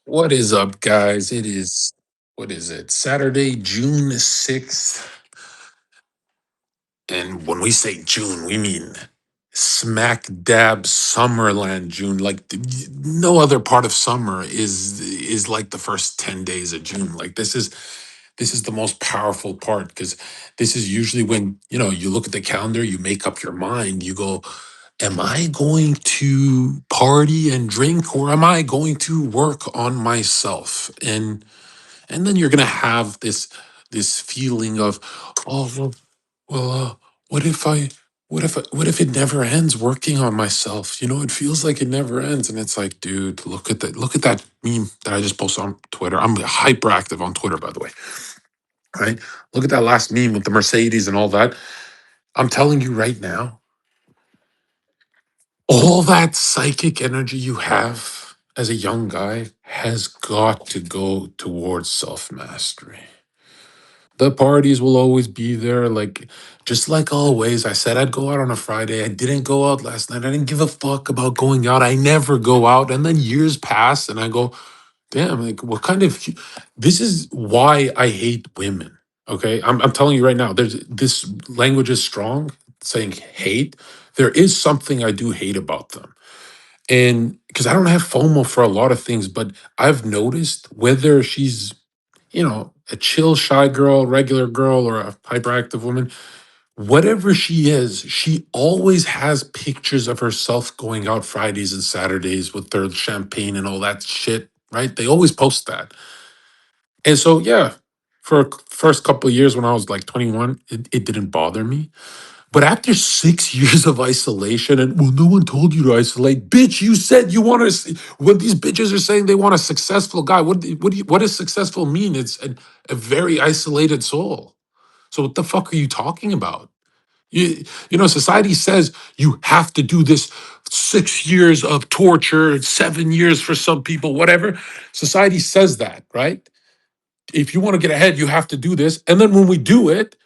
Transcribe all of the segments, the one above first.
What is up, guys? It is, what is it, Saturday, June 6th. And when we say June, we mean smack dab Summerland June. Like no other part of summer is like the first 10 days of June. Like this is the most powerful part because this is usually when, you look at the calendar, you make up your mind, you go, am I going to party and drink or am I going to work on myself? And then you're gonna have this feeling of, oh well, what if I what if it never ends working on myself? It feels like it never ends. And it's like, dude, look at that meme that I just posted on Twitter. I'm hyperactive on Twitter, by the way. Right? Look at that last meme with the Mercedes and all that. I'm telling you right now, all that psychic energy you have as a young guy has got to go towards self-mastery. The parties will always be there. Like, just like always, I said I'd go out on a Friday. I didn't go out last night. I didn't give a fuck about going out. I never go out. And then years pass and I go, damn, like, what kind of. This is why I hate women. Okay. I'm telling you right now, this language is strong, saying hate. There is something I do hate about them. And because I don't have FOMO for a lot of things, but I've noticed whether she's a chill, shy girl, regular girl, or a hyperactive woman, whatever she is, she always has pictures of herself going out Fridays and Saturdays with their champagne and all that shit, right? They always post that. And so, yeah, for first couple of years when I was like 21, it didn't bother me. But after 6 years of isolation, and well, no one told you to isolate, bitch. You said you want to. When these bitches are saying they want a successful guy, what does successful mean? It's a very isolated soul. So what the fuck are you talking about? Society says you have to do this 6 years of torture, 7 years for some people, whatever. Society says that, right? If you want to get ahead, you have to do this. And then when we do it,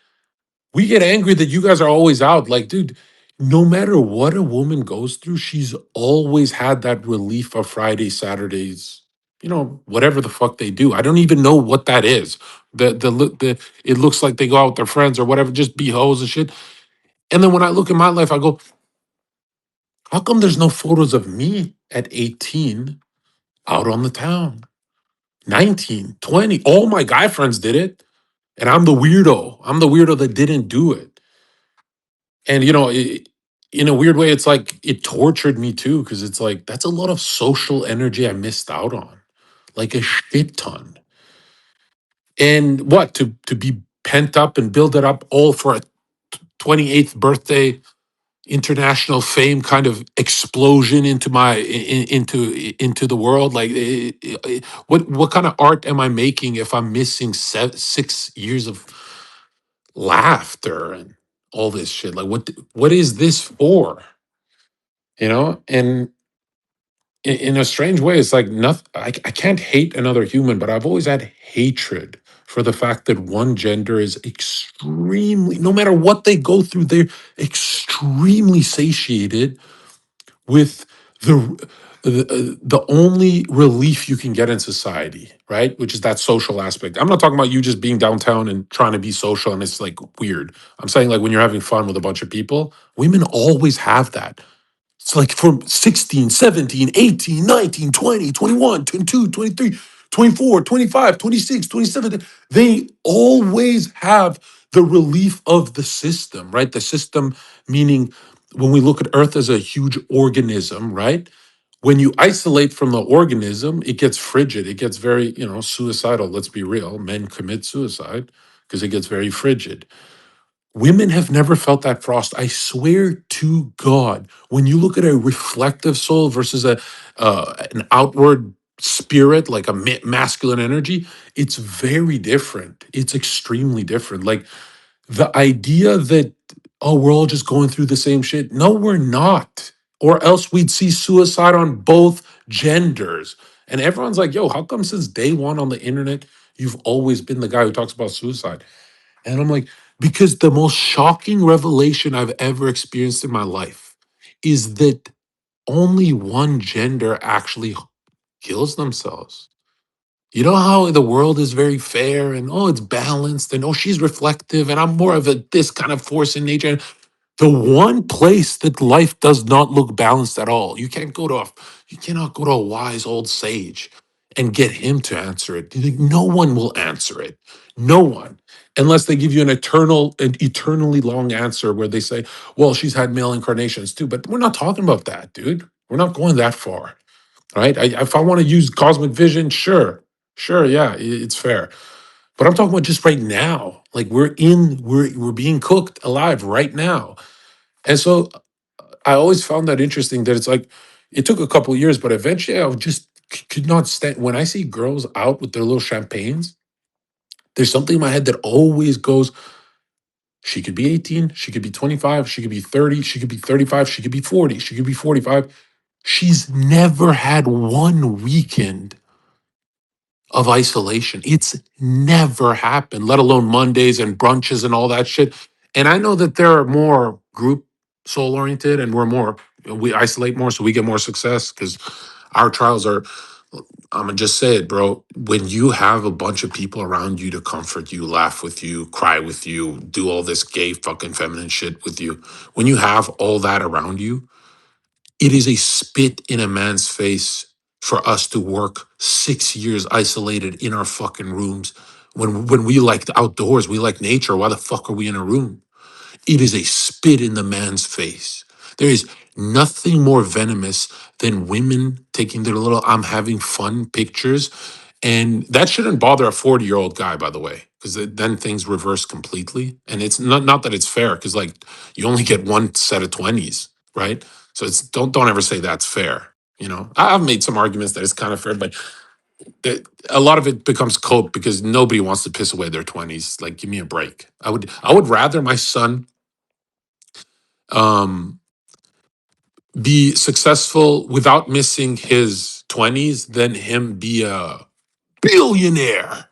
we get angry that you guys are always out. Like, dude, no matter what a woman goes through, she's always had that relief of Fridays, Saturdays, whatever the fuck they do. I don't even know what that is. The it looks like they go out with their friends or whatever, just be hoes and shit. And then when I look at my life, I go, how come there's no photos of me at 18 out on the town? 19, 20. All my guy friends did it. And I'm the weirdo. I'm the weirdo that didn't do it. And in a weird way, it's like it tortured me too, because it's like that's a lot of social energy I missed out on, like a shit ton. And what to be pent up and build it up all for a 28th birthday international fame kind of explosion into into the world. Like, what kind of art am I making if I'm missing 6 years of laughter and all this shit? Like, what is this for? And in a strange way, it's like nothing. I can't hate another human, but I've always had hatred for the fact that one gender is extremely, no matter what they go through, they're extremely satiated with the only relief you can get in society, right? Which is that social aspect. I'm not talking about you just being downtown and trying to be social and it's like weird. I'm saying like when you're having fun with a bunch of people, women always have that. It's like from 16, 17, 18, 19, 20, 21, 22, 23, 24, 25, 26, 27. They always have the relief of the system, right? The system meaning when we look at Earth as a huge organism, right? When you isolate from the organism, it gets frigid. It gets very, suicidal. Let's be real. Men commit suicide because it gets very frigid. Women have never felt that frost. I swear to God, when you look at a reflective soul versus an outward spirit, like a masculine energy, it's very different. It's extremely different. Like the idea that, oh, we're all just going through the same shit. No, we're not. Or else we'd see suicide on both genders. And everyone's like, yo, how come since day one on the internet, you've always been the guy who talks about suicide? And I'm like, because the most shocking revelation I've ever experienced in my life is that only one gender actually kills themselves. You know how the world is very fair and oh, it's balanced and oh, she's reflective and I'm more of a this kind of force in nature. The one place that life does not look balanced at all. You cannot go to a wise old sage and get him to answer it. No one will answer it. No one. Unless they give you an eternally long answer where they say, well, she's had male incarnations too. But we're not talking about that, dude. We're not going that far. Right? If I want to use cosmic vision, sure. Sure, yeah, it's fair. But I'm talking about just right now. Like we're being cooked alive right now. And so I always found that interesting that it's like it took a couple of years, but eventually I just could not stand when I see girls out with their little champagnes. There's something in my head that always goes, she could be 18, she could be 25, she could be 30, she could be 35, she could be 40, she could be 45. She's never had one weekend of isolation. It's never happened, let alone Mondays and brunches and all that shit. And I know that there are more group soul oriented and we isolate more so we get more success because our trials are, I'm gonna just say it, bro. When you have a bunch of people around you to comfort you, laugh with you, cry with you, do all this gay fucking feminine shit with you, when you have all that around you, it is a spit in a man's face for us to work 6 years isolated in our fucking rooms. When we like the outdoors, we like nature. Why the fuck are we in a room? It is a spit in the man's face. There is nothing more venomous than women taking their little I'm having fun pictures. And that shouldn't bother a 40-year-old guy, by the way, because then things reverse completely. And it's not that it's fair, because like you only get one set of 20s, right? So it's don't ever say that's fair. You know, I've made some arguments that it's kind of fair, but a lot of it becomes cope because nobody wants to piss away their 20s. Like, give me a break. I would rather my son um, be successful without missing his 20s than him be a billionaire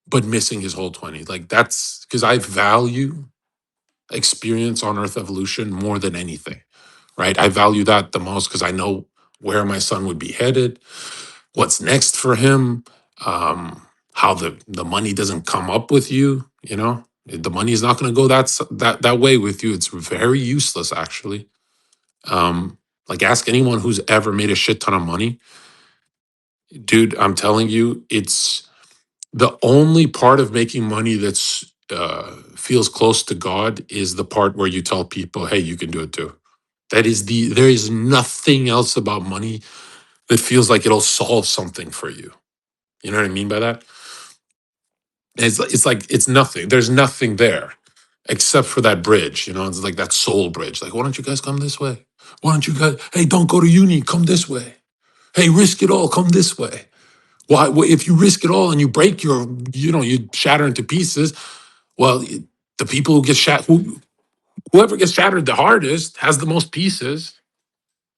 but missing his whole 20s. Like, that's because I value experience on earth evolution more than anything, right? I value that the most because I know where my son would be headed, what's next for him, how the money doesn't come up with you, you know? The money is not going to go that way with you. It's very useless, actually. Like, ask anyone who's ever made a shit ton of money, dude. I'm telling you, it's the only part of making money that's feels close to God is the part where you tell people, "Hey, you can do it too." There is nothing else about money that feels like it'll solve something for you. You know what I mean by that? It's like it's nothing. There's nothing there except for that bridge. You know, it's like that soul bridge. Like, why don't you guys come this way? Why don't you guys? Hey, don't go to uni. Come this way. Hey, risk it all. Come this way. Why? If you risk it all and you break you shatter into pieces. Well, the people who get whoever gets shattered the hardest has the most pieces.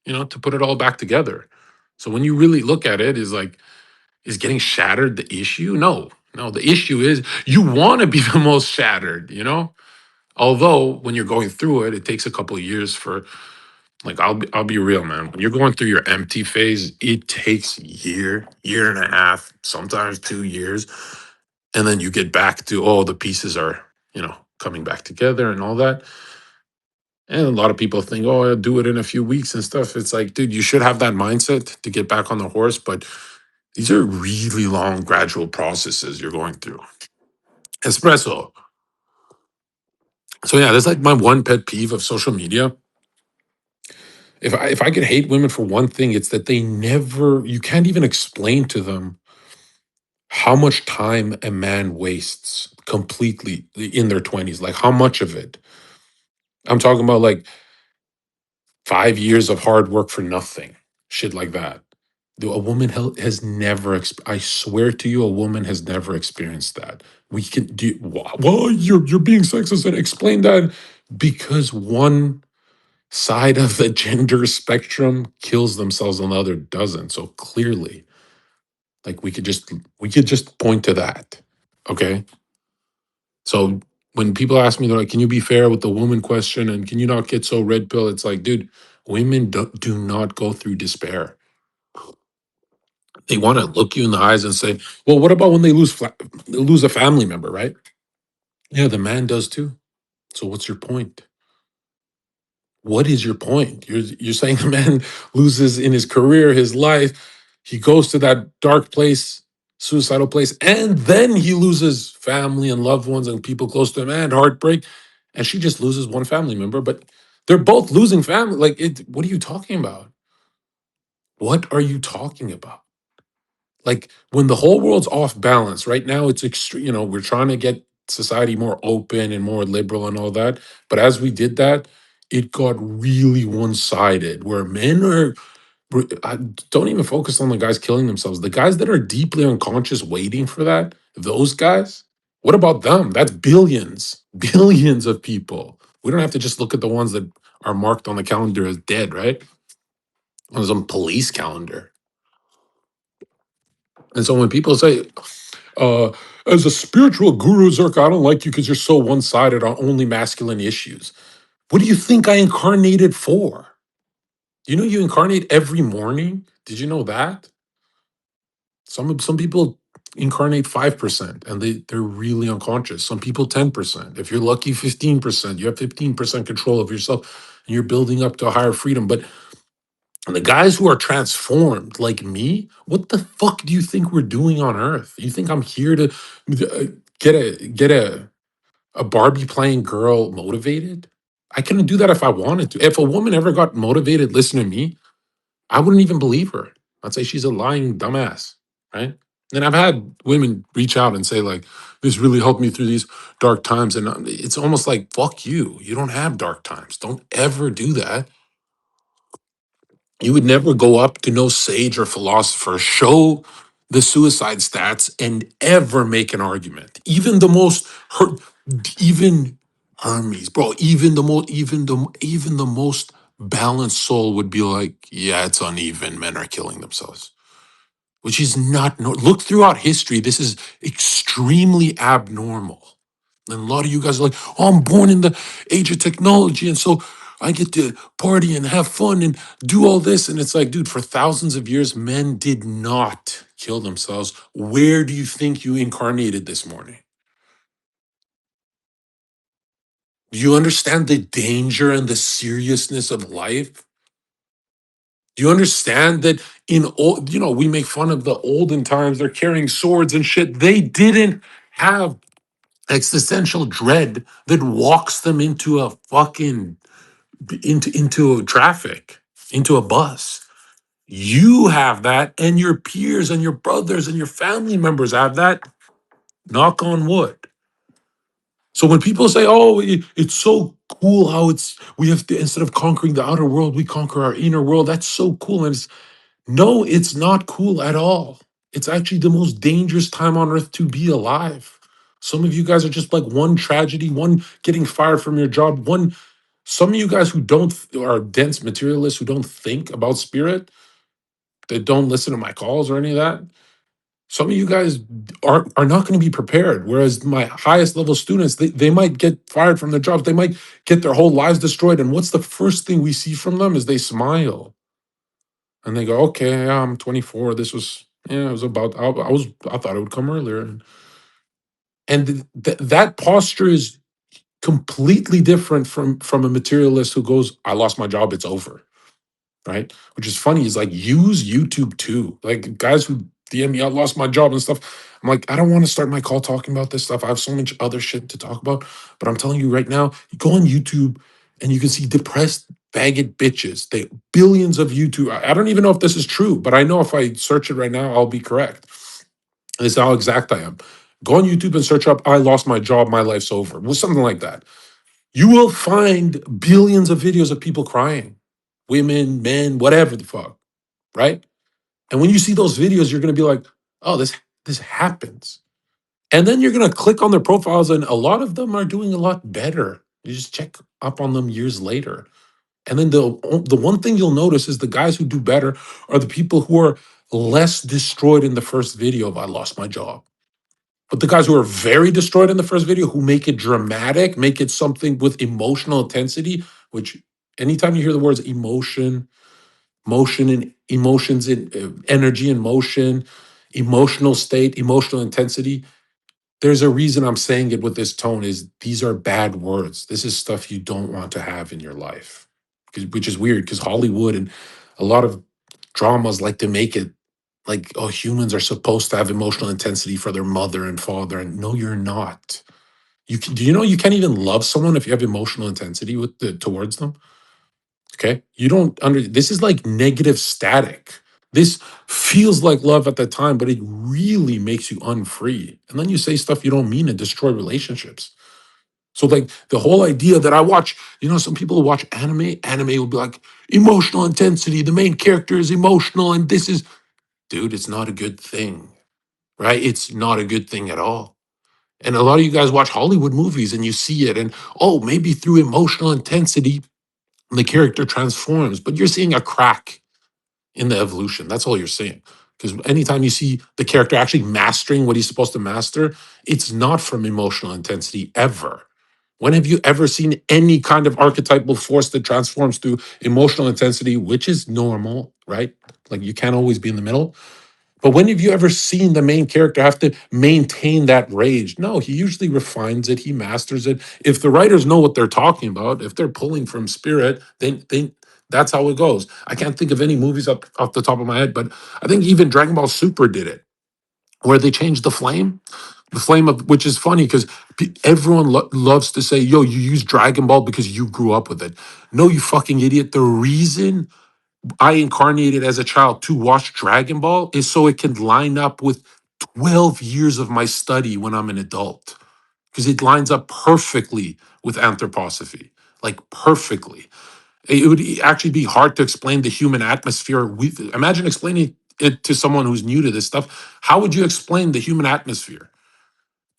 To put it all back together. So when you really look at it, is getting shattered the issue? No, no. The issue is you want to be the most shattered. Although when you're going through it, it takes a couple of years for like I'll be real, man. When you're going through your empty phase, it takes year and a half, sometimes 2 years, and then you get back to the pieces are coming back together and all that. And a lot of people think, oh, I'll do it in a few weeks and stuff. It's like, dude, you should have that mindset to get back on the horse, but these are really long, gradual processes you're going through. Espresso. So yeah, that's like my one pet peeve of social media. If I could hate women for one thing, it's that you can't even explain to them how much time a man wastes completely in their 20s. Like how much of it. I'm talking about like 5 years of hard work for nothing. Shit like that. A woman has never, I swear to you, a woman has never experienced that. We can do, well, you're being sexist and explain that because one side of the gender spectrum kills themselves and the other doesn't. So clearly, like we could just point to that. Okay. So when people ask me, they're like, can you be fair with the woman question? And can you not get so red pill? It's like, dude, women do not go through despair. They want to look you in the eyes and say, "Well, what about when they lose a family member, right?" Yeah, the man does too. So what's your point? What is your point? You're saying the man loses in his career, his life, he goes to that dark place, suicidal place, and then he loses family and loved ones and people close to him and heartbreak, and she just loses one family member, but they're both losing family. Like, what are you talking about? What are you talking about? Like, when the whole world's off balance right now, it's extreme. We're trying to get society more open and more liberal and all that, but as we did that, it got really one-sided where men are I don't even focus on the guys killing themselves. The guys that are deeply unconscious waiting for that, those guys, what about them? That's billions, billions of people. We don't have to just look at the ones that are marked on the calendar as dead, right? On some police calendar. And so when people say, uh, as a spiritual guru, Zherka, I don't like you because you're so one sided on only masculine issues. What do you think I incarnated for? You incarnate every morning? Did you know that? Some people incarnate 5% and they're really unconscious. Some people 10%. If you're lucky, 15%. You have 15% control of yourself and you're building up to a higher freedom. But the guys who are transformed like me, what the fuck do you think we're doing on earth? You think I'm here to get a Barbie playing girl motivated? I couldn't do that if I wanted to. If a woman ever got motivated, listen to me, I wouldn't even believe her. I'd say she's a lying dumbass, right? And I've had women reach out and say, like, this really helped me through these dark times. And it's almost like, fuck you. You don't have dark times. Don't ever do that. You would never go up to no sage or philosopher, show the suicide stats, and ever make an argument. Even the most, even Hermes, bro, even the most balanced soul would be like, yeah, it's uneven. Men are killing themselves, which is not. No, look throughout history. This is extremely abnormal. And a lot of you guys are like, oh, I'm born in the age of technology. And so I get to party and have fun and do all this. And it's like, dude, for thousands of years, men did not kill themselves. Where do you think you incarnated this morning? Do you understand the danger and the seriousness of life? Do you understand that in old, we make fun of the olden times, they're carrying swords and shit. They didn't have existential dread that walks them into a fucking into traffic, into a bus. You have that, and your peers and your brothers and your family members have that. Knock on wood. So when people say, "Oh, it's so cool how we have to, instead of conquering the outer world, we conquer our inner world," that's so cool. And no, it's not cool at all. It's actually the most dangerous time on earth to be alive. Some of you guys are just like one tragedy, one getting fired from your job, one. Some of you guys who don't are dense materialists who don't think about spirit, that don't listen to my calls or any of that. Some of you guys are not going to be prepared. Whereas my highest level students, they might get fired from their jobs. They might get their whole lives destroyed. And what's the first thing we see from them is they smile and they go, "Okay, yeah, I'm 24. This was yeah, it was about. I thought it would come earlier." And that posture is completely different from a materialist who goes, "I lost my job. It's over." Right? Which is funny is like use YouTube too. Like guys who DM me, I lost my job and stuff. I'm like, I don't want to start my call talking about this stuff. I have so much other shit to talk about. But I'm telling you right now, you go on YouTube and you can see depressed faggot bitches. They billions of YouTube. I don't even know if this is true, but I know if I search it right now, I'll be correct. This is how exact I am. Go on YouTube and search up, I lost my job, my life's over. Well, something like that. You will find billions of videos of people crying. Women, men, whatever the fuck, right? And when you see those videos, you're gonna be like, oh, this happens. And then you're gonna click on their profiles, and a lot of them are doing a lot better. You just check up on them years later. And then the one thing you'll notice is the guys who do better are the people who are less destroyed in the first video of I lost my job. But the guys who are very destroyed in the first video, who make it dramatic, make it something with emotional intensity, which anytime you hear the words emotion, motion, and emotions in energy and motion, emotional state, emotional intensity. There's a reason I'm saying it with this tone is these are bad words. This is stuff you don't want to have in your life. Which is weird because Hollywood and a lot of dramas like to make it like, oh, humans are supposed to have emotional intensity for their mother and father. And no, you're not. Do you know you can't even love someone if you have emotional intensity towards them? Okay. You don't this is like negative static. This feels like love at the time, but it really makes you unfree. And then you say stuff you don't mean and destroy relationships. So, like the whole idea that I watch, some people who watch anime will be like, emotional intensity, the main character is emotional, and this is, dude, it's not a good thing, right? It's not a good thing at all. And a lot of you guys watch Hollywood movies and you see it, and oh, maybe through emotional intensity, the character transforms, but you're seeing a crack in the evolution. That's all you're seeing. Because anytime you see the character actually mastering what he's supposed to master, it's not from emotional intensity ever. When have you ever seen any kind of archetypal force that transforms through emotional intensity, which is normal, right? Like you can't always be in the middle. But when have you ever seen the main character have to maintain that rage? No, he usually refines it, he masters it. If the writers know what they're talking about, if they're pulling from spirit, then that's how it goes. I can't think of any movies up off the top of my head, but I think even Dragon Ball Super did it, where they changed the flame of, which is funny because everyone loves to say, yo, you use Dragon Ball because you grew up with it. No, you fucking idiot. The reason I incarnated as a child to watch Dragon Ball is so it can line up with 12 years of my study when I'm an adult. Because it lines up perfectly with anthroposophy, like perfectly. It would actually be hard to explain the human atmosphere. Imagine explaining it to someone who's new to this stuff. How would you explain the human atmosphere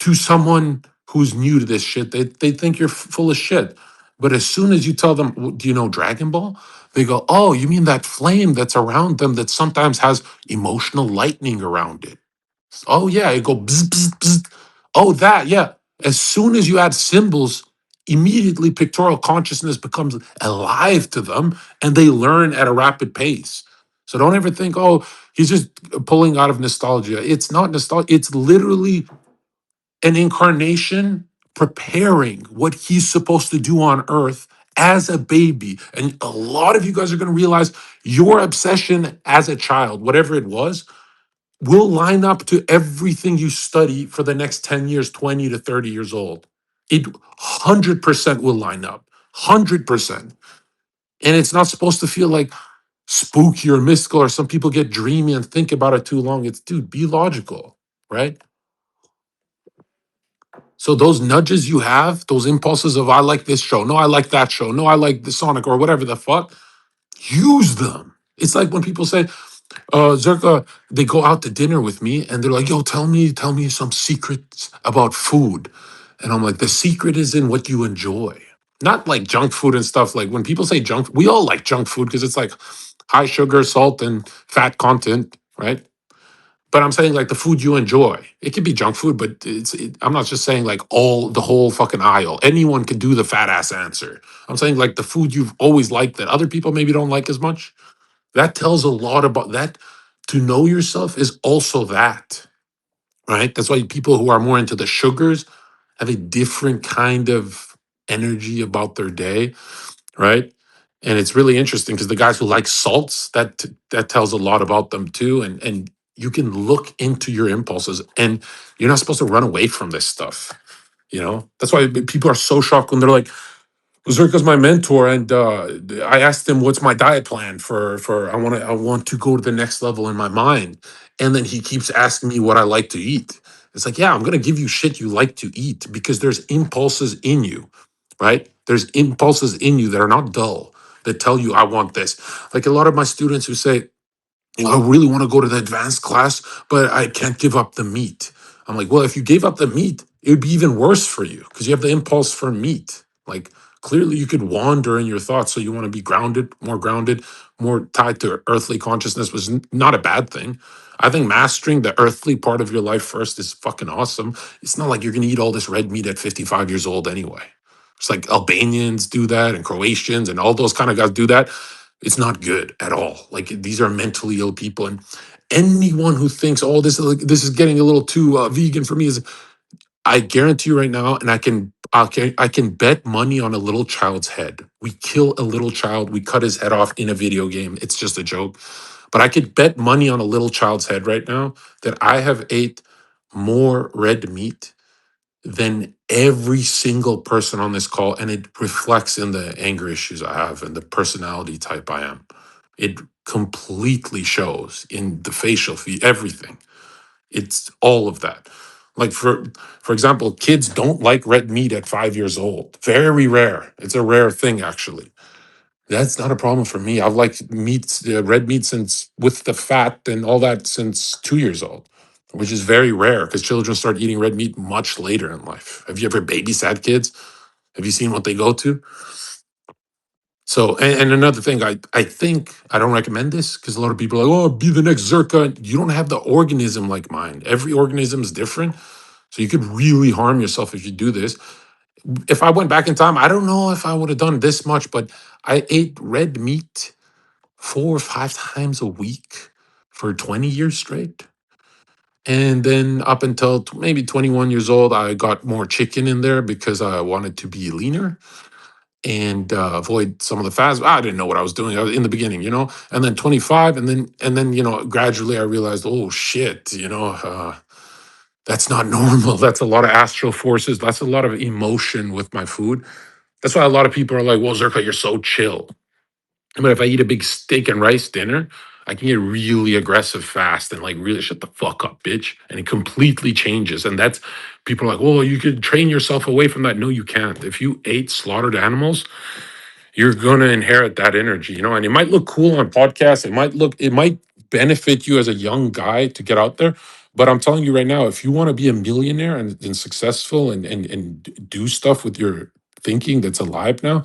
to someone who's new to this shit? They think you're full of shit. But as soon as you tell them, do you know Dragon Ball? They go, oh, you mean that flame that's around them that sometimes has emotional lightning around it? Oh, yeah. It go bzz, bzz, bzz. Oh, that, yeah. As soon as you add symbols, immediately pictorial consciousness becomes alive to them and they learn at a rapid pace. So don't ever think, oh, he's just pulling out of nostalgia. It's not nostalgia. It's literally an incarnation preparing what he's supposed to do on earth as a baby. And a lot of you guys are going to realize your obsession as a child, whatever it was, will line up to everything you study for the next 10 years, 20 to 30 years old. It 100% will line up. 100%. And it's not supposed to feel like spooky or mystical, or some people get dreamy and think about it too long. It's, dude, be logical, right? So those nudges you have, those impulses of I like this show, no, I like that show, no, I like the Sonic or whatever the fuck, use them. It's like when people say, Zherka, they go out to dinner with me and they're like, yo, tell me some secrets about food. And I'm like, the secret is in what you enjoy. Not like junk food and stuff. Like when people say junk, we all like junk food because it's like high sugar, salt, and fat content, right? But I'm saying like the food you enjoy. It could be junk food, but I'm not just saying like the whole fucking aisle. Anyone can do the fat ass answer. I'm saying like the food you've always liked that other people maybe don't like as much. That tells a lot about that. To know yourself is also that, right? That's why people who are more into the sugars have a different kind of energy about their day, right? And it's really interesting because the guys who like salts, that tells a lot about them too. And you can look into your impulses, and you're not supposed to run away from this stuff. That's why people are so shocked when they're like, Zerka's my mentor, and I asked him what's my diet plan for I want to go to the next level in my mind, and then he keeps asking me what I like to eat. It's like, yeah, I'm gonna give you shit you like to eat because there's impulses in you, right? There's impulses in you that are not dull that tell you I want this. Like a lot of my students who say, I really want to go to the advanced class, but I can't give up the meat. I'm like, well, if you gave up the meat, it would be even worse for you because you have the impulse for meat. Like, clearly, you could wander in your thoughts. So, you want to be grounded, more tied to earthly consciousness was not a bad thing. I think mastering the earthly part of your life first is fucking awesome. It's not like you're going to eat all this red meat at 55 years old anyway. It's like Albanians do that and Croatians and all those kind of guys do that. It's not good at all. Like these are mentally ill people, and anyone who thinks, "Oh, this is getting a little too vegan for me," is I guarantee you right now, and I can bet money on a little child's head. We kill a little child, we cut his head off in a video game. It's just a joke, but I could bet money on a little child's head right now that I have ate more red meat than every single person on this call, and it reflects in the anger issues I have and the personality type I am. It completely shows in the facial feed, everything. It's all of that. Like for example, kids don't like red meat at 5 years old. Very rare. It's a rare thing actually. That's not a problem for me. I've liked meats, red meat since with the fat and all that since 2 years old, which is very rare because children start eating red meat much later in life. Have you ever babysat kids? Have you seen what they go to? So, and another thing, I think I don't recommend this because a lot of people are like, oh, be the next Zherka. You don't have the organism like mine. Every organism is different. So you could really harm yourself if you do this. If I went back in time, I don't know if I would have done this much, but I ate red meat 4 or 5 times a week for 20 years straight. And then up until maybe 21 years old, I got more chicken in there because I wanted to be leaner and avoid some of the fats. I didn't know what I was doing. I was in the beginning, and then 25, and then gradually I realized, oh shit, that's not normal. That's a lot of astral forces. That's a lot of emotion with my food. That's why a lot of people are like, well, Zerka, you're so chill. But if I eat a big steak and rice dinner, I can get really aggressive fast and like really shut the fuck up, bitch. And it completely changes. And that's people are like, well, you could train yourself away from that. No, you can't. If you ate slaughtered animals, you're gonna inherit that energy, and it might look cool on podcasts. It might benefit you as a young guy to get out there. But I'm telling you right now, if you want to be a millionaire and successful and do stuff with your thinking that's alive now,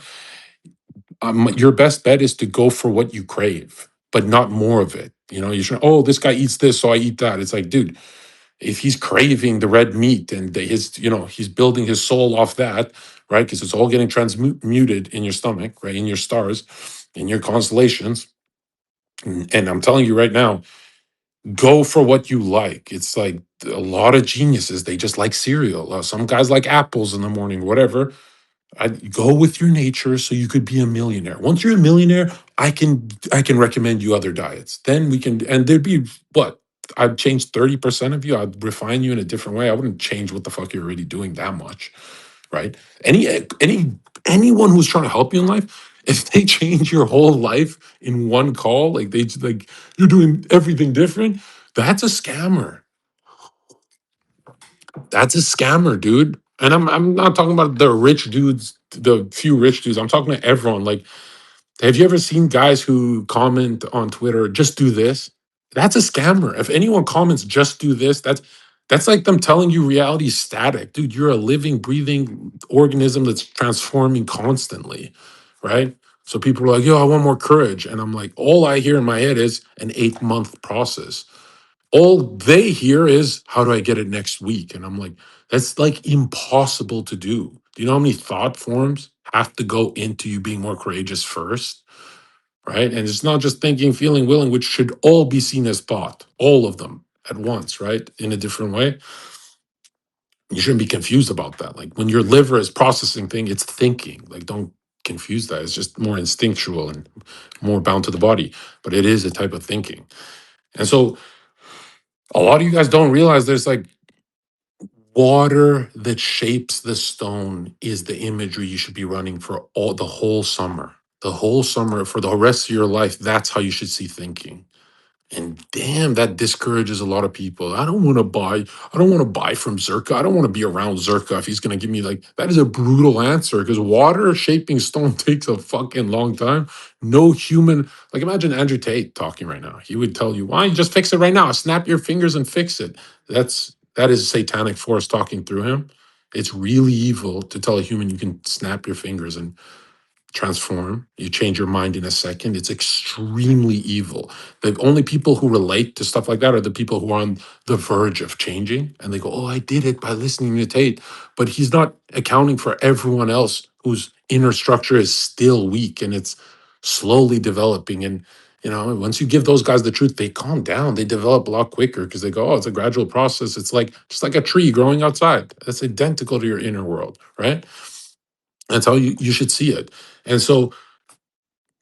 your best bet is to go for what you crave, but not more of it. You're trying, oh, this guy eats this, so I eat that. It's like, dude, if he's craving the red meat and he's building his soul off that, right? Because it's all getting transmuted in your stomach, right? In your stars, in your constellations. And I'm telling you right now, go for what you like. It's like a lot of geniuses, they just like cereal. Some guys like apples in the morning, whatever. I go with your nature so you could be a millionaire. Once you're a millionaire, I can recommend you other diets. Then we can, and there'd be what? I'd change 30% of you. I'd refine you in a different way. I wouldn't change what the fuck you're already doing that much, right? Anyone who's trying to help you in life, if they change your whole life in one call, like you're doing everything different, that's a scammer. That's a scammer, dude. And I'm not talking about the rich dudes, the few rich dudes. I'm talking to everyone. Like, have you ever seen guys who comment on Twitter, just do this? That's a scammer. If anyone comments, just do this, that's like them telling you reality is static. Dude, you're a living, breathing organism that's transforming constantly, right? So people are like, yo, I want more courage. And I'm like, all I hear in my head is an 8-month process. All they hear is, how do I get it next week? And I'm like, that's like impossible to do. Do you know how many thought forms have to go into you being more courageous first? Right. And it's not just thinking, feeling, willing, which should all be seen as thought, all of them at once, right? In a different way. You shouldn't be confused about that. Like when your liver is processing thing, it's thinking. Like don't confuse that. It's just more instinctual and more bound to the body. But it is a type of thinking. And so a lot of you guys don't realize there's like water that shapes the stone is the imagery you should be running for the whole summer. The whole summer for the rest of your life, that's how you should see thinking. And damn, that discourages a lot of people. I don't want to buy from Zerka. I don't want to be around Zerka if he's gonna give me like that is a brutal answer because water shaping stone takes a fucking long time. No human, like imagine Andrew Tate talking right now. He would tell you, why don't you just fix it right now? Snap your fingers and fix it. That is a satanic force talking through him. It's really evil to tell a human you can snap your fingers and transform. You change your mind in a second. It's extremely evil. The only people who relate to stuff like that are the people who are on the verge of changing and they go, oh, I did it by listening to Tate. But he's not accounting for everyone else whose inner structure is still weak. And slowly developing. And once you give those guys the truth, they calm down. They develop a lot quicker because they go, oh, it's a gradual process. It's like just like a tree growing outside. That's identical to your inner world, right? That's how you should see it. And so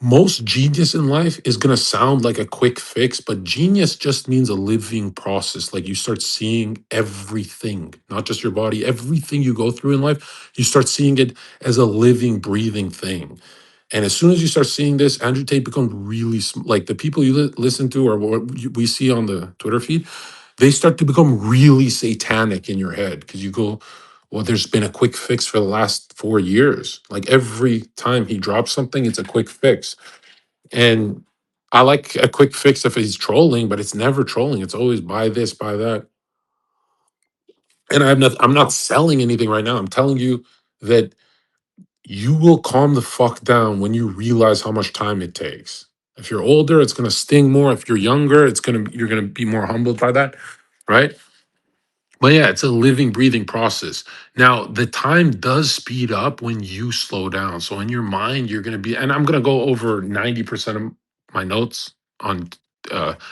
most genius in life is going to sound like a quick fix, but genius just means a living process. Like you start seeing everything, not just your body, everything you go through in life, you start seeing it as a living, breathing thing. And as soon as you start seeing this, Andrew Tate becomes really like the people you listen to or what we see on the Twitter feed, they start to become really satanic in your head because you go, well, there's been a quick fix for the last 4 years. Like every time he drops something, it's a quick fix. And I like a quick fix if he's trolling, but it's never trolling. It's always buy this, buy that. And I'm not selling anything right now. I'm telling you that you will calm the fuck down when you realize how much time it takes. If you're older, it's gonna sting more. If you're younger, you're gonna be more humbled by that, right? But yeah, it's a living, breathing process. Now, the time does speed up when you slow down. So in your mind, you're going to be, and I'm going to go over 90% of my notes on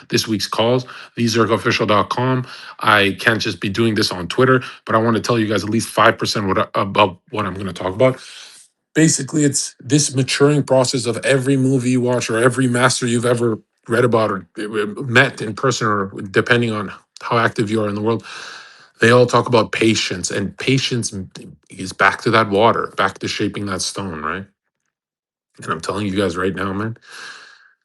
this week's calls, thezergaofficial.com. I can't just be doing this on Twitter, but I want to tell you guys at least 5% about what I'm going to talk about. Basically, it's this maturing process of every movie you watch or every master you've ever read about or met in person, or depending on how active you are in the world, they all talk about patience, and patience is back to that water, back to shaping that stone, right? And I'm telling you guys right now, man,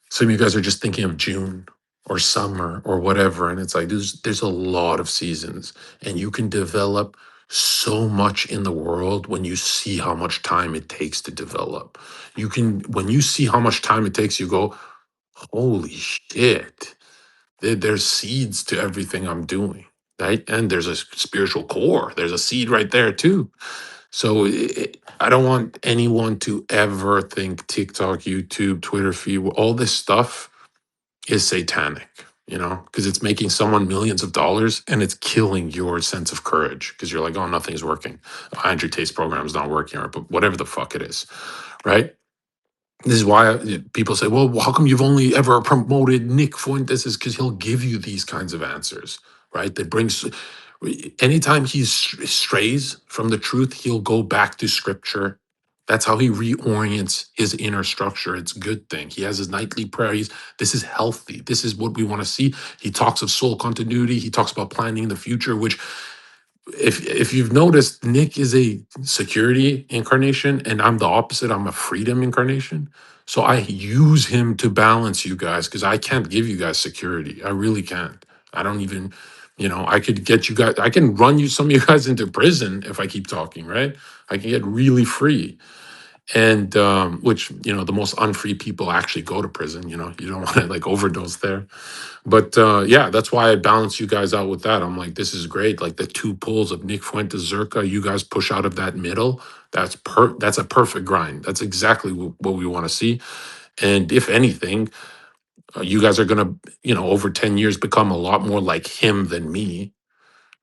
some of you guys are just thinking of June or summer or whatever. And it's like there's a lot of seasons, and you can develop so much in the world when you see how much time it takes to develop. You can, when you see how much time it takes, you go, holy shit. There's seeds to everything I'm doing, right? And there's a spiritual core. There's a seed right there too. So I don't want anyone to ever think TikTok, YouTube, Twitter feed, all this stuff is satanic, because it's making someone millions of dollars and it's killing your sense of courage because you're like, oh, nothing's working. Andrew Tate's program is not working, or but whatever the fuck it is, right? This is why people say, well, how come you've only ever promoted Nick Fuentes? Is because he'll give you these kinds of answers, right? That brings, anytime he strays from the truth, he'll go back to scripture. That's how he reorients his inner structure. It's a good thing. He has his nightly prayer. This is healthy. This is what we want to see. He talks of soul continuity. He talks about planning the future, which if you've noticed, Nick is a security incarnation and I'm the opposite. I'm a freedom incarnation. So I use him to balance you guys because I can't give you guys security. I really can't. I don't even, I could get you guys, I can run you some of you guys into prison if I keep talking, right? I can get really free. And which, the most unfree people actually go to prison, you don't want to like overdose there. But yeah, that's why I balance you guys out with that. I'm like, this is great. Like the two pulls of Nick Fuentes, Zherka, you guys push out of that middle. That's a perfect grind. That's exactly what we want to see. And if anything, you guys are gonna, over 10 years become a lot more like him than me,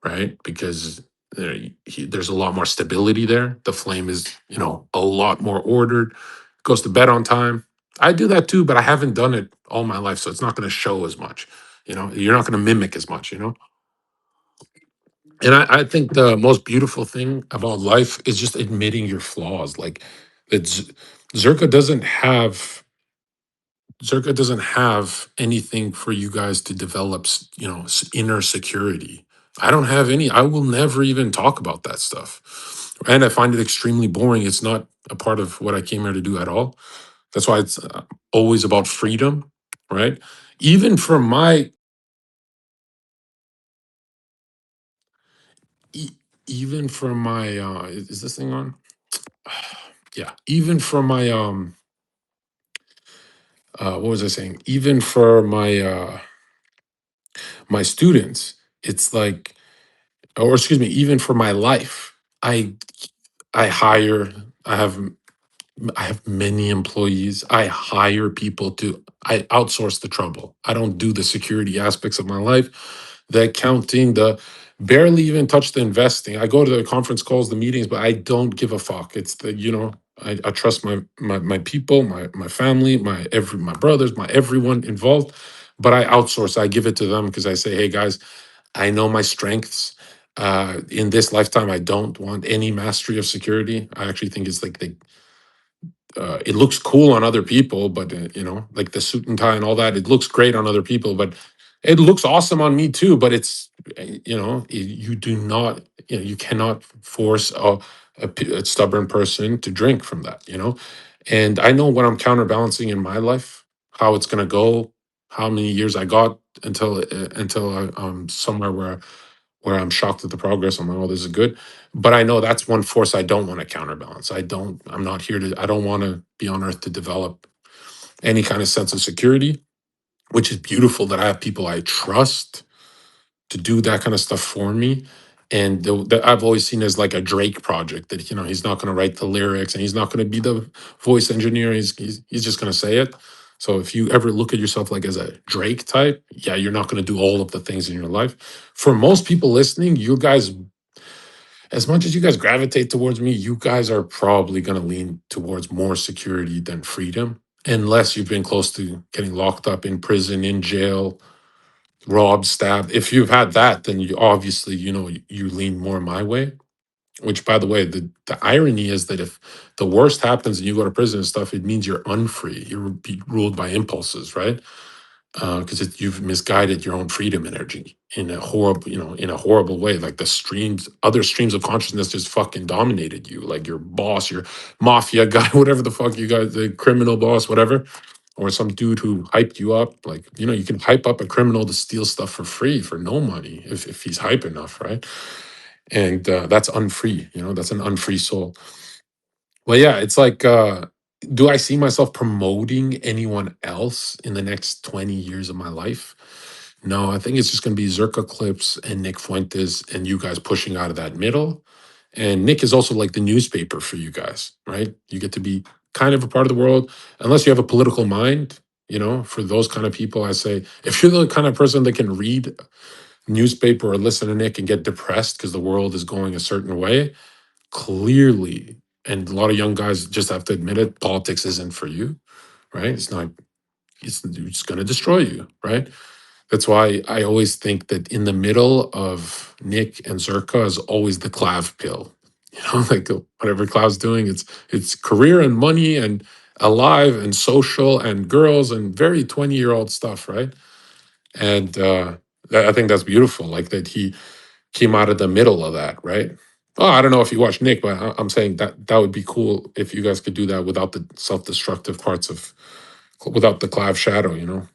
right? Because there's a lot more stability there. The flame is, a lot more ordered. Goes to bed on time. I do that too, but I haven't done it all my life, so it's not going to show as much. You're not going to mimic as much. And I think the most beautiful thing about life is just admitting your flaws. Like it's Zerka doesn't have Zerka doesn't have anything for you guys to develop, inner security. I don't have any. I will never even talk about that stuff. And I find it extremely boring. It's not a part of what I came here to do at all. That's why it's always about freedom, right? Even for my, e- even for my, is this thing on? Yeah. Even for my, what was I saying? Even for my students, it's like, or excuse me, even for my life, I I hire, I have I have many employees. I hire people I outsource the trouble. I don't do the security aspects of my life, the accounting, the barely even touch the investing. I go to the conference calls, the meetings, but I don't give a fuck. It's the, I trust my people, my family, my brothers, my everyone involved. But I outsource. I give it to them because I say, hey guys, I know my strengths. In this lifetime, I don't want any mastery of security. I actually think it's like it looks cool on other people, but like the suit and tie and all that, it looks great on other people, but it looks awesome on me too. But it's you do not, you cannot force a stubborn person to drink from that, and I know what I'm counterbalancing in my life, how it's going to go, how many years I got I'm somewhere where I'm shocked at the progress. I'm like, oh, this is good. But I know that's one force I don't want to counterbalance. I'm not here I don't want to be on earth to develop any kind of sense of security, which is beautiful that I have people I trust to do that kind of stuff for me. And I've always seen as like a Drake project that, he's not going to write the lyrics and he's not going to be the voice engineer. He's just going to say it. So if you ever look at yourself like as a Drake type, yeah, you're not going to do all of the things in your life. For most people listening, you guys, as much as you guys gravitate towards me, you guys are probably going to lean towards more security than freedom, unless you've been close to getting locked up in prison, in jail, robbed, stabbed. If you've had that, then you obviously, you lean more my way. Which, by the way, the irony is that if the worst happens and you go to prison and stuff, it means you're unfree. You're ruled by impulses, right? Because you've misguided your own freedom energy in a horrible, in a horrible way. Like other streams of consciousness just fucking dominated you. Like your boss, your mafia guy, whatever the fuck you guys, the criminal boss, whatever, or some dude who hyped you up. Like, you can hype up a criminal to steal stuff for free for no money if he's hype enough, right? And that's unfree. That's an unfree soul. Well, yeah, it's like, do I see myself promoting anyone else in the next 20 years of my life? No, I think it's just going to be Zherka Clips and Nick Fuentes and you guys pushing out of that middle. And Nick is also like the newspaper for you guys, right? You get to be kind of a part of the world, unless you have a political mind. For those kind of people, I say, if you're the kind of person that can read newspaper or listen to Nick and get depressed because the world is going a certain way, clearly, and a lot of young guys just have to admit it, politics isn't for you, right? It's not, it's going to destroy you, right? That's why I always think that in the middle of Nick and Zherka is always the Clav pill. Like whatever Clav's doing, it's career and money and alive and social and girls and very 20-year-old stuff, right? And I think that's beautiful. Like that he came out of the middle of that, right? Oh, I don't know if you watch Nick, but I'm saying that would be cool if you guys could do that without the self-destructive parts without the Clav shadow,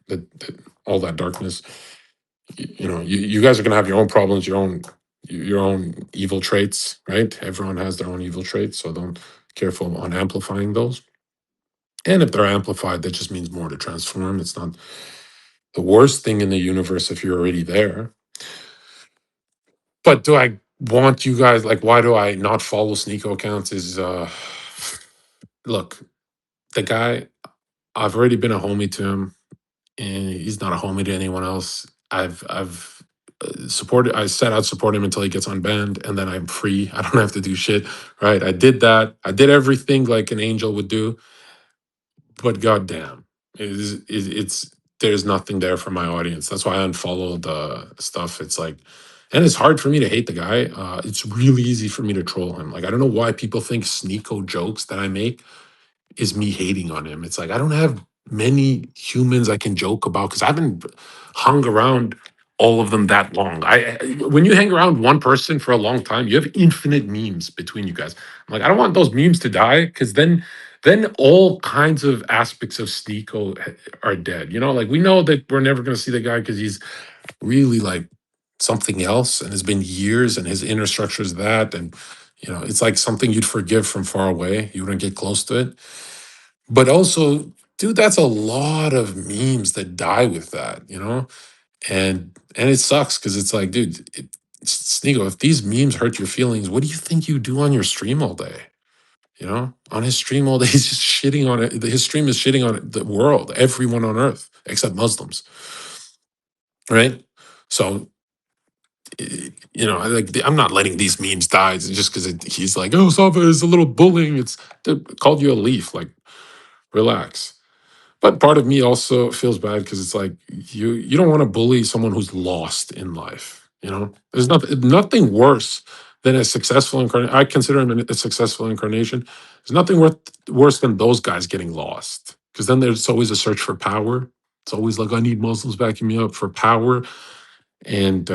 all that darkness. You guys are gonna have your own problems, your own evil traits, right? Everyone has their own evil traits, so don't careful on amplifying those. And if they're amplified, that just means more to transform. It's not the worst thing in the universe if you're already there. But do I want you guys, like, why do I not follow Sneeko accounts? Is look, the guy, I've already been a homie to him, and he's not a homie to anyone else. I've supported. I said I'd support him until he gets unbanned, and then I'm free. I don't have to do shit. Right? I did that. I did everything like an angel would do. But goddamn, it's there's nothing there for my audience. That's why I unfollowed the stuff. It's like, and it's hard for me to hate the guy. It's really easy for me to troll him. Like I don't know why people think Sneeko jokes that I make is me hating on him. It's like I don't have many humans I can joke about because I haven't hung around all of them that long. When you hang around one person for a long time, you have infinite memes between you guys. I'm like, I don't want those memes to die because then all kinds of aspects of Sneeko are dead. Like we know that we're never going to see the guy because he's really like something else and it's been years and his inner structure is that. And it's like something you'd forgive from far away. You wouldn't get close to it. But also, dude, that's a lot of memes that die with that. And it sucks because it's like, dude, Sneeko, if these memes hurt your feelings, what do you think you do on your stream all day? On his stream all day, he's just shitting on it. His stream is shitting on the world, everyone on earth except Muslims, right? So you know, I'm not letting these memes die just because he's like, oh, Sava is a little bullying. It's called you a leaf. Like, relax. But part of me also feels bad because it's like you don't want to bully someone who's lost in life. You know, there's nothing worse than a successful incarnation. I consider him a successful incarnation. There's nothing worse than those guys getting lost because then there's always a search for power. It's always like I need Muslims backing me up for power, and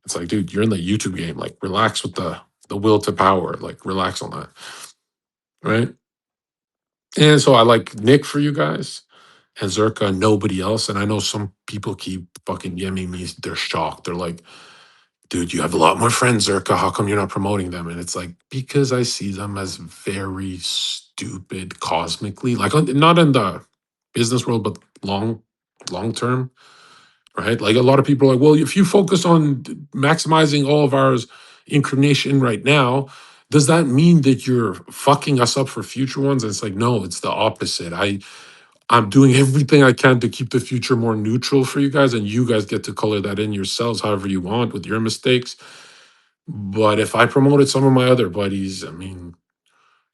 it's like, dude, you're in the YouTube game. Like, relax with the will to power. Like, relax on that, right? And so I like Nick for you guys and Zherka and nobody else. And I know some people keep fucking giving me, they're shocked. They're like, dude, you have a lot more friends, Zherka. How come you're not promoting them? And it's like, because I see them as very stupid cosmically, like not in the business world, but long term, right? Like a lot of people are like, well, if you focus on maximizing all of ours incarnation right now, does that mean that you're fucking us up for future ones? And it's like, no, it's the opposite. I'm doing everything I can to keep the future more neutral for you guys, and you guys get to color that in yourselves however you want with your mistakes. But if I promoted some of my other buddies, I mean,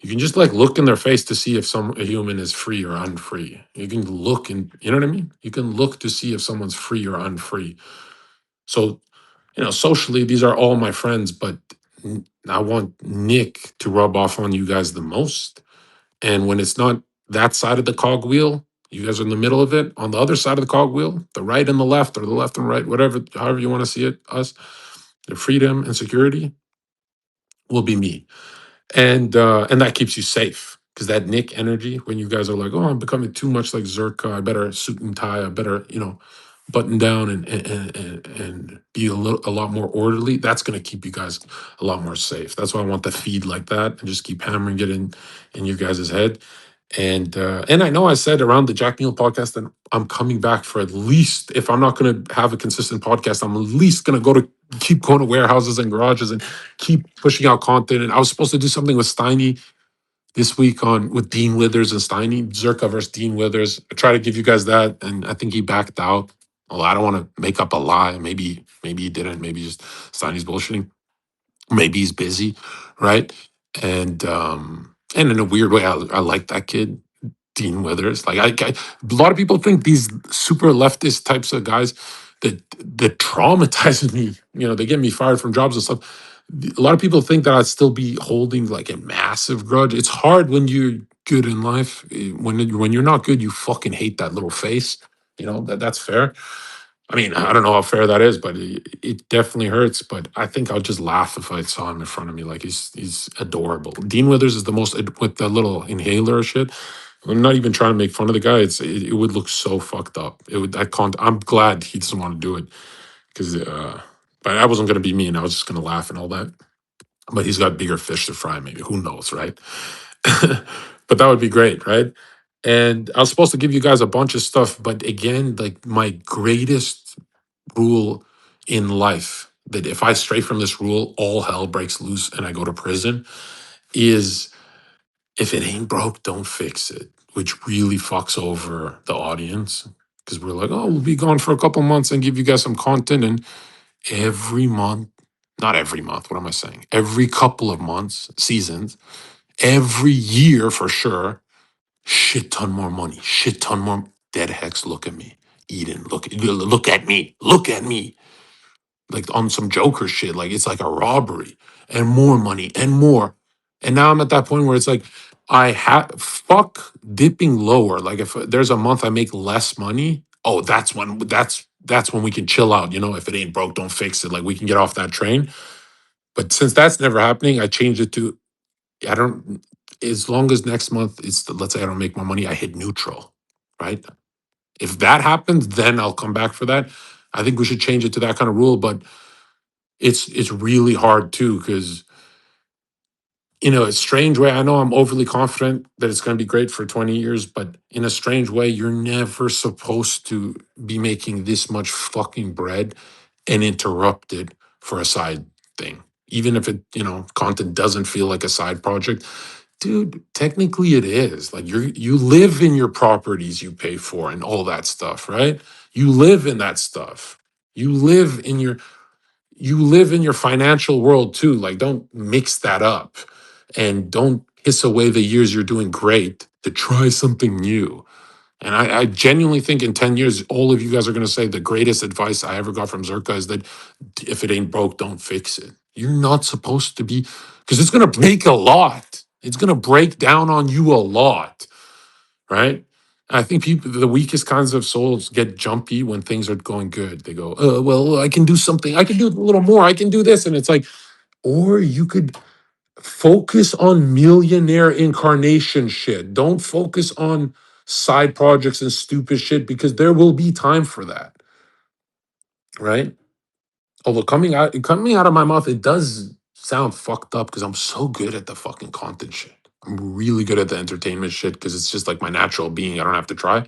you can just like look in their face to see if a human is free or unfree. You can look and you know what I mean? You can look to see if someone's free or unfree. So, you know, socially, these are all my friends, but I want Nick to rub off on you guys the most. And when it's not that side of the cogwheel, you guys are in the middle of it. On the other side of the cogwheel, the right and the left, or the left and right, whatever, however you want to see it, us, the freedom and security will be me. And that keeps you safe. Because that Nick energy, when you guys are like, oh, I'm becoming too much like Zherka, I better suit and tie, I better, you know, button down and be a lot more orderly, that's gonna keep you guys a lot more safe. That's why I want the feed like that and just keep hammering it in your guys' head. And I know I said around the Jack Neal podcast that I'm coming back for at least, if I'm not gonna have a consistent podcast, I'm at least gonna keep going to warehouses and garages and keep pushing out content. And I was supposed to do something with Steiny this week on with Dean Withers and Steiny, Zherka versus Dean Withers. I try to give you guys that, and I think he backed out. Well, I don't want to make up a lie. Maybe he didn't. Maybe just Steiny's bullshitting. Maybe he's busy, right? And in a weird way, I like that kid, Dean Withers. Like a lot of people think these super leftist types of guys that traumatizes me. You know, they get me fired from jobs and stuff. A lot of people think that I'd still be holding like a massive grudge. It's hard when you're good in life. When you're not good, you fucking hate that little face. You know that's fair. I mean, I don't know how fair that is, but it definitely hurts. But I think I'll just laugh if I saw him in front of me. Like he's adorable. Dean Withers is the most with the little inhaler shit. I'm not even trying to make fun of the guy. It would look so fucked up. It would. I can't. I'm glad he doesn't want to do it because. But I wasn't gonna be mean. I was just gonna laugh and all that. But he's got bigger fish to fry. Maybe who knows, right? But that would be great, right? And I was supposed to give you guys a bunch of stuff, but again, like my greatest rule in life that if I stray from this rule, all hell breaks loose and I go to prison is if it ain't broke, don't fix it, which really fucks over the audience because we're like, oh, we'll be gone for a couple months and give you guys some content. And every month, not every month, what am I saying? Every couple of months, seasons, every year for sure, shit ton more money, shit ton more. Dead hex, look at me. Eden, look at me. Look at me like on some Joker shit. Like it's like a robbery and more money and more. And now I'm at that point where it's like I have fuck dipping lower. Like if there's a month I make less money, oh, that's when we can chill out. You know, if it ain't broke, don't fix it. Like we can get off that train. But since that's never happening, I changed it to I don't. As long as next month it's let's say I don't make more money, I hit neutral, right? If that happens, then I'll come back for that. I think we should change it to that kind of rule. But it's really hard too because in a strange way, I know I'm overly confident that it's going to be great for 20 years, but in a strange way, you're never supposed to be making this much fucking bread and interrupt it for a side thing. Even if it, you know, content doesn't feel like a side project, dude, technically it is. Like you live in your properties you pay for and all that stuff, right? You live in that stuff. You live in your you live in your financial world too. Like, don't mix that up and don't piss away the years you're doing great to try something new. And I genuinely think in 10 years, all of you guys are going to say the greatest advice I ever got from Zherka is that if it ain't broke, don't fix it. You're not supposed to be, because it's going to break a lot. It's going to break down on you a lot, right? I think people, the weakest kinds of souls get jumpy when things are going good. They go, well, I can do something. I can do a little more. I can do this. And it's like, or you could focus on millionaire incarnation shit. Don't focus on side projects and stupid shit because there will be time for that, right? Although coming out of my mouth, it does sound fucked up because I'm so good at the fucking content shit. I'm really good at the entertainment shit because it's just like my natural being. I don't have to try.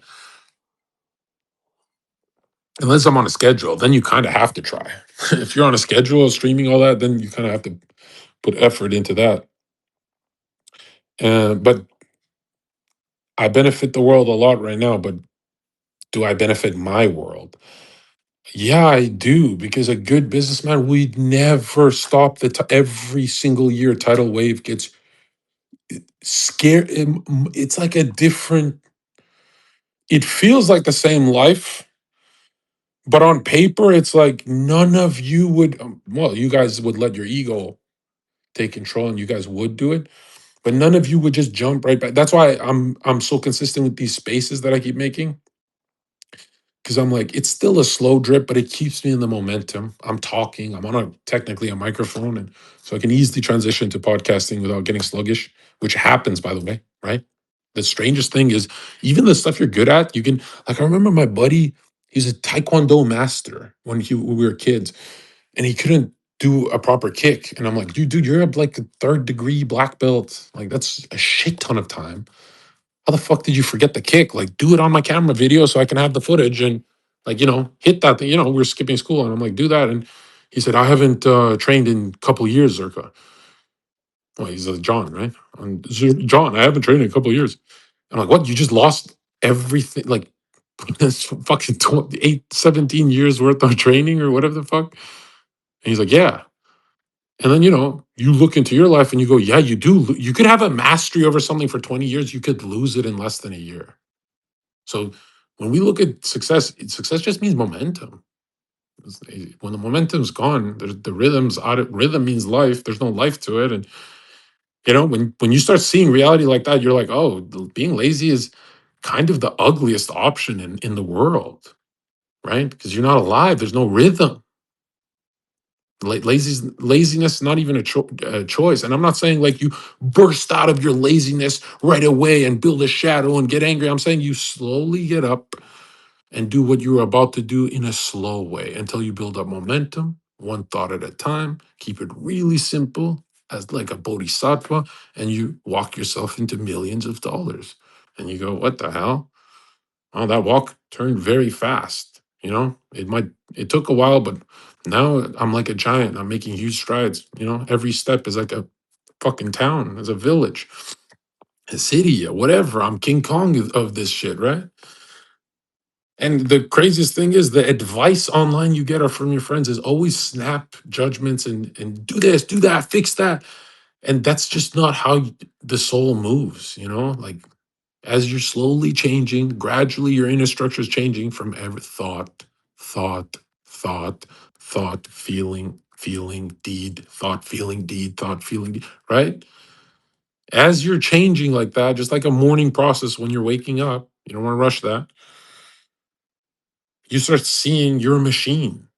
Unless I'm on a schedule, then you kind of have to try. If you're on a schedule, streaming all that, then you kind of have to put effort into that. But I benefit the world a lot right now, but do I benefit my world? Yeah, I do, because a good businessman, we'd never stop every single year tidal wave gets scared. It's like a different, it feels like the same life, but on paper, it's like none of you would, well, you guys would let your ego take control and you guys would do it, but none of you would just jump right back. That's why I'm so consistent with these spaces that I keep making. Because I'm like, it's still a slow drip, but it keeps me in the momentum. I'm talking, I'm on technically a microphone, and so I can easily transition to podcasting without getting sluggish, which happens, by the way, right? The strangest thing is, even the stuff you're good at, you can, like, I remember my buddy, he's a Taekwondo master when we were kids, and he couldn't do a proper kick. And I'm like, dude, you're like a third degree black belt. Like, that's a shit ton of time. How the fuck did you forget the kick? Like, do it on my camera video so I can have the footage and, like, hit that thing. We're skipping school, and I'm like, do that. And he said, I haven't trained in a couple years, Zherka. Well, he's John, right? John, I haven't trained in a couple of years. I'm like, what? You just lost everything? Like, that's fucking 17 years worth of training or whatever the fuck? And he's like, yeah. And then, you look into your life and you go, yeah, you do. You could have a mastery over something for 20 years. You could lose it in less than a year. So when we look at success, success just means momentum. When the momentum's gone, the rhythm's out. Rhythm means life. There's no life to it, and when you start seeing reality like that, you're like, oh, being lazy is kind of the ugliest option in the world, right? Because you're not alive. There's no rhythm. Laziness is not even a choice. And I'm not saying like you burst out of your laziness right away and build a shadow and get angry. I'm saying you slowly get up and do what you're about to do in a slow way until you build up momentum, one thought at a time. Keep it really simple, as like a bodhisattva, and you walk yourself into millions of dollars. And you go, what the hell? Oh, that walk turned very fast. It took a while, but now I'm like a giant. I'm making huge strides. Every step is like a fucking town, is a village, a city, whatever. I'm King Kong of this shit, right? And the craziest thing is the advice online you get are from your friends is always snap judgments and do this, do that, fix that. And that's just not how the soul moves, Like, as you're slowly changing, gradually your inner structure is changing from every thought, thought, thought, feeling, deed, thought, feeling, right? As you're changing like that, just like a morning process when you're waking up, you don't want to rush that. You start seeing your machine.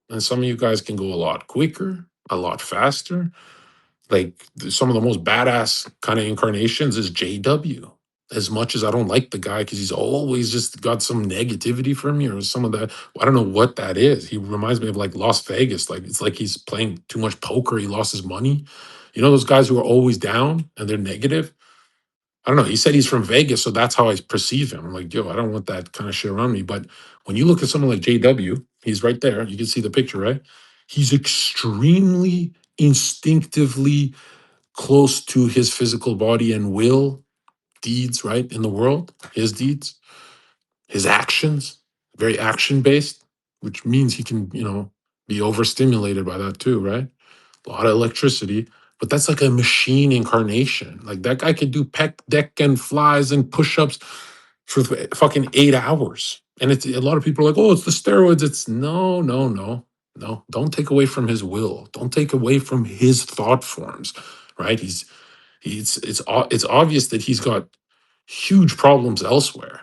And some of you guys can go a lot quicker, a lot faster. Like, some of the most badass kind of incarnations is JW. As much as I don't like the guy because he's always just got some negativity from me or some of that, I don't know what that is. He reminds me of like Las Vegas. Like, it's like he's playing too much poker. He lost his money. Those guys who are always down and they're negative. I don't know. He said he's from Vegas, so that's how I perceive him. I'm like, yo, I don't want that kind of shit around me. But when you look at someone like JW, he's right there. You can see the picture, right? He's extremely instinctively close to his physical body and will, deeds, right? In the world, his deeds, his actions, very action based, which means he can, be overstimulated by that too, right? A lot of electricity, but that's like a machine incarnation. Like that guy could do pec deck and flies and push-ups for fucking 8 hours. And it's a lot of people are like, oh, it's the steroids. It's no, no, no, no. Don't take away from his will. Don't take away from his thought forms, right? It's obvious that he's got huge problems elsewhere.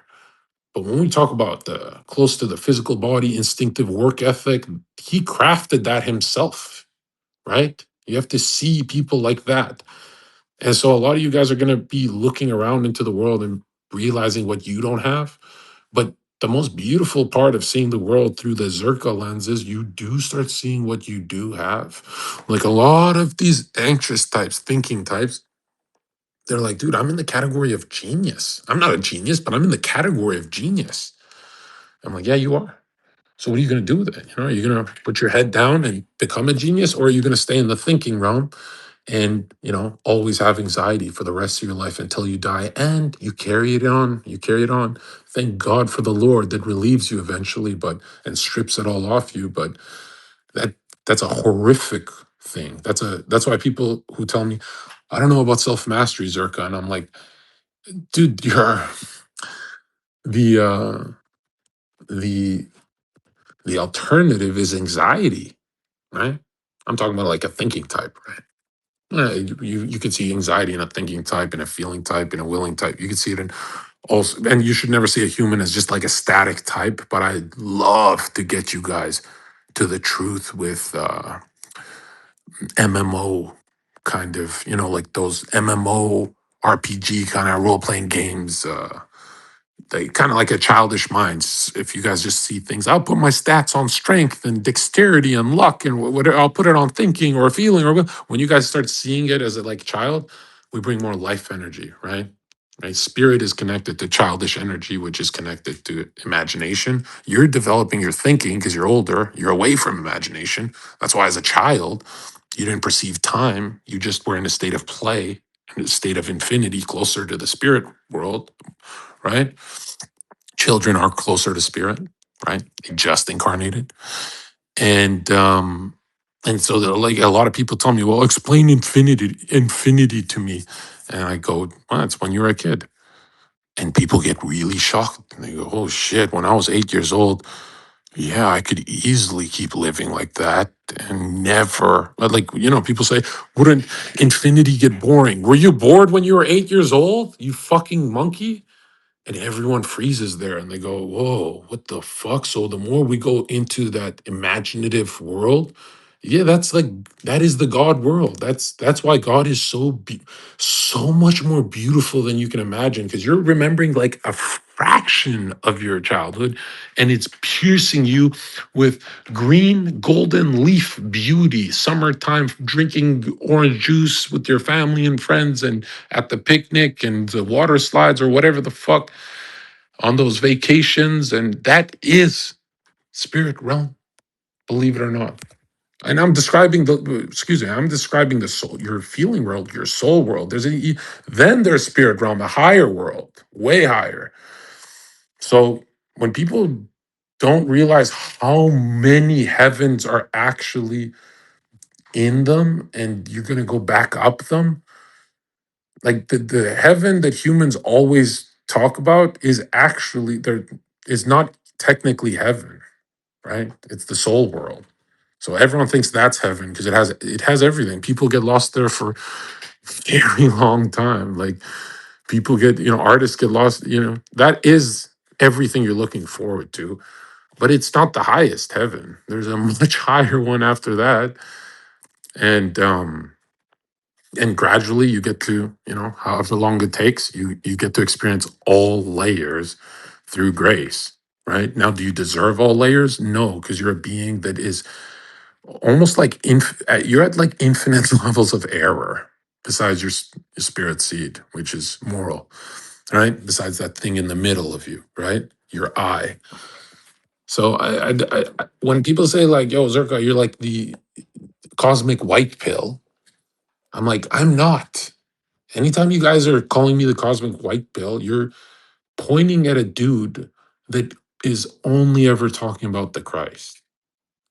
But when we talk about the close to the physical body, instinctive work ethic, he crafted that himself, right? You have to see people like that. And so a lot of you guys are going to be looking around into the world and realizing what you don't have. But the most beautiful part of seeing the world through the Zherka lens is you do start seeing what you do have. Like a lot of these anxious types, thinking types, they're like, dude, I'm in the category of genius. I'm not a genius, but I'm in the category of genius. I'm like, yeah, you are. So what are you going to do with it? You know, are you going to put your head down and become a genius, or are you going to stay in the thinking realm and, you know, always have anxiety for the rest of your life until you die? And you carry it on. You carry it on. Thank God for the Lord that relieves you eventually, but and strips it all off you. But that that's a horrific thing. That's why people who tell me, I don't know about self mastery, Zerka, and I'm like, dude, you're the the the alternative is anxiety, right? I'm talking about like a thinking type, right? You could see anxiety in a thinking type, in a feeling type, in a willing type. You could see it in also, and you should never see a human as just like a static type. But I'd love to get you guys to the truth with MMO kind of, you know, like those MMO RPG kind of role playing games. They kind of like a childish mind. If you guys just see things, I'll put my stats on strength and dexterity and luck and whatever. I'll put it on thinking or feeling. Or when you guys start seeing it as a like child, we bring more life energy, right? Right. Spirit is connected to childish energy, which is connected to imagination. You're developing your thinking because you're older. You're away from imagination. That's why, as a child, you didn't perceive time. You just were in a state of play, in a state of infinity, closer to the spirit world, right? Children are closer to spirit, right? They just incarnated. And so like a lot of people tell me, well, explain infinity to me. And I go, well, it's when you're a kid. And people get really shocked. And they go, oh shit, when I was 8 years old, yeah, I could easily keep living like that and never, like, you know, people say, wouldn't infinity get boring? Were you bored when you were 8 years old? You fucking monkey? And everyone freezes there and they go, whoa, what the fuck? So the more we go into that imaginative world, yeah, that's like that is the God world. That's why God is so much more beautiful than you can imagine, because you're remembering like a fraction of your childhood and it's piercing you with green golden leaf beauty, summertime, drinking orange juice with your family and friends and at the picnic and the water slides or whatever the fuck on those vacations. And that is spirit realm, believe it or not. And I'm describing I'm describing the soul, your feeling world, your soul world. Then there's spirit realm, the higher world, way higher. So when people don't realize how many heavens are actually in them and you're going to go back up them, like the heaven that humans always talk about is actually there, is not technically heaven, right? It's the soul world. So everyone thinks that's heaven because it has everything. People get lost there for a very long time. Like people get, you know, artists get lost, you know, that is everything you're looking forward to. But it's not the highest heaven. There's a much higher one after that. And gradually you get to, you know, however long it takes, you get to experience all layers through grace. Right now, do you deserve all layers? No, because you're a being that is almost like you're at like infinite levels of error. Besides your spirit seed, which is moral, right? Besides that thing in the middle of you, right? Your eye. So when people say like, "Yo, Zerka, you're like the cosmic white pill," I'm like, I'm not. Anytime you guys are calling me the cosmic white pill, you're pointing at a dude that is only ever talking about the Christ.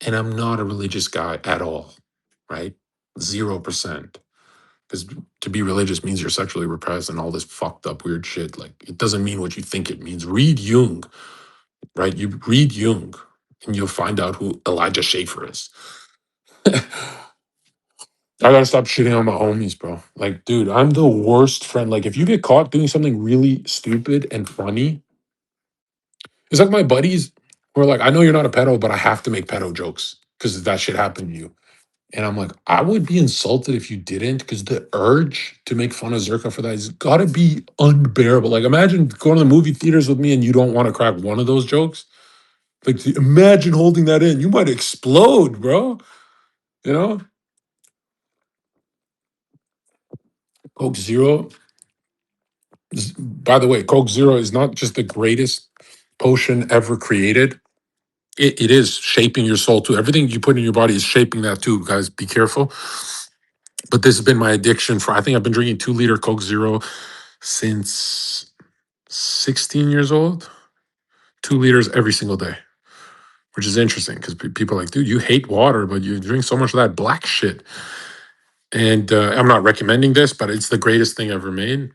And I'm not a religious guy at all, right? 0%. Because to be religious means you're sexually repressed and all this fucked up weird shit. Like, it doesn't mean what you think it means. Read Jung, right? You read Jung and you'll find out who Elijah Schaefer is. I gotta stop shitting on my homies, bro. Like, dude, I'm the worst friend. Like, if you get caught doing something really stupid and funny, it's like my buddies who are like, I know you're not a pedo, but I have to make pedo jokes because that shit happened to you. And I'm like, I would be insulted if you didn't, because the urge to make fun of Zherka for that has gotta be unbearable. Like, imagine going to the movie theaters with me and you don't want to crack one of those jokes. Like, imagine holding that in. You might explode, bro. You know? Coke Zero. By the way, Coke Zero is not just the greatest potion ever created. It is shaping your soul too. Everything you put in your body is shaping that too, guys. Be careful. But this has been my addiction for, I think I've been drinking 2 liter Coke Zero since 16 years old. 2 liters every single day, which is interesting because people are like, dude, you hate water, but you drink so much of that black shit. And I'm not recommending this, but it's the greatest thing ever made.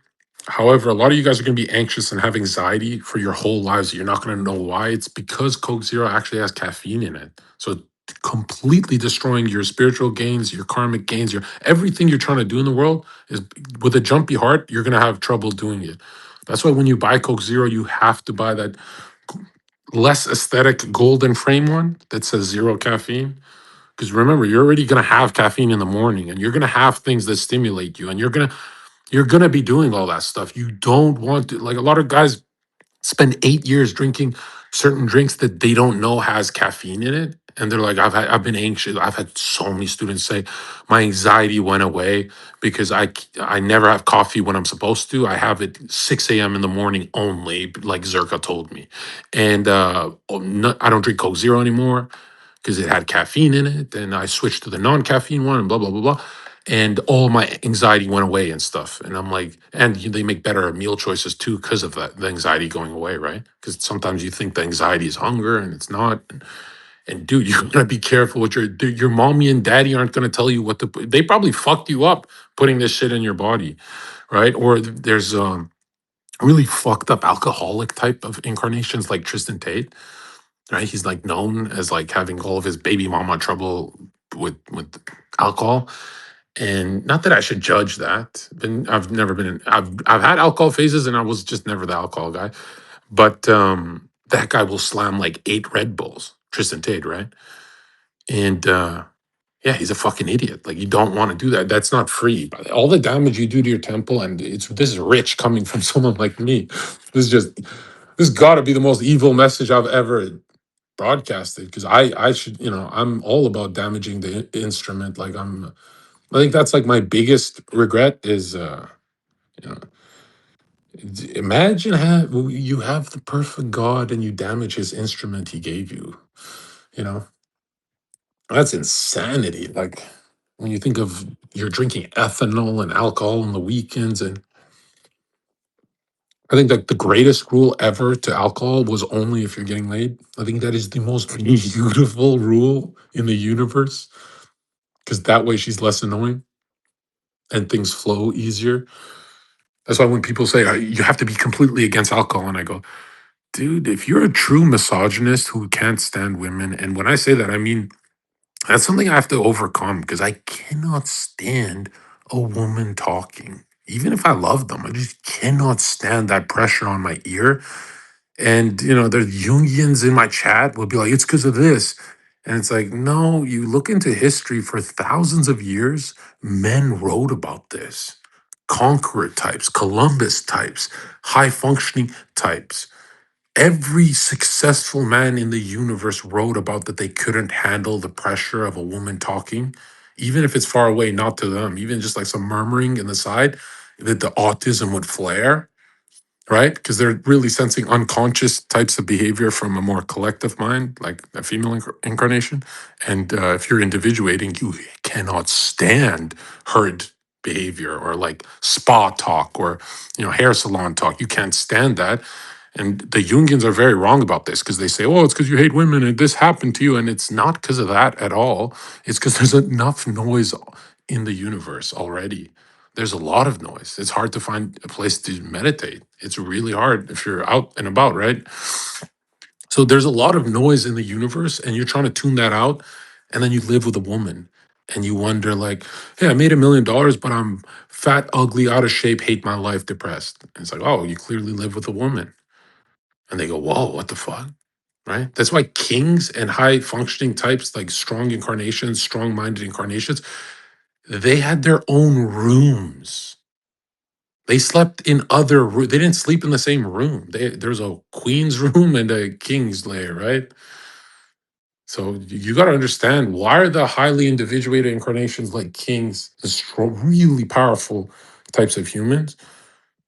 However, a lot of you guys are going to be anxious and have anxiety for your whole lives. You're not going to know why. It's because Coke Zero actually has caffeine in it. So it's completely destroying your spiritual gains, your karmic gains, your everything you're trying to do in the world is with a jumpy heart, you're going to have trouble doing it. That's why when you buy Coke Zero, you have to buy that less aesthetic golden frame one that says zero caffeine. Because remember, you're already going to have caffeine in the morning and you're going to have things that stimulate you and you're gonna be doing all that stuff. You don't want to, like, a lot of guys spend 8 years drinking certain drinks that they don't know has caffeine in it. And they're like, I've been anxious. I've had so many students say my anxiety went away because I never have coffee when I'm supposed to. I have it 6 a.m. in the morning only, like Zherka told me. And I don't drink Coke Zero anymore because it had caffeine in it. And I switched to the non-caffeine one and blah, blah, blah, blah. And all my anxiety went away and stuff. And I'm like, and they make better meal choices too because of that, the anxiety going away, right? Because sometimes you think the anxiety is hunger and it's not. And dude, you gotta be careful with your mommy and daddy aren't gonna tell you what to put. They probably fucked you up putting this shit in your body, right? Or there's really fucked up alcoholic type of incarnations like Tristan Tate, right? He's like known as like having all of his baby mama trouble with alcohol. And not that I should judge that. I've never been in, I've had alcohol phases and I was just never the alcohol guy. But that guy will slam like 8 Red Bulls, Tristan Tate, right? And yeah, he's a fucking idiot. Like, you don't want to do that. That's not free. All the damage you do to your temple, and this is rich coming from someone like me. This got to be the most evil message I've ever broadcasted, because I should, I'm all about damaging the instrument. Like, I think that's like my biggest regret is you know imagine you have the perfect God and you damage his instrument he gave you. You know that's insanity. Like, when you think of you're drinking ethanol and alcohol on the weekends, and I think that the greatest rule ever to alcohol was only if you're getting laid. I think that is the most beautiful rule in the universe, because that way she's less annoying and things flow easier. That's why when people say you have to be completely against alcohol, and I go, dude, if you're a true misogynist who can't stand women, and when I say that, I mean that's something I have to overcome, because I cannot stand a woman talking. Even if I love them, I just cannot stand that pressure on my ear. And, there's Jungians in my chat will be like, it's because of this. And it's like, no, you look into history for thousands of years, men wrote about this. Conqueror types, Columbus types, high functioning types. Every successful man in the universe wrote about that they couldn't handle the pressure of a woman talking, even if it's far away, not to them, even just like some murmuring in the side, that the autism would flare, right? Because they're really sensing unconscious types of behavior from a more collective mind, like a female incarnation. And if you're individuating, you cannot stand herd behavior or like spa talk or hair salon talk. You can't stand that. And the Jungians are very wrong about this because they say, oh, it's because you hate women and this happened to you. And it's not because of that at all. It's because there's enough noise in the universe already. There's a lot of noise. It's hard to find a place to meditate. It's really hard if you're out and about, right? So there's a lot of noise in the universe, and you're trying to tune that out. And then you live with a woman and you wonder, like, hey, I made $1 million, but I'm fat, ugly, out of shape, hate my life, depressed. And it's like, oh, you clearly live with a woman. And they go, whoa, what the fuck? Right? That's why kings and high functioning types, like strong incarnations, strong minded incarnations, they had their own rooms. They slept in other rooms. They didn't sleep in the same room. There's a queen's room and a king's lair, right? So you got to understand, why are the highly individuated incarnations like kings, the really powerful types of humans?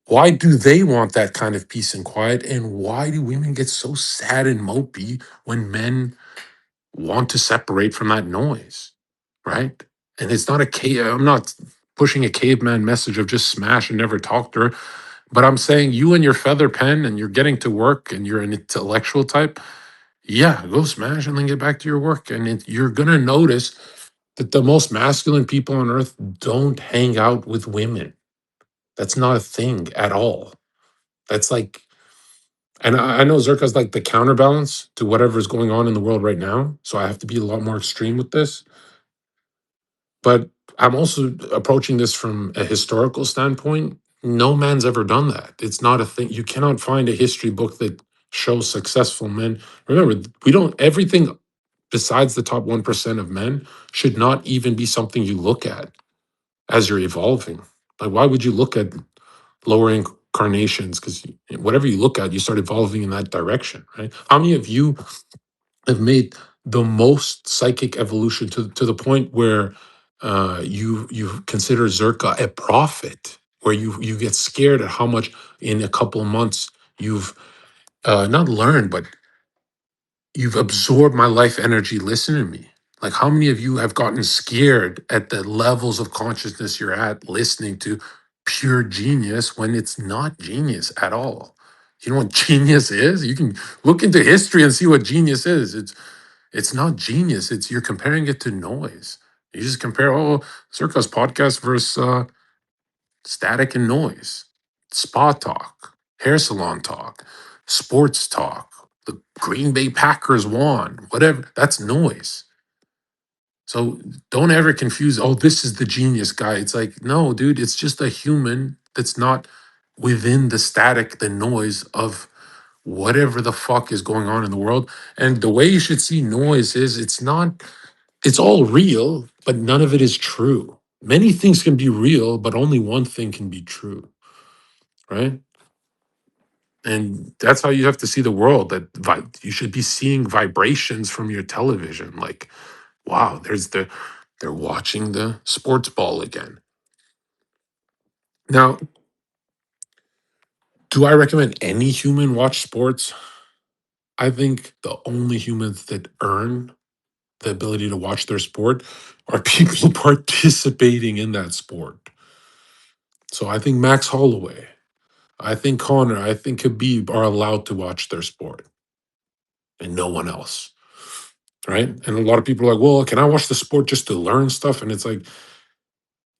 Why do they want that kind of peace and quiet? And why do women get so sad and mopey when men want to separate from that noise? Right? And it's not a cave. I'm not pushing a caveman message of just smash and never talk to her. But I'm saying, you and your feather pen and you're getting to work and you're an intellectual type. Yeah, go smash and then get back to your work. And you're going to notice that the most masculine people on earth don't hang out with women. That's not a thing at all. That's like, and I know Zherka's like the counterbalance to whatever's going on in the world right now. So I have to be a lot more extreme with this. But I'm also approaching this from a historical standpoint. No man's ever done that. It's not a thing. You cannot find a history book that shows successful men. Remember, we don't, everything besides the top 1% of men should not even be something you look at as you're evolving. Like, why would you look at lower incarnations? Because whatever you look at, you start evolving in that direction, right? How many of you have made the most psychic evolution to the point where you consider Zherka a prophet, where you get scared at how much in a couple of months you've not learned, but you've absorbed my life energy. Listen to me. Like, how many of you have gotten scared at the levels of consciousness you're at listening to pure genius when it's not genius at all? You know what genius is? You can look into history and see what genius is. It's not genius. It's, you're comparing it to noise. You just compare, oh, Circus podcast versus static and noise, spa talk, hair salon talk, sports talk. The Green Bay Packers won, whatever. That's noise. So don't ever confuse, oh, this is the genius guy. It's like, no, dude, it's just a human that's not within the static, the noise of whatever the fuck is going on in the world. And the way you should see noise is, it's not, it's all real, but none of it is true. Many things can be real, but only one thing can be true, right? And that's how you have to see the world. That you should be seeing vibrations from your television. Like, wow, they're watching the sports ball again. Now, do I recommend any human watch sports? I think the only humans that earn the ability to watch their sport are people participating in that sport. So I think Max Holloway, I think Connor, I think Khabib are allowed to watch their sport and no one else. Right. And a lot of people are like, well, can I watch the sport just to learn stuff? And it's like,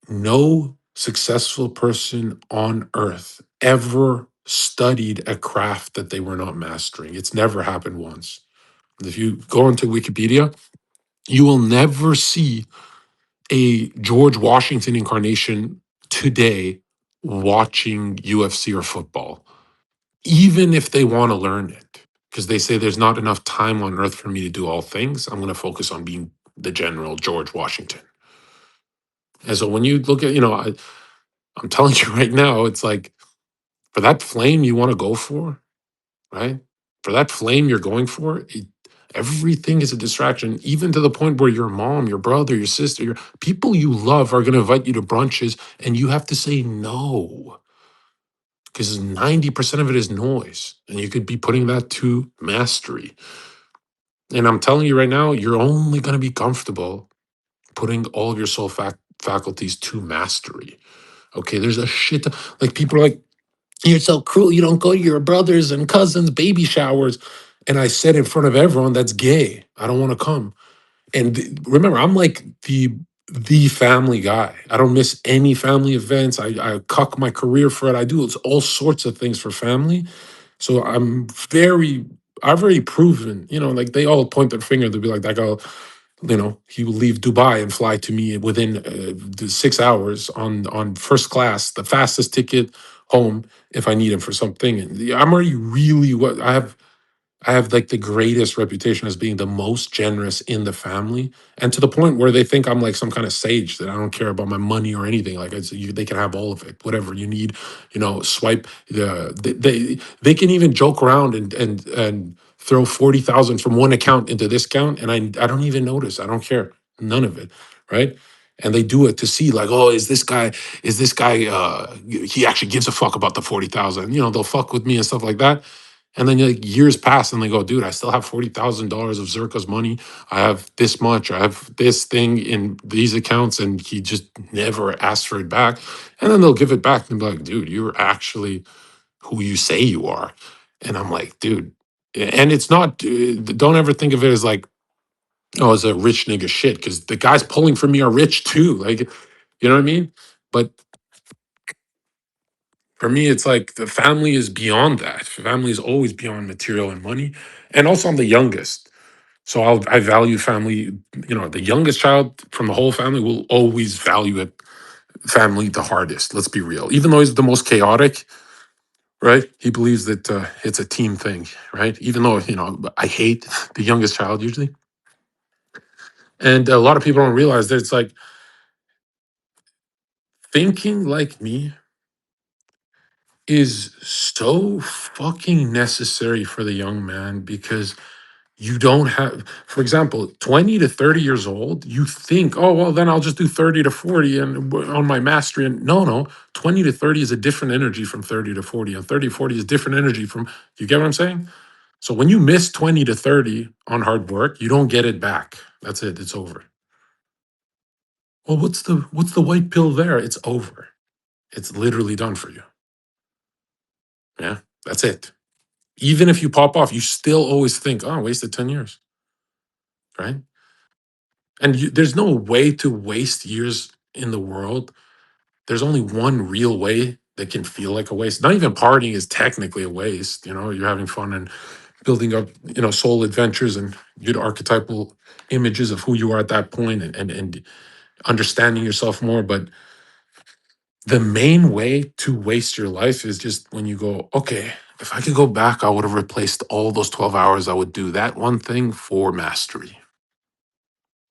no successful person on earth ever studied a craft that they were not mastering. It's never happened once. If you go into Wikipedia, you will never see a George Washington incarnation today watching UFC or football, even if they want to learn it, because they say there's not enough time on earth for me to do all things. I'm going to focus on being the general George Washington. And so when you look at, I'm telling you right now, it's like, for that flame you want to go for, right? For that flame you're going for, everything is a distraction, even to the point where your mom, your brother, your sister, your people you love are going to invite you to brunches and you have to say no, because 90% of it is noise. And you could be putting that to mastery. And I'm telling you right now, you're only going to be comfortable putting all of your soul faculties to mastery. Okay, there's a shit. Like, people are like, You're so cruel. You don't go to your brothers and cousins' baby showers. And I said in front of everyone, that's gay. I don't want to come. And remember, I'm like the family guy. I don't miss any family events. I cuck my career for it. I do all sorts of things for family. So I've already proven, like they all point their finger. They'll be like, that guy, he will leave Dubai and fly to me within the 6 hours on first class, the fastest ticket home if I need him for something. And I'm already really what I have like the greatest reputation as being the most generous in the family, and to the point where they think I'm like some kind of sage that I don't care about my money or anything. Like they can have all of it, whatever you need. Swipe they can even joke around and throw 40,000 from one account into this account, and I don't even notice. I don't care, none of it, right? And they do it to see like, oh, is this guy he actually gives a fuck about the 40,000? They'll fuck with me and stuff like that. And then like years pass and they go, dude, I still have $40,000 of Zherka's money. I have this much. I have this thing in these accounts, and he just never asks for it back. And then they'll give it back and be like, dude, you're actually who you say you are. And I'm like, dude, and it's not. Don't ever think of it as like, oh, it's a rich nigga shit, because the guys pulling for me are rich too. Like, you know what I mean? But for me, it's like the family is beyond that. Family is always beyond material and money. And also, I'm the youngest. So I value family. The youngest child from the whole family will always value it, family the hardest. Let's be real. Even though he's the most chaotic, right? He believes that it's a team thing, right? Even though, I hate the youngest child usually. And a lot of people don't realize that it's like thinking like me is so fucking necessary for the young man, because you don't have, for example, 20 to 30 years old, you think, oh, well, then I'll just do 30 to 40 and on my mastery. And no, 20 to 30 is a different energy from 30 to 40. And 30 to 40 is different energy from, you get what I'm saying? So when you miss 20 to 30 on hard work, you don't get it back. That's it. It's over. Well, what's the white pill there? It's over. It's literally done for you. Yeah, that's it. Even if you pop off, you still always think, oh, I wasted 10 years, right? And there's no way to waste years in the world. There's only one real way that can feel like a waste. Not even partying is technically a waste. You're having fun and building up, soul adventures and good archetypal images of who you are at that point, and understanding yourself more. But the main way to waste your life is just when you go, okay, if I could go back, I would have replaced all those 12 hours. I would do that one thing for mastery.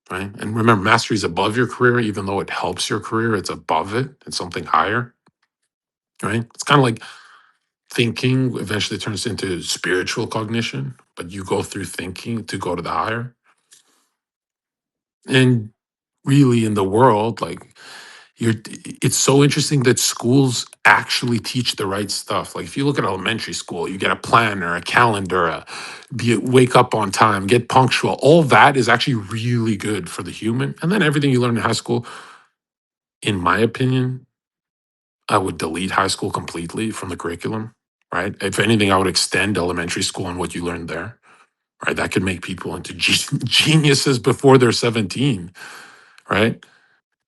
Right. And remember, mastery is above your career, even though it helps your career, it's above it. It's something higher. Right. It's kind of like thinking eventually turns into spiritual cognition, but you go through thinking to go to the higher. And really, in the world, like, it's so interesting that schools actually teach the right stuff. Like if you look at elementary school, you get a planner, a calendar, wake up on time, get punctual. All that is actually really good for the human. And then everything you learn in high school, in my opinion, I would delete high school completely from the curriculum, right? If anything, I would extend elementary school and what you learned there, right? That could make people into geniuses before they're 17, right?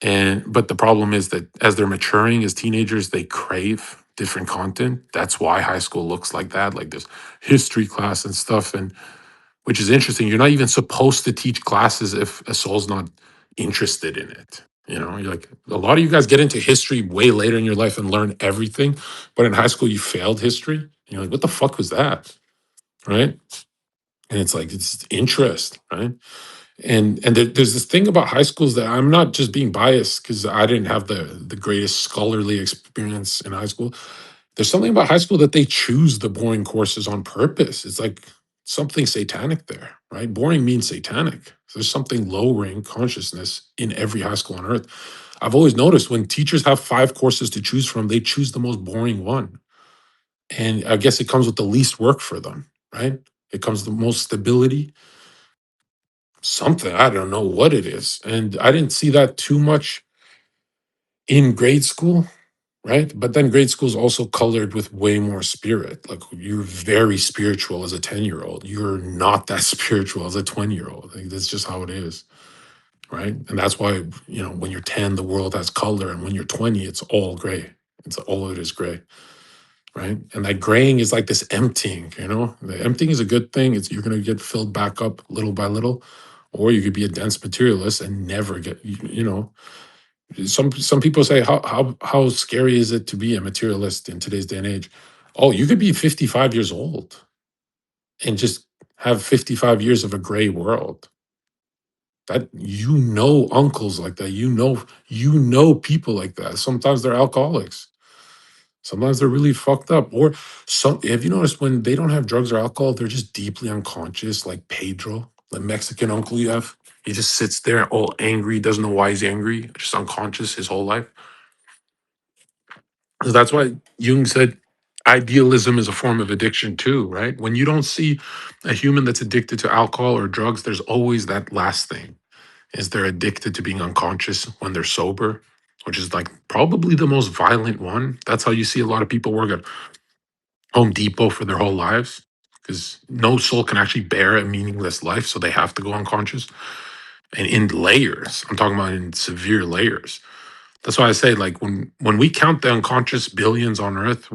But the problem is that as they're maturing as teenagers, they crave different content. That's why high school looks like that, like this history class and stuff. And which is interesting. You're not even supposed to teach classes if a soul's not interested in it. You're like, a lot of you guys get into history way later in your life and learn everything. But in high school, you failed history. And you're like, what the fuck was that? Right. And it's like, it's interest. Right. And there's this thing about high schools that I'm not just being biased because I didn't have the greatest scholarly experience in high school. There's something about high school that they choose the boring courses on purpose. It's like something satanic there, right? Boring means satanic. There's something lowering consciousness in every high school on earth. I've always noticed when teachers have 5 courses to choose from, they choose the most boring one. And I guess it comes with the least work for them, right? It comes the most stability, something. I don't know what it is. And I didn't see that too much in grade school, right? But then grade school is also colored with way more spirit. Like you're very spiritual as a 10-year-old. You're not that spiritual as a 20-year-old. Like, that's just how it is, right? And that's why, when you're 10, the world has color, and when you're 20, it's all gray. It's all of it is gray, right? And that graying is like this emptying, The emptying is a good thing. It's you're gonna get filled back up little by little, or you could be a dense materialist and never get, some people say, how scary is it to be a materialist in today's day and age? Oh, you could be 55 years old and just have 55 years of a gray world. That uncles like that. You know people like that. Sometimes they're alcoholics. Sometimes they're really fucked up. Or some have you noticed when they don't have drugs or alcohol, they're just deeply unconscious, like Pedro, the Mexican uncle you have. He just sits there all angry, doesn't know why he's angry, just unconscious his whole life. So that's why Jung said idealism is a form of addiction too, right? When you don't see a human that's addicted to alcohol or drugs, there's always that last thing. Is they're addicted to being unconscious when they're sober, which is like probably the most violent one. That's how you see a lot of people work at Home Depot for their whole lives because no soul can actually bear a meaningless life. So they have to go unconscious and in layers. I'm talking about in severe layers. That's why I say, like, when we count the unconscious billions on Earth,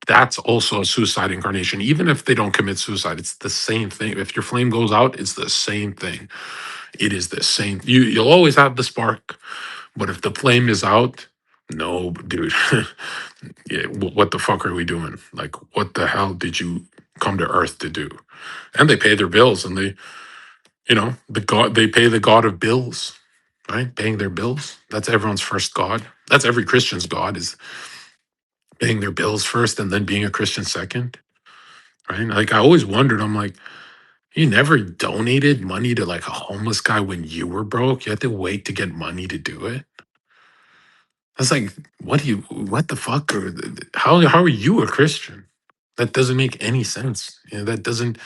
that's also a suicide incarnation. Even if they don't commit suicide, it's the same thing. If your flame goes out, it's the same thing. It is the same. You'll always have the spark, but if the flame is out, no, dude. Yeah, what the fuck are we doing? Like, what the hell did you come to Earth to do? And they pay their bills, and they pay the god of bills, right? Paying their bills. That's everyone's first god. That's every Christian's god is paying their bills first and then being a Christian second, right? Like I always wondered, I'm like, you never donated money to like a homeless guy when you were broke. You had to wait to get money to do it. I was like, what the fuck? How are you a Christian? That doesn't make any sense. That doesn't,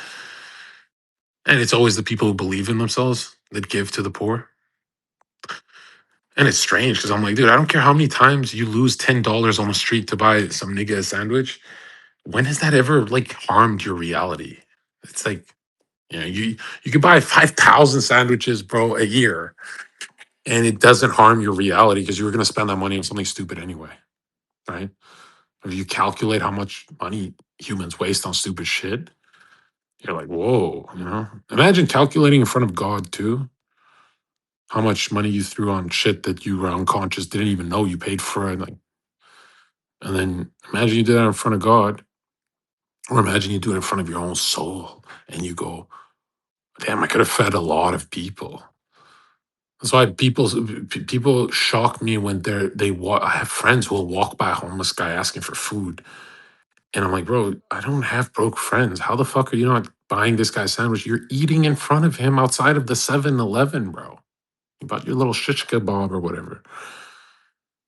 and it's always the people who believe in themselves that give to the poor. And it's strange because I'm like, dude, I don't care how many times you lose $10 on the street to buy some nigga a sandwich. When has that ever like harmed your reality? It's like, you could buy 5,000 sandwiches, bro, a year, and it doesn't harm your reality because you were going to spend that money on something stupid anyway, right? If you calculate how much money humans waste on stupid shit, you're like, whoa. Imagine calculating in front of God too, how much money you threw on shit that you were unconscious, didn't even know you paid for it. Like, and then imagine you did that in front of God, or imagine you do it in front of your own soul and you go, damn, I could have fed a lot of people. That's why people shock me when they walk. I have friends who will walk by a homeless guy asking for food, and I'm like, bro, I don't have broke friends. How the fuck are you not buying this guy a sandwich? You're eating in front of him outside of the 7-Eleven, bro. You bought your little shish kebab or whatever.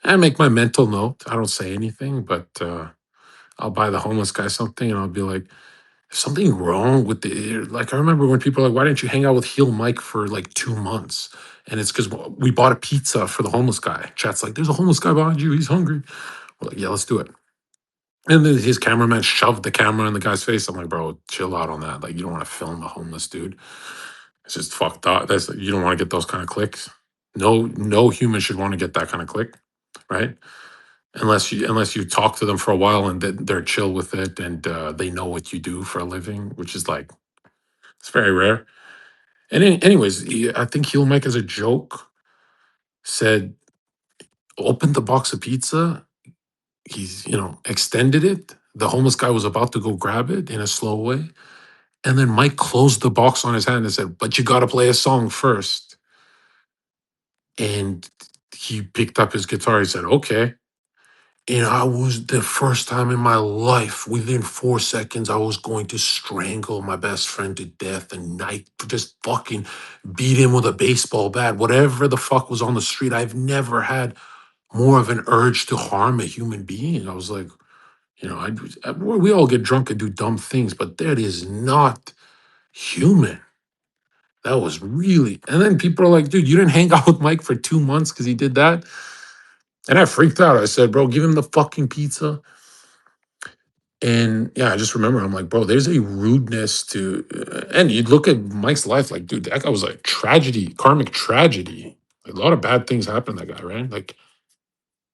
I make my mental note. I don't say anything, but I'll buy the homeless guy something, and I'll be like, something wrong with the like. I remember when people are like, why didn't you hang out with Heel Mike for like 2 months? And it's because we bought a pizza for the homeless guy. Chat's like, there's a homeless guy behind you. He's hungry. We're like, yeah, let's do it. And then his cameraman shoved the camera in the guy's face. I'm like, bro, chill out on that. Like, you don't want to film a homeless dude. It's just fucked up. You don't want to get those kind of clicks. No human should want to get that kind of click, right? Unless you talk to them for a while and they're chill with it and they know what you do for a living, which is like it's very rare. And anyways, I think Heel Mike as a joke said, opened the box of pizza. He's extended it. The homeless guy was about to go grab it in a slow way. And then Mike closed the box on his hand and said, but you got to play a song first. And he picked up his guitar. He said, okay. And I was the first time in my life, within 4 seconds, I was going to strangle my best friend to death and just fucking beat him with a baseball bat, whatever the fuck was on the street. I've never had more of an urge to harm a human being. I was like, we all get drunk and do dumb things, but that is not human. That was really, and then people are like, dude, you didn't hang out with Mike for 2 months because he did that. And I freaked out. I said, bro, give him the fucking pizza. And yeah, I just remember I'm like, bro, there's a rudeness to, and you look at Mike's life, like, dude, that guy was like tragedy, karmic tragedy. A lot of bad things happened to that guy, right? Like,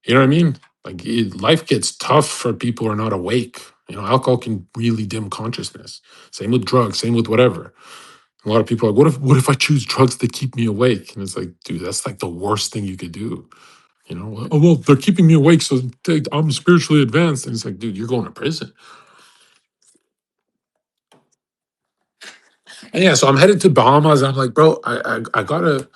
you know what I mean? Like, life gets tough for people who are not awake. You know, alcohol can really dim consciousness. Same with drugs, same with whatever. A lot of people are like, what if I choose drugs that keep me awake? And it's like, dude, that's like the worst thing you could do. You know, oh, well, they're keeping me awake, so I'm spiritually advanced. And it's like, dude, you're going to prison. And yeah, so I'm headed to Bahamas. And I'm like, bro, I gotta.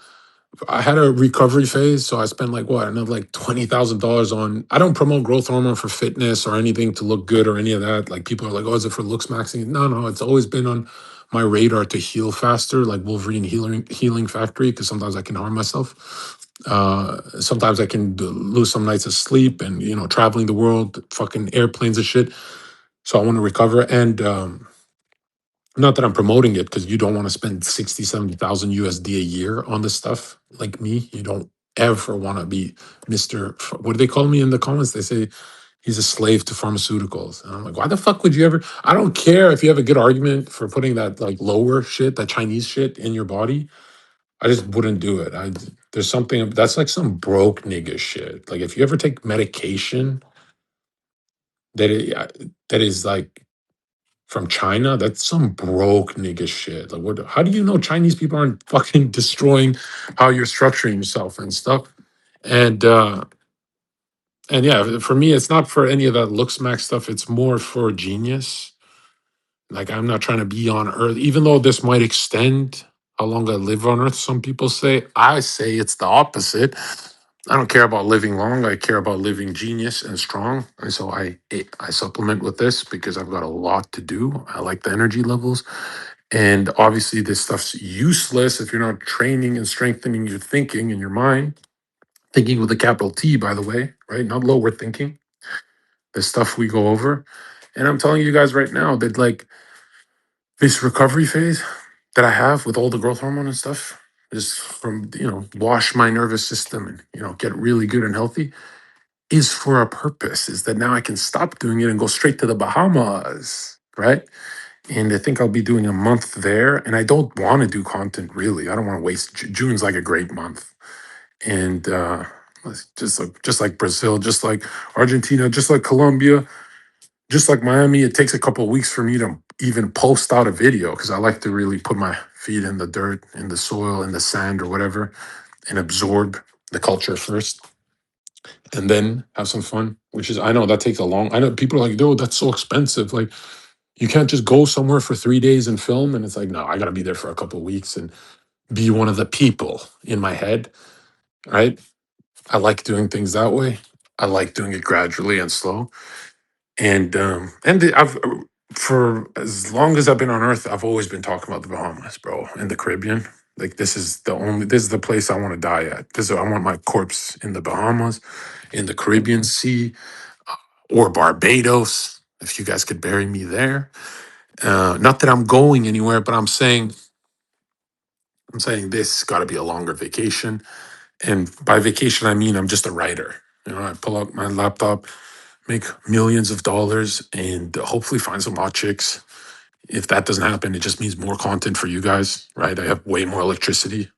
I had a recovery phase, so I spent like what another like $20,000 on. I don't promote growth hormone for fitness or anything to look good or any of that. Like people are like, oh, is it for looks maxing? No, no, it's always been on my radar to heal faster, like Wolverine healing factory, because sometimes I can harm myself. Sometimes I can lose some nights of sleep, and traveling the world, fucking airplanes and shit. So I want to recover, and not that I'm promoting it because you don't want to spend 60, 70,000 USD a year on this stuff like me. You don't ever want to be Mr. What do they call me in the comments? They say he's a slave to pharmaceuticals. And I'm like, why the fuck would you ever? I don't care if you have a good argument for putting that like lower shit, that Chinese shit in your body. I just wouldn't do it. There's something that's like some broke nigga shit. Like if you ever take medication that is like from China, that's some broke nigga shit. Like, what? How do you know Chinese people aren't fucking destroying how you're structuring yourself and stuff? And yeah, for me, it's not for any of that looks max stuff. It's more for genius. Like, I'm not trying to be on Earth, even though this might extend how long I live on Earth. Some people say. I say it's the opposite. I don't care about living long. I care about living genius and strong. And so I supplement with this because I've got a lot to do. I like the energy levels. And obviously, this stuff's useless if you're not training and strengthening your thinking and your mind. Thinking with a capital T, by the way, right? Not lower thinking. The stuff we go over. And I'm telling you guys right now that, like, this recovery phase that I have with all the growth hormone and stuff is from, wash my nervous system and, get really good and healthy is for a purpose. Is that now I can stop doing it and go straight to the Bahamas, right? And I think I'll be doing a month there. And I don't want to do content really. I don't want to waste. June's like a great month, and just like Brazil, just like Argentina, just like Colombia, just like Miami. It takes a couple of weeks for me to even post out a video because I like to really put my feet in the dirt, in the soil, in the sand, or whatever, and absorb the culture first, and then have some fun. Which is, I know that takes a long. I know people are like, "Dude, that's so expensive." Like, you can't just go somewhere for 3 days and film. And it's like, no, I got to be there for a couple of weeks and be one of the people in my head. Right. I like doing things that way. I like doing it gradually and slow. I've, for as long as I've been on Earth, I've always been talking about the Bahamas, bro, and the Caribbean. Like, this is the place I want to die at. I want my corpse in the Bahamas, in the Caribbean Sea, or Barbados. If you guys could bury me there. Not that I'm going anywhere, but I'm saying this got to be a longer vacation. And by vacation, I mean I'm just a writer. I pull out my laptop, make millions of dollars, and hopefully find some hot chicks. If that doesn't happen, it just means more content for you guys, right? I have way more electricity,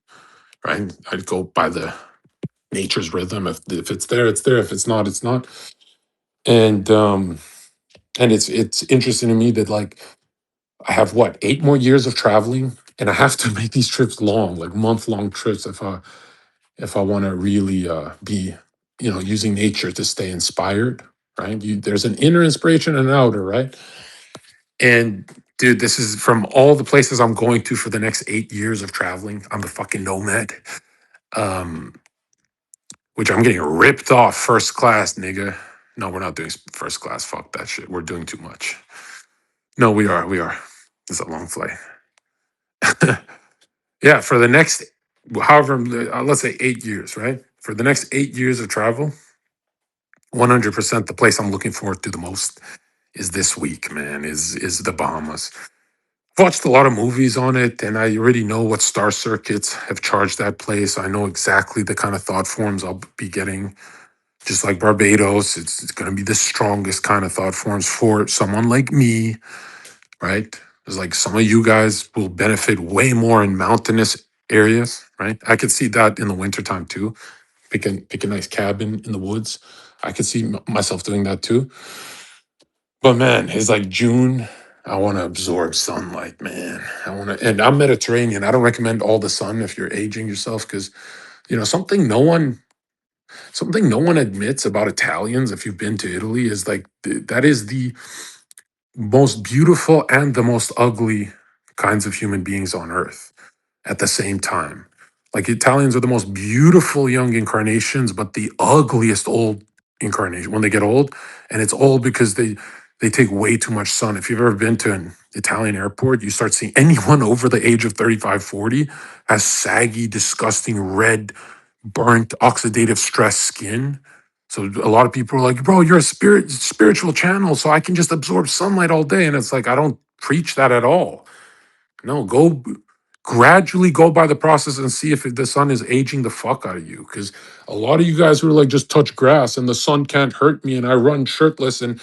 right? I'd go by the nature's rhythm. If it's there, it's there. If it's not, it's not. And it's interesting to me that, like, I have what, 8 more years of traveling, and I have to make these trips long, like month-long trips, if I want to really be, using nature to stay inspired, right? There's an inner inspiration and an outer, right? And dude, this is from all the places I'm going to for the next 8 years of traveling. I'm a fucking nomad, um, which I'm getting ripped off first class, nigga. No, we're not doing first class. Fuck that shit. We're doing too much. No, we are. We are. It's a long flight. Yeah, for the next, however, let's say 8 years, right? For the next 8 years of travel, 100% the place I'm looking forward to the most is this week, man, is the Bahamas. I've watched a lot of movies on it, and I already know what star circuits have charged that place. I know exactly the kind of thought forms I'll be getting Just like Barbados, it's going to be the strongest kind of thought forms for someone like me, right? It's like some of you guys will benefit way more in mountainous areas, right? I could see that in the wintertime too. Pick a nice cabin in the woods. I could see myself doing that too. But man, it's like June. I want to absorb sunlight, man. I want to, and I'm Mediterranean. I don't recommend all the sun if you're aging yourself because something no one admits about Italians. If you've been to Italy, is like that is the most beautiful and the most ugly kinds of human beings on earth at the same time. Like Italians are the most beautiful young incarnations, but the ugliest old incarnation when they get old. And it's old because they take way too much sun. If you've ever been to an Italian airport, you start seeing anyone over the age of 35, 40 has saggy, disgusting, red, burnt, oxidative stress skin. So a lot of people are like, bro, you're a spiritual channel, so I can just absorb sunlight all day. And it's like, I don't preach that at all. No, gradually go by the process and see if the sun is aging the fuck out of you. Because a lot of you guys who are like, just touch grass and the sun can't hurt me and I run shirtless and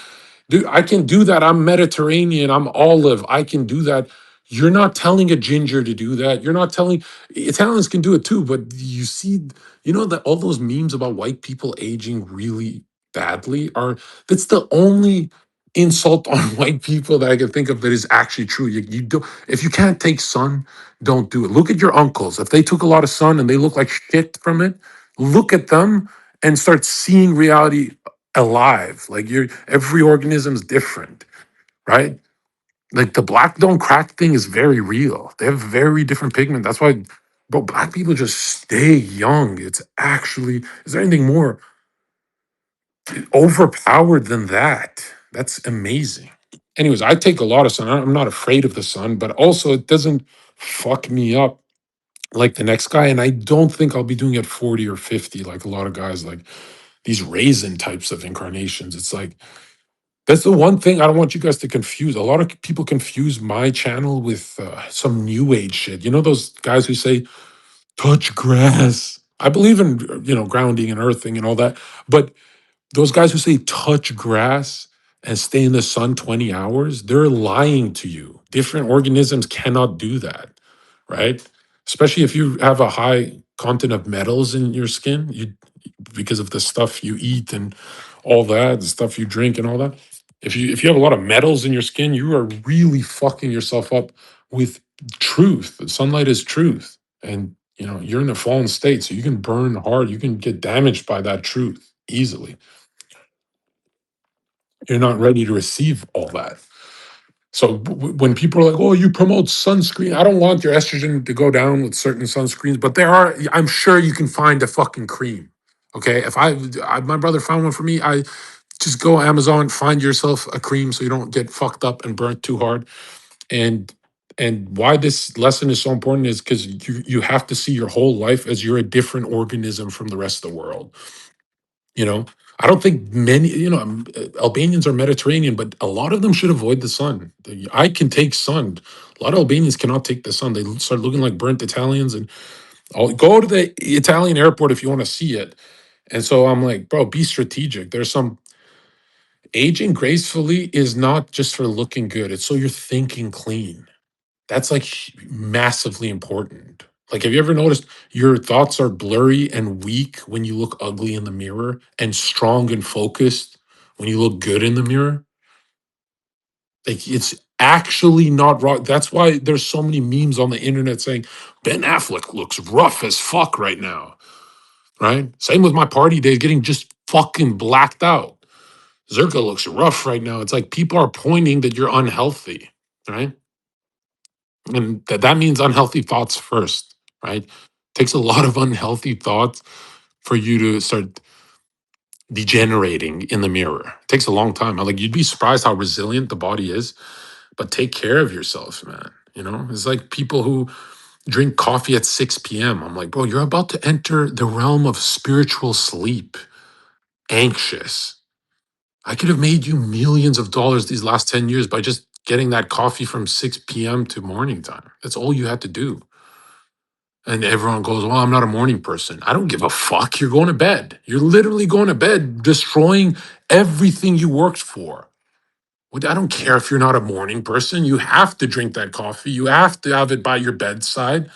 dude, I can do that. I'm Mediterranean. I'm olive. I can do that. You're not telling a ginger to do that. You're not telling Italians can do it too. But you see, you know that all those memes about white people aging really badly are that's the only insult on white people that I can think of that is actually true. You don't if you can't take sun, don't do it. Look at your uncles. If they took a lot of sun and they look like shit from it, look at them and start seeing reality alive. Like you're every organism's different, right? Like the black don't crack thing is very real. They have very different pigment. That's why, bro, black people just stay young. It's actually, is there anything more overpowered than that? That's amazing. Anyways, I take a lot of sun. I'm not afraid of the sun, but also it doesn't fuck me up like the next guy. And I don't think I'll be doing it 40 or 50, like a lot of guys, like these raisin types of incarnations. It's like, that's the one thing I don't want you guys to confuse. A lot of people confuse my channel with some new age shit. You know those guys who say touch grass. I believe in grounding and earthing and all that, but those guys who say touch grass and stay in the sun 20 hours, they're lying to you. Different organisms cannot do that, right? Especially if you have a high content of metals in your skin, you because of the stuff you eat and all that, the stuff you drink and all that. If you have a lot of metals in your skin, you are really fucking yourself up with truth. Sunlight is truth. And you're in a fallen state, so you can burn hard, you can get damaged by that truth easily. You're not ready to receive all that. So when people are like, "Oh, you promote sunscreen," I don't want your estrogen to go down with certain sunscreens, but there are. I'm sure you can find a fucking cream. Okay, if my brother found one for me, I just go Amazon, find yourself a cream so you don't get fucked up and burnt too hard. And why this lesson is so important is because you have to see your whole life as you're a different organism from the rest of the world. You know, I don't think many, Albanians are Mediterranean, but a lot of them should avoid the sun. I can take sun. A lot of Albanians cannot take the sun. They start looking like burnt Italians. And I'll go to the Italian airport if you want to see it. And so I'm like, bro, be strategic. There's some aging gracefully is not just for looking good. It's so you're thinking clean. That's like massively important. Like, have you ever noticed your thoughts are blurry and weak when you look ugly in the mirror and strong and focused when you look good in the mirror? Like, it's actually not wrong. That's why there's so many memes on the internet saying Ben Affleck looks rough as fuck right now. Right? Same with my party days getting just fucking blacked out. Zherka looks rough right now. It's like people are pointing that you're unhealthy. Right? And that means unhealthy thoughts first, right? Takes a lot of unhealthy thoughts for you to start degenerating in the mirror. It takes a long time. Like you'd be surprised how resilient the body is, but take care of yourself, man. It's like people who drink coffee at 6 p.m. I'm like, bro, you're about to enter the realm of spiritual sleep, anxious. I could have made you millions of dollars these last 10 years by just getting that coffee from 6 p.m. to morning time. That's all you had to do. And everyone goes, well, I'm not a morning person. I don't give a fuck. You're going to bed. You're literally going to bed, destroying everything you worked for. I don't care if you're not a morning person. You have to drink that coffee. You have to have it by your bedside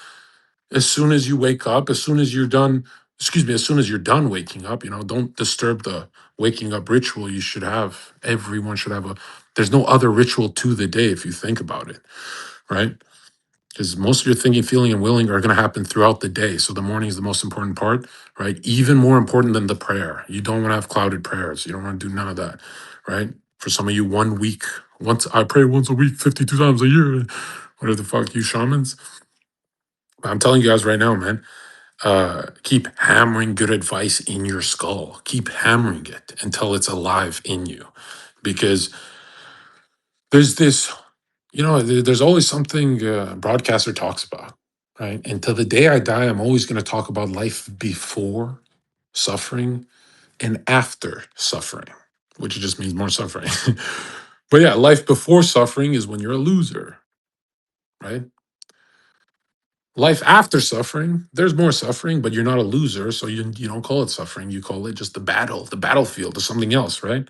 as soon as you wake up, as soon as you're done. Excuse me, as soon as you're done waking up, don't disturb the waking up ritual you should have. Everyone should have there's no other ritual to the day if you think about it, right? Because most of your thinking, feeling, and willing are going to happen throughout the day. So the morning is the most important part, right? Even more important than the prayer. You don't want to have clouded prayers. You don't want to do none of that, right? For some of you, 1 week, once I pray once a week, 52 times a year. Whatever the fuck, you shamans. I'm telling you guys right now, man, keep hammering good advice in your skull. Keep hammering it until it's alive in you. Because there's this there's always something a broadcaster talks about, right? Until the day I die, I'm always going to talk about life before suffering and after suffering, which just means more suffering. But yeah, life before suffering is when you're a loser, right? Life after suffering, there's more suffering, but you're not a loser, so you don't call it suffering. You call it just the battlefield, or something else, right?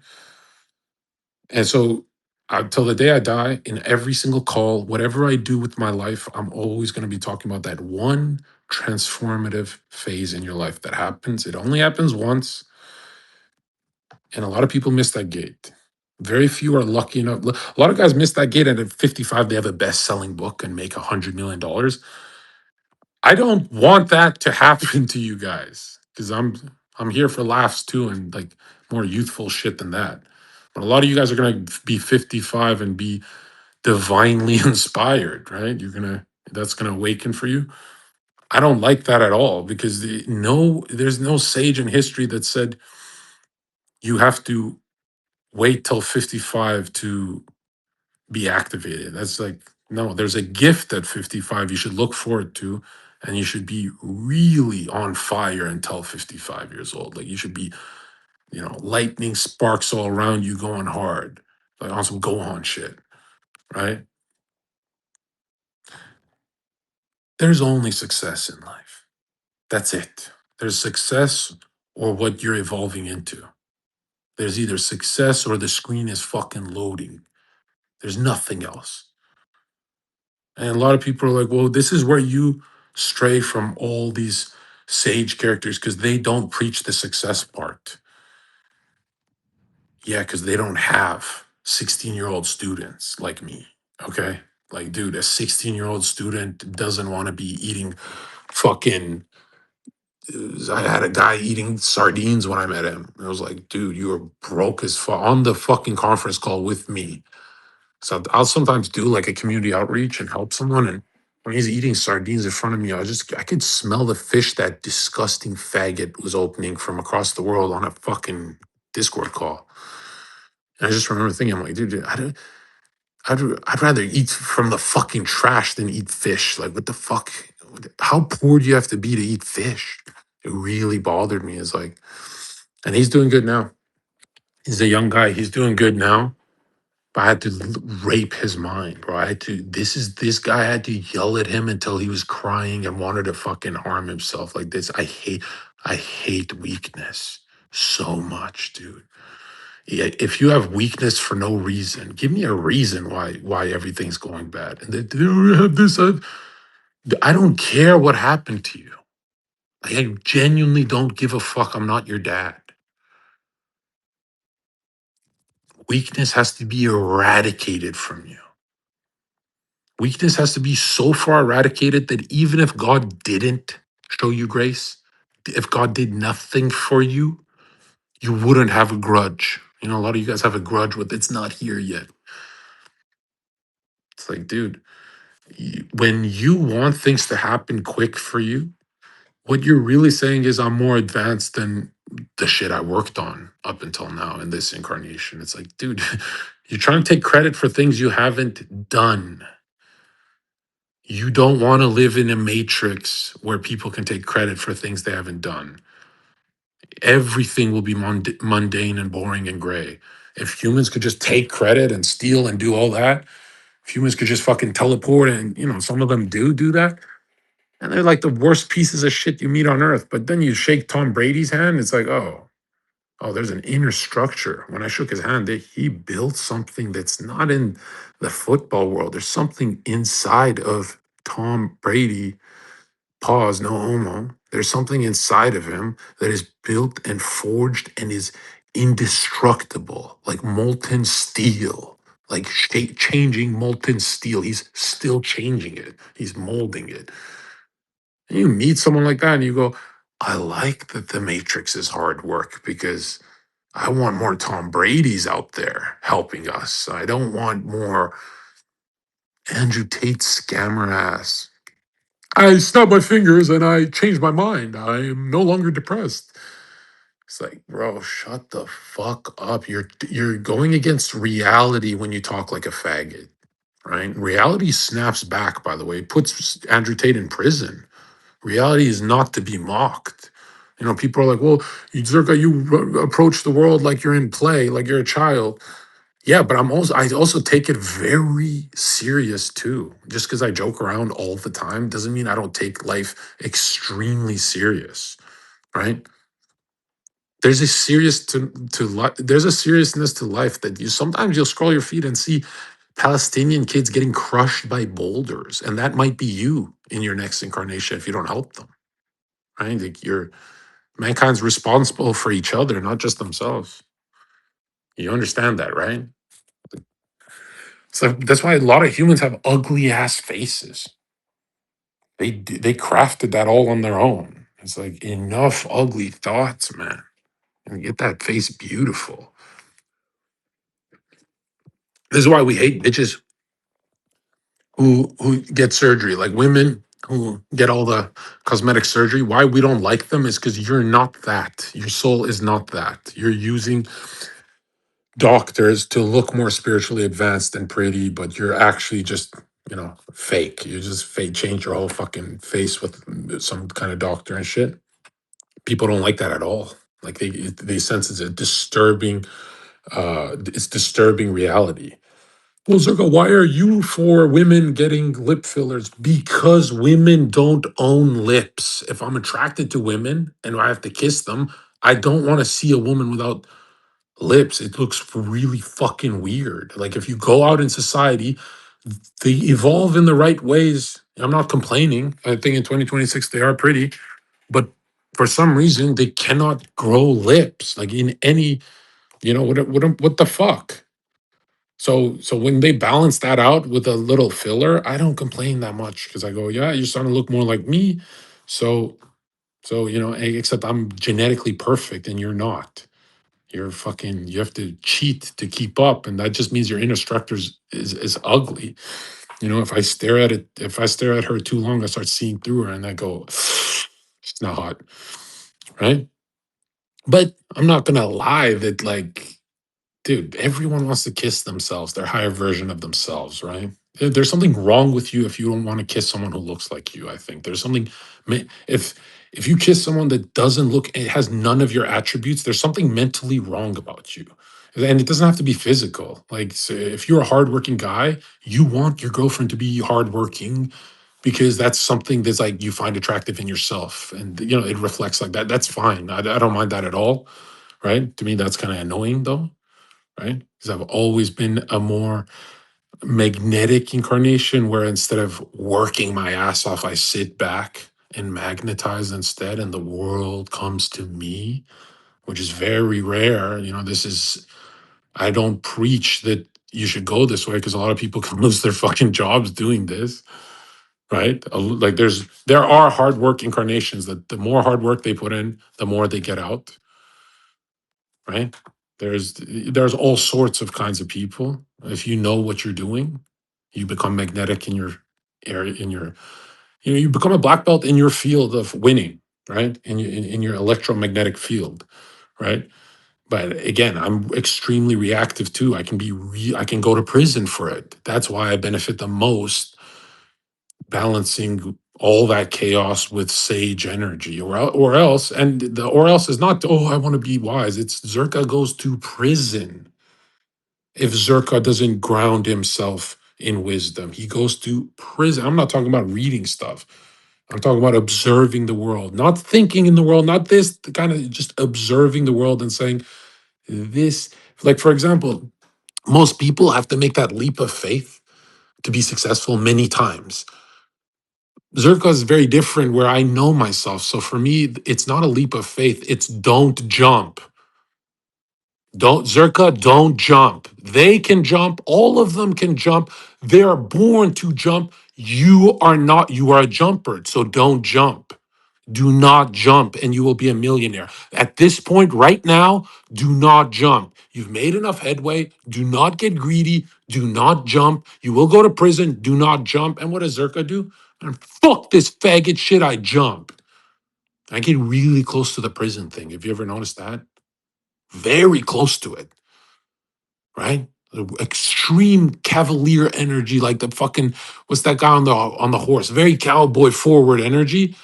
And so until the day I die, in every single call, whatever I do with my life, I'm always going to be talking about that one transformative phase in your life that happens. It only happens once. And a lot of people miss that gate. Very few are lucky enough. A lot of guys miss that gate, and at 55, they have a best selling book and make $100 million. I don't want that to happen to you guys because I'm here for laughs too, and like more youthful shit than that. But a lot of you guys are gonna be 55 and be divinely inspired, right? That's gonna awaken for you. I don't like that at all because there's no sage in history that said you have to wait till 55 to be activated. That's like, no, there's a gift at 55 you should look forward to, and you should be really on fire until 55 years old. Like you should be, lightning sparks all around you going hard, like on some go on shit, right? There's only success in life. That's it. There's success or what you're evolving into. There's either success or the screen is fucking loading. There's nothing else. And a lot of people are like, well, this is where you stray from all these sage characters because they don't preach the success part. Yeah, because they don't have 16-year-old students like me. Okay. Like, dude, a 16-year-old student doesn't want to be eating fucking. I had a guy eating sardines when I met him. I was like, dude, you are broke as fuck on the fucking conference call with me. So I'll sometimes do like a community outreach and help someone. And when he's eating sardines in front of me, I could smell the fish that disgusting faggot was opening from across the world on a fucking Discord call. And I just remember thinking, I'm like, dude, I'd rather eat from the fucking trash than eat fish. Like, what the fuck? How poor do you have to be to eat fish? It really bothered me. It's like, and he's doing good now. He's a young guy. He's doing good now. But I had to rape his mind, bro. This guy had to yell at him until he was crying and wanted to fucking harm himself like this. I hate weakness so much, dude. Yeah, if you have weakness for no reason, give me a reason why everything's going bad. And they don't have this. I don't care what happened to you. I genuinely don't give a fuck. I'm not your dad. Weakness has to be eradicated from you. Weakness has to be so far eradicated that even if God didn't show you grace, if God did nothing for you, you wouldn't have a grudge. A lot of you guys have a grudge with it's not here yet. It's like, dude, when you want things to happen quick for you, what you're really saying is I'm more advanced than the shit I worked on up until now in this incarnation. It's like, dude, you're trying to take credit for things you haven't done. You don't want to live in a matrix where people can take credit for things they haven't done. Everything will be mundane and boring and gray. If humans could just take credit and steal and do all that, if humans could just fucking teleport and, some of them do that, and they're like the worst pieces of shit you meet on earth. But then you shake Tom Brady's hand, it's like, oh, there's an inner structure. When I shook his hand, he built something that's not in the football world. There's something inside of Tom Brady. Pause, no homo. There's something inside of him that is built and forged and is indestructible, like molten steel, like changing molten steel. He's still changing it, he's molding it. And you meet someone like that and you go, I like that the Matrix is hard work because I want more Tom Brady's out there helping us. I don't want more Andrew Tate scammer ass. I snapped my fingers and I changed my mind. I am no longer depressed. It's like, bro, shut the fuck up. You're going against reality when you talk like a faggot, right? Reality snaps back, by the way, puts Andrew Tate in prison. Reality is not to be mocked. You know, people are like, well, Zerka, you approach the world like you're in play, like you're a child. Yeah, but I also take it very serious too. Just because I joke around all the time doesn't mean I don't take life extremely serious, right? There's a there's a seriousness to life that you sometimes you'll scroll your feed and see Palestinian kids getting crushed by boulders, and that might be you in your next incarnation if you don't help them, right? Like mankind's responsible for each other, not just themselves. You understand that, right? So that's why a lot of humans have ugly ass faces. They crafted that all on their own. It's like enough ugly thoughts, man, and get that face beautiful. This is why we hate bitches who get surgery, like women who get all the cosmetic surgery. Why we don't like them is because you're not that. Your soul is not that. You're using doctors to look more spiritually advanced and pretty, but you're actually just, fake. You just fake change your whole fucking face with some kind of doctor and shit. People don't like that at all. Like they sense it's disturbing reality. Well, Zerka, why are you for women getting lip fillers? Because women don't own lips. If I'm attracted to women and I have to kiss them, I don't want to see a woman without lips. It looks really fucking weird. Like if you go out in society, they evolve in the right ways. I'm not complaining. I think in 2026 they are pretty, but for some reason they cannot grow lips. Like in any, what the fuck? So when they balance that out with a little filler, I don't complain that much because I go, yeah, you're starting to look more like me. So except I'm genetically perfect and you're not. You have to cheat to keep up, and that just means your inner structure is ugly. If I stare at her too long, I start seeing through her and I go, it's not hot, right? But I'm not gonna lie that, like, dude, everyone wants to kiss themselves, their higher version of themselves, right? There's something wrong with you if you don't want to kiss someone who looks like you. I think there's something. If you kiss someone that doesn't look, it has none of your attributes. There's something mentally wrong about you, and it doesn't have to be physical. Like, so if you're a hardworking guy, you want your girlfriend to be hardworking because that's something that's like you find attractive in yourself, and it reflects like that. That's fine. I don't mind that at all, right? To me, that's kind of annoying though, right? Because I've always been a more magnetic incarnation where instead of working my ass off, I sit back and magnetize instead, and the world comes to me, which is very rare. I don't preach that you should go this way because a lot of people can lose their fucking jobs doing this, right? Like there are hard work incarnations that the more hard work they put in, the more they get out, right? There's all sorts of kinds of people. If you know what you're doing, you become magnetic in your area, you become a black belt in your field of winning, right? In your electromagnetic field, right? But again, I'm extremely reactive too. I can go to prison for it. That's why I benefit the most balancing all that chaos with sage energy, or else, and the or else is not, oh, I want to be wise. It's Zerka goes to prison if Zerka doesn't ground himself in wisdom. He goes to prison. I'm not talking about reading stuff. I'm talking about observing the world, not thinking in the world, not this kind of just observing the world and saying, this, like, for example, most people have to make that leap of faith to be successful many times. Zerka is very different where I know myself. So for me, it's not a leap of faith. It's don't jump. Don't, Zerka, don't jump. They can jump. All of them can jump. They are born to jump. You are not, you are a jumper. So don't jump. Do not jump and you will be a millionaire. At this point, right now, do not jump. You've made enough headway. Do not get greedy. Do not jump. You will go to prison. Do not jump. And what does Zerka do? And fuck this faggot shit, I jump. I get really close to the prison thing. Have you ever noticed that? Very close to it, right? The extreme cavalier energy, like the fucking, what's that guy on the horse? Very cowboy forward energy,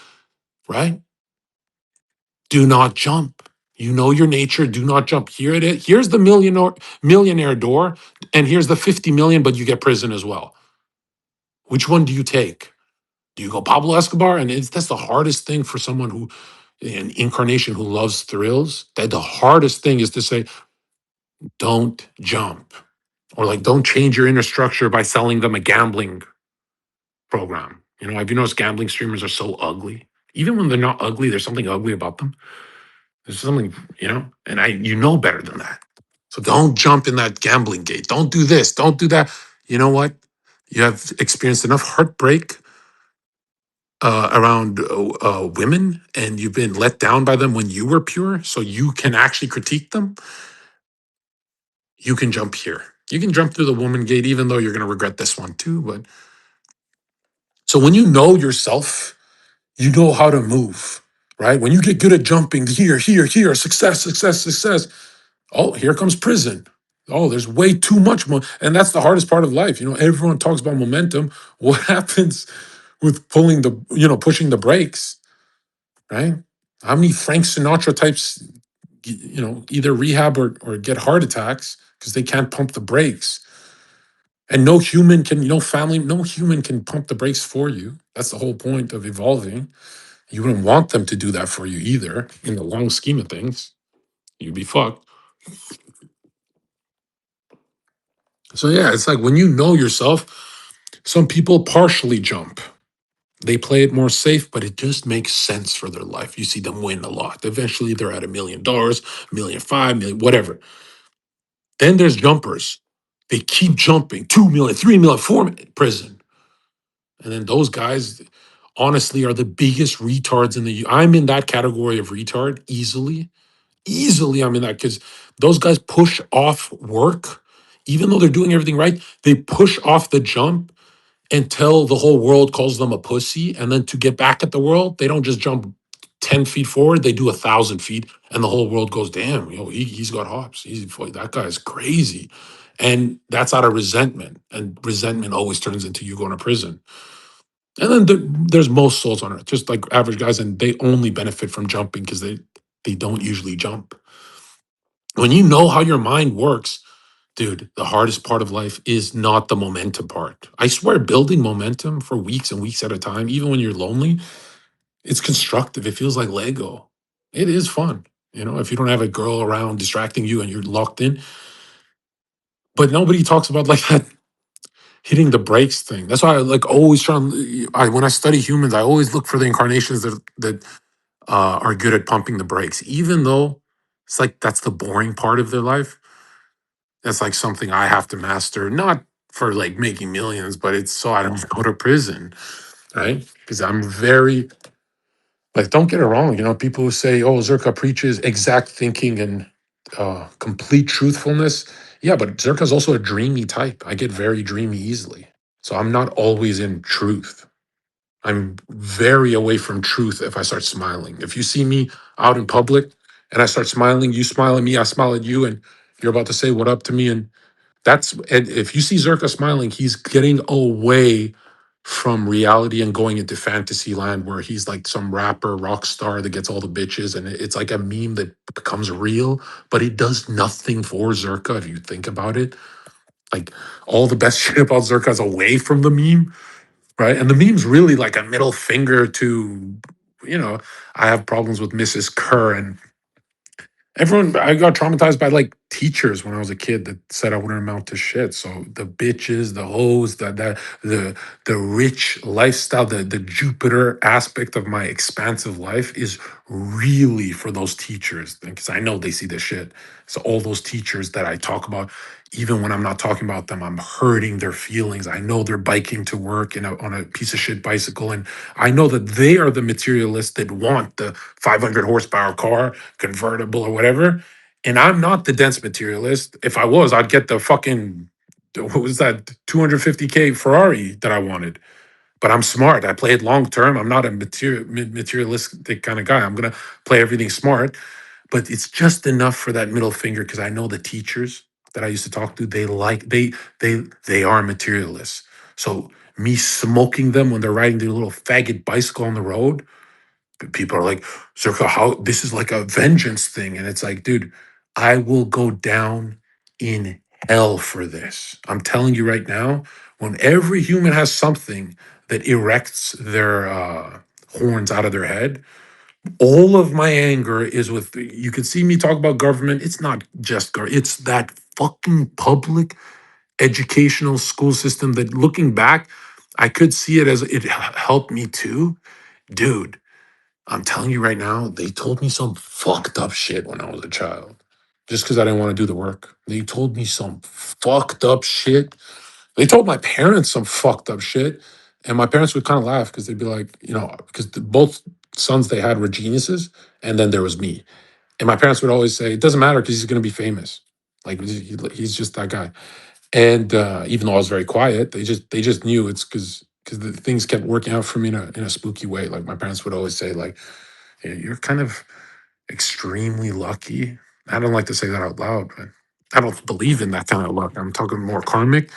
right? Do not jump. You know your nature. Do not jump. Here it is. Here's the millionaire door, and here's the 50 million, but you get prison as well. Which one do you take? Do you go Pablo Escobar? And that's the hardest thing for someone who, an incarnation who loves thrills. That the hardest thing is to say, don't jump, or like don't change your inner structure by selling them a gambling program. You know, have you noticed gambling streamers are so ugly? Even when they're not ugly, there's something ugly about them. There's something, and you know better than that. So don't jump in that gambling gate. Don't do this. Don't do that. You know what? You have experienced enough heartbreak around women, and you've been let down by them when you were pure. So you can actually critique them. You can jump here. You can jump through the woman gate, even though you're going to regret this one too. But so when you know yourself, you know how to move, right? When you get good at jumping here, success, success, success. Oh, here comes prison. Oh, there's way too much more. And that's the hardest part of life. You know, everyone talks about momentum. What happens with pushing the brakes, right? How many Frank Sinatra types, either rehab or get heart attacks because they can't pump the brakes? And no human can, no human can pump the brakes for you. That's the whole point of evolving. You wouldn't want them to do that for you either. In the long scheme of things, you'd be fucked. So yeah, it's like when you know yourself, some people partially jump. They play it more safe, but it just makes sense for their life. You see them win a lot. Eventually they're at $1 million, 1,500,000, whatever. Then there's jumpers. They keep jumping, 2 million, 3 million, 4 million, prison. And then those guys honestly are the biggest retards in the I'm in that category of retard easily. Easily I'm in that because those guys push off work. Even though they're doing everything right, they push off the jump until the whole world calls them a pussy. And then to get back at the world, they don't just jump 10 feet forward, they do 1,000 feet. And the whole world goes, damn, he's got hops. That guy's crazy. And that's out of resentment. And resentment always turns into you going to prison. And then there's most souls on earth, just like average guys, and they only benefit from jumping because they don't usually jump. When you know how your mind works, dude, the hardest part of life is not the momentum part. I swear, building momentum for weeks and weeks at a time, even when you're lonely, it's constructive. It feels like Lego. It is fun, if you don't have a girl around distracting you and you're locked in. But nobody talks about like that hitting the brakes thing. That's why I like always try. When I study humans, I always look for the incarnations that are good at pumping the brakes, even though it's like that's the boring part of their life. That's like something I have to master, not for like making millions, but it's so I don't go to prison, right? Because I'm very like, don't get it wrong. People who say, "Oh, Zerka preaches exact thinking and complete truthfulness." Yeah, but Zerka's also a dreamy type. I get very dreamy easily, so I'm not always in truth. I'm very away from truth if I start smiling. If you see me out in public and I start smiling, you smile at me, I smile at you, and you're about to say what up to me, and if you see Zerka smiling, he's getting away from reality and going into fantasy land where he's like some rapper, rock star that gets all the bitches. And it's like a meme that becomes real, but it does nothing for Zerka if you think about it. Like all the best shit about Zerka is away from the meme. right? And the meme's really like a middle finger to, you know, I have problems with Mrs. Kerr and everyone. I got traumatized by like teachers when I was a kid that said I wouldn't amount to shit. So the bitches, the hoes, the rich lifestyle, the Jupiter aspect of my expansive life is really for those teachers because I know they see the shit. So all those teachers that I talk about, even when I'm not talking about them, I'm hurting their feelings. I know they're biking to work on a piece of shit bicycle, and I know that they are the materialists that want the 500 horsepower car, convertible or whatever. And I'm not the dense materialist. If I was, I'd get the fucking, what was that, 250K Ferrari that I wanted. But I'm smart. I play it long term. I'm not a materialistic kind of guy. I'm gonna play everything smart. But it's just enough for that middle finger because I know the teachers that I used to talk to, they are materialists. So me smoking them when they're riding their little faggot bicycle on the road, people are like, Zherka, how this is like a vengeance thing. And it's like, dude, I will go down in hell for this. I'm telling you right now, when every human has something that erects their horns out of their head, all of my anger is with, you can see me talk about government. It's not just government, it's that fucking public educational school system that looking back, I could see it as it helped me too. Dude, I'm telling you right now, they told me some fucked up shit when I was a child. Just because I didn't want to do the work. They told me some fucked up shit. They told my parents some fucked up shit. And my parents would kind of laugh because they'd be like, because both sons they had were geniuses. And then there was me. And my parents would always say, it doesn't matter because he's going to be famous. Like he's just that guy. And even though I was very quiet, they just knew it's because the things kept working out for me in a spooky way. Like my parents would always say, like, "Hey, you're kind of extremely lucky." I don't like to say that out loud, but I don't believe in that kind of luck. I'm talking more karmic.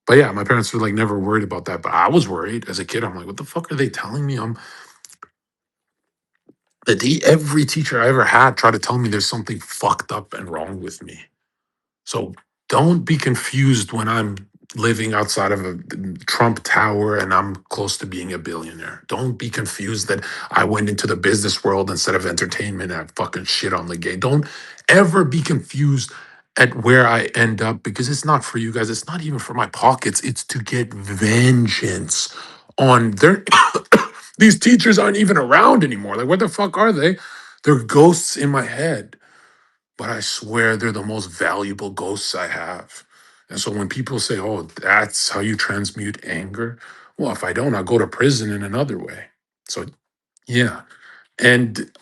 But yeah, my parents were like never worried about that. But I was worried as a kid. I'm like, what the fuck are they telling me? Every teacher I ever had tried to tell me there's something fucked up and wrong with me. So don't be confused when I'm living outside of a Trump tower and I'm close to being a billionaire. Don't be confused that I went into the business world instead of entertainment and I fucking shit on the game. Don't ever be confused at where I end up because it's not for you guys. It's not even for my pockets. It's to get vengeance on their. These teachers aren't even around anymore. Like, where the fuck are they? They're ghosts in my head, but I swear they're the most valuable ghosts I have. And so when people say, oh, that's how you transmute anger, well, if I don't, I'll go to prison in another way. So, yeah. And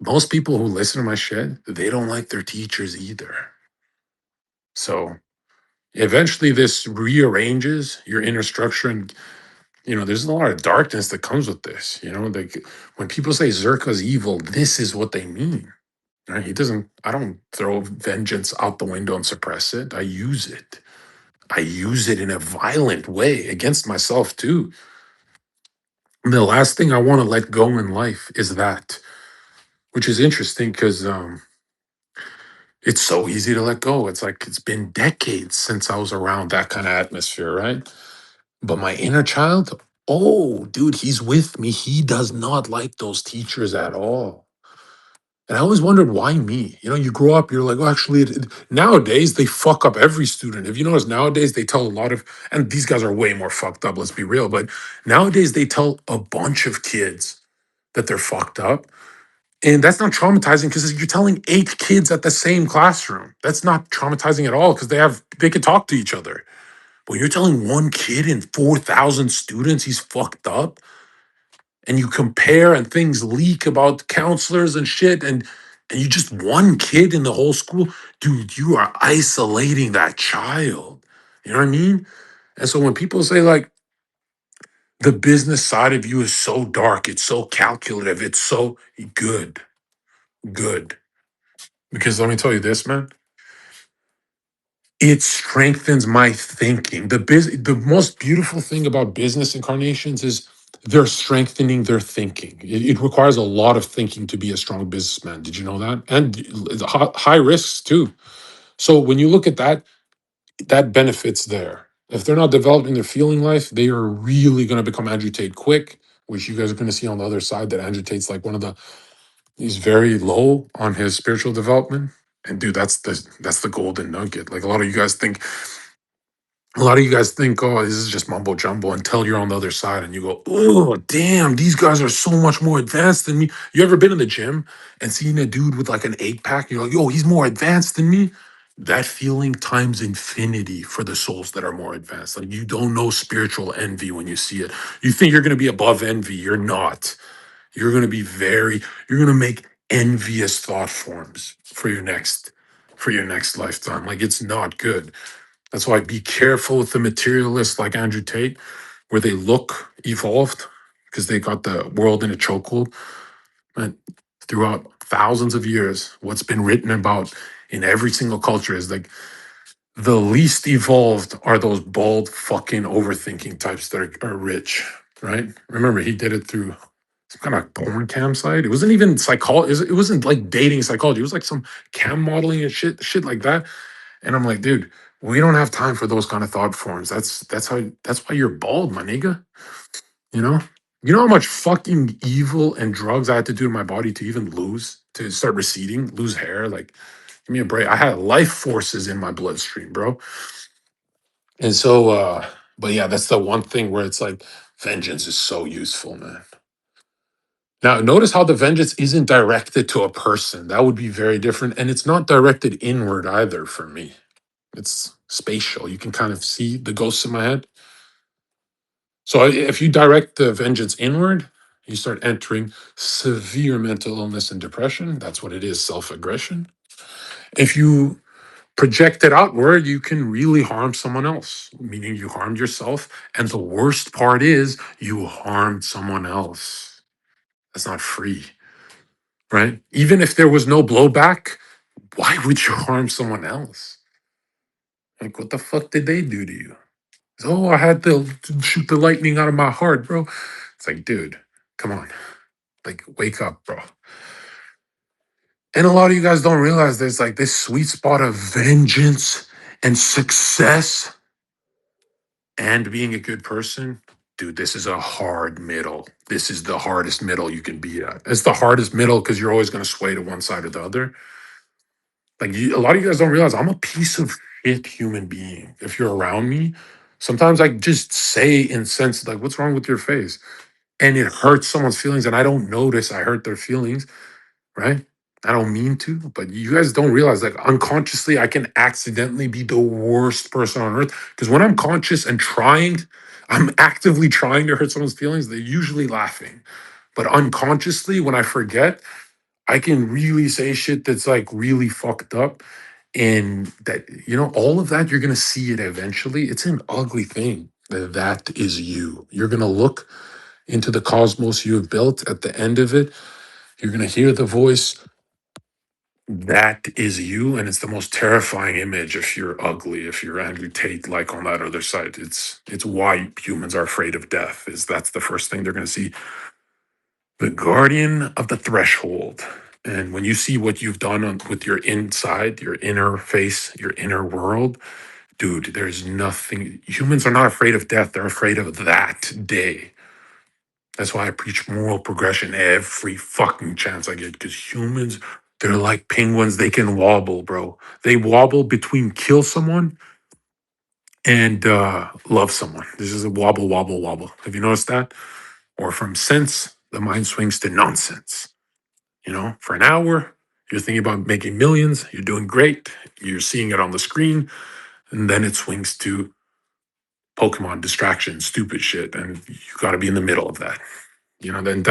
most people who listen to my shit, they don't like their teachers either. So eventually this rearranges your inner structure. And, there's a lot of darkness that comes with this. Like when people say Zerka's evil, this is what they mean. Right? I don't throw vengeance out the window and suppress it. I use it. I use it in a violent way against myself too. And the last thing I want to let go in life is that, which is interesting because it's so easy to let go. It's like it's been decades since I was around that kind of atmosphere, right? But my inner child, oh, dude, he's with me. He does not like those teachers at all. And I always wondered why me. You grow up, you're like, well, actually, nowadays they fuck up every student. If you notice, nowadays they tell a lot of, and these guys are way more fucked up, let's be real, but nowadays they tell a bunch of kids that they're fucked up. And that's not traumatizing because you're telling 8 kids at the same classroom. That's not traumatizing at all because they can talk to each other. When you're telling one kid in 4,000 students he's fucked up, and you compare and things leak about counselors and shit and you just one kid in the whole school, dude, you are isolating that child. You know what I mean? And so when people say like the business side of you is so dark, it's so calculative, it's so good, good. Because let me tell you this, man, it strengthens my thinking. The most beautiful thing about business incarnations is they're strengthening their thinking. It requires a lot of thinking to be a strong businessman. Did you know that? And high risks too. So when you look at that, that benefits there. If they're not developing their feeling life, they are really going to become agitate quick, which you guys are going to see on the other side that agitates like one of the he's very low on his spiritual development. And dude, that's the golden nugget. Like a lot of you guys think, oh, this is just mumbo jumbo until you're on the other side and you go, oh, damn, these guys are so much more advanced than me. You ever been in the gym and seen a dude with like an 8 pack? You're like, yo, he's more advanced than me. That feeling times infinity for the souls that are more advanced. Like you don't know spiritual envy when you see it. You think you're going to be above envy. You're not. You're going to be you're going to make envious thought forms for your next lifetime. Like it's not good. That's why be careful with the materialists like Andrew Tate, where they look evolved because they got the world in a chokehold. But throughout thousands of years, what's been written about in every single culture is like the least evolved are those bald fucking overthinking types that are rich, right? Remember, he did it through some kind of porn cam site. It wasn't even psychology. It wasn't like dating psychology. It was like some cam modeling and shit like that. And I'm like, dude, we don't have time for those kind of thought forms. That's why you're bald, my nigga. You know? You know how much fucking evil and drugs I had to do to my body to even to start receding, lose hair? Like, give me a break. I had life forces in my bloodstream, bro. And so but yeah, that's the one thing where it's like vengeance is so useful, man. Now, notice how the vengeance isn't directed to a person. That would be very different. And it's not directed inward either for me. It's spatial. You can kind of see the ghosts in my head. So if you direct the vengeance inward, you start entering severe mental illness and depression. That's what it is, self-aggression. If you project it outward, you can really harm someone else, meaning you harmed yourself. And the worst part is you harmed someone else. That's not free, right? Even if there was no blowback, why would you harm someone else? Like, what the fuck did they do to you? Oh, I had to shoot the lightning out of my heart, bro. It's like, dude, come on. Like, wake up, bro. And a lot of you guys don't realize there's like this sweet spot of vengeance and success and being a good person. Dude, this is a hard middle. This is the hardest middle you can be at. It's the hardest middle because you're always going to sway to one side or the other. Like, a lot of you guys don't realize I'm a piece of shit human being. If you're around me, sometimes I just say in sense, like, what's wrong with your face? And it hurts someone's feelings and I don't notice I hurt their feelings, right? I don't mean to, but you guys don't realize like unconsciously I can accidentally be the worst person on earth because when I'm conscious and trying, I'm actively trying to hurt someone's feelings, they're usually laughing. But unconsciously, when I forget, I can really say shit that's like really fucked up. And that, all of that, you're going to see it eventually. It's an ugly thing. That is you. You're going to look into the cosmos you have built. At the end of it, you're going to hear the voice. That is you. And it's the most terrifying image if you're ugly, if you're Andrew Tate, like on that other side. It's why humans are afraid of death, is that's the first thing they're going to see. The guardian of the threshold. And when you see what you've done with your inside, your inner face, your inner world, dude, there's nothing. Humans are not afraid of death. They're afraid of that day. That's why I preach moral progression every fucking chance I get. Because humans, they're like penguins. They can wobble, bro. They wobble between kill someone and love someone. This is a wobble, wobble, wobble. Have you noticed that? Or from sense, the mind swings to nonsense. For an hour, you're thinking about making millions. You're doing great. You're seeing it on the screen. And then it swings to Pokemon distraction, stupid shit. And you got to be in the middle of that. Then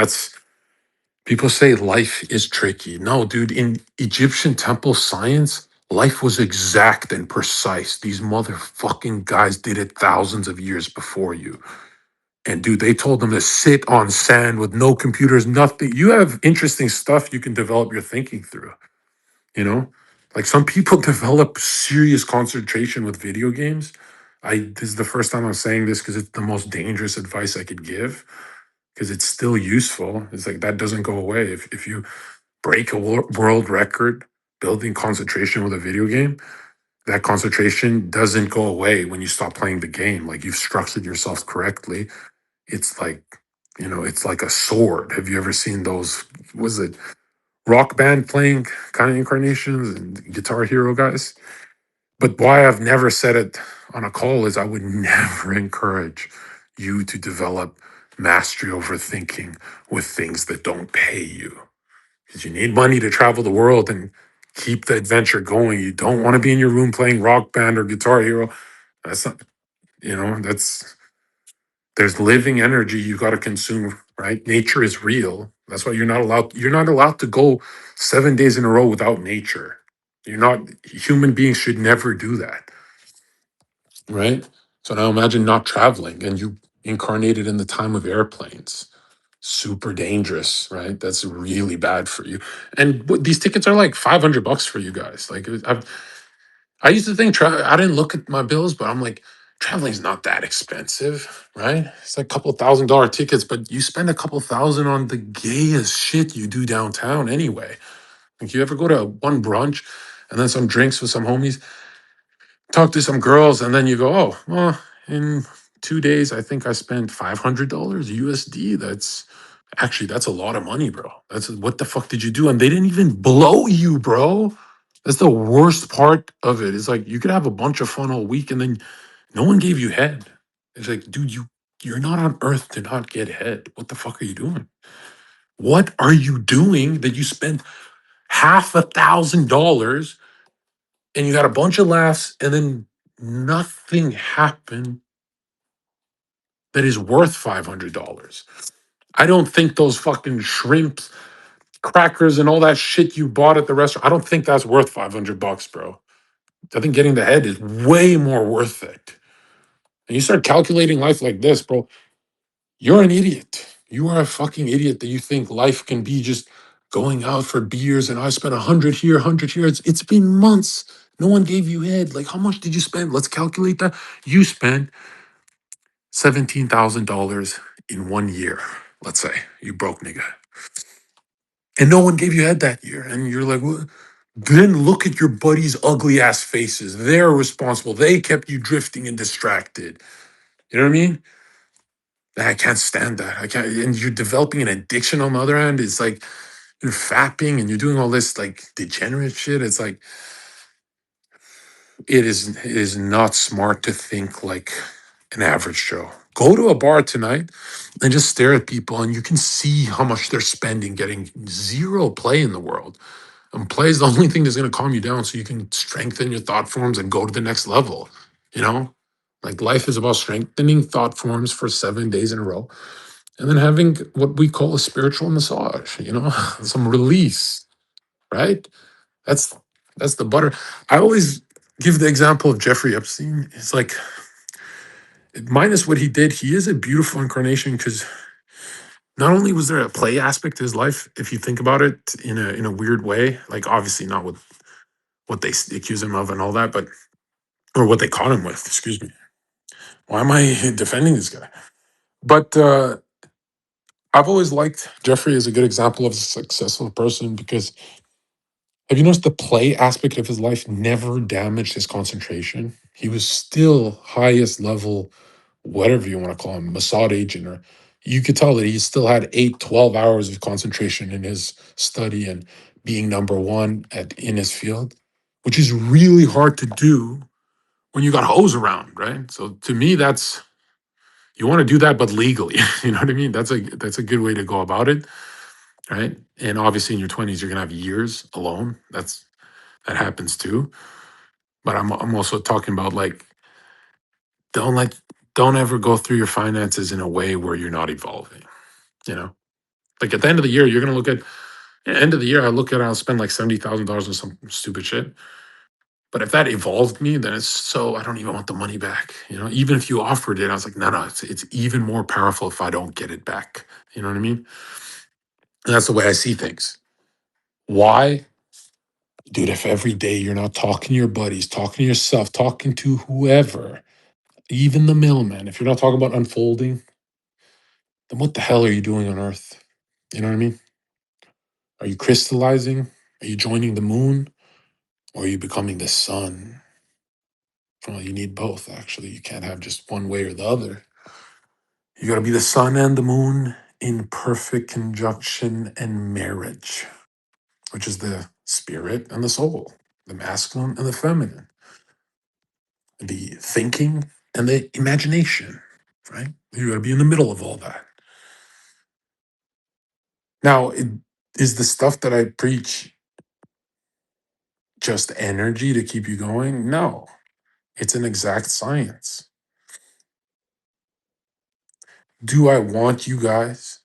people say life is tricky. No, dude, in Egyptian temple science, life was exact and precise. These motherfucking guys did it thousands of years before you. And dude, they told them to sit on sand with no computers, nothing. You have interesting stuff you can develop your thinking through, you know? Like some people develop serious concentration with video games. This is the first time I'm saying this because it's the most dangerous advice I could give because it's still useful. It's like that doesn't go away. If you break a world record building concentration with a video game, that concentration doesn't go away when you stop playing the game. Like, you've structured yourself correctly. It's like, it's like a sword. Have you ever seen those? Was it rock band playing kind of incarnations and Guitar Hero guys? But why I've never said it on a call is I would never encourage you to develop mastery over thinking with things that don't pay you. Because you need money to travel the world and keep the adventure going. You don't want to be in your room playing rock band or Guitar Hero. That's not, that's there's living energy you got to consume, right? Nature is real. That's why you're not allowed to go 7 days in a row without nature. You're not Human beings should never do that, right? So now imagine not traveling and you incarnated in the time of airplanes. Super dangerous, right? That's really bad for you. And these tickets are like $500 for you guys. Like, I used to think I didn't look at my bills, but I'm like, traveling's not that expensive, right? It's like a couple $1,000 tickets, but you spend a couple thousand on the gayest shit you do downtown anyway. Like, you ever go to one brunch and then some drinks with some homies, talk to some girls, and then you go, oh, well, in 2 days, I think I spent $500 USD. That's a lot of money, bro. That's What the fuck did you do? And they didn't even blow you, bro. That's the worst part of it. It's like you could have a bunch of fun all week and then no one gave you head. It's like, dude, you're not on earth to not get head. What the fuck are you doing? What are you doing that you spent $5,000 and you got a bunch of laughs and then nothing happened that is worth $500? I don't think those fucking shrimps, crackers, and all that shit you bought at the restaurant, I don't think that's worth $500, bro. I think getting the head is way more worth it. And you start calculating life like this, bro, you're an idiot. You are a fucking idiot that you think life can be just going out for beers and I spent 100 here, 100 here. It's been months. No one gave you head. Like, how much did you spend? Let's calculate that. You spent $17,000 in 1 year. Let's say you broke, nigga. And no one gave you head that year. And you're like, what? Then look at your buddies' ugly ass faces. They're responsible. They kept you drifting and distracted. You know what I mean? I can't stand that. I can't. And you're developing an addiction on the other end. It's like you're fapping and you're doing all this like degenerate shit. It's like it is not smart to think like an average Joe. Go to a bar tonight and just stare at people, and you can see how much they're spending getting zero play in the world. And play is the only thing that's going to calm you down so you can strengthen your thought forms and go to the next level. You know, like life is about strengthening thought forms for 7 days in a row and then having what we call a spiritual massage, some release, right? That's that's the butter. I always give the example of Jeffrey Epstein. It's like, minus what he did, he is a beautiful incarnation because not only was there a play aspect to his life, if you think about it in a weird way, like obviously not with what they accuse him of and all that, but or what they caught him with. Excuse me. Why am I defending this guy? But I've always liked Jeffrey as a good example of a successful person because have you noticed the play aspect of his life never damaged his concentration? He was still highest level, whatever you want to call him, Mossad agent, or you could tell that he still had 8, 12 hours of concentration in his study and being number one in his field, which is really hard to do when you got hoes around, right? So to me, you want to do that, but legally. You know what I mean? That's a good way to go about it, right? And obviously, in your 20s, you're gonna have years alone. That happens too. But I'm also talking about like don't let don't ever go through your finances in a way where you're not evolving. You know, like at the end of the year, you're gonna look at end of the year. I'll spend like $70,000 on some stupid shit. But if that evolved me, then I don't even want the money back. Even if you offered it, I was like, no, it's even more powerful if I don't get it back. You know what I mean? And that's the way I see things. Why? Dude, if every day you're not talking to your buddies, talking to yourself, talking to whoever, even the mailman, if you're not talking about unfolding, then what the hell are you doing on Earth? You know what I mean? Are you crystallizing? Are you joining the moon? Or are you becoming the sun? Well, you need both, actually. You can't have just one way or the other. You got to be the sun and the moon in perfect conjunction and marriage, which is the spirit and the soul, the masculine and the feminine, the thinking and the imagination, right? You got to be in the middle of all that. Now, is the stuff that I preach just energy to keep you going? No, it's an exact science. Do I want you guys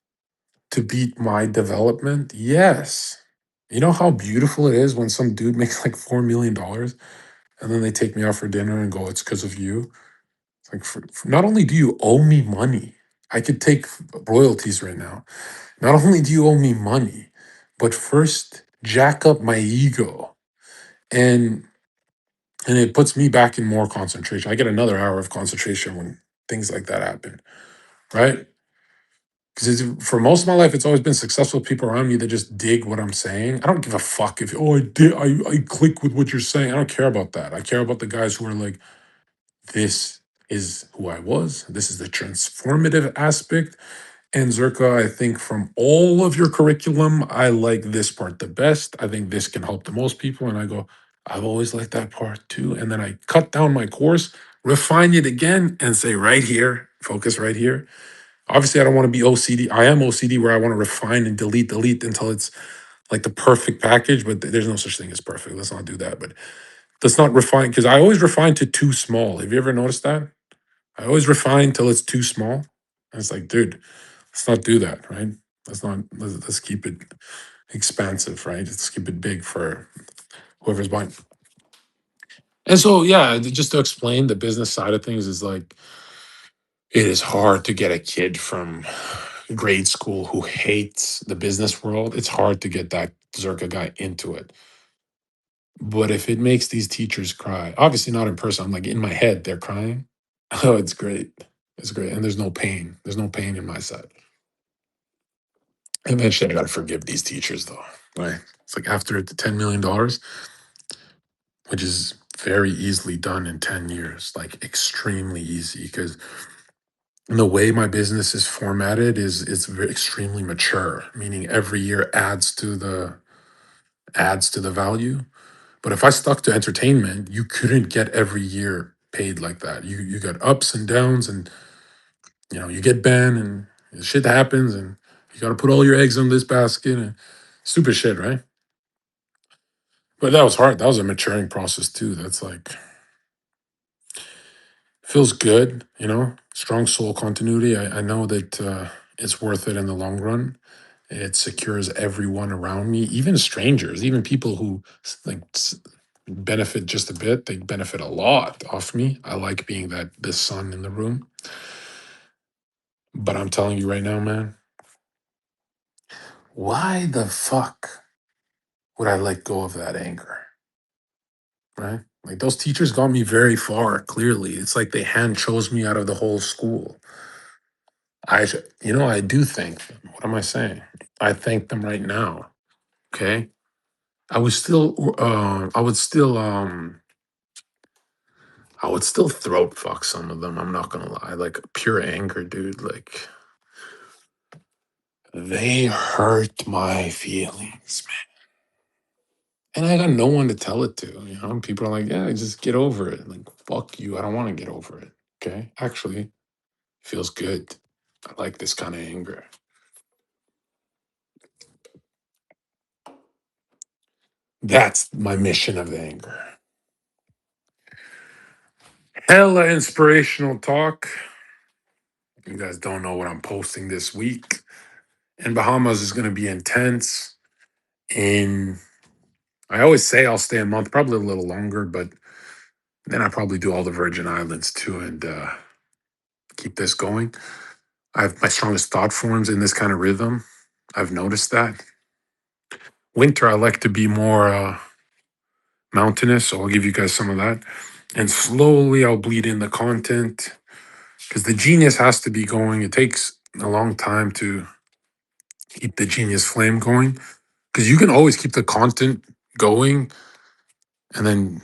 to beat my development? Yes. You know how beautiful it is when some dude makes like $4 million and then they take me out for dinner and go, it's because of you. It's like, not only do you owe me money, I could take royalties right now. Not only do you owe me money, but first jack up my ego. And and it puts me back in more concentration. I get another hour of concentration when things like that happen, right? Because for most of my life, it's always been successful people around me that just dig what I'm saying. I don't give a fuck if I click with what you're saying. I don't care about that. I care about the guys who are like, this is who I was. This is the transformative aspect. And Zherka, I think from all of your curriculum, I like this part the best. I think this can help the most people. And I go, I've always liked that part too. And then I cut down my course, refine it again, and say, right here, focus right here. Obviously, I don't want to be OCD. I am OCD where I want to refine and delete until it's like the perfect package, but there's no such thing as perfect. Let's not do that. But let's not refine because I always refine to too small. Have you ever noticed that? I always refine till it's too small. And it's like, dude, let's not do that, right? Let's keep it expansive, right? Let's keep it big for whoever's buying. And so, yeah, just to explain the business side of things is like it is hard to get a kid from grade school who hates the business world. It's hard to get that Zerka guy into it. But if it makes these teachers cry, obviously not in person, I'm like in my head, they're crying. Oh, it's great. It's great. And there's no pain. There's no pain in my side. Eventually, I got to forgive these teachers, though. Right? It's like after the $10 million, which is very easily done in 10 years, like extremely easy. Because the way my business is formatted is it's very, extremely mature, meaning every year adds to the value. But if I stuck to entertainment, you couldn't get every year paid like that. You got ups and downs, and you get banned, and shit happens, and you got to put all your eggs in this basket, and stupid shit, right? But that was hard. That was a maturing process too. That's like feels good, strong soul continuity. I know that it's worth it in the long run. It secures everyone around me, even strangers, even people who benefit just a bit. They benefit a lot off me. I like being the sun in the room. But I'm telling you right now, man, why the fuck would I let go of that anger? Right? Like those teachers got me very far, clearly. It's like they hand chose me out of the whole school. I do thank them. What am I saying? I thank them right now. Okay. I would still throat fuck some of them. I'm not gonna lie. Like pure anger, dude. Like they hurt my feelings, man. And I got no one to tell it to. People are like, yeah, just get over it. Like, fuck you. I don't want to get over it. Okay. Actually, feels good. I like this kind of anger. That's my mission of anger. Hella inspirational talk. You guys don't know what I'm posting this week. And Bahamas is going to be intense. And I always say I'll stay a month, probably a little longer, but then I probably do all the Virgin Islands too and keep this going. I have my strongest thought forms in this kind of rhythm. I've noticed that. Winter, I like to be more mountainous, so I'll give you guys some of that. And slowly I'll bleed in the content because the genius has to be going. It takes a long time to keep the genius flame going because you can always keep the content going and then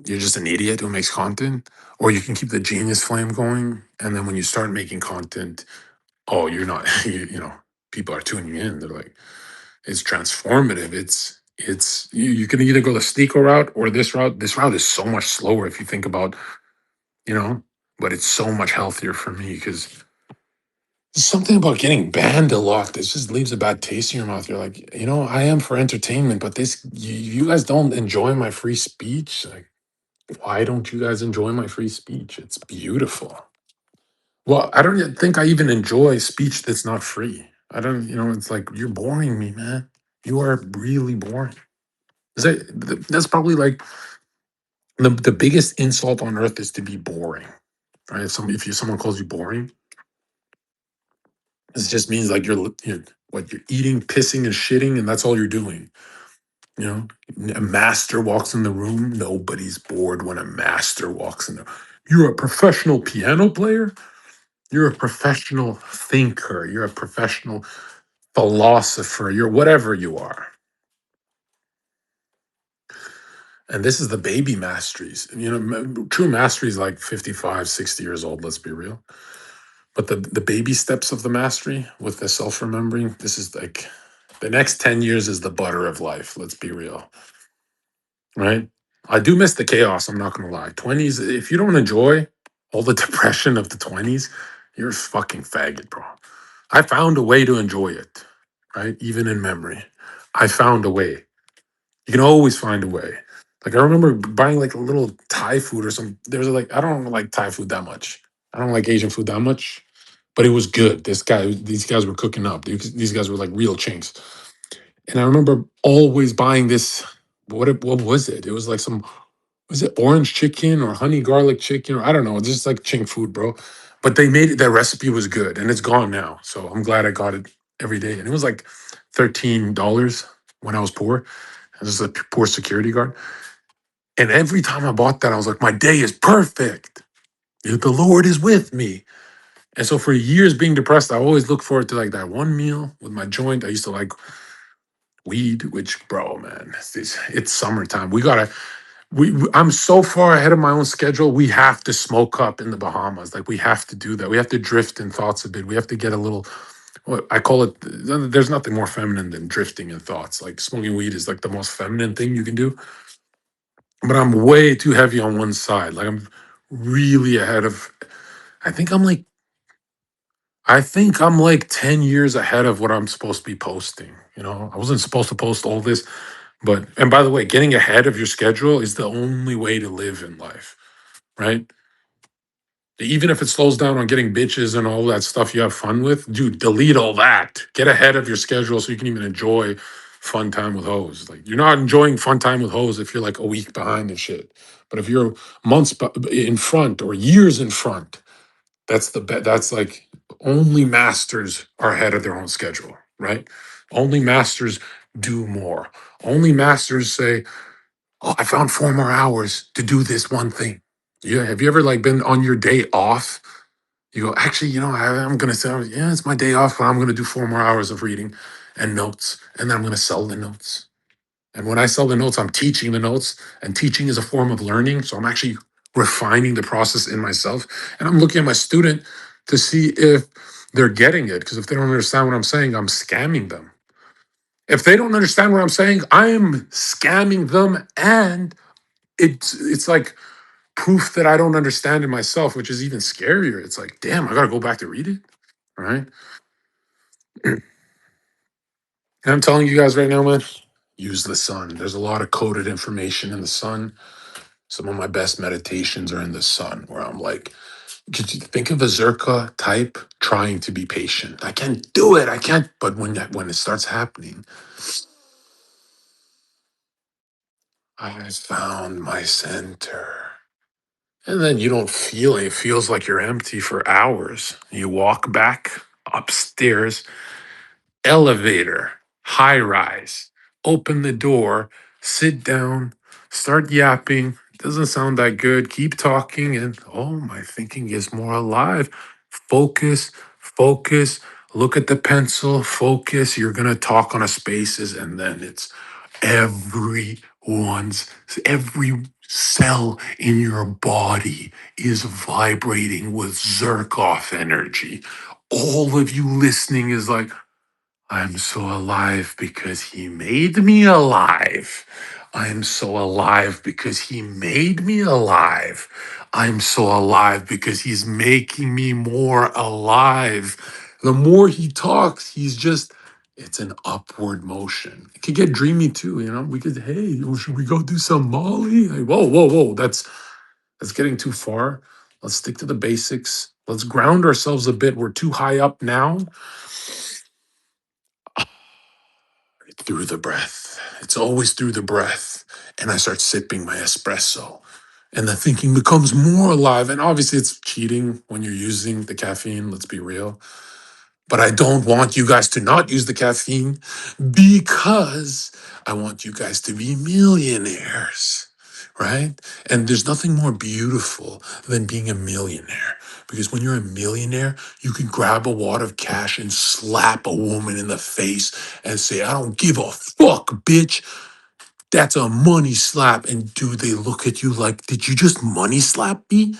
you're just an idiot who makes content, or you can keep the genius flame going, and then when you start making content, oh, you're not, people are tuning in. They're like, it's transformative. You can either go the sneaker route or this route. This route is so much slower if you think about, you know, but it's so much healthier for me because something about getting banned a lot that just leaves a bad taste in your mouth. You're like, I am for entertainment, but you guys don't enjoy my free speech. Like, why don't you guys enjoy my free speech? It's beautiful. Well, I don't think I even enjoy speech that's not free. I don't, it's like, you're boring me, man. You are really boring. That's probably like the biggest insult on earth is to be boring, right? If someone calls you boring, it just means like you're eating, pissing, and shitting, and that's all you're doing. You know, a master walks in the room. Nobody's bored when a master walks in the. You're a professional piano player. You're a professional thinker. You're a professional philosopher. You're whatever you are. And this is the baby masteries. True mastery is like 55, 60 years old. Let's be real. But the baby steps of the mastery with the self remembering, this is like the next 10 years is the butter of life. Let's be real. Right? I do miss the chaos. I'm not going to lie. 20s, if you don't enjoy all the depression of the 20s, you're a fucking faggot, bro. I found a way to enjoy it, right? Even in memory. I found a way. You can always find a way. Like I remember buying like a little Thai food or some. There's like I don't like Thai food that much. I don't like Asian food that much, but it was good. These guys were cooking up. These guys were like real chinks. And I remember always buying this. What was it? It was like was it orange chicken or honey garlic chicken or I don't know. Just like chink food, bro. But they made it. That recipe was good, and it's gone now. So I'm glad I got it every day. And it was like $13 when I was poor. This is a poor security guard. And every time I bought that, I was like, my day is perfect. The Lord is with me. And so for years being depressed, I always look forward to like that one meal with my joint. I used to like weed, which, bro, man, it's summertime. I'm so far ahead of my own schedule. We have to smoke up in the Bahamas. Like we have to do that. We have to drift in thoughts a bit. We have to get a little, what I call it, there's nothing more feminine than drifting in thoughts. Like smoking weed is like the most feminine thing you can do. But I'm way too heavy on one side. Like I'm really ahead of I think I'm like I think I'm like 10 years ahead of what I'm supposed to be posting. I wasn't supposed to post all this, but and by the way, getting ahead of your schedule is the only way to live in life, right? Even if it slows down on getting bitches and all that stuff you have fun with, dude, delete all that. Get ahead of your schedule so you can even enjoy fun time with hoes. Like you're not enjoying fun time with hoes if you're like a week behind and shit. But if you're months in front or years in front, that's the bet. That's like only masters are ahead of their own schedule, right? Only masters do more. Only masters say, "Oh, I found 4 more hours to do this one thing." Yeah, have you ever like been on your day off? You go, actually, I'm going to say, yeah, it's my day off, but I'm going to do 4 more hours of reading and notes. And then I'm going to sell the notes. And when I sell the notes, I'm teaching the notes. And teaching is a form of learning. So I'm actually refining the process in myself. And I'm looking at my student to see if they're getting it. Because if they don't understand what I'm saying, I'm scamming them. If they don't understand what I'm saying, I am scamming them. And it's like proof that I don't understand it myself, which is even scarier. It's like, damn, I got to go back to read it. Right. And I'm telling you guys right now, man, use the sun. There's a lot of coded information in the sun. Some of my best meditations are in the sun, where I'm like, could you think of a Zherka type trying to be patient? I can't do it. I can't. But when it starts happening, I found my center. And then you don't feel it. It feels like you're empty for hours. You walk back upstairs, elevator, high rise, open the door, sit down, start yapping. Doesn't sound that good. Keep talking, and oh, my thinking is more alive. Focus, focus, look at the pencil, focus. You're going to talk on a spaces, and then it's everywhere. once every cell in your body is vibrating with Zherkov energy. All of you listening is like, I'm so alive because he made me alive. I'm so alive because he made me alive. I'm so alive because he's making me more alive. The more he talks, it's an upward motion. It could get dreamy too, you know. We could, hey, should we go do some Molly? Like, whoa, whoa, whoa. That's getting too far. Let's stick to the basics. Let's ground ourselves a bit. We're too high up now. Through the breath. It's always through the breath. And I start sipping my espresso. And the thinking becomes more alive. And obviously, it's cheating when you're using the caffeine, let's be real. But I don't want you guys to not use the caffeine because I want you guys to be millionaires, right? And there's nothing more beautiful than being a millionaire because when you're a millionaire, you can grab a wad of cash and slap a woman in the face and say, I don't give a fuck, bitch. That's a money slap. And do they look at you like, did you just money slap me?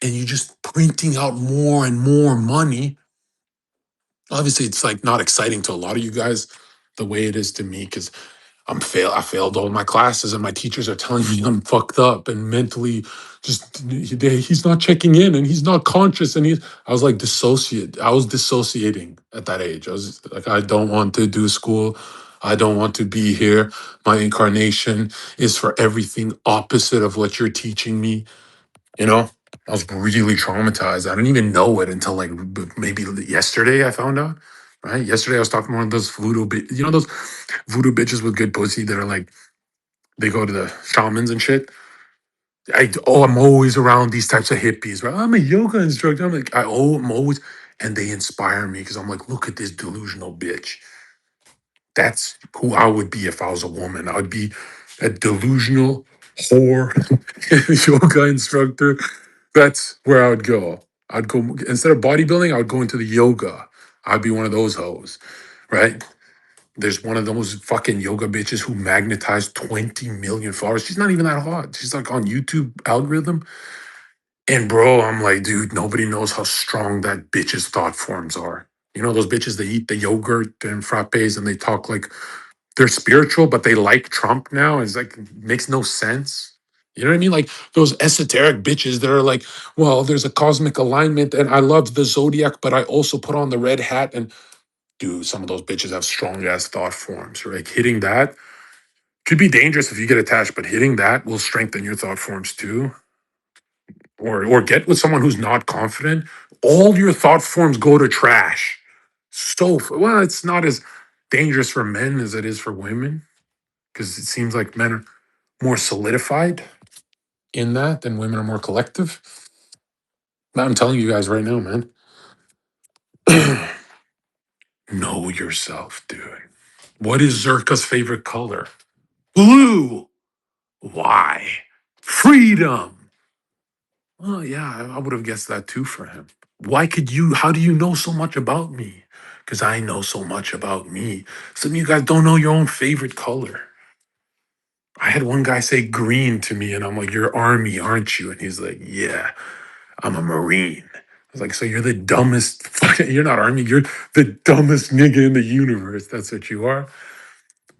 And you're just printing out more and more money. Obviously, it's like not exciting to a lot of you guys the way it is to me because I failed all my classes and my teachers are telling me I'm fucked up and mentally he's not checking in and he's not conscious and I was like I was dissociating at that age. I was like, I don't want to do school. I don't want to be here. My incarnation is for everything opposite of what you're teaching me. You know, I was really traumatized. I didn't even know it until like maybe yesterday I found out. Right? Yesterday I was talking to one of those those voodoo bitches with good pussy that are like they go to the shamans and shit. I'm always around these types of hippies, right? I'm a yoga instructor. I'm always, and they inspire me because I'm like, look at this delusional bitch. That's who I would be if I was a woman. I would be a delusional whore yoga instructor. That's where I would go. I'd go instead of bodybuilding, I would go into the yoga. I'd be one of those hoes, right? There's one of those fucking yoga bitches who magnetized 20 million followers. She's not even that hot. She's like on YouTube algorithm. And bro, I'm like, dude, nobody knows how strong that bitch's thought forms are. You know, those bitches, they eat the yogurt and frappes and they talk like they're spiritual, but they like Trump now. It's like makes no sense. You know what I mean? Like those esoteric bitches that are like, well, there's a cosmic alignment and I love the zodiac, but I also put on the red hat. And dude, some of those bitches have strong ass thought forms. Right? Like hitting that could be dangerous if you get attached, but hitting that will strengthen your thought forms too. Or get with someone who's not confident. All your thought forms go to trash. Well, it's not as dangerous for men as it is for women because it seems like men are more solidified in that and women are more collective. I'm telling you guys right now, man. Know yourself, dude. What is Zherka's favorite color? Blue. Why? Freedom. Oh, yeah, I would have guessed that too for him. How do you know so much about me? Because I know so much about me. Some of you guys don't know your own favorite color. I had one guy say green to me, and I'm like, you're Army, aren't you? And he's like, yeah, I'm a Marine. I was like, so you're the dumbest, you're not Army, you're the dumbest nigga in the universe. That's what you are.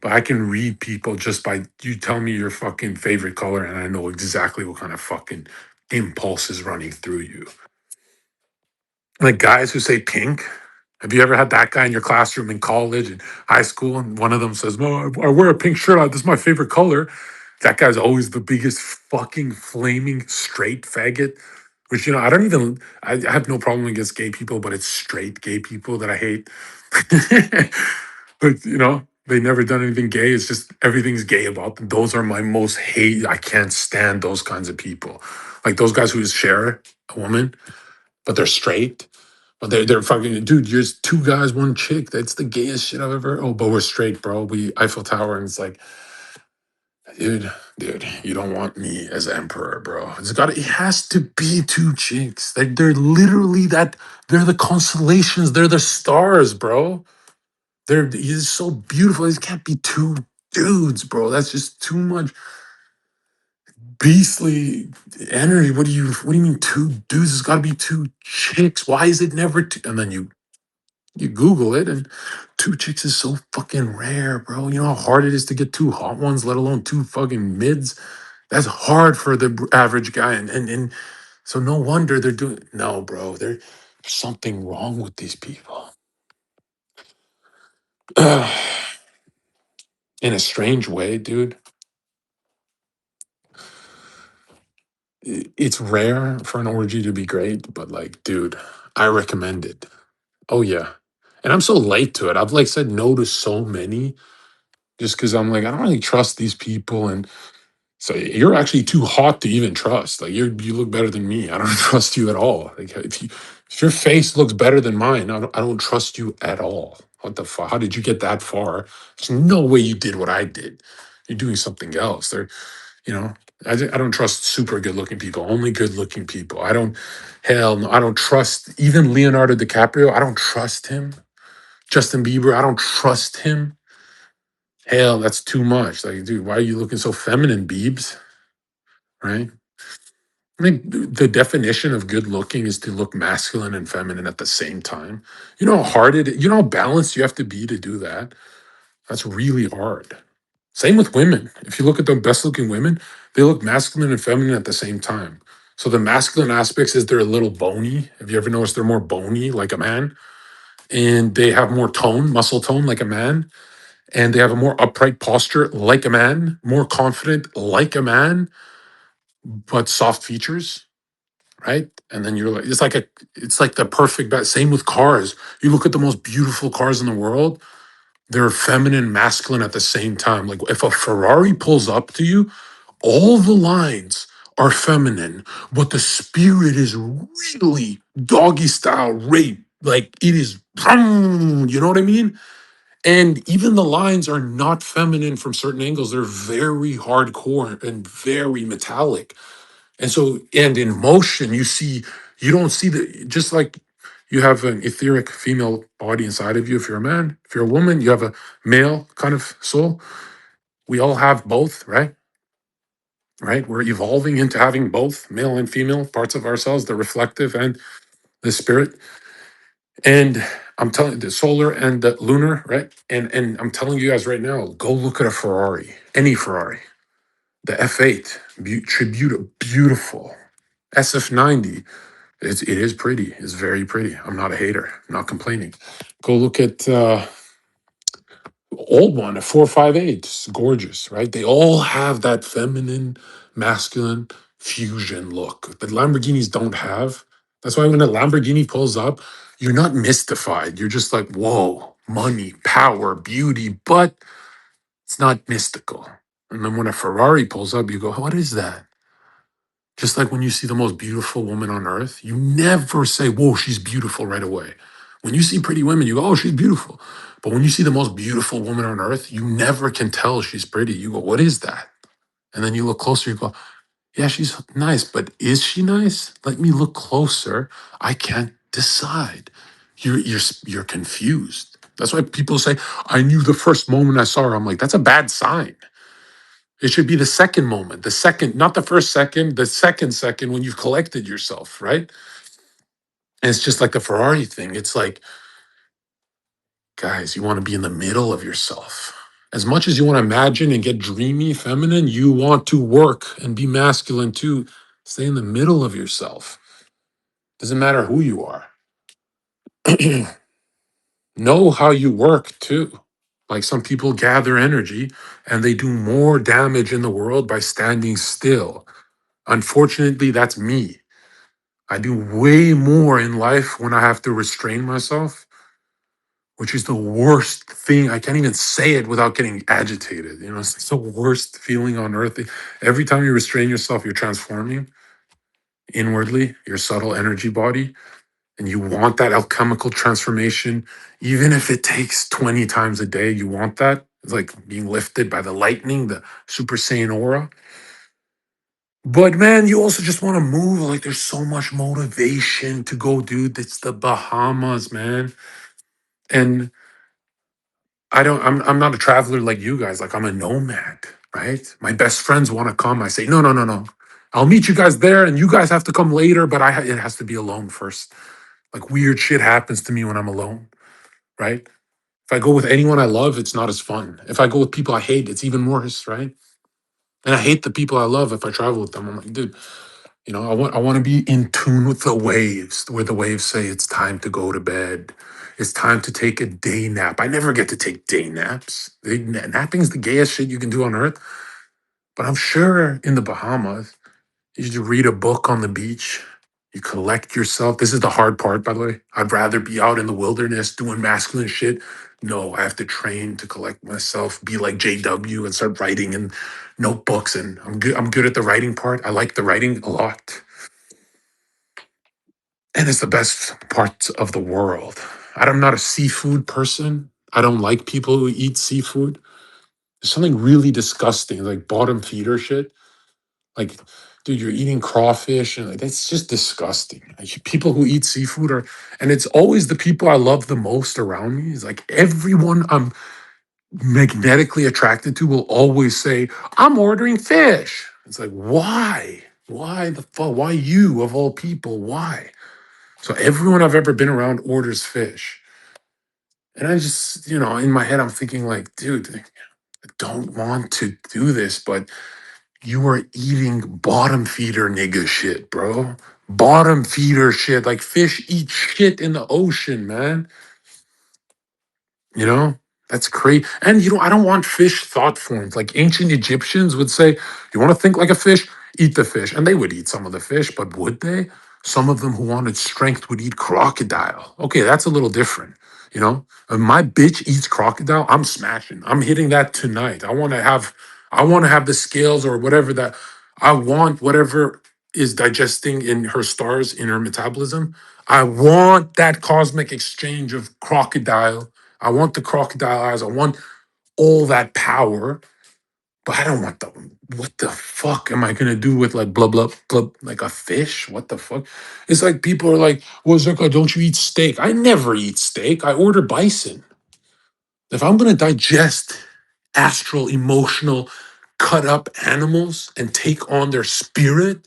But I can read people just by you tell me your fucking favorite color, and I know exactly what kind of fucking impulse is running through you. Like guys who say pink. Have you ever had that guy in your classroom in college and high school, and one of them says, "Well, I wear a pink shirt. This is my favorite color." That guy's always the biggest fucking flaming straight faggot. Which I don't even. I have no problem against gay people, but it's straight gay people that I hate. But they never done anything gay. It's just everything's gay about them. Those are my most hate. I can't stand those kinds of people. Like those guys who share a woman, but they're straight. But they're fucking dude. You're just two guys, one chick. That's the gayest shit I've ever. Oh, but we're straight, bro. We Eiffel Tower, and it's like, dude, you don't want me as emperor, bro. It has to be two chicks. They're literally that. They're the constellations. They're the stars, bro. It's so beautiful. It can't be two. dudes, bro. That's just too much beastly energy. What do you mean two dudes? It's got to be two chicks. Why is it never two? And then you Google it, and two chicks is so fucking rare, bro. You know how hard it is to get two hot ones, let alone two fucking mids. That's hard for the average guy, and so no wonder they're doing. No, bro, there's something wrong with these people. In a strange way, dude. It's rare for an orgy to be great, but like, dude, I recommend it. Oh yeah, and I'm so late to it. I've like said no to so many just because I'm like I don't really trust these people, and so you're actually too hot to even trust. Like you look better than me. I don't trust you at all. Like if your face looks better than mine, I don't trust you at all. What the fuck? How did you get that far? There's no way you did what I did. You're doing something else. You know, I don't trust super good looking people. Only good looking people. I don't. Hell no. I don't trust even Leonardo DiCaprio. I don't trust him. Justin Bieber. I don't trust him. Hell, that's too much. Like, dude, why are you looking so feminine, Biebs? Right? I think the definition of good looking is to look masculine and feminine at the same time. You know how hard it is? You know how balanced you have to be to do that? That's really hard. Same with women. If you look at the best looking women, they look masculine and feminine at the same time. So the masculine aspects is they're a little bony. Have you ever noticed they're more bony like a man? And they have more tone, muscle tone like a man. And they have a more upright posture like a man, more confident like a man, but soft features, right? And then you're like, it's like the perfect same with cars. You look at the most beautiful cars in the world, they're feminine, masculine at the same time. Like if a Ferrari pulls up to you, all the lines are feminine, but the spirit is really doggy style rape. Like it is, you know what I mean? And even the lines are not feminine from certain angles. They're very hardcore and very metallic. And so, and in motion, you don't see just like you have an etheric female body inside of you. If you're a man, if you're a woman, you have a male kind of soul. We all have both, right? Right? We're evolving into having both male and female parts of ourselves, the reflective and the spirit. And I'm telling the solar and the lunar, right? And I'm telling you guys right now, go look at a Ferrari, any Ferrari, the F8, tribute, beautiful. SF90, it is pretty. It's very pretty. I'm not a hater. I'm not complaining. Go look at old one, a 458. It's gorgeous, right? They all have that feminine, masculine fusion look that Lamborghinis don't have. That's why when a Lamborghini pulls up, you're not mystified. You're just like, whoa, money, power, beauty, but it's not mystical. And then when a Ferrari pulls up, you go, what is that? Just like when you see the most beautiful woman on earth, you never say, whoa, she's beautiful right away. When you see pretty women, you go, oh, she's beautiful. But when you see the most beautiful woman on earth, you never can tell she's pretty. You go, what is that? And then you look closer, you go, yeah, she's nice, but is she nice? Let me look closer. I can't decide. You're confused. That's why people say, I knew the first moment I saw her. I'm like, that's a bad sign. It should be the second moment, the second, not the first second, the second when you've collected yourself, right? And it's just like the Ferrari thing. It's like, guys, you want to be in the middle of yourself. As much as you want to imagine and get dreamy, feminine, you want to work and be masculine too. Stay in the middle of yourself. Doesn't matter who you are. Know how you work too. Like some people gather energy and they do more damage in the world by standing still. Unfortunately, that's me. I do way more in life when I have to restrain myself, which is the worst thing. I can't even say it without getting agitated. You know, it's the worst feeling on earth. Every time you restrain yourself, you're transforming inwardly, your subtle energy body, and you want that alchemical transformation, even if it takes 20 times a day, you want that. It's like being lifted by the lightning, the Super Saiyan aura. But man, you also just want to move. Like there's so much motivation to go, dude. It's the Bahamas, man. And I'm not a traveler like you guys. Like I'm a nomad, right? My best friends want to come. I say, no, no, no, no. I'll meet you guys there and you guys have to come later, but it has to be alone first. Like weird shit happens to me when I'm alone, right? If I go with anyone I love, it's not as fun. If I go with people I hate, it's even worse, right? And I hate the people I love if I travel with them. I'm like, dude, I want to be in tune with the waves, where the waves say it's time to go to bed. It's time to take a day nap. I never get to take day naps. Napping's the gayest shit you can do on earth. But I'm sure in the Bahamas, you should read a book on the beach. You collect yourself. This is the hard part, by the way. I'd rather be out in the wilderness doing masculine shit. No, I have to train to collect myself, be like JW and start writing in notebooks. And I'm good. I'm good at the writing part. I like the writing a lot. And it's the best part of the world. I'm not a seafood person. I don't like people who eat seafood. There's something really disgusting, like bottom feeder shit. Like, dude, you're eating crawfish, and like, that's just disgusting. Like, people who eat seafood are, and it's always the people I love the most around me. Is like everyone I'm magnetically attracted to will always say, "I'm ordering fish." It's like, why? Why the fuck? Why you of all people? Why? So everyone I've ever been around orders fish. And I just, in my head, I'm thinking, like, dude, I don't want to do this, but you are eating bottom feeder nigga shit, bro. Bottom feeder shit. Like fish eat shit in the ocean, man. You know? That's crazy. And I don't want fish thought forms. Like ancient Egyptians would say, you want to think like a fish? Eat the fish. And they would eat some of the fish, but would they? Some of them who wanted strength would eat crocodile. Okay, that's a little different. If my bitch eats crocodile, I'm smashing. I'm hitting that tonight. I want to have the scales or whatever that I want, whatever is digesting in her stars, in her metabolism. I want that cosmic exchange of crocodile. I want the crocodile eyes. I want all that power, but I don't want the. What the fuck am I gonna do with like blah blah blah like a fish? What the fuck? It's like people are like, "Well, Zherka, don't you eat steak?" I never eat steak. I order bison. If I'm gonna digest astral, emotional, cut up animals and take on their spirit,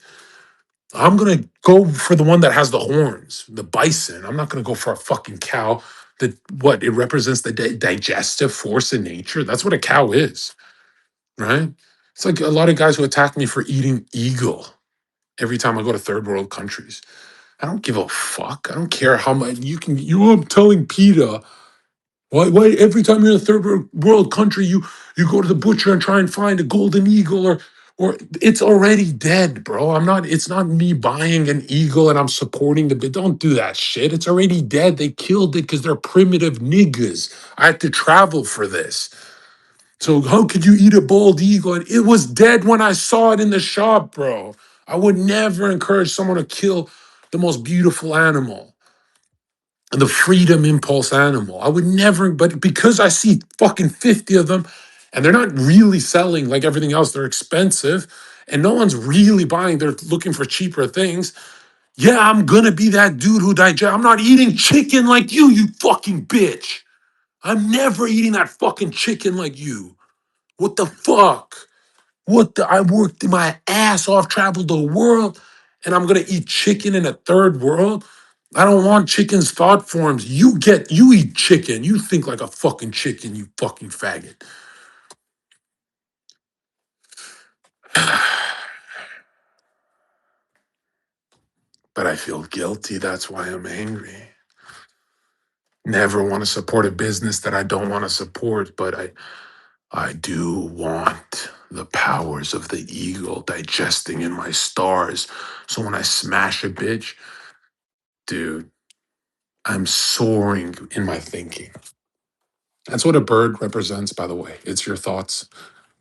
I'm gonna go for the one that has the horns, the bison. I'm not gonna go for a fucking cow. That what it represents the digestive force in nature. That's what a cow is, right? It's like a lot of guys who attack me for eating eagle every time I go to third world countries. I don't give a fuck. I don't care how much you can. I'm telling PETA. Why every time you're in a third world country, you go to the butcher and try and find a golden eagle or it's already dead, bro. It's not me buying an eagle and I'm supporting the bit. Don't do that shit. It's already dead. They killed it because they're primitive niggas. I had to travel for this. So how could you eat a bald eagle? And it was dead when I saw it in the shop, bro. I would never encourage someone to kill the most beautiful animal, the freedom impulse animal. I would never, but because I see fucking 50 of them and they're not really selling like everything else, they're expensive and no one's really buying, they're looking for cheaper things. Yeah, I'm gonna be that dude who digest. I'm not eating chicken like you fucking bitch. I'm never eating that fucking chicken like you. What the fuck? I worked my ass off, traveled the world, and I'm gonna eat chicken in a third world? I don't want chicken's thought forms. You eat chicken. You think like a fucking chicken, you fucking faggot. But I feel guilty. That's why I'm angry. Never want to support a business that I don't want to support, but I do want the powers of the eagle digesting in my stars. So when I smash a bitch, dude, I'm soaring in my thinking. That's what a bird represents, by the way. It's your thoughts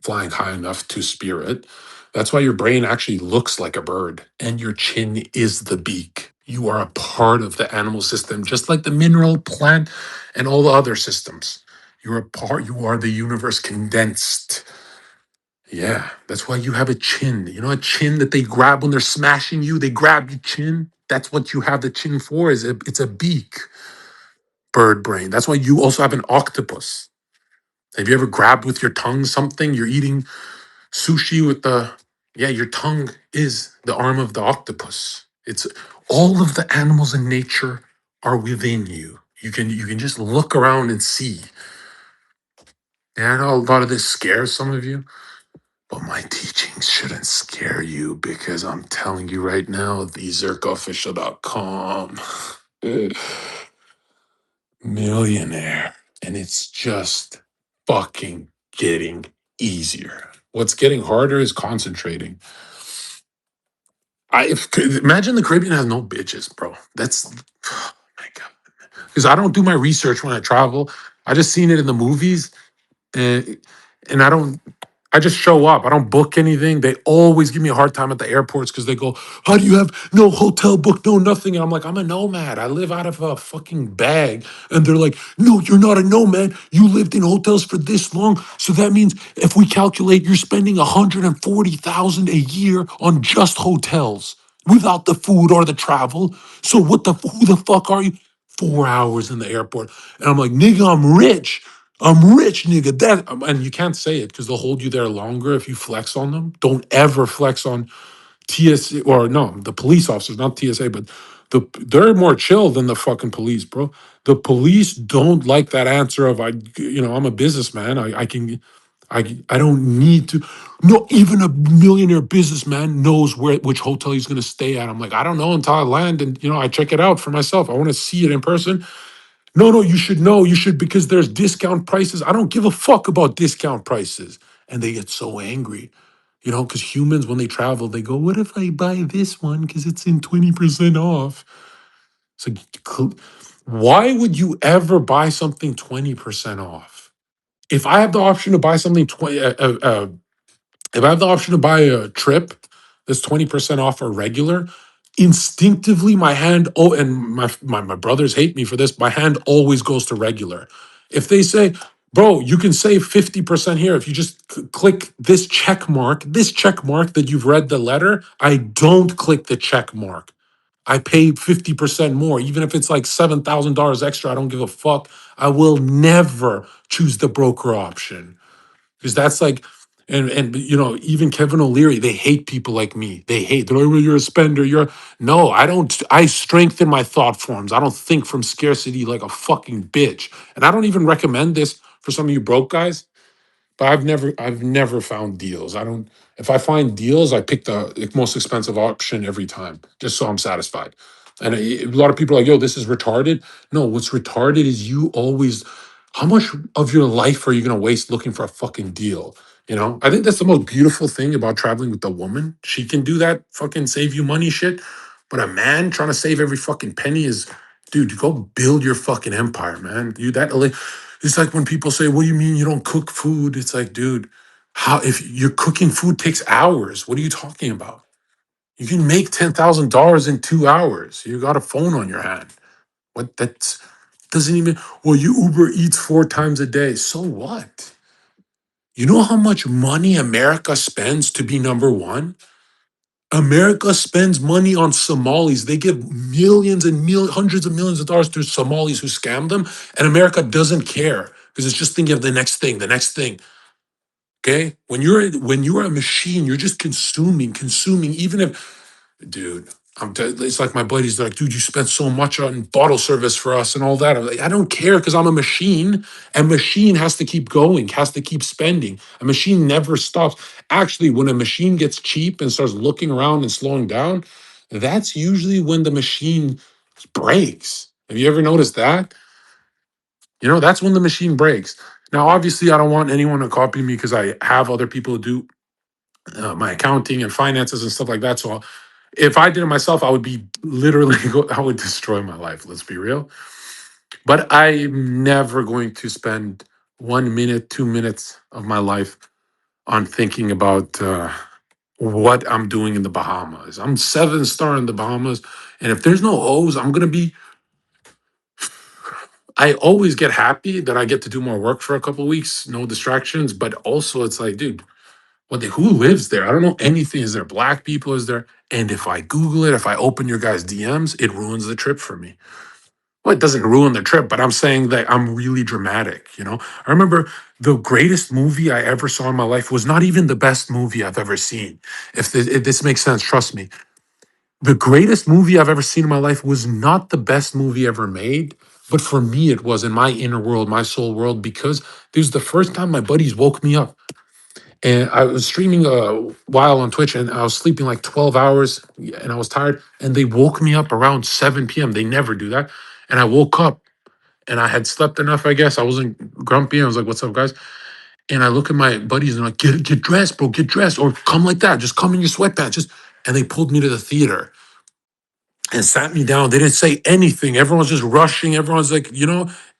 flying high enough to spirit. That's why your brain actually looks like a bird and your chin is the beak. You are a part of the animal system, just like the mineral, plant, and all the other systems. You're a part, you are the universe condensed. Yeah, that's why you have a chin. You know, a chin that they grab when they're smashing you, they grab your chin. That's what you have the chin for, it's a beak. Bird brain. That's why you also have an octopus. Have you ever grabbed with your tongue something? You're eating sushi with the, yeah, your tongue is the arm of the octopus. It's all of the animals in nature are within you. You can just look around and see. And I know a lot of this scares some of you, but my teachings shouldn't scare you because I'm telling you right now, the ZherkaOfficial.com millionaire. And it's just fucking getting easier. What's getting harder is concentrating. Imagine the Caribbean has no bitches, bro. That's oh my god. Because I don't do my research when I travel. I just seen it in the movies, and I don't. I just show up. I don't book anything. They always give me a hard time at the airports because they go, "How do you have no hotel book, no nothing?" And I'm like, "I'm a nomad. I live out of a fucking bag." And they're like, "No, you're not a nomad. You lived in hotels for this long. So that means if we calculate, you're spending 140,000 a year on just hotels without the food or the travel. So who the fuck are you?" 4 hours in the airport. And I'm like, "Nigga, I'm rich, nigga." And you can't say it because they'll hold you there longer if you flex on them. Don't ever flex on TSA, or no, the police officers, not TSA, but they're more chill than the fucking police, bro. The police don't like that answer of I'm a businessman. I don't need to. No, even a millionaire businessman knows which hotel he's gonna stay at. I'm like, I don't know until I land and I check it out for myself. I want to see it in person. No, no, you should know. You should, because there's discount prices. I don't give a fuck about discount prices. And they get so angry, because humans, when they travel, they go, "What if I buy this one because it's in 20% off?" So, why would you ever buy something 20% off? If I have the option to buy something 20, if I have the option to buy a trip that's 20% off or regular, instinctively my hand, and my brothers hate me for this, my hand always goes to regular. If they say, "Bro, you can save 50% here if you just click this check mark that you've read the letter," I don't click the check mark. I pay 50% more, even if it's like $7,000 extra. I don't give a fuck. I will never choose the broker option because that's like, and even Kevin O'Leary, they hate people like me. They're like, "Well, you're a spender, no, I don't. I strengthen my thought forms. I don't think from scarcity like a fucking bitch. And I don't even recommend this for some of you broke guys, but I've never found deals. I don't. If I find deals, I pick the most expensive option every time, just so I'm satisfied. And a lot of people are like, "Yo, this is retarded." No, what's retarded is you always. How much of your life are you gonna waste looking for a fucking deal? I think that's the most beautiful thing about traveling with a woman. She can do that fucking save you money shit. But a man trying to save every fucking penny is, dude, go build your fucking empire, man. It's like when people say, "What do you mean you don't cook food?" It's like, dude, how if you're cooking food takes hours? What are you talking about? You can make $10,000 in 2 hours. You got a phone on your hand. What that's doesn't even well, you Uber eats 4 times a day. So what? You know how much money America spends to be number one? America spends money on Somalis. They give millions and hundreds of millions of dollars to Somalis who scam them, and America doesn't care because it's just thinking of the next thing, the next thing. Okay, when you're a machine, you're just consuming. Even if, dude, it's like my buddies. They're like, "Dude, you spent so much on bottle service for us and all that." I'm like, I don't care because I'm a machine. A machine has to keep going, has to keep spending. A machine never stops. Actually, when a machine gets cheap and starts looking around and slowing down, that's usually when the machine breaks. Have you ever noticed that? That's when the machine breaks. Now, obviously, I don't want anyone to copy me because I have other people who do my accounting and finances and stuff like that. So if I did it myself, I would be literally, I would destroy my life. Let's be real. But I'm never going to spend 1 minute, 2 minutes of my life on thinking about what I'm doing in the Bahamas. I'm 7 star in the Bahamas. And if there's no O's, I'm going to be I always get happy that I get to do more work for a couple of weeks, no distractions. But also, it's like, dude, who lives there? I don't know anything. Is there black people? Is there? And if I Google it, if I open your guys' DMs, it ruins the trip for me. Well, it doesn't ruin the trip, but I'm saying that I'm really dramatic. I remember The greatest movie I ever saw in my life was not even the best movie I've ever seen. If this makes sense, trust me. The greatest movie I've ever seen in my life was not the best movie ever made, but for me, it was in my inner world, my soul world, because this was the first time my buddies woke me up. And I was streaming a while on Twitch and I was sleeping like 12 hours and I was tired. And they woke me up around 7 p.m. They never do that. And I woke up and I had slept enough, I guess. I wasn't grumpy. I was like, what's up, guys? And I look at my buddies and I'm like, get dressed, bro, get dressed. Or come like that. Just come in your sweatpants. Just and they pulled me to the theater and sat me down. They didn't say anything. Everyone's just rushing. Everyone's like,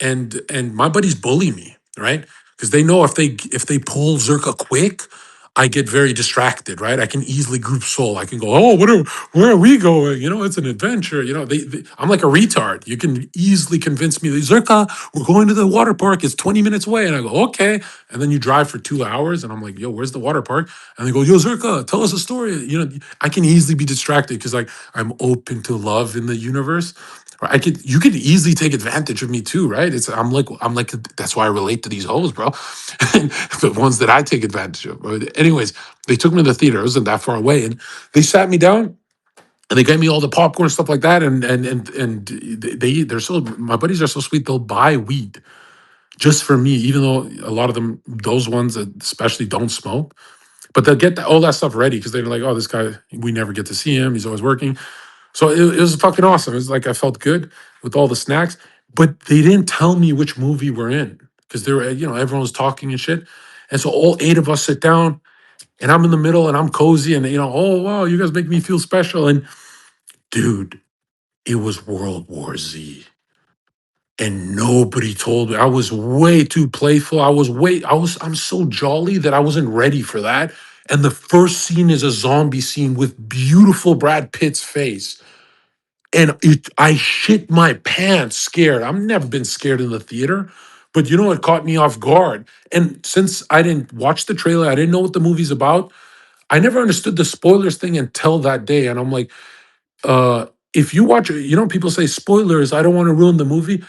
and my buddies bully me, right? Because they know if they pull Zherka quick, I get very distracted, right? I can easily group soul. I can go, oh, where are we going? It's an adventure. I'm like a retard. You can easily convince me, Zherka, we're going to the water park. It's 20 minutes away. And I go, okay. And then you drive for 2 hours and I'm like, yo, where's the water park? And they go, yo, Zherka, tell us a story. I can easily be distracted because like I'm open to love in the universe. Right? You could easily take advantage of me too, right? I'm like that's why I relate to these hoes, bro. The ones that I take advantage of. But anyways, they took me to the theater. It wasn't that far away, and they sat me down and they gave me all the popcorn stuff like that. And they're so my buddies are so sweet. They'll buy weed just for me, even though a lot of them, those ones that especially don't smoke. But they'll get all that stuff ready because they're like, oh, this guy, we never get to see him. He's always working. So it was fucking awesome. It was like I felt good with all the snacks, but they didn't tell me which movie we're in because they were, everyone was talking and shit. And so all eight of us sit down and I'm in the middle and I'm cozy and, oh, wow, you guys make me feel special. And dude, it was World War Z. And nobody told me. I was way too playful. I'm so jolly that I wasn't ready for that. And the first scene is a zombie scene with beautiful Brad Pitt's face. And I shit my pants scared. I've never been scared in the theater, but it caught me off guard. And since I didn't watch the trailer, I didn't know what the movie's about. I never understood the spoilers thing until that day. And I'm like, if you watch, people say spoilers, I don't want to ruin the movie.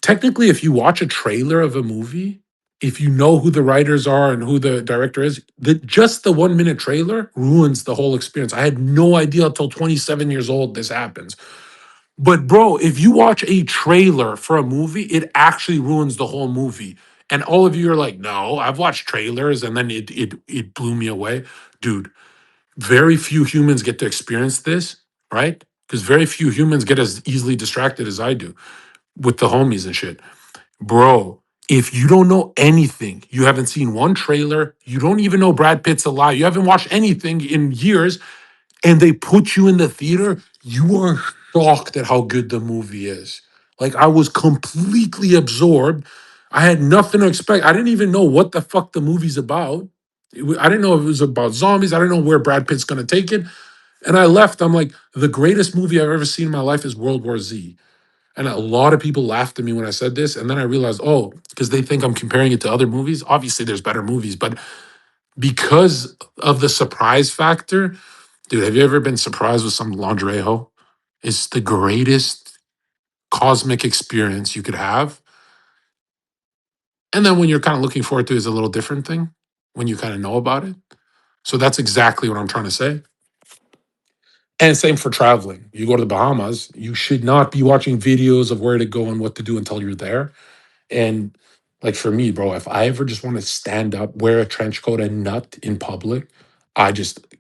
Technically, if you watch a trailer of a movie, if you know who the writers are and who the director is, just the 1 minute trailer ruins the whole experience. I had no idea until 27 years old this happens. But bro, if you watch a trailer for a movie, it actually ruins the whole movie. And all of you are like, no, I've watched trailers and then it blew me away. Dude, very few humans get to experience this, right? Because very few humans get as easily distracted as I do with the homies and shit. Bro, if you don't know anything, you haven't seen one trailer, you don't even know Brad Pitt's alive, you haven't watched anything in years, and they put you in the theater, you are shocked at how good the movie is. Like I was completely absorbed. I had nothing to expect. I didn't even know what the fuck the movie's about. I didn't know if it was about zombies. I didn't know where Brad Pitt's gonna take it. And I left. I'm like, the greatest movie I've ever seen in my life is World War Z. And a lot of people laughed at me when I said this. And then I realized, oh, because they think I'm comparing it to other movies. Obviously, there's better movies, but because of the surprise factor, dude, have you ever been surprised with some lingerie hoe? It's the greatest cosmic experience you could have. And then when you're kind of looking forward to it is a little different thing when you kind of know about it. So that's exactly what I'm trying to say. And same for traveling. You go to the Bahamas, you should not be watching videos of where to go and what to do until you're there. And like for me, bro, if I ever just want to stand up, wear a trench coat and nut in public,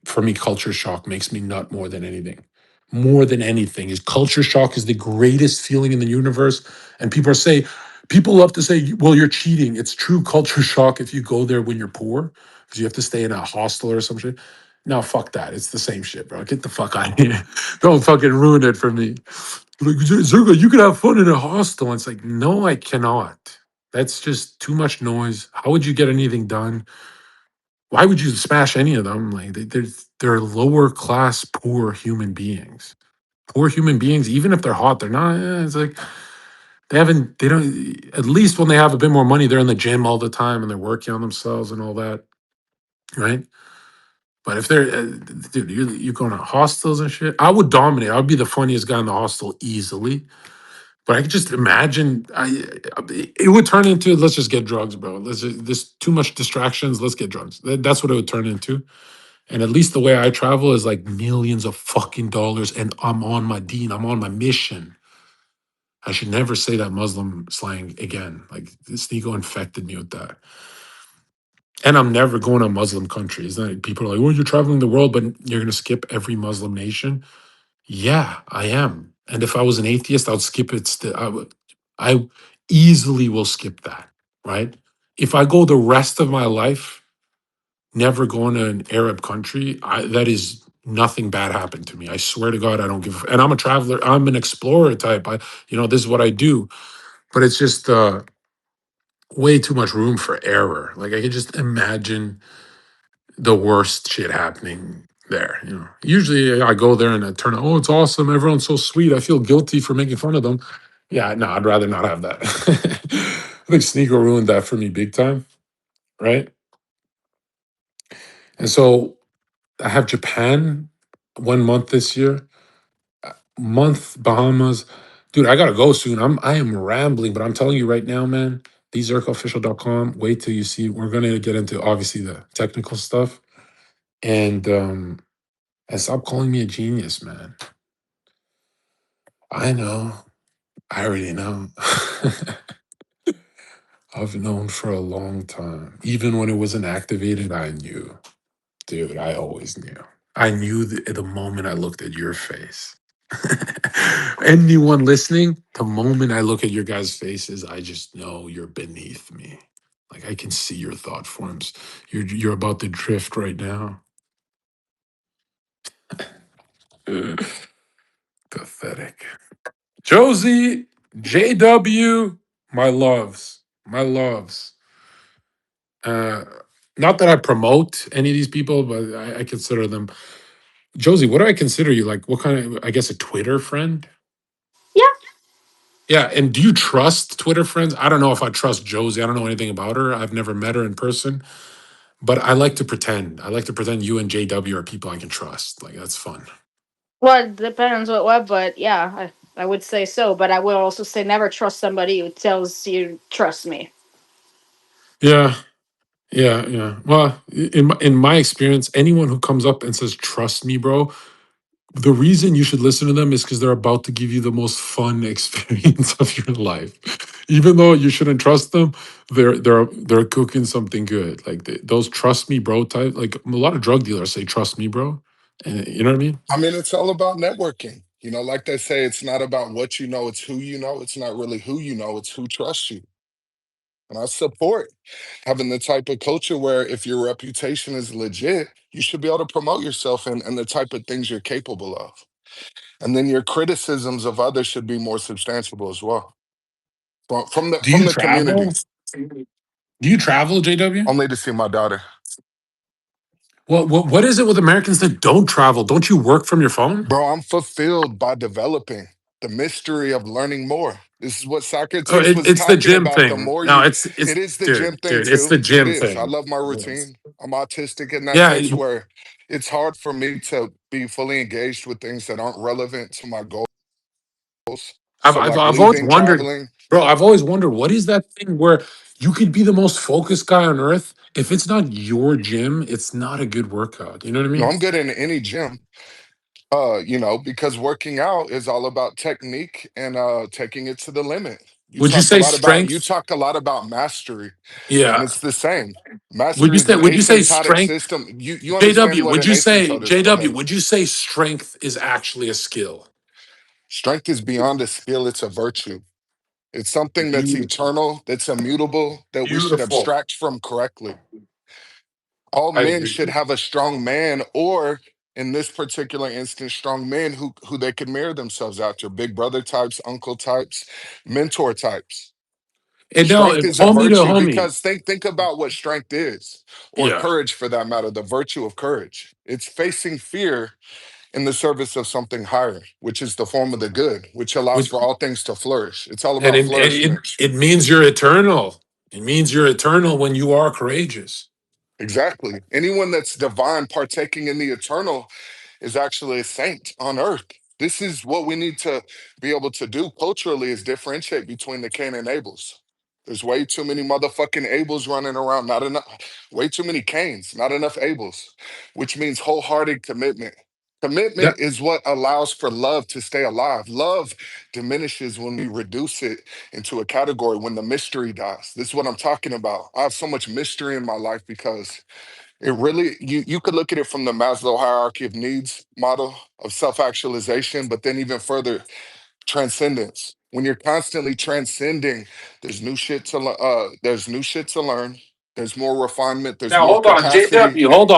for me, culture shock makes me nut more than anything. More than anything, is culture shock is the greatest feeling in the universe. And people love to say, well, you're cheating. It's true culture shock if you go there when you're poor, because you have to stay in a hostel or some shit. No, fuck that. It's the same shit, bro. Get the fuck out of here. Don't fucking ruin it for me. Like, Zerga, you could have fun in a hostel. And it's like, no, I cannot. That's just too much noise. How would you get anything done? Why would you smash any of them? Like they're lower class, poor human beings. Poor human beings, even if they're hot, they're not. It's like they don't. At least when they have a bit more money, they're in the gym all the time and they're working on themselves and all that, right? But if they're, dude, you're going to hostels and shit. I would dominate. I would be the funniest guy in the hostel easily. But I could just imagine it would turn into let's just get drugs, bro. There's too much distractions. Let's get drugs. That's what it would turn into. And at least the way I travel is like millions of fucking dollars, and I'm on my deen. I'm on my mission. I should never say that Muslim slang again. Like this ego infected me with that. And I'm never going to Muslim countries. Like, people are like, "Oh, you're traveling the world, but you're going to skip every Muslim nation." Yeah, I am. And if I was an atheist, I would skip it. I would. I easily will skip that. Right. If I go the rest of my life never going to an Arab country, that is nothing bad happened to me. I swear to God, I don't give. And I'm a traveler. I'm an explorer type. This is what I do. But it's just way too much room for error. Like I could just imagine the worst shit happening there. Usually I go there and I turn out, oh, it's awesome. Everyone's so sweet. I feel guilty for making fun of them. Yeah, no, I'd rather not have that. I think Sneaker ruined that for me big time. Right. And so I have Japan 1 month this year, month Bahamas. Dude, I gotta go soon. I am rambling, but I'm telling you right now, man, thezerkaofficial.com. Wait till you see. We're gonna get into obviously the technical stuff. And stop calling me a genius, man. I know. I already know. I've known for a long time. Even when it wasn't activated, I knew. Dude, I always knew. I knew the moment I looked at your face. Anyone listening, the moment I look at your guys' faces, I just know you're beneath me. Like I can see your thought forms. You're about to drift right now. Pathetic. Josie, JW, my loves. My loves. Uh Not that I promote any of these people, but I consider them. Josie, what do I consider you? Like what kind of, I guess, a Twitter friend? Yeah. Yeah, and do you trust Twitter friends? I don't know if I trust Josie. I don't know anything about her. I've never met her in person, but I like to pretend. I like to pretend you and JW are people I can trust. Like that's fun. Well, it depends what, but yeah, I would say so. But I will also say never trust somebody who tells you trust me. Yeah, yeah. Well, in my experience, anyone who comes up and says trust me, bro, the reason you should listen to them is because they're about to give you the most fun experience of your life. Even though you shouldn't trust them, they're cooking something good. Like those trust me, bro type. Like a lot of drug dealers say trust me, bro, and you know what I mean. I mean, it's all about networking. Like they say, it's not about what you know, it's who you know. It's not really who you know, it's who trusts you. And I support having the type of culture where if your reputation is legit, you should be able to promote yourself and the type of things you're capable of. And then your criticisms of others should be more substantiable as well. From the Do from you the community, travel? Do you travel, JW? only to see my daughter. What is it with Americans that don't travel? Don't you work from your phone? Bro, I'm fulfilled by developing the mystery of learning more. This is what Oh, Socrates was it's the talking gym about. The thing. more No, you, it's it is the gym dude, thing it's the too. It gym is. I thing. love my Yes. routine. I'm autistic in that Yeah, sense where it's hard for me to be fully engaged with things that aren't relevant to my goals. I've, So, I've like I've always leaving, wondered, traveling, bro. I've always wondered what is that thing where you could be the most focused guy on earth. If it's not your gym, it's not a good workout. You know what I no, mean? I'm good in any gym. Because working out is all about technique and taking it to the limit. Would you say strength? You talk a lot about mastery, and Yeah. it's the same. Would Mastery you is say an would you say asymptotic strength? system. You understand JW, what would an you say asymptote is? Go JW? ahead. Would you say strength is actually a skill? Strength is beyond a skill, it's a virtue. It's something that's Beautiful, eternal, that's immutable, that we should beautiful. abstract from correctly. All I men agree. should have a strong man, or in this particular instance, strong men who they could mirror themselves after. Big brother types, uncle types, mentor types. And now, Strength is a homie to virtue homie. because think about what strength is, or Yeah. courage for that matter, the virtue of courage. It's facing fear in the service of something higher, which is the form of the good, which allows With for all things to flourish. It's all and about flourishment. it means you're eternal. It means you're eternal when you are courageous. Exactly. Anyone that's divine, partaking in the eternal, is actually a saint on earth. This is what we need to be able to do culturally is differentiate between the Cain and Abels. There's way too many motherfucking Abels running around, not enough, way too many Cains, not enough Abels, which means wholehearted commitment. Commitment That is what allows for love to stay alive. Love diminishes when we reduce it into a category, when the mystery dies. This is what I'm talking about. I have so much mystery in my life because it really, you could look at it from the Maslow hierarchy of needs model of self-actualization, but then even further, transcendence. When you're constantly transcending, there's new shit to learn. There's more refinement. There's Now more hold on, capacity. JW, hold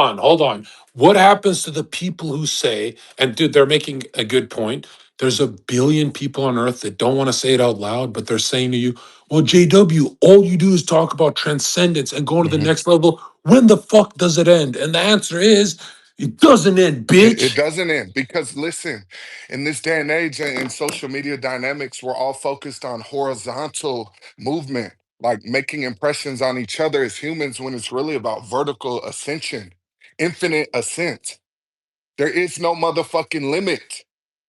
on. What happens to the people who say, and dude, they're making a good point. There's a billion people on earth that don't want to say it out loud, but they're saying to you, well, JW, all you do is talk about transcendence and going to the Mhm. next level. When the fuck does it end? And the answer is, it doesn't end, It bitch. doesn't end because listen, in this day and age and in social media dynamics, we're all focused on horizontal movement, like making impressions on each other as humans when it's really about vertical ascension, infinite ascent. There is no motherfucking limit.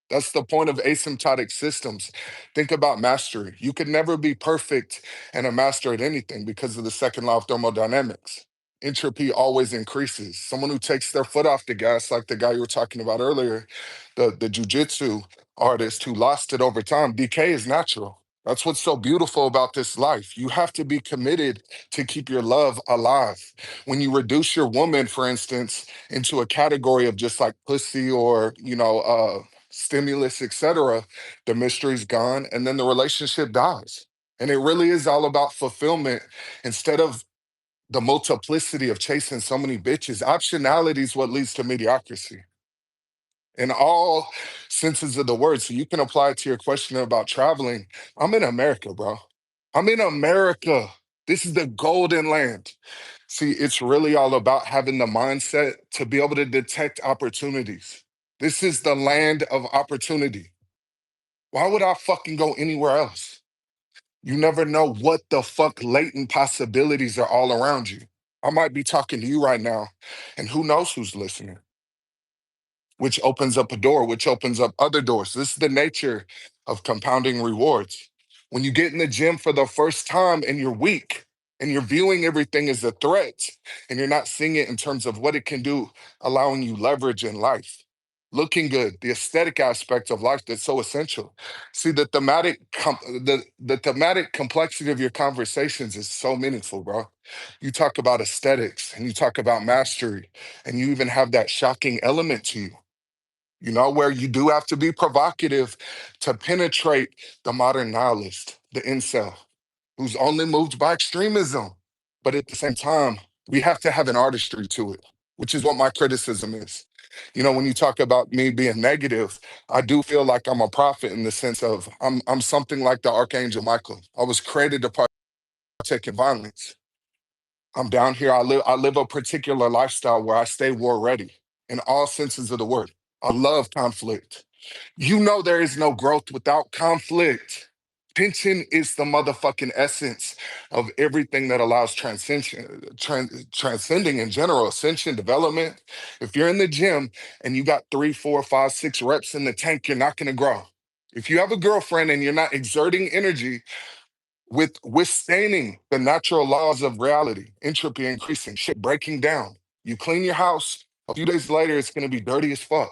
That's the point of asymptotic systems. Think about mastery. You could never be perfect and a master at anything because of the second law of thermodynamics. Entropy always increases. Someone who takes their foot off the gas, like the guy you were talking about earlier, the jujitsu artist who lost it over time, decay is natural. That's what's so beautiful about this life. You have to be committed to keep your love alive. When you reduce your woman, for instance, into a category of just like pussy or, stimulus, etc., the mystery's gone, and then the relationship dies. And it really is all about fulfillment instead of the multiplicity of chasing so many bitches. Optionality is what leads to mediocrity in all senses of the word. So you can apply it to your question about traveling. I'm in America, bro. I'm in America. This is the golden land. See, it's really all about having the mindset to be able to detect opportunities. This is the land of opportunity. Why would I fucking go anywhere else? You never know what the fuck latent possibilities are all around you. I might be talking to you right now, and who knows who's listening, which opens up a door, which opens up other doors. This is the nature of compounding rewards. When you get in the gym for the first time and you're weak and you're viewing everything as a threat and you're not seeing it in terms of what it can do, allowing you leverage in life. Looking good, the aesthetic aspect of life that's so essential. See, the thematic complexity of your conversations is so meaningful, bro. You talk about aesthetics and you talk about mastery, and you even have that shocking element to you, where you do have to be provocative to penetrate the modern nihilist, the incel, who's only moved by extremism. But at the same time, we have to have an artistry to it, which is what my criticism is. When you talk about me being negative, I do feel like I'm a prophet in the sense of I'm something like the Archangel Michael. I was created to partake in violence. I'm down here. I live a particular lifestyle where I stay war ready in all senses of the word. I love conflict. There is no growth without conflict. Tension is the motherfucking essence of everything that allows transcending in general, ascension, development. If you're in the gym and you got 3, 4, 5, 6 reps in the tank, you're not going to grow. If you have a girlfriend and you're not exerting energy with withstanding the natural laws of reality, entropy increasing, shit breaking down, you clean your house, a few days later, it's going to be dirty as fuck.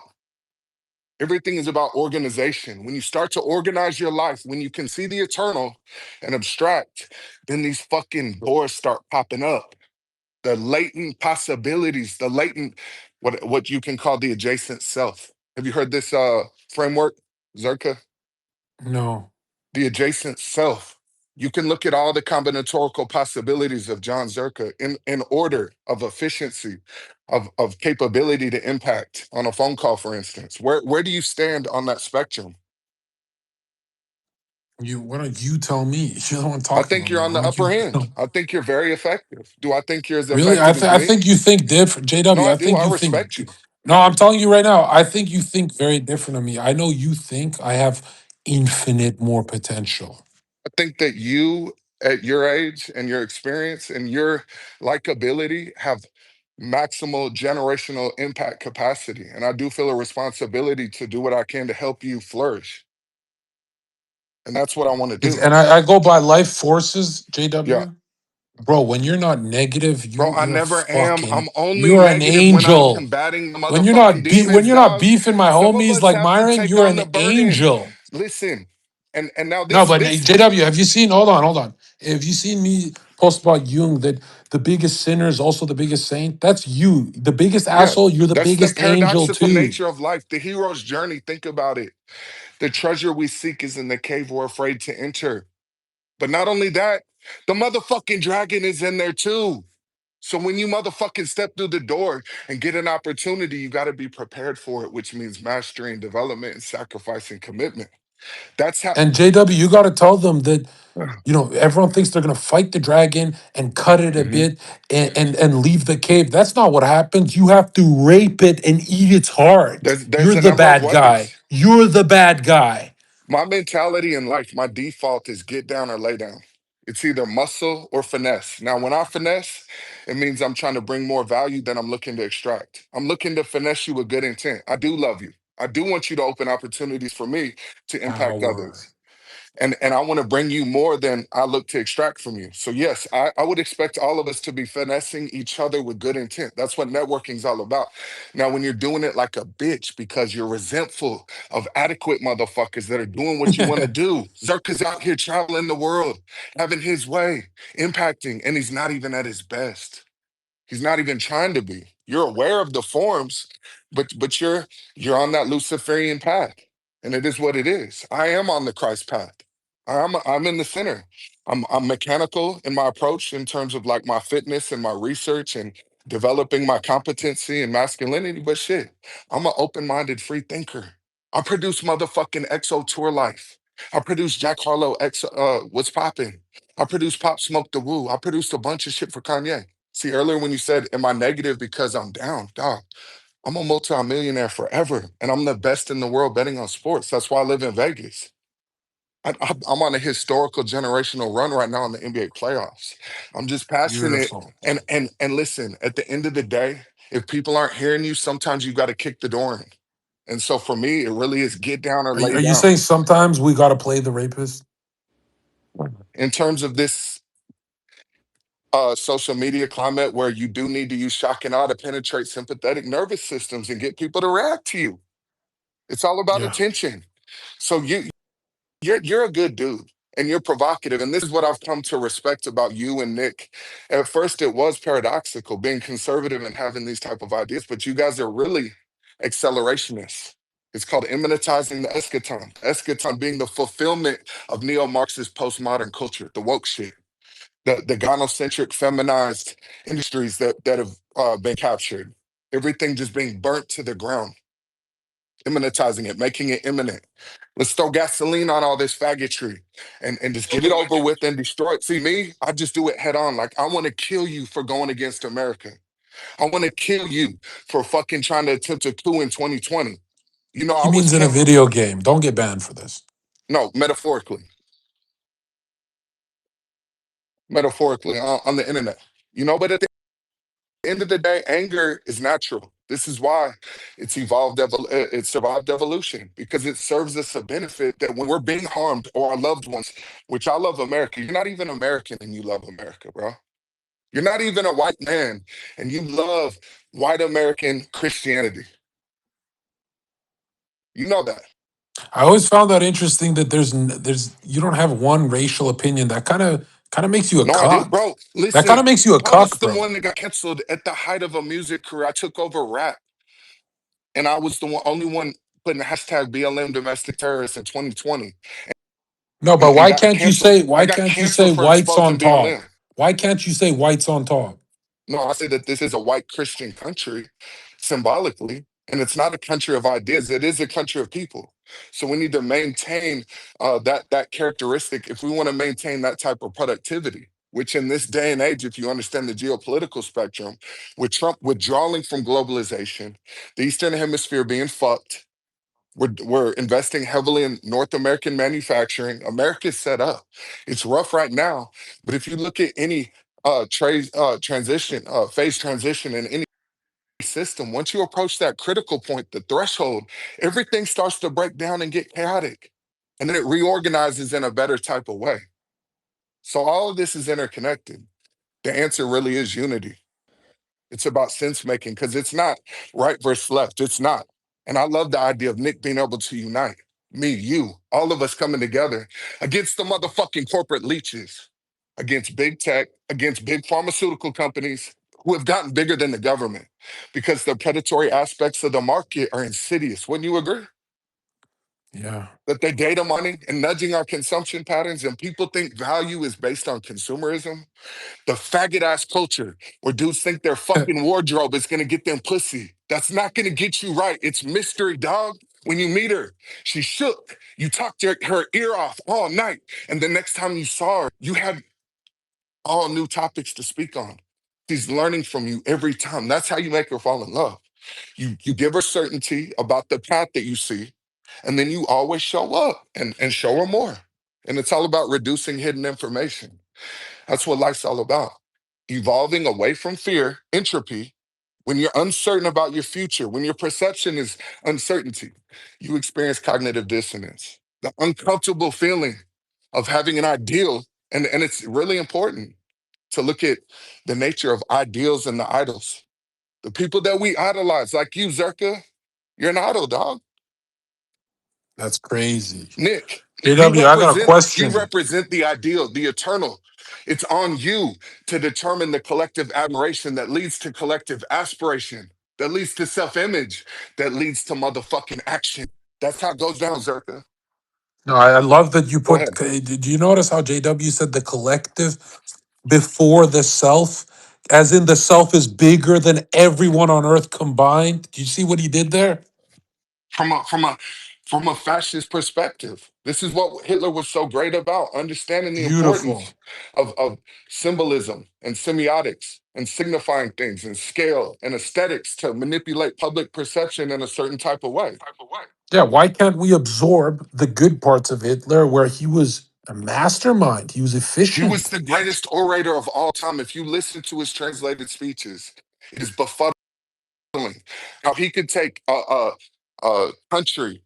Everything is about organization. When you start to organize your life, when you can see the eternal and abstract, then these fucking doors start popping up. The latent possibilities, the latent, what you can call the adjacent self. Have you heard this framework, Zerka? No. The adjacent self. You can look at all the combinatorial possibilities of John Zerka in order of efficiency, of capability to impact on a phone call, for instance. Where do you stand on that spectrum? Why don't you tell me? You're the one I talking think about you're me. on Why the don't you upper end. tell? I think you're very effective. Do I think you're as Really? effective as I me? think you think different, No, JW. I I do. think I you respect think. you. No, I'm telling you right now. I think you think very different of me. I know you think I have infinite more potential. I think that you, at your age and your experience and your likability, have maximal generational impact capacity. And I do feel a responsibility to do what I can to help you flourish. And that's what I want to do. And I go by life forces, Yeah. JW. Bro, when you're not negative, Bro, I you're never am. I'm fucking only you're an negative when I'm angel. combating the When you're motherfucking not when demons, you're not dog. beefing my Some of homies us like have to Myron, take you're on an the burden. angel. Listen, and now No, this but this JW, have you seen? Hold on. Have you seen me post about Jung that the biggest sinner is also the biggest saint? That's you, the biggest yeah, asshole. You're the that's the biggest angel paradoxical too. nature of life. The hero's journey. Think about it. The treasure we seek is in the cave we're afraid to enter. But not only that, the motherfucking dragon is in there too. So when you motherfucking step through the door and get an opportunity, you got to be prepared for it, which means mastery and development and sacrifice and commitment. That's how. And JW, you got to tell them that everyone thinks they're gonna fight the dragon and cut it a Mhm. bit and leave the cave. That's not what happens. You have to rape it and eat its heart. There's You're a the number of bad guy. ways. You're the bad guy. My mentality in life, my default is get down or lay down. It's either muscle or finesse. Now, when I finesse, it means I'm trying to bring more value than I'm looking to extract. I'm looking to finesse you with good intent. I do love you. I do want you to open opportunities for me to impact Power. others. And I want to bring you more than I look to extract from you. So yes, I would expect all of us to be finessing each other with good intent. That's what networking's all about. Now, when you're doing it like a bitch because you're resentful of adequate motherfuckers that are doing what you want to do, Zerka's out here traveling the world, having his way, impacting, and he's not even at his best. He's not even trying to be. You're aware of the forms, but you're on that Luciferian path, and it is what it is. I am on the Christ path. I'm in the center. I'm mechanical in my approach in terms of like my fitness and my research and developing my competency and masculinity. But shit, I'm an open-minded free thinker. I produce motherfucking EXO Tour Life. I produce Jack Harlow X What's Poppin'. I produce Pop Smoke the Woo. I produced a bunch of shit for Kanye. See, earlier when you said, am I negative because I'm down? Dog, I'm a multi-millionaire forever, and I'm the best in the world betting on sports. That's why I live in Vegas. I'm on a historical generational run right now in the NBA playoffs. I'm just passionate. Beautiful. And listen, at the end of the day, if people aren't hearing you, sometimes you got to kick the door in. And so for me, it really is get down or lay Are you down. saying sometimes we got to play the rapist? In terms of this social media climate where you do need to use shock and awe to penetrate sympathetic nervous systems and get people to react to you. It's all about Yeah. attention. So you're a good dude and you're provocative. And this is what I've come to respect about you and Nick. At first, it was paradoxical being conservative and having these type of ideas, but you guys are really accelerationists. It's called immanentizing the eschaton. The eschaton being the fulfillment of neo-Marxist postmodern culture, the woke shit, the gynocentric feminized industries that have been captured. Everything just being burnt to the ground, immanentizing it, making it imminent. Let's throw gasoline on all this faggotry and just get it over with and destroy it. See, me, I just do it head on. Like, I want to kill you for going against America. I want to kill you for fucking trying to attempt a coup in 2020. You know, He I was means in a can't, video game. Don't get banned for this. no, metaphorically on the internet. You know, but at the end of the day, anger is natural. This is why it survived evolution because it serves us a benefit that when we're being harmed or our loved ones, which I love America, you're not even American and you love America, bro. You're not even a white man and you love white American Christianity. You know that. I always found that interesting that there's you don't have one racial opinion. That kind of makes you a No, I do, cuck. bro. That kind Listen, of makes you a I was cuck, the bro. one that got canceled at the height of a music career. I took over rap and I was the only one putting the hashtag BLM domestic terrorist in 2020 No, but and got canceled. I why got can't you say canceled for whites on exposing top? BLM. Why can't you say whites on top? No, I say that this is a white Christian country symbolically, and it's not a country of ideas. It is a country of people. So we need to maintain that characteristic if we want to maintain that type of productivity. Which in this day and age, if you understand the geopolitical spectrum, with Trump withdrawing from globalization, the Eastern Hemisphere being fucked, we're investing heavily in North American manufacturing. America's set up. It's rough right now, but if you look at any transition phase transition in any system, once you approach that critical point, the threshold, everything starts to break down and get chaotic. And then it reorganizes in a better type of way. So all of this is interconnected. The answer really is unity. It's about sense making because it's not right versus left. It's not. And I love the idea of Nick being able to unite me, you, all of us coming together against the motherfucking corporate leeches, against big tech, against big pharmaceutical companies who have gotten bigger than the government because the predatory aspects of the market are insidious. Wouldn't you agree? Yeah. That they data mining and nudging our consumption patterns, and people think value is based on consumerism. The faggot ass culture where dudes think their fucking wardrobe is gonna get them pussy. That's not gonna get you right. It's mystery, dog. When you meet her, she shook. You talked her ear off all night. And the next time you saw her, you had all new topics to speak on. She's learning from you every time. That's how you make her fall in love. You give her certainty about the path that you see, and then you always show up and show her more. And it's all about reducing hidden information. That's what life's all about. Evolving away from fear, entropy, when you're uncertain about your future, when your perception is uncertainty, you experience cognitive dissonance. The uncomfortable feeling of having an ideal, and it's really important to look at the nature of ideals and the idols. The people that we idolize, like you, Zherka, you're an idol, dog. That's crazy. Nick, JW, I got a you question. represent the ideal, the eternal. It's on you to determine the collective admiration that leads to collective aspiration, that leads to self-image, that leads to motherfucking action. That's how it goes down, Zerka. No, I love that you Go put. ahead. Did you notice how JW said the collective before the self, as in the self is bigger than everyone on earth combined? Do you see what he did there? From a from a from a fascist perspective. This is what Hitler was so great about, understanding the Beautiful. importance of symbolism and semiotics and signifying things and scale and aesthetics to manipulate public perception in a certain type of way. Yeah, why can't we absorb the good parts of Hitler where he was a mastermind? He was He was efficient. the greatest orator of all time. If you listen to his translated speeches, it is befuddling how he could take a country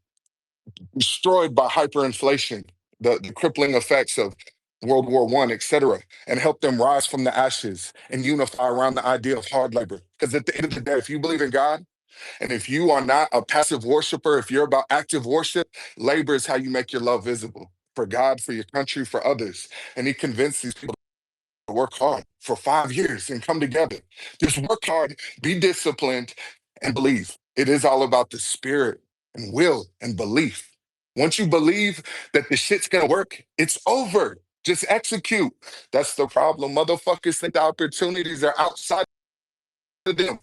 destroyed by hyperinflation, the crippling effects of World War I, et cetera, and help them rise from the ashes and unify around the idea of hard labor. Because at the end of the day, if you believe in God, and if you are not a passive worshiper, if you're about active worship, labor is how you make your love visible for God, for your country, for others. And he convinced these people work hard for 5 years and come together. Just work hard, be disciplined, and believe. It is all about the spirit and will and belief. Once you believe that the shit's gonna work, it's over. Just execute. That's the problem. Motherfuckers think the opportunities are outside of them.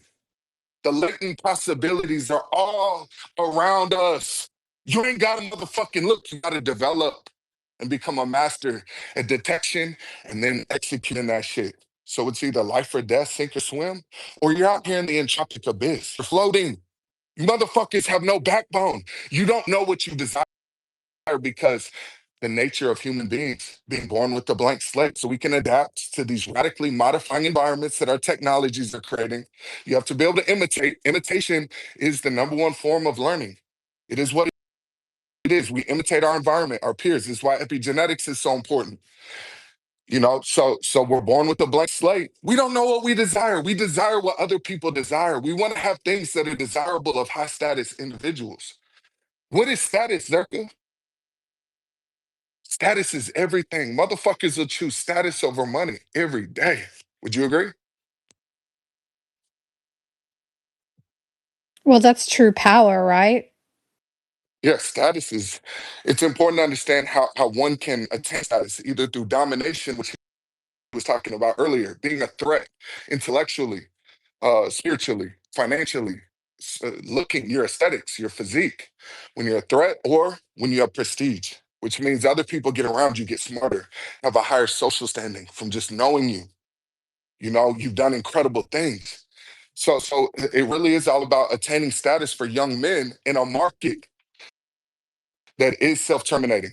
The latent possibilities are all around us. You ain't got to motherfucking look. You got to develop and become a master at detection and then executing that shit. So it's either life or death, sink or swim, or you're out here in the entropic abyss. You're floating. You motherfuckers have no backbone. You don't know what you desire because the nature of human beings being born with a blank slate so we can adapt to these radically modifying environments that our technologies are creating. You have to be able to imitate. Imitation is the number one form of learning. It is what it is. We imitate our environment, our peers. This is why epigenetics is so important. So we're born with a blank slate. We don't know what we desire. We desire what other people desire. We want to have things that are desirable of high status individuals. What is status, Zerka? Status is everything. Motherfuckers will choose status over money every day. Would you agree? Well, that's true power, right? Yes, status is, it's important to understand how one can attain status, either through domination, which he was talking about earlier, being a threat intellectually, spiritually, financially, looking, your aesthetics, your physique, when you're a threat, or when you have prestige, which means other people get around you, get smarter, have a higher social standing from just knowing you. You've done incredible things. So it really is all about attaining status for young men in a market that is self-terminating.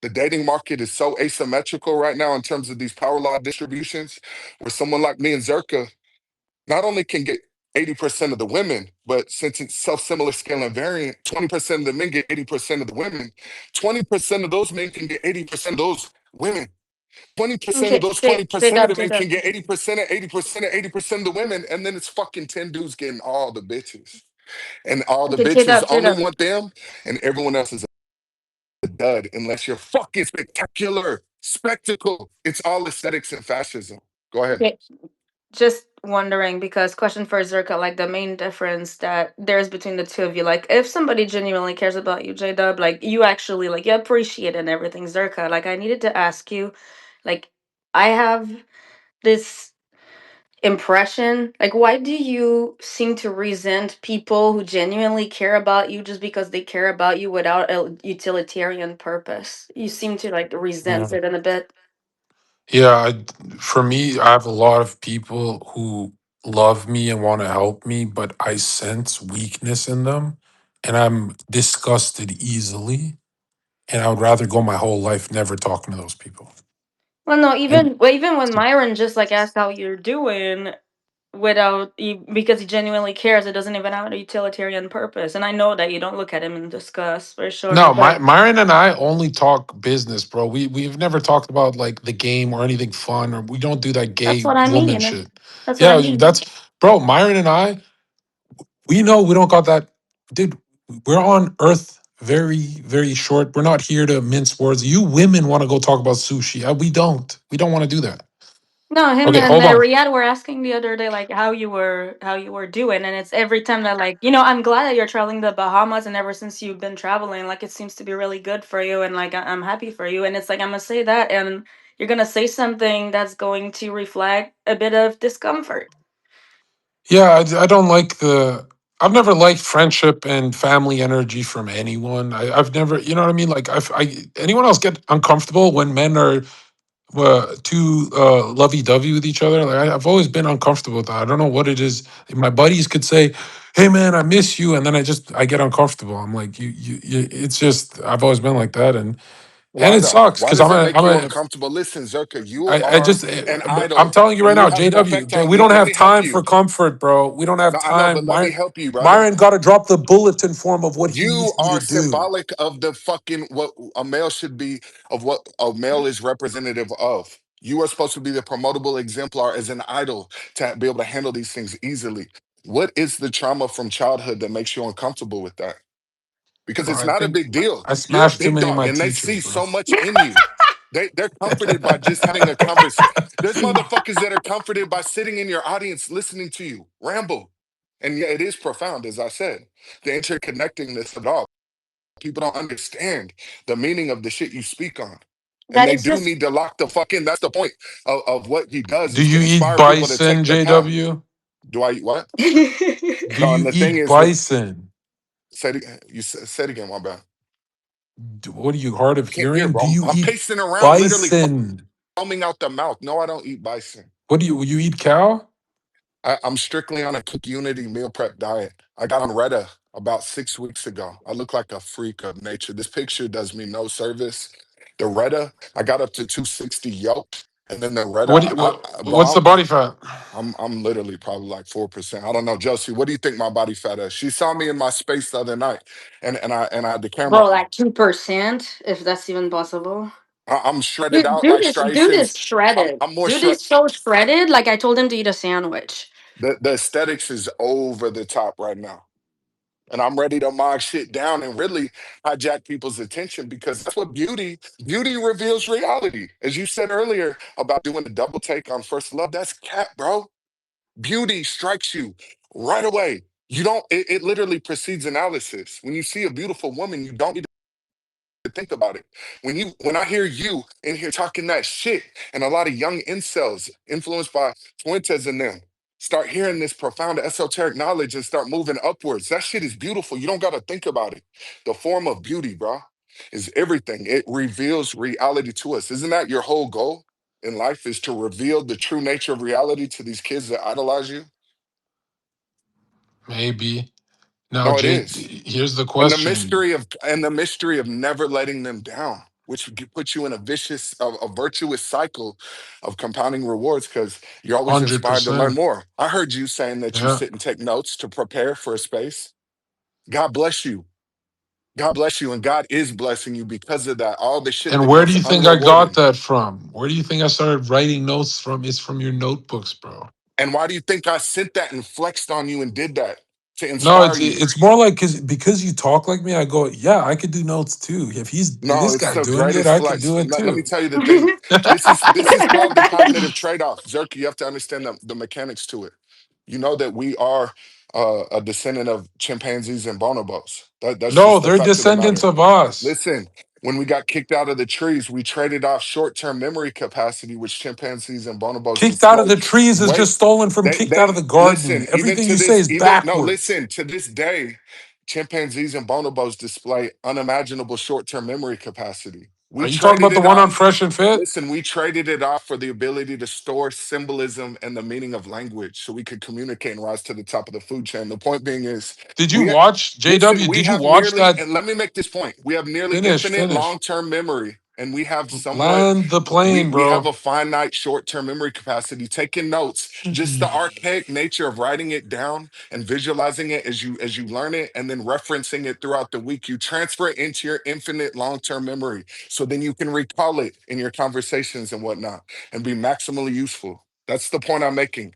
The dating market is so asymmetrical right now in terms of these power law distributions, where someone like me and Zerka not only can get 80% of the women. But since it's self-similar scale and variant, 20% of the men get 80% of the women. 20% of those men can get 80% of those women. 20% of J those J J 20% of Dub, the J men Dub. can get 80% of 80% of 80% of the women. And then it's fucking 10 dudes getting all the bitches. And all the Okay, J bitches Dub, J only Dub. want them, and everyone else is a dud unless you're fucking spectacular. Spectacle. It's all aesthetics and fascism. Go ahead. Okay, just wondering because question for Zerka, like the main difference that there's between the two of you, like if somebody genuinely cares about you, J Dub, like you actually like you appreciate it and everything, Zerka. Like I needed to ask you, like I have this impression, like why do you seem to resent people who genuinely care about you just because they care about you without a utilitarian purpose? You seem to like resent Yeah. it in a bit. Yeah, for me, I have a lot of people who love me and want to help me, but I sense weakness in them and I'm disgusted easily. And I would rather go my whole life never talking to those people. Well, no, And even when Myron just like asks how you're doing without because he genuinely cares, it doesn't even have a utilitarian purpose. And I know that you don't look at him and discuss for sure, no, but Myron and I only talk business, bro. We've never talked about like the game or anything fun, or we don't do that that's gay what I woman mean. shit. That's what I Yeah, mean. that's bro. Myron and I, we know we don't got that, dude. We're on Earth very, very short. We're not here to mince words. You women want to go talk about sushi. We don't. We don't want to do that. No, him Okay, and hold on. Riyadh were asking the other day like how you were doing, and it's every time that like I'm glad that you're traveling the Bahamas, and ever since you've been traveling, like it seems to be really good for you, and like I'm happy for you, and it's like I'm gonna say that, and you're gonna say something that's going to reflect a bit of discomfort. Yeah, I don't like the. I've never liked friendship and family energy from anyone. I've never, you know what I mean. Like, anyone else get uncomfortable when men are too lovey-dovey with each other. Like, I've always been uncomfortable with that. I don't know what it is. My buddies could say, "Hey, man, I miss you," and then I get uncomfortable. I'm like, you. It's just I've always been like that, and Why it though? sucks Why because does it make you uncomfortable? Listen, Zerka, you I are just, an I'm idol telling you right and you now, have an JW, effect on we me. don't Let have me help time for you. comfort, bro. We don't have No, I know, time. but let me help you, brother. Myron got to drop the bulletin form of what he You needs me to are do. symbolic of the fucking what a male should be, of what a male is representative of. You are supposed to be the promotable exemplar as an idol to be able to handle these things easily. What is the trauma from childhood that makes you uncomfortable with that? Because Bro, it's I not a think big deal. I You're a smashed too big many of dog, my and they teachers, see bro. so much in you. They're comforted by just having a conversation. There's motherfuckers that are comforted by sitting in your audience listening to you ramble. And yeah, it is profound, as I said, the interconnectedness of it all. People don't understand the meaning of the shit you speak on. And That they is do just need to lock the fuck in. That's the point of what he does Do is to you eat inspire people to bison, take the path. JW? Do I eat what? Do No, and you the thing eat is that bison? say it again, my bad. What are you hard of I can't hear, hearing? Do bro. you I'm eat pacing around, literally bison? foaming out the mouth. No, I don't eat bison. What do you eat cow? I'm strictly on a Cook Unity meal prep diet. I got on Retta about 6 weeks ago. I look like a freak of nature. This picture does me no service. The Retta, I got up to 260 yolk, and then the Retta, bro, What's the body fat? I'm literally probably like 4%. I don't know, Josie. What do you think my body fat is? She saw me in my space the other night, and I had the camera bro, on. like 2%, if that's even possible. I'm shredded Dude, out like dude is striations. shredded. I'm more Dude shred. is so shredded. Like I told him to eat a sandwich. The aesthetics is over the top right now. And I'm ready to mog shit down and really hijack people's attention because that's what beauty reveals reality. As you said earlier about doing a double take on first love, that's cap, bro. Beauty strikes you right away. You don't, it literally precedes analysis. When you see a beautiful woman, you don't need to think about it. When I hear you in here talking that shit, and a lot of young incels influenced by Fuentes and them start hearing this profound esoteric knowledge and start moving upwards. That shit is beautiful. You don't gotta think about it. The form of beauty, bro, is everything. It reveals reality to us. Isn't that your whole goal in life? Is to reveal the true nature of reality to these kids that idolize you? Maybe. Now, No, it Jay, is. here's the And question. the mystery of never letting them down. which puts you in a vicious, a virtuous cycle of compounding rewards because you're always inspired to learn 100%. more. I heard you saying that you Yeah. sit and take notes to prepare for a space. God bless you. God bless you, and God is blessing you because of that. All the shit And that where do goes you think I got unrewarded. that from? Where do you think I started writing notes from? It's from your notebooks, bro. And why do you think I sent that and flexed on you and did that to No, inspire you? it's more like because you talk like me, I go, yeah, I could do notes too. If he's No, this it's guy the doing it, greatest I could flex. do it Let me too. tell you the thing. This is called the cognitive trade-off. Zerka, you have to understand the mechanics to it. You know that we are a descendant of chimpanzees and bonobos. That's No, just the they're fact of the descendants matter. of us. Listen, when we got kicked out of the trees, we traded off short-term memory capacity, which chimpanzees and bonobos Kicked out of display. the trees is Wait, just stolen from kicked out of they the garden. listen, even Everything to you say this, is even no, backwards. listen, to this day, chimpanzees and bonobos display unimaginable short-term memory capacity. Are We you talking traded about the it one on off. Fresh and Fit? Listen, we traded it off for the ability to store symbolism and the meaning of language so we could communicate and rise to the top of the food chain. The point being is, Did you we watch listen, JW? we Did you have watch nearly, that? and let me make this point, we have nearly Finish, infinite finish. long-term memory, and we have somewhat Land the plane, we have bro. a finite short-term memory capacity. Taking notes, just the archaic nature of writing it down and visualizing it as you learn it and then referencing it throughout the week, you transfer it into your infinite long-term memory. So then you can recall it in your conversations and whatnot and be maximally useful. That's the point I'm making.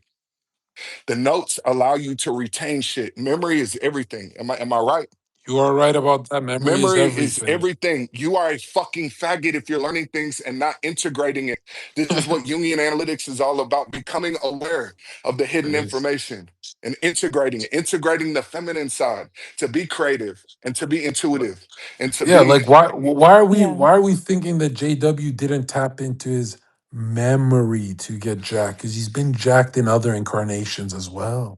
The notes allow you to retain shit. Memory is everything. Am I right? You are right about that. Memory is Memory is everything. everything. You are a fucking faggot if you're learning things and not integrating it. This is what Jungian analytics is all about, becoming aware of the hidden Crazy. information and integrating it, integrating the feminine side to be creative and to be intuitive and to Yeah, be like why are we Yeah. why are we thinking that JW didn't tap into his memory to get jacked? Because he's been jacked in other incarnations as well.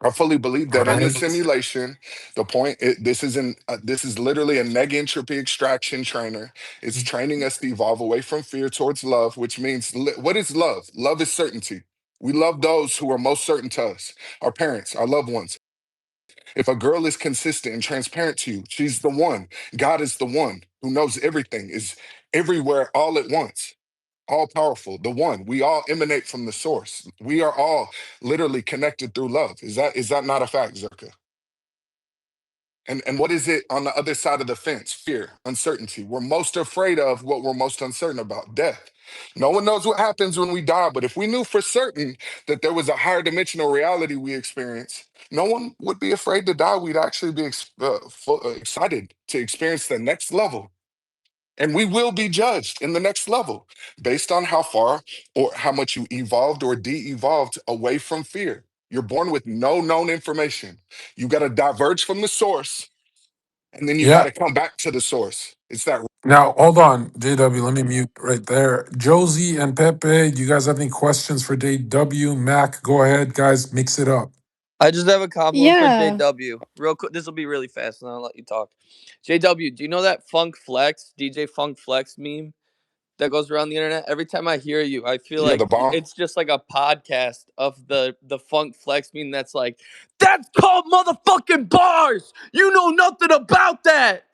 I fully believe that in the Right? simulation, this is literally a neg entropy extraction trainer. It's training us to evolve away from fear towards love, which means what is love? Love is certainty. We love those who are most certain to us, our parents, our loved ones. If a girl is consistent and transparent to you, she's the one. God is the one who knows everything, is everywhere all at once, all powerful, the one. We all emanate from the source. We are all literally connected through love. Is that not a fact, Zerka? And what is it on the other side of the fence? Fear, uncertainty. We're most afraid of what we're most uncertain about, death. No one knows what happens when we die, but if we knew for certain that there was a higher dimensional reality we experience, no one would be afraid to die. We'd actually be excited to experience the next level. And we will be judged in the next level based on how far or how much you evolved or de evolved away from fear. You're born with no known information. You got to diverge from the source and then you got Yeah. to come back to the source. It's that. Now hold on, JW. Let me mute right there. Josie and Pepe, do you guys have any questions for JW? Mac, go ahead, guys. Mix it up. I just have a compliment for Yeah. JW. Real quick, this will be really fast, and I'll let you talk. JW, do you know that Funk Flex, DJ Funk Flex meme that goes around the internet? Every time I hear you, I feel Yeah, like the bomb. it's just like a podcast of the Funk Flex meme that's like, that's called motherfucking bars. You know nothing about that.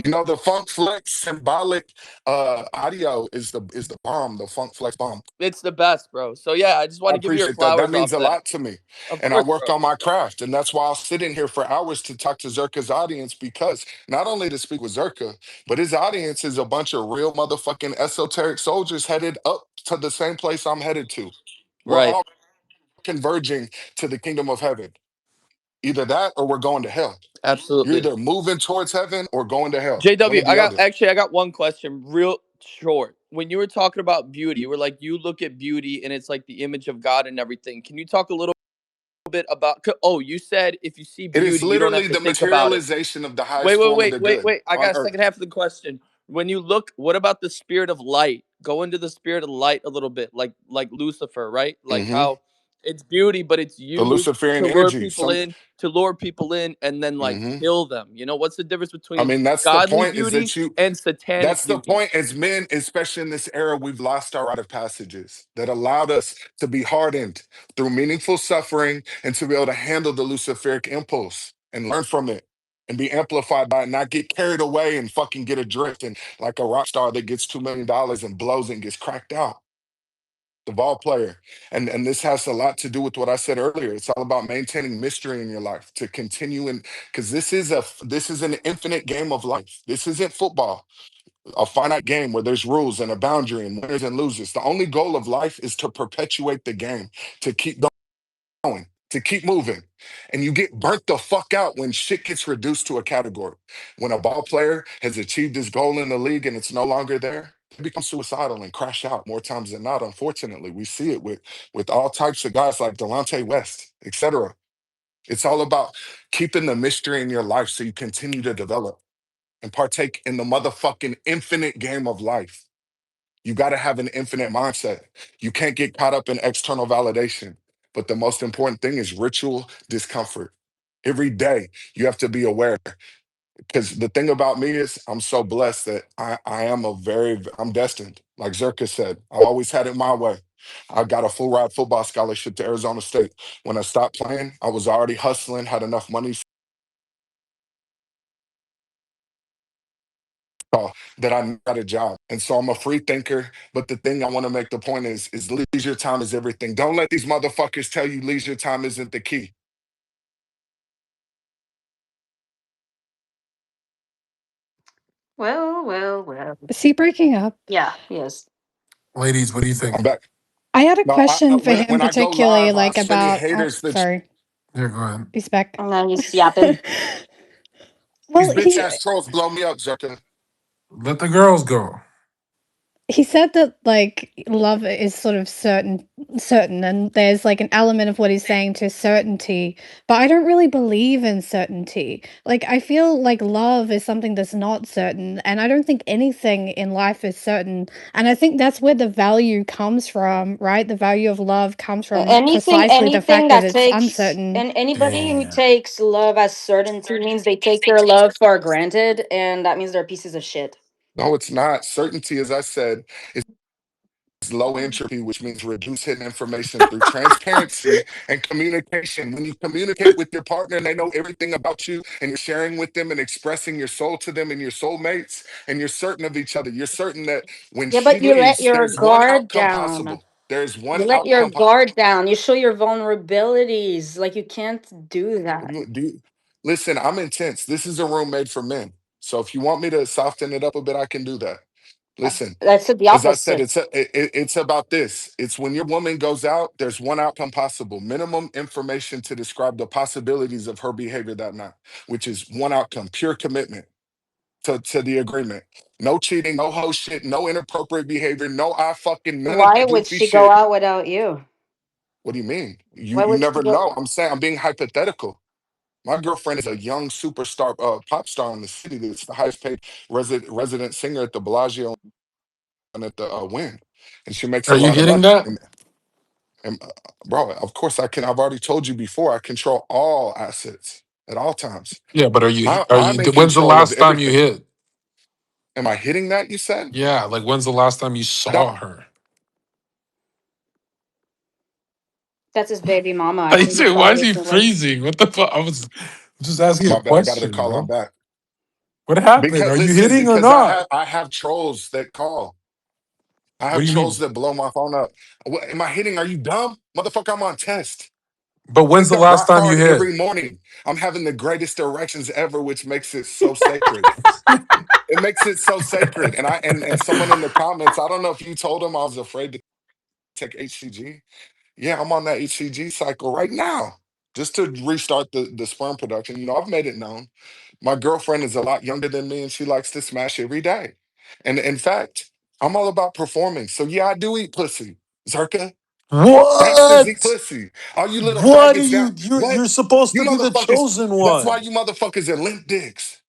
The Funk Flex symbolic audio is the bomb, the Funk Flex bomb. It's the best, bro. So yeah, I just want I to give you your appreciate that. That flowers means off a that. lot to me. Of And I course, work bro. on my craft. And that's why I'll sit in here for hours to talk to Zerka's audience because not only to speak with Zerka, but his audience is a bunch of real motherfucking esoteric soldiers headed up to the same place I'm headed to. We're Right. all converging to the kingdom of heaven. Either that or we're going to hell. You're Absolutely. either moving towards heaven or going to hell. One JW, or the other. I got one question, real short. When you were talking about beauty, you were like, you look at beauty and it's like the image of God and everything. Can you talk a little bit about? Oh, you said if you see It is beauty, you don't have literally to the think about it. materialization of the Wait, highest wait, form of wait, the wait, good wait. I on got a second earth. half of the question. When you look, what about the spirit of light? Go into the spirit of light a little bit, like Lucifer, right? Like Hmm. how it's beauty, but it's The used Luciferian to lure energy. people in, and then like Hmm. kill them. You know, what's the difference I between mean, that's the godly point is beauty that you, and satanic that's the beauty? point as men, especially in this era, we've lost our rite of passages that allowed us to be hardened through meaningful suffering and to be able to handle the Luciferic impulse and learn from it. and be amplified by it, not get carried away and fucking get adrift and like a rock star that gets $2 million and blows it and gets cracked out. The ball player. And this has a lot to do with what I said earlier. It's all about maintaining mystery in your life to continue in because this is an infinite game of life. This isn't football, a finite game where there's rules and a boundary and winners and losers. The only goal of life is to perpetuate the game, to keep going, to keep moving. And you get burnt the fuck out when shit gets reduced to a category. When a ball player has achieved his goal in the league and it's no longer there, they become suicidal and crash out more times than not. Unfortunately, we see it with all types of guys like Delonte West, etc. It's all about keeping the mystery in your life so you continue to develop and partake in the motherfucking infinite game of life. You got to have an infinite mindset. You can't get caught up in external validation. But the most important thing is ritual discomfort. Every day, you have to be aware. Because the thing about me is, I'm so blessed that I'm destined. Like Zherka said, I always had it my way. I got a full ride football scholarship to Arizona State. When I stopped playing, I was already hustling, had enough money that I got a job. And so I'm a free thinker. But the thing I want to make the point is leisure time is everything. Don't let these motherfuckers tell you leisure time isn't the key. Well, well, well. Is he breaking up? Yeah, yes. Ladies, what do you I'm think? back. I had a No, question for him when I go particularly, live, I have like so many about. Oh, haters that sorry, Yeah, go ahead. he's back. And then he's yapping. these Well, bitch ass trolls blow me up, Zerka. Let the girls go. he said that like love is sort of certain, and there's like an element of what he's saying to certainty, but I don't really believe in certainty. Like I feel like love is something that's not certain, and I don't think anything in life is certain, and I think that's where the value comes from, right? The value of love comes from precisely the Anything fact that that it's takes uncertain. and anybody who Damn. takes love as certainty means they take your love for granted, and that means they're pieces of shit. No, it's not. Certainty, as I said, is low entropy, which means reduce hidden information through transparency and communication. When you communicate with your partner and they know everything about you and you're sharing with them and expressing your soul to them and your soulmates and you're certain of each other, you're certain that when Yeah, she but you let leaves, your there's one guard outcome down. possible. There's You one let your outcome. guard down. You show your vulnerabilities. Like you can't do What that. do? Listen, I'm intense. This is a room made for men. So if you want me to soften it up a bit, I can do that. Listen, That's the as I said, opposite. it's about this. It's when your woman goes out, there's one outcome possible. Minimum information to describe the possibilities of her behavior that night, which is one outcome, pure commitment to the agreement. No cheating, no hoe shit, no inappropriate behavior, no I fucking none of Why that would goofy she go shit. out without you? What do you mean? You Why you would she never go? know. I'm saying I'm being hypothetical. My girlfriend is a young superstar pop star in the city that's the highest paid resident singer at the Bellagio and at the Win. And she makes Are a you lot of hitting money. that? And bro, of course I can. I've already told you before. I control all assets at all times. Yeah, but I'm in when's the control of last time you everything. hit? Am I hitting that? You said? Yeah, like when's the last time you I don't. saw her? That's his baby mama. I I think he say, saw why her is he recently. freezing? What the fuck? I was just asking a My bad. I got to question, call on bro. back What happened? because Are you listen, hitting or because not? I have trolls that call. I What have do you trolls mean? that blow my phone up. What, am I hitting? Are you dumb, motherfucker? I'm on test. But when's Wake the up last rock time you hard hit? every morning. I'm having the greatest erections ever, which makes it so sacred. It makes it so sacred. And and someone in the comments, I don't know if you told them I was afraid to take HCG. Yeah, I'm on that HCG cycle right now, just to restart the sperm production. I've made it known. My girlfriend is a lot younger than me, and she likes to smash every day. And in fact, I'm all about performing. So yeah, I do eat pussy, Zerka. Gangsters eat What? pussy. All you little What are faggots you? down. You're What? supposed You to be the motherfuckers. chosen That's why one. you motherfuckers are limp dicks.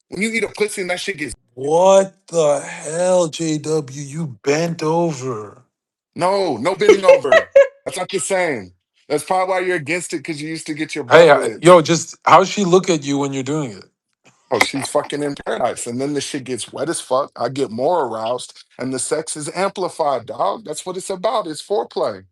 When you eat a pussy and that shit gets What the hell, JW? You bent over. no bending over. That's not the same. That's probably why you're against it because you used to get your Hey, butt licked. yo, just how's she look at you when you're doing it? Oh, she's fucking in paradise. And then the shit gets wet as fuck. I get more aroused and the sex is amplified, dog. That's what it's about. It's foreplay.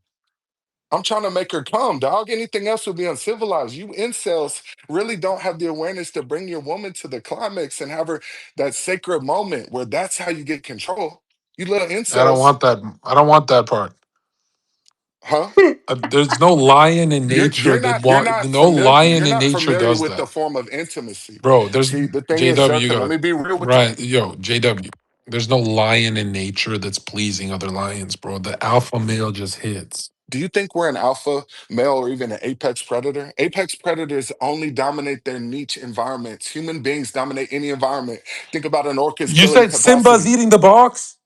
I'm trying to make her come, dog. Anything else would be uncivilized. You incels really don't have the awareness to bring your woman to the climax and have her that sacred moment where that's how you get control. You little I don't incels, want that. I don't want that part. huh? There's no lion in You're nature that you're want. not No familiar lion in nature familiar does with the that, form of intimacy. bro. There's See, the thing is, JW. You Zerka, let gotta me be real with you. right, yo, JW. There's no lion in nature that's pleasing other lions, bro. The alpha male just hits. Do you think we're an alpha male or even an apex predator? Apex predators only dominate their niche environments. Human beings dominate any environment. Think about an orca's You killing said Simba's capacity. eating the box,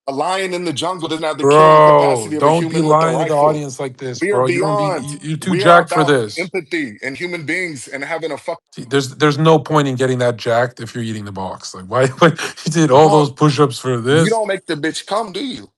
A lion in the jungle doesn't have the killing bro. capacity of a Don't be human with a lying to the rifle. audience like this, We are bro. You don't be. beyond. You're too We are jacked for about this. empathy and human beings and having a fuck. See, there's no point in getting that jacked if you're eating the box. Like why? Like, you did all Dog, those push-ups for you this. don't make the bitch come, do you?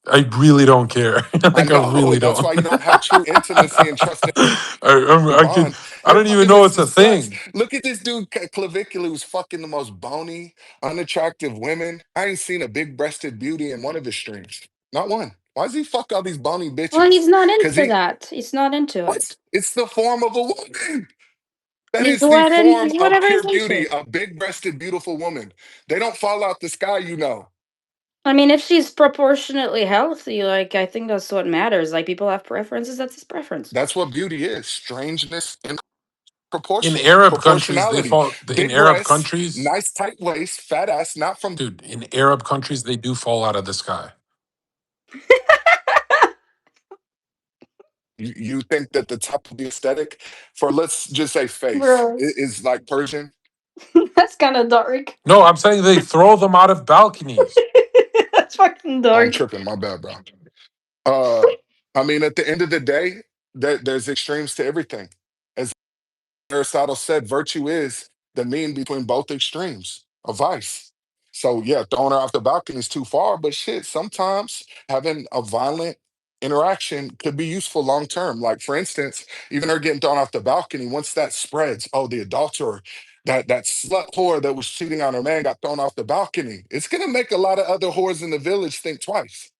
I really don't care. I Like I know. really That's don't. why you don't have true intimacy and trust in I could. bond. I Your don't even fucking know it's missus a sucks. thing. Look at this dude, Clavicula, who's fucking the most bony, unattractive women. I ain't seen a big breasted beauty in one of his streams. Not one. Why does he fuck all these bony Well, bitches? he's not Because into he, that. He's not into what? it. It's the form of a woman. That He's is the what form he's of whatever pure he's beauty, into. a big breasted, beautiful woman. They don't fall out the sky, you know. I mean, if she's proportionately healthy, like I think that's what matters. Like people have preferences, that's his preference. That's what beauty is strangeness and In proportion, Arab countries, they proportionality. fall. In Big Arab breasts, countries, nice tight waist, fat ass, not from dude. In Arab countries, they do fall out of the sky. you think that the top of the aesthetic for let's just say face Bro, is like Persian. that's kind of dark. No, I'm saying they throw them out of balconies. That's fucking Oh, I'm dark. tripping, my bad, bro. Uh I mean at the end of the day, there's extremes to everything. As Aristotle said, virtue is the mean between both extremes, a vice. So yeah, throwing her off the balcony is too far, but shit, sometimes having a violent interaction could be useful long term. Like for instance, even her getting thrown off the balcony, once that spreads, oh, the adulterer, that slut whore that was cheating on her man got thrown off the balcony. It's gonna make a lot of other whores in the village think twice,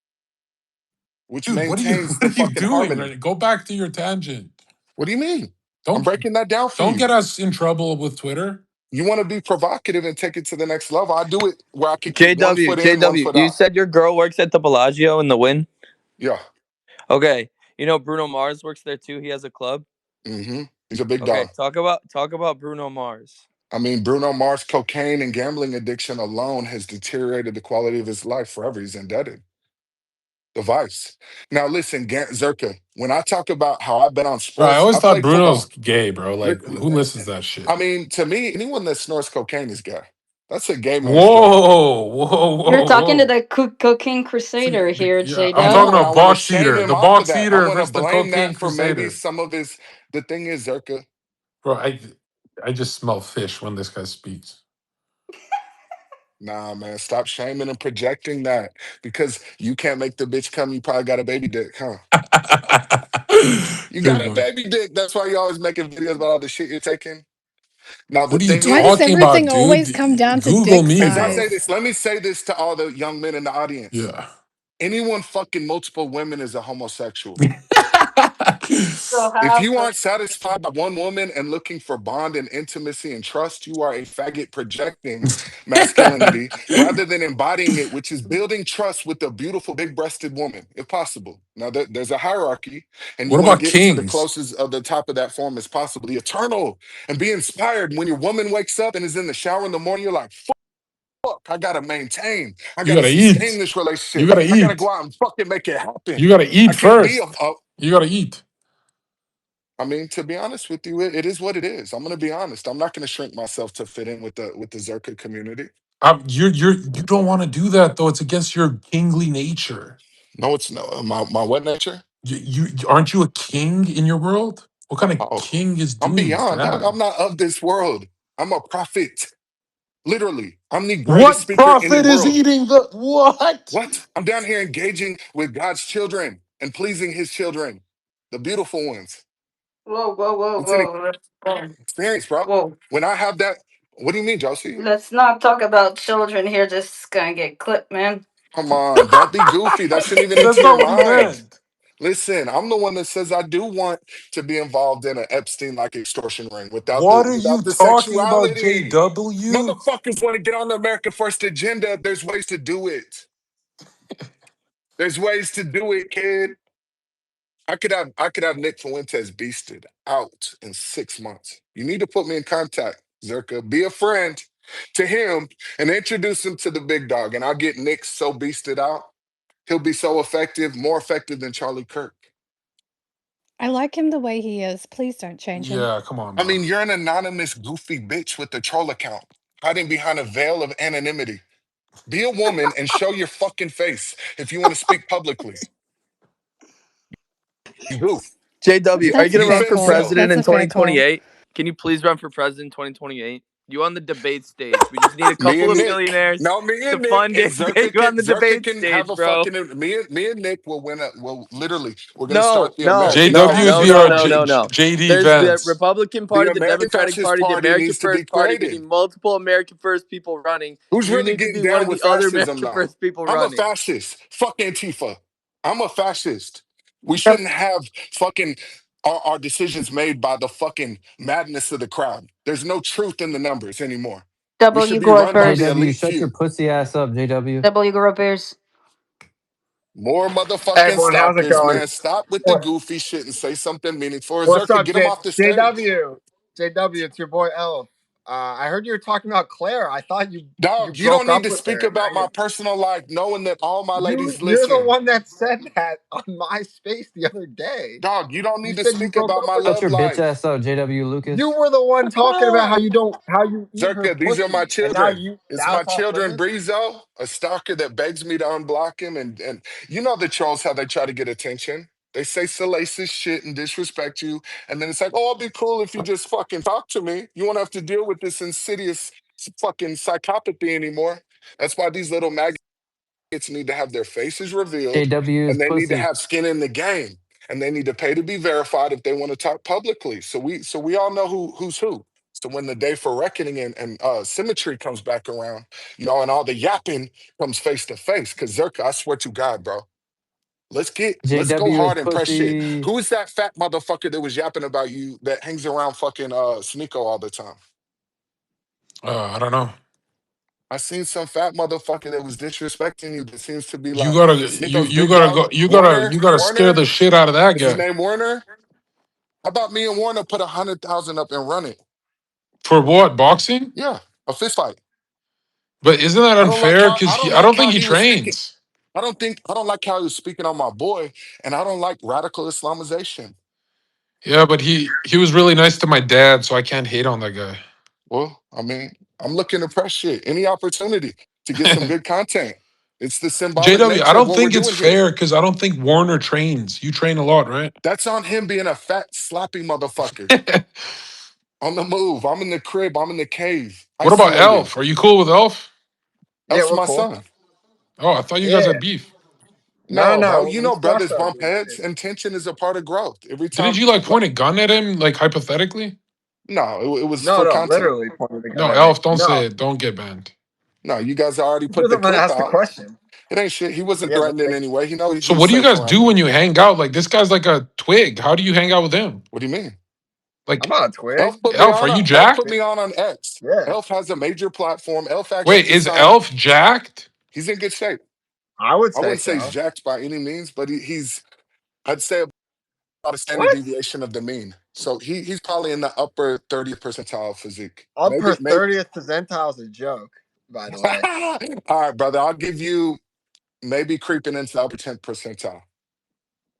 which Dude, maintains what the are you fucking doing? harmony. Right? Go back to your tangent. What do you mean? I'm Don't breaking that down for don't you. get us in trouble with Twitter. You want to be provocative and take it to the next level. I do it where I can keep one JW, foot in, one JW, foot you out. said your girl works at the Bellagio in the Win. Yeah. Okay, you know Bruno Mars works there too. He has a club. He's a big Okay, dog. talk about Bruno Mars. I mean, Bruno Mars' cocaine and gambling addiction alone has deteriorated the quality of his life forever. He's indebted. The vice. Now, listen, Zerka, when I talk about how I bet on Bro, I sports, always I thought played Bruno's football. gay, bro. Look, Like, who listens to that shit? I mean, to me, anyone that snorts cocaine is gay. That's a gay man's drug. Whoa, whoa, You're whoa, talking to whoa. the cocaine See, crusader here, yeah, J I'm I Dub. talking know, and I about want to box shame eater. him The off of box that. I eater want to versus the blame cocaine that for maybe crusader. some of his. The thing is, Zerka, Bro, I just smell fish when this guy speaks. nah, man, stop shaming and projecting that because you can't make the bitch come. You probably got a baby dick, huh? You got a Dude, baby dick. That's why you always making videos about all the shit you're taking. Now the what are you thing Why does is, talking about, everything always dude? come down to Google dick as I me, say bro. this, size? let me say this to all the young men in the audience. Yeah. Anyone fucking multiple women is a homosexual. So If have you aren't satisfied by one woman and looking for bond and intimacy and trust, you are a faggot projecting masculinity rather than embodying it, which is building trust with a beautiful, big breasted woman, if possible. Now, there's a hierarchy, and you What want to about get to the kings? closest of the top of that form as possible, the eternal, and be inspired. When your woman wakes up and is in the shower in the morning, you're like, fuck, I gotta maintain. I You gotta gotta sustain eat. this You relationship. gotta I gotta go eat. out and fucking make it happen. You gotta I eat can't be first. a You gotta eat. I mean, to be honest with you, it is what it is. I'm gonna be honest. I'm not gonna shrink myself to fit in with the Zerka community. You don't want to do that though. It's against your kingly nature. No, it's no my what nature? You aren't you a king in your world? What kind of Oh, king is I'm doing beyond, dog. that? I'm not of this world. I'm a prophet. Literally, I'm the greatest What speaker in the prophet is world. eating the what? What? I'm down here engaging with God's children and pleasing His children, the beautiful ones. whoa, whoa, whoa, It's an whoa, whoa, experience, bro. whoa. When I have that, what do you mean, Josie? Let's not talk about children here. Just gonna get clipped, man. Come on, don't be goofy. That shouldn't even That's enter your not what he mind. meant. Listen, I'm the one that says I do want to be involved in an Epstein like extortion ring without What are you the talking about, sexuality. JW? Motherfuckers want to get on the America First agenda. There's ways to do it. There's ways to do it, kid. I could have Nick Fuentes beasted out in 6 months. You need to put me in contact, Zerka. Be a friend to him and introduce him to the big dog. And I'll get Nick so beasted out. He'll be so effective, more effective than Charlie Kirk. I like him the way he is. Please don't change him. Yeah, come on, I bro. mean, you're an anonymous, goofy bitch with a troll account, hiding behind a veil of anonymity. Be a woman and show your fucking face if you want to speak publicly. You goof. JW, are you That's a gonna You run fair for fake call. self. president That's in a fair call. 2028? Can you please run for president in 2028? You on the debate stage. We just need a Me couple and of Nick. millionaires No, me to and Nick. fund And it. Get you on the Zerka debate can have stage, a bro. fucking me and Nick will win a will literally we're gonna start No, the no, American no, JW is no, the Fascist no, no, Party. no, no. JD There's the Vance. Republican The Party, the American Democratic Fascist Party, the Party American needs to be First Party. We need created. multiple American First people running. Who's You really need to getting be one down of with the other fascism American now? First people I'm a running. fascist. Fuck Antifa. I'm a fascist. We The shouldn't have fucking our decisions made by the fucking madness of the crowd. There's no truth in the numbers anymore. We should W be run by the Goropers. JW, elite shut your few. pussy ass up, JW. W Goropers. More Hey motherfucking everyone, how's it stalkers, going? man. Stop with the What, goofy shit and say something meaningful. Or what's Zerka, up, get him off the stage. JW? JW, it's your boy Elf. I heard you were talking about Claire. I thought you Dog, you don't broke need up to with speak her. Now about my personal life knowing that all my ladies you're the listen. one that said that on MySpace the other day. Dog, you don't You need to said you speak broke about up my with Shut love your her. bitch life. ass up, JW You Lucas. were the one talking about how you eat her Zerka, these are my pussy, and now children. It's now my it's off children, limits. Breezo, a stalker that begs me to unblock him. And you know the trolls, how they try to get attention. They say salacious shit and disrespect you. And then it's like, oh, it'll be cool if you just fucking talk to me. You won't have to deal with this insidious fucking psychopathy anymore. That's why these little maggots need to have their faces revealed JW is and they need to pussy. have skin in the game. And they need to pay to be verified if they want to talk publicly. So we all know who's who. So when the day for reckoning and symmetry comes back around, and all the yapping comes face to face. Cause Zerka, I swear to God, bro, let's go JW is hard and press shit. pussy. Who is that fat motherfucker that was yapping about you that hangs around fucking Sneeko all the time? I don't know. I seen some fat motherfucker that was disrespecting you that seems to be You like gotta Sneeko's you big gotta dog. go you gotta scare the shit out of that Is his guy. name Warner? How about me and Warner put 100,000 up and run it? For what? Boxing? Yeah, a fist fight. But isn't that unfair? Because I don't I like don't think how he he was speaking. trains. I don't like how he was speaking on my boy, and I don't like radical Islamization. Yeah, but he was really nice to my dad, so I can't hate on that guy. Well, I mean, I'm looking to press shit. Any opportunity to get some good content. It's the symbolic JW, I nature of don't what we're think it's doing here. fair because I don't think Warner trains. You train a lot, right? That's on him being a fat, sloppy motherfucker. On the move. I'm in the crib. I'm in the cave. What about Isolated. Elf? Are you cool with Elf? Yeah, Elf's we're my cool. son. Oh, I thought you guys Yeah, had beef. no, No, bro. no, You we know squashed brothers our bump heads beef. and tension is a part of growth. Every Didn't time you like like, point a gun at him, like hypothetically? no, it was No, for no, content. literally pointed the gun No, at me. Elf, don't No, say it. Don't get banned. No, you guys already he put the wasn't gonna clip ask the out. question. It ain't shit. He wasn't Yeah, but threatened in any way. He knows So he's what do you safe guys around do me. when you hang out? Like this guy's like a twig. How do you hang out with him? What do you mean? I'm Like not a twig. Elf put me Elf, are on. you Elf put jacked? me on X. Yeah, Elf has a major platform. Elf actually Wait, just is signed. Elf jacked? He's in good shape. I would I say wouldn't say he's so. jacked by any means, but he's. I'd say about a standard What? deviation of the mean. So he's probably in the upper 30th percentile physique. Upper Maybe. 30th percentile is a joke, by the way. All right, brother. I'll give you maybe creeping into the upper 10th percentile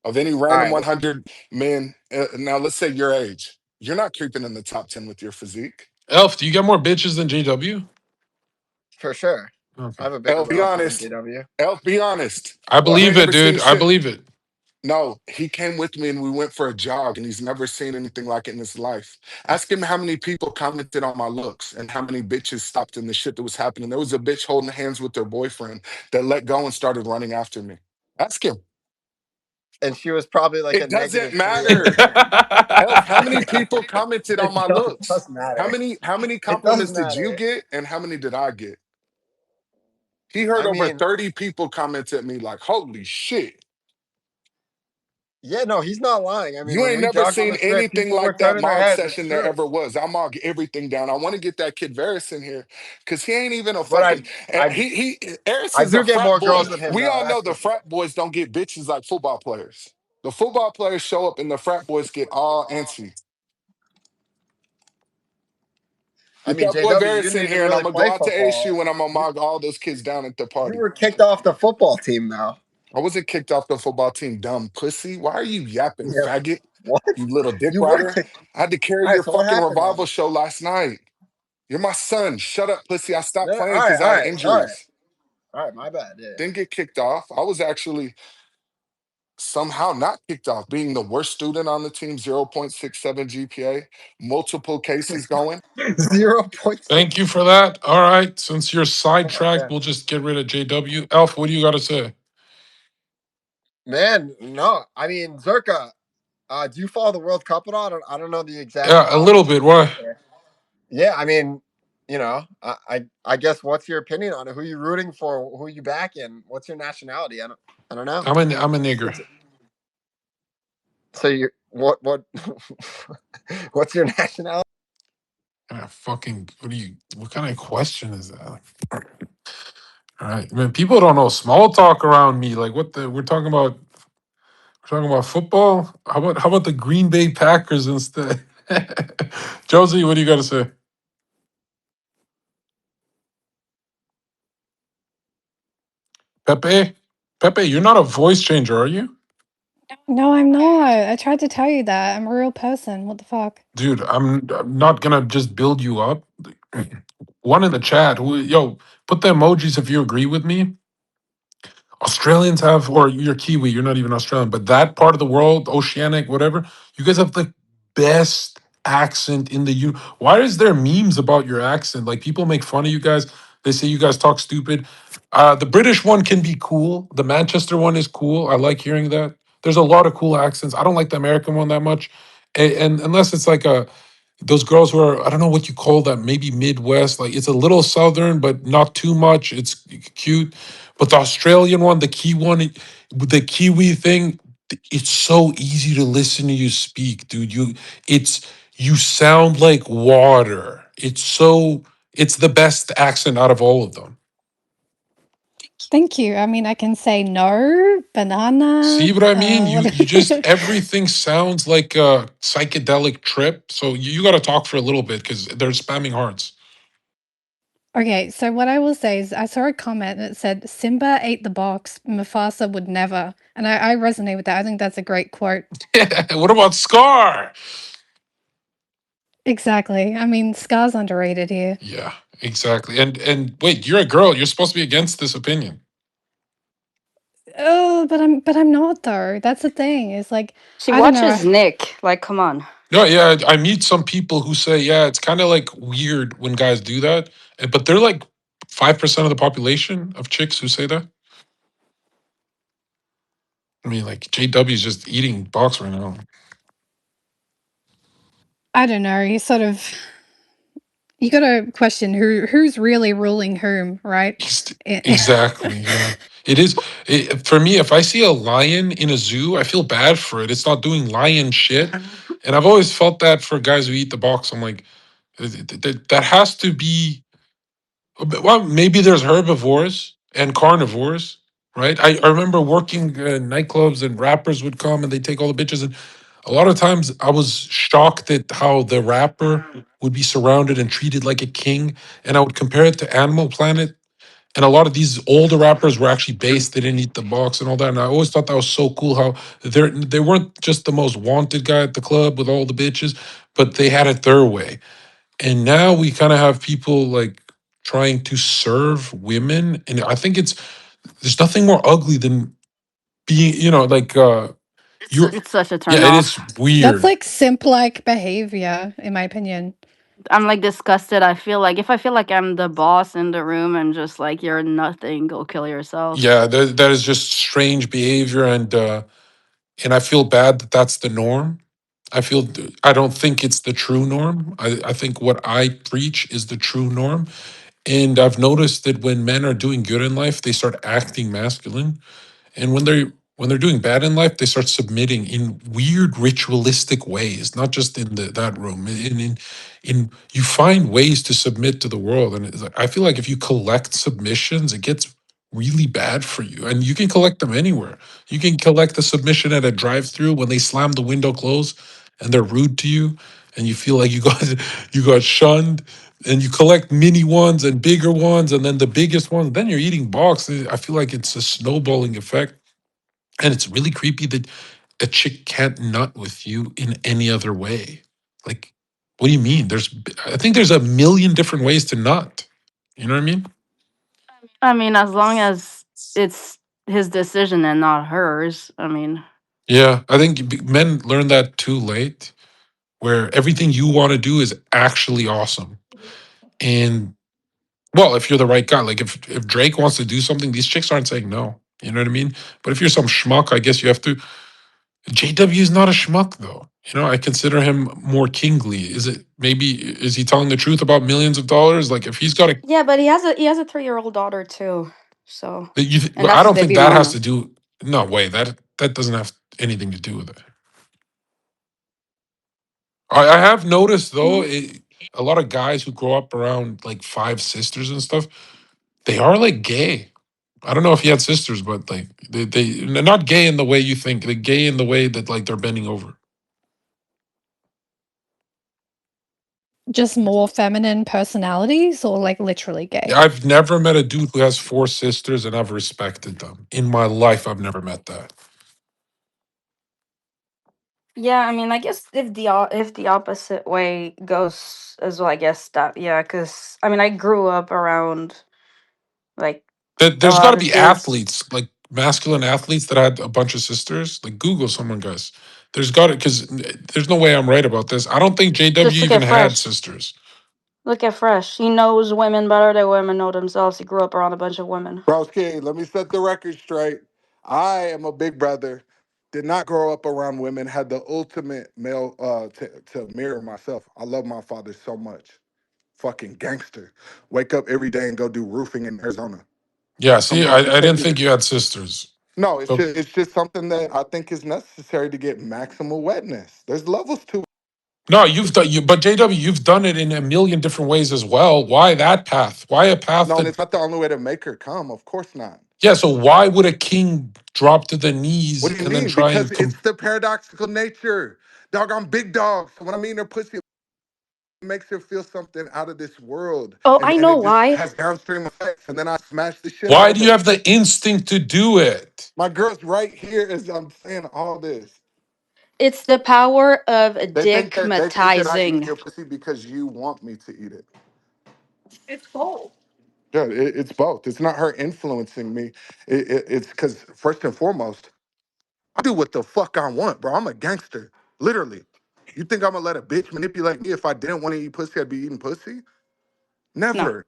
of any All random right, 100 men. Now, let's say your age. You're not creeping in the top 10 with your physique. Elf, do you get more bitches than JW? for sure. I Okay. have a bigger Elf, be mouth than honest. JW. Elf, be honest. I You What? believe ain't it, never seen dude. I shit. believe it. No, he came with me and we went for a jog and he's never seen anything like it in his life. Ask him how many people commented on my looks and how many bitches stopped in the shit that was happening. There was a bitch holding hands with their boyfriend that let go and started running after me. Ask him. And she was probably like a It doesn't negative 3 at the matter. time. Elf, how many people commented on my It looks? does matter. How many It does compliments did you matter. get and how many did I get? He heard I over mean, 30 people comment at me like, holy shit. Yeah, no, he's not lying. I mean, You when ain't we never jogged on seen the strip, anything people were like that turning their mog heads. It's session there true. ever was. I mog everything down. I want to get that kid Varys in here because he ain't even a But fucking. I, He Harris I is a do get frat more boy. girls than him, We though. all know That's the for sure. frat boys don't get bitches like football players. The football players show up and the frat boys get all antsy. I Get mean, that boy JW, you Varys didn't in even here and I'm really gonna go play out to football. ASU and I'm gonna mog all those kids down at the You party. were kicked off the football team, though. I wasn't kicked off the football team, dumb pussy. Why are you yapping, Yeah. faggot? What? You little dick You were rider. kicked. I had to carry All right. your So what fucking happened revival then? show last night. You're my son. Shut up, pussy. I stopped No, all playing right. because All I had right. All right. injuries. All right. My bad. Yeah. Didn't get kicked off. I was actually somehow not kicked off, being the worst student on the team, 0.67 GPA, multiple cases going. 0.6. Thank you for that. All right. Since you're Oh my sidetracked, god. we'll just get rid of JW. Elf, what do you got to say? Man, no. I mean, Zerka, do you follow the World Cup at all? I don't know the exact Yeah, a little bit. sport Why? there. Yeah, I mean, I guess what's your opinion on it? Who you rooting for? Who you backing? What's your nationality? I don't know. I'm a nigger. It's, so you what what's your nationality? Fucking, what kind of question is that? All right, man. People don't know small talk around me. Like, what the? We're talking about football. How about the Green Bay Packers instead? Josie, what do you got to say? Pepe, Pepe, you're not a voice changer, are you? No, I'm not. I tried to tell you that. I'm a real person. What the fuck? Dude, I'm not gonna just build you up. One in the chat, yo, put the emojis if you agree with me. Australians have, or you're Kiwi, you're not even Australian, but that part of the world, oceanic, whatever, you guys have the best accent in the Why is there memes about your accent? Like people make fun of you guys. They say you guys talk stupid. The British one can be cool. The Manchester one is cool. I like hearing that. There's a lot of cool accents. I don't like the American one that much. And unless it's like those girls who are, I don't know what you call that, maybe Midwest, like it's a little Southern, but not too much. It's cute. But the Australian one, the key one, the Kiwi thing, it's so easy to listen to you speak, dude. You sound like water. It's the best accent out of all of them. Thank you. I mean, I can say no, banana. See what I mean? You What? you just everything sounds like a psychedelic trip. So you got to talk for a little bit because they're spamming hearts. Okay, so what I will say is I saw a comment that said Simba ate the box, Mufasa would never. And I resonate with that. I think that's a great quote. What about Scar? Exactly. I mean, Scar's underrated here. Yeah, exactly. And wait, you're a girl. You're supposed to be against this opinion. Oh, but I'm not though. That's the thing. It's like She I don't know. watches Nick. Like, come on. No, yeah, I meet some people who say, yeah, it's kind of like weird when guys do that, but they're like 5% of the population of chicks who say that. I mean, like JW is just eating box right now. I don't know. You sort of you got to question who's really ruling whom, right? Ex- Eh, Exactly. Yeah. For me, if I see a lion in a zoo, I feel bad for it. It's not doing lion shit. And I've always felt that for guys who eat the box. I'm like, that has to be, well, maybe there's herbivores and carnivores, right? I remember working in nightclubs and rappers would come and they take all the bitches. And a lot of times I was shocked at how the rapper would be surrounded and treated like a king. And I would compare it to Animal Planet, and a lot of these older rappers were actually based. They didn't eat the box and all that. And I always thought that was so cool how they weren't just the most wanted guy at the club with all the bitches, but they had it their way. And now we kind of have people like trying to serve women, and I think there's nothing more ugly than being, like you're. It's such a Yeah, turn it is off. That's weird. like simp-like behavior, in my opinion. I'm like disgusted. I feel like if I feel like I'm the boss in the room and just like you're nothing, go kill yourself. Yeah, that is just strange behavior, and I feel bad that that's the norm. I don't think it's the true norm. I think what I preach is the true norm. And I've noticed that when men are doing good in life, they start acting masculine. And when they're when they're doing bad in life, they start submitting in weird ritualistic ways, not just in that room. In you find ways to submit to the world, and it's like, I feel like if you collect submissions, it gets really bad for you. And you can collect them anywhere. You can collect a submission at a drive-through when they slam the window closed and they're rude to you, and you feel like you got you got shunned. And you collect mini ones and bigger ones, and then the biggest ones. Then you're eating box. I feel like it's a snowballing effect, and it's really creepy that a chick can't nut with you in any other way. Like, what do you mean? I think there's a million different ways to nut. You know what I mean? I mean, as long as it's his decision and not hers. I mean, Yeah, I think men learn that too late, where everything you want to do is actually awesome. And well, if you're the right guy, like if Drake wants to do something, these chicks aren't saying no. You know what I mean? But if you're some schmuck, I guess you have to. JW is not a schmuck though. You know, I consider him more kingly. Is he telling the truth about millions of dollars? Like if he's got a yeah, but he has a 3-year-old daughter too. So, and but I that's his don't think debut that has to mama. do no way. That doesn't have anything to do with it. I have noticed though, Mhm. a lot of guys who grow up around like five sisters and stuff, they are like gay. I don't know if he had sisters, but like they're not gay in the way you think. They're gay in the way that like they're bending over. Just more feminine personalities or like literally Yeah, gay? I've never met a dude who has four sisters, and I've respected them. In my life, I've never met that. Yeah, I mean, I guess if the opposite way goes as well, I guess that, yeah, because I mean, I grew up around like a There's got lot to of be dudes. athletes, like masculine athletes that had a bunch of sisters. Like Google someone, guys. There's got to, because there's no way I'm right about this. I don't think JW Just look even at had Fresh. sisters. Look at Fresh. He knows women better than women know themselves. He grew up around a bunch of women. Broski, let me set the record straight. I am a big brother. Did not grow up around women. Had the ultimate male to mirror myself. I love my father so much. Fucking gangster. Wake up every day and go do roofing in Arizona. Yeah, I'm see, I going to didn't take you to. think you had sisters. No, So, it's just something that I think is necessary to get maximal wetness. There's levels to it. no, but JW, you've done it in a million different ways as well. Why that path? Why a path No, and that, it's not the only way to make her come. Of course not. yeah, so why would a king drop to the What knees do you and then mean? try Because and it's the paradoxical nature. Dog, I'm big dog. So when I mean her pussy, it makes her feel something out of this world. Oh, And I and know it just why. has downstream effects. And then I smash the shit out why of do you her. have the instinct to do it? My girl's right here as I'm saying all this. It's the power of They think that I eat dickmatizing. your pussy because you want me to eat it. It's both. Yeah, it's both. It's not her influencing me. It's because first and foremost, I do what the fuck I want, bro. I'm a gangster, literally. You think I'm gonna let a bitch manipulate me? If I didn't want to eat pussy, I'd be eating pussy. No. Never.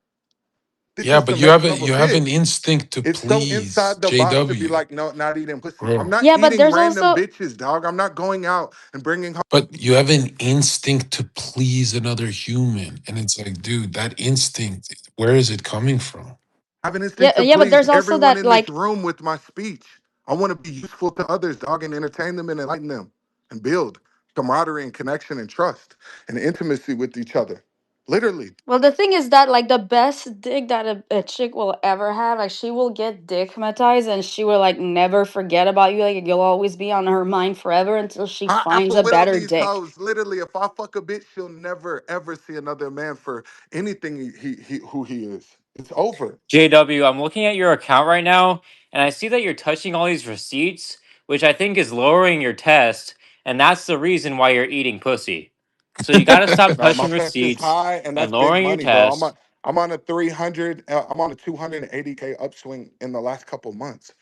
This Yeah, is but the next level you have an shit. instinct to It's so please, inside the box to be JW, like, no, not eating pussy. I'm bro. not Yeah, but eating there's random also bitches, dog. I'm not going out and bringing home. But you have an instinct to please another human. And it's like, dude, that instinct, where is it coming from? I have an instinct yeah, to yeah, but please there's also everyone that in this like room with my speech. I want to be useful to others, dog, and entertain them and enlighten them and build camaraderie and connection and trust and intimacy with each other. Literally. well, the thing is that like the best dick that a chick will ever have, like she will get dickmatized and she will like never forget about you. Like you'll always be on her mind forever until she I finds Apple a Widow better these dick. hoes. Literally, if I fuck a bitch, she'll never ever see another man for anything he who he is. It's over. JW, I'm looking at your account right now, and I see that you're touching all these receipts, which I think is lowering your test, and that's the reason why you're eating pussy. So you got to stop No, my touching test is receipts high, and and that's big lowering your money, bro. test. I'm on a 300. I'm on a 280K upswing in the last couple months.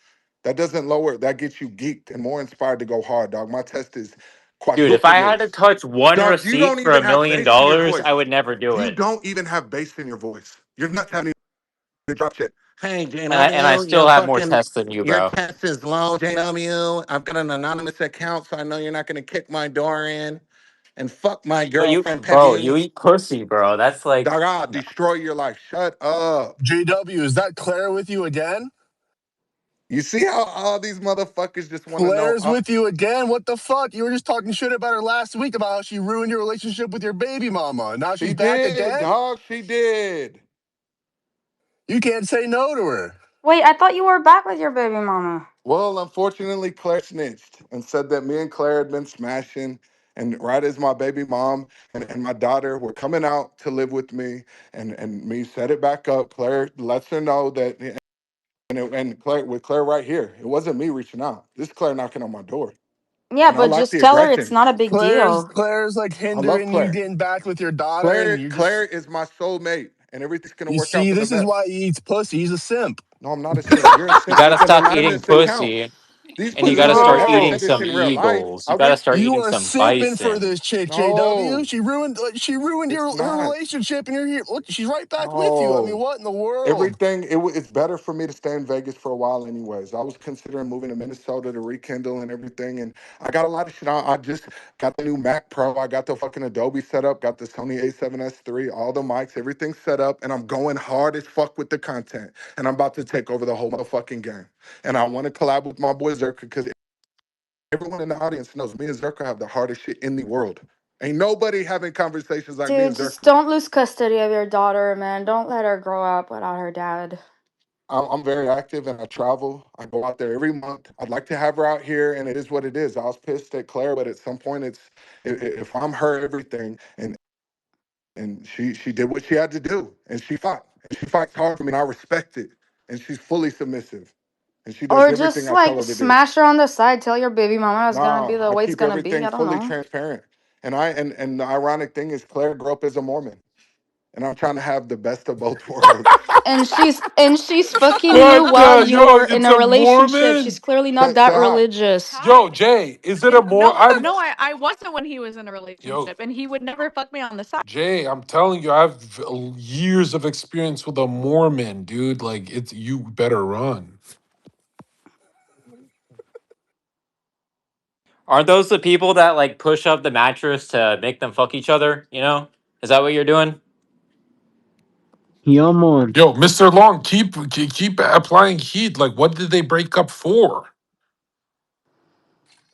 That doesn't lower. That gets you geeked and more inspired to go hard, dog. My test is Dude, if quadruple I had to yours, touch one dog. You receipt don't for a even have million bass in your dollars, voice. I would never do You it. don't even have bass in your voice. You're not having to drop shit. Hey, And I JW, still have more tests than you, your bro. test is low, JW. I've got an anonymous account, so I know you're not going to kick my door in and fuck my But girlfriend, bro, Peggy. you eat pussy, bro. That's like, Dog, I'll no. destroy your life. Shut up. JW, is that Claire with you again? You see how all these motherfuckers just want to know? Claire's with you again. What the fuck? You were just talking shit about her last week about how she ruined your relationship with your baby mama. Now She she's back did, again? dog. She did. You can't say no to her. Wait, I thought you were back with your baby mama. Well, unfortunately, Claire snitched and said that me and Claire had been smashing. And right as my baby mom and my daughter were coming out to live with me, and me set it back up, Claire lets her know that, and Claire, with Claire right here, it wasn't me reaching out. This is Claire knocking on my door. Yeah, And I but like just the tell her it's aggression. not a big Claire's deal. Claire's like I love hindering you Claire. getting back with your daughter, and you Claire just is my soulmate, and everything's gonna you work out see, for the this is why best. he eats pussy. He's a simp. No, I'm not a simp. You're a You simp gotta because I'm stop not in eating this account. pussy, These and you pussies gotta don't start ever eating say this No. some in real life. eagles. You I gotta went. start You eating are some simping for bison. this chick, JW. No, She ruined it's her not. relationship, and you're here. Look, she's right back with you. I mean, No. what in the world? Everything it's better for me to stay in Vegas for a while anyways. I was considering moving to Minnesota to rekindle and everything, and I got a lot of shit. I just got the new Mac Pro. I got the fucking Adobe set up, got the Sony A7S III, all the mics, everything set up, and I'm going hard as fuck with the content. And I'm about to take over the whole motherfucking game. And I want to collab with my boy Zherka because everyone in the audience knows me and Zherka have the hardest shit in the world. Ain't nobody having conversations like me Dude, and just Zherka. don't lose custody of your daughter, man. Don't let her grow up without her dad. I'm very active and I travel. I go out there every month. I'd like to have her out here, and it is what it is. I was pissed at Claire, but at some point, if I'm her everything, and she did what she had to do, and she fought, and she fights hard for me, and I respect it, and she's fully submissive, and she does Or everything just I tell like her to do. smash her on the side, tell your baby mama it's gonna be Nah, the I way it's keep gonna be. everything I don't fully know. transparent, and the ironic thing is Claire grew up as a Mormon, and I'm trying to have the best of both worlds. And she's fucking you What while the yo? you're in It's a a relationship. She's Mormon. clearly not Check, that say hi. religious. Yo, Hi. Jay, is it a more? No, I'm no, I wasn't when he was in a yo, relationship, and he would never fuck me on the side. Jay. I'm telling you, I have years of experience with a Mormon, dude. Like it's you better run. Aren't those the people that like push up the mattress to make them fuck each other? You know, is that what you're doing? Yeah, man. Yo, Mr. Long, keep applying heat. Like, what did they break up for?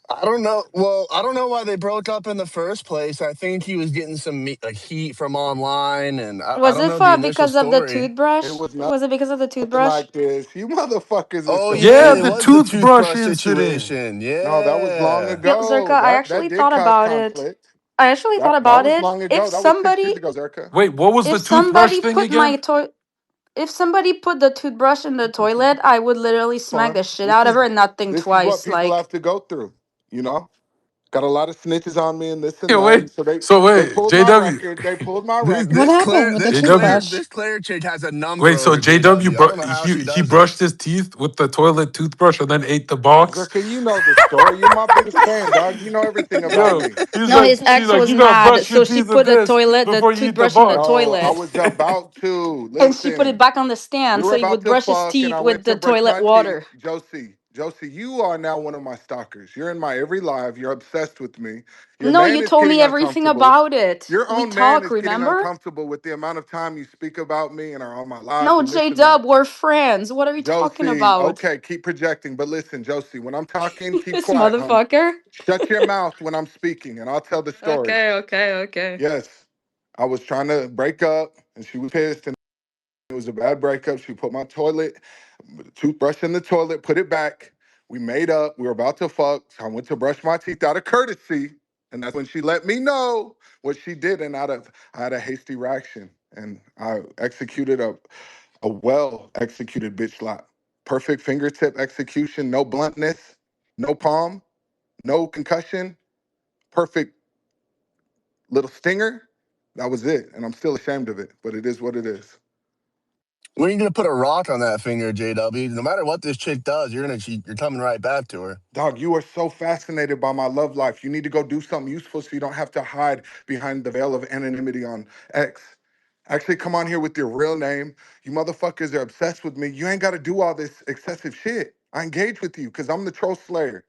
I don't know. Well, I don't know why they broke up in the first place. I think he was getting some like heat from online, and I Was don't it know the initial because of the story. It toothbrush? was Was it because of the nothing toothbrush? like this. You motherfuckers are Oh so yeah, Yeah, it the was the stupid. toothbrush toothbrush incident. situation. No, that was long Yeah. Yo, Zerka, ago. I That actually did thought cause about it. conflict. I actually thought That about was it. long If ago. That was 6 years somebody ago, Zerka. Wait, what was if the toothbrush somebody thing put my again? toy if somebody put the toothbrush in the toilet, I would literally smack Fun. the shit out of her and not think This is what twice. people Like, have to go through. You know, got a lot of snitches on me and this and Yeah, that, wait. and so So they wait, pulled my JW, record. They pulled my This What record. this happened Claire with the this JW. Claire toothbrush? this Claire chick has a number Wait, so over JW, JW. I don't know how she he does it. brushed his teeth with the toilet toothbrush and then ate the box. Zerka, you know the story. You're my biggest fan, dog. You know everything about Yo, me. he's no, like, his she's ex like, was you gotta mad, brush your so she teeth with put the this toilet, the before you eat the toothbrush in the box. No, I toilet, was about to. and she put it Listen, back on the we stand were so he about would to brush his fuck, and teeth I with went to the brush toilet my teeth. water. Josie, you are now one of my stalkers. You're in my every live. You're obsessed with me. Your No, man you is told me getting everything uncomfortable. about it. Your We own man talk, is getting remember? uncomfortable with the amount of time you speak about me and are on my lives No, and this J and that. Dub, we're friends. What are you talking Josie, about? okay, keep projecting, but listen, Josie, when I'm talking, keep This quiet, hon. motherfucker. Shut your mouth when I'm speaking, and I'll tell the story. Okay, okay, okay. Yes, I was trying to break up, and she was pissed, and it was a bad breakup. She put my toothbrush in the toilet, put it back. We made up. We were about to fuck. So I went to brush my teeth out of courtesy, and that's when she let me know what she did. And I had a hasty reaction, and I executed a well executed bitch slap. Perfect fingertip execution, no bluntness, no palm, no concussion. Perfect little stinger. That was it, and I'm still ashamed of it, but it is what it is. When are you gonna put a rock on that finger, JW? No matter what this chick does, you're coming right back to her. Dog, you are so fascinated by my love life. You need to go do something useful so you don't have to hide behind the veil of anonymity on X. Actually, come on here with your real name. You motherfuckers are obsessed with me. You ain't got to do all this excessive shit. I engage with you because I'm the troll slayer.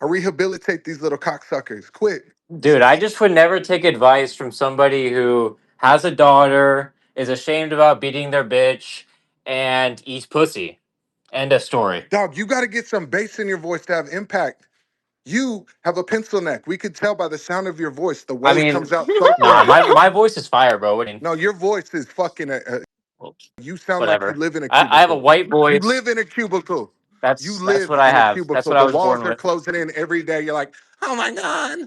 I rehabilitate these little cocksuckers. Quit. Dude, I just would never take advice from somebody who has a daughter, is ashamed about beating their bitch, and eats pussy. End of story. Dog, you got to get some bass in your voice to have impact. You have a pencil neck. We could tell by the sound of your voice. The I way it mean, comes out so nah, clear. my voice is fire, bro. What do you mean? No, your voice is fucking. Well, You sound like you whatever. live in a I have a cubicle. white You voice. live in a cubicle. You That's live what I in a have. That's cubicle. what I The was walls born are with. closing in every day. You're like, oh my God,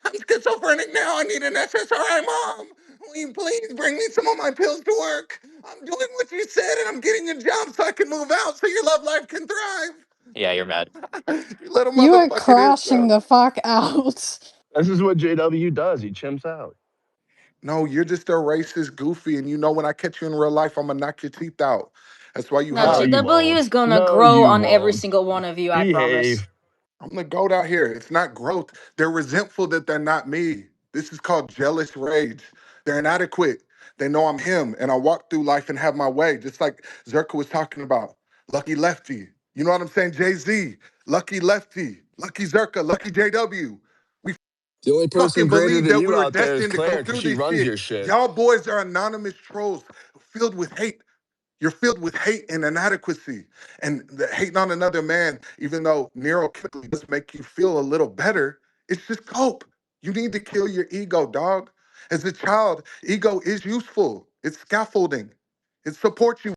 I'm schizophrenic now. I need an SSRI, mom. Will you please bring me some of my pills to work? I'm doing what you said and I'm getting a job so I can move out so your love life can thrive. Yeah, you're mad. You little You are motherfucker this, crashing bro. the fuck out. This is what JW does. He chimps out. No, you're just a racist goofy, and you know when I catch you in real life, I'm gonna knock your teeth out. That's why you No, No, hide. you GW won't. is gonna No, grow you on every won't. single one of you, I promise. Behave. I'm the goat out here. It's not growth. They're resentful that they're not me. This is called jealous rage. They're inadequate. They know I'm him, and I walk through life and have my way, just like Zherka was talking about. Lucky lefty. You know what I'm saying? Jay Z. Lucky lefty. Lucky Zherka. Lucky JW. We The only person fucking greater believe than that we you were out there is destined to go Claire because through she this runs shit. your shit. Y'all boys are anonymous trolls filled with hate. You're filled with hate and inadequacy and the hating on another man, even though neurochemically does make you feel a little better. It's just cope. You need to kill your ego, dog. As a child, ego is useful. It's scaffolding. It supports you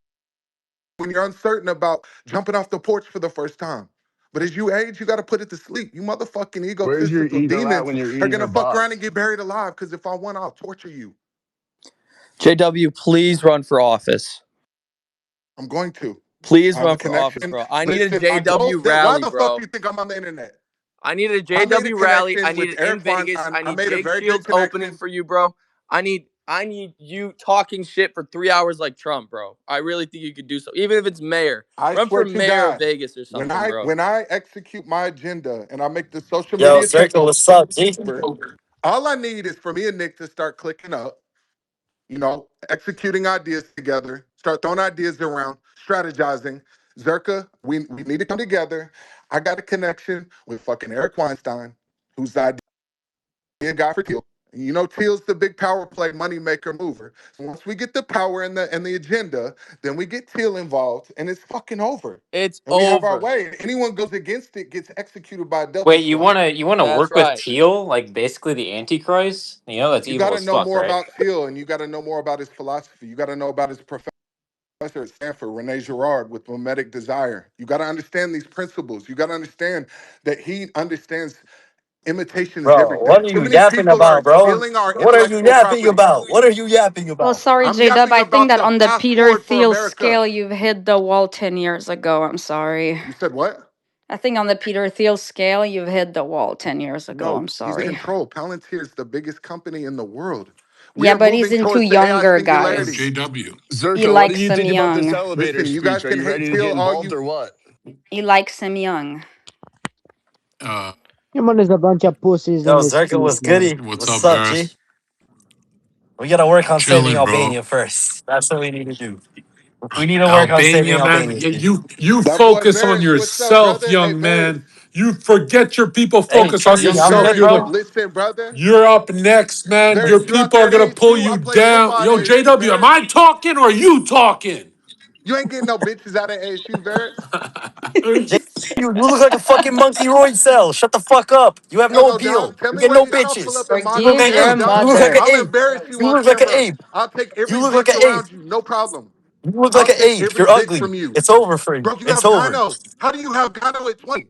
when you're uncertain about jumping off the porch for the first time. But as you age, you got to put it to sleep. You motherfucking Where's your egotistical ego at demons when you're are eating gonna her fuck around butt? and get buried alive. Because if I want, I'll torture you. JW, please run for office. I'm going to. Please I have run a for office, connection. bro. I need a Listen, my goal. JW Why rally, the fuck bro. you think I'm on the internet? I need a I made a JW rally. I connection need with it in Eric Vegas. Weinstein. I I need made a Jake very good Shields opening connection. for you, bro. I need you talking shit for 3 hours like Trump, bro. I really think you could do so. Even if it's mayor. I Run swear for to mayor of God, Vegas or when something, I bro. when I execute my agenda and I make the social Yo, media Zherka, what's up, G? takeover, all I need is for me and Nick to start clicking up, executing ideas together, start throwing ideas around, strategizing. Zerka, we need to come together. I got a connection with fucking Eric Weinstein, who's the idea guy for Teal. You know, Teal's the big power play moneymaker mover. So once we get the power and the agenda, then we get Teal involved, and it's fucking over. It's And we have our over. way. And anyone goes against it gets executed by a double Wait, you squad. wanna That's work with right. Teal, like basically the Antichrist? You know that's You evil got to as know fuck, more right? about Teal, and you got to know more about his philosophy. You got to know about his professor at Stanford, Rene Girard, with mimetic desire. You got to understand these principles. You got to understand that he understands imitation is Bro, what everything. are Too you many yapping people are about, bro? stealing our What are you intellectual yapping property. about? What are you yapping Well, about? sorry, I'm J-Dub. yapping I think about that the on the path Peter forward for Thiel America. scale, you've hit the wall 10 years ago. I'm sorry. You said what? I think on the Peter Thiel scale, you've hit the wall 10 years ago. No, I'm he's in sorry. control. Palantir is the biggest company in the world. We Yeah, are but he's moving into towards the AI younger Yo, singularity. guys. JW. He Zerka, what do likes you him think about this young. elevator Listen, you guys speech? Are can you hate ready to till get all involved you. or what? He likes him young. Uh, Human is a bunch of pussies Yo, in this Zerka speech, was man. goody. what's up, What's up, G? Varys? We gotta work on saving Chilling, bro. Albania first. That's what we need to do. We need to work on saving Albania, man. Albania, G. You That boy focus on Varys, what's up, yourself, brother? Hey, young Varys. man. You forget your people. Hey, Focus on trust me, Young I'm yourself. good, Varys, You're bro. the listen, brother. you're up next, man. Your Varys, you out people there are at gonna pull ASU? I you played down. football at Yo, ASU, JW, am Varys. I talking or are you talking? You ain't getting no bitches out of ASU, Varys. J- you look like a fucking monkey Roy cell. Shut the fuck up. You have Y'all no go down. appeal. Tell You me get where no you at. I'll pull bitches. up and You look mock Forgive you like your down, ape. You dog. look like an mother. I'll ape. embarrass you You on look like an camera. ape. I'll take You every look like bitch an ape. around you. No problem. You look I'll like an take ape. every You're bitch ugly. from you. It's over for you. Bro, you It's have over. Gano. How do you have Gano at 20?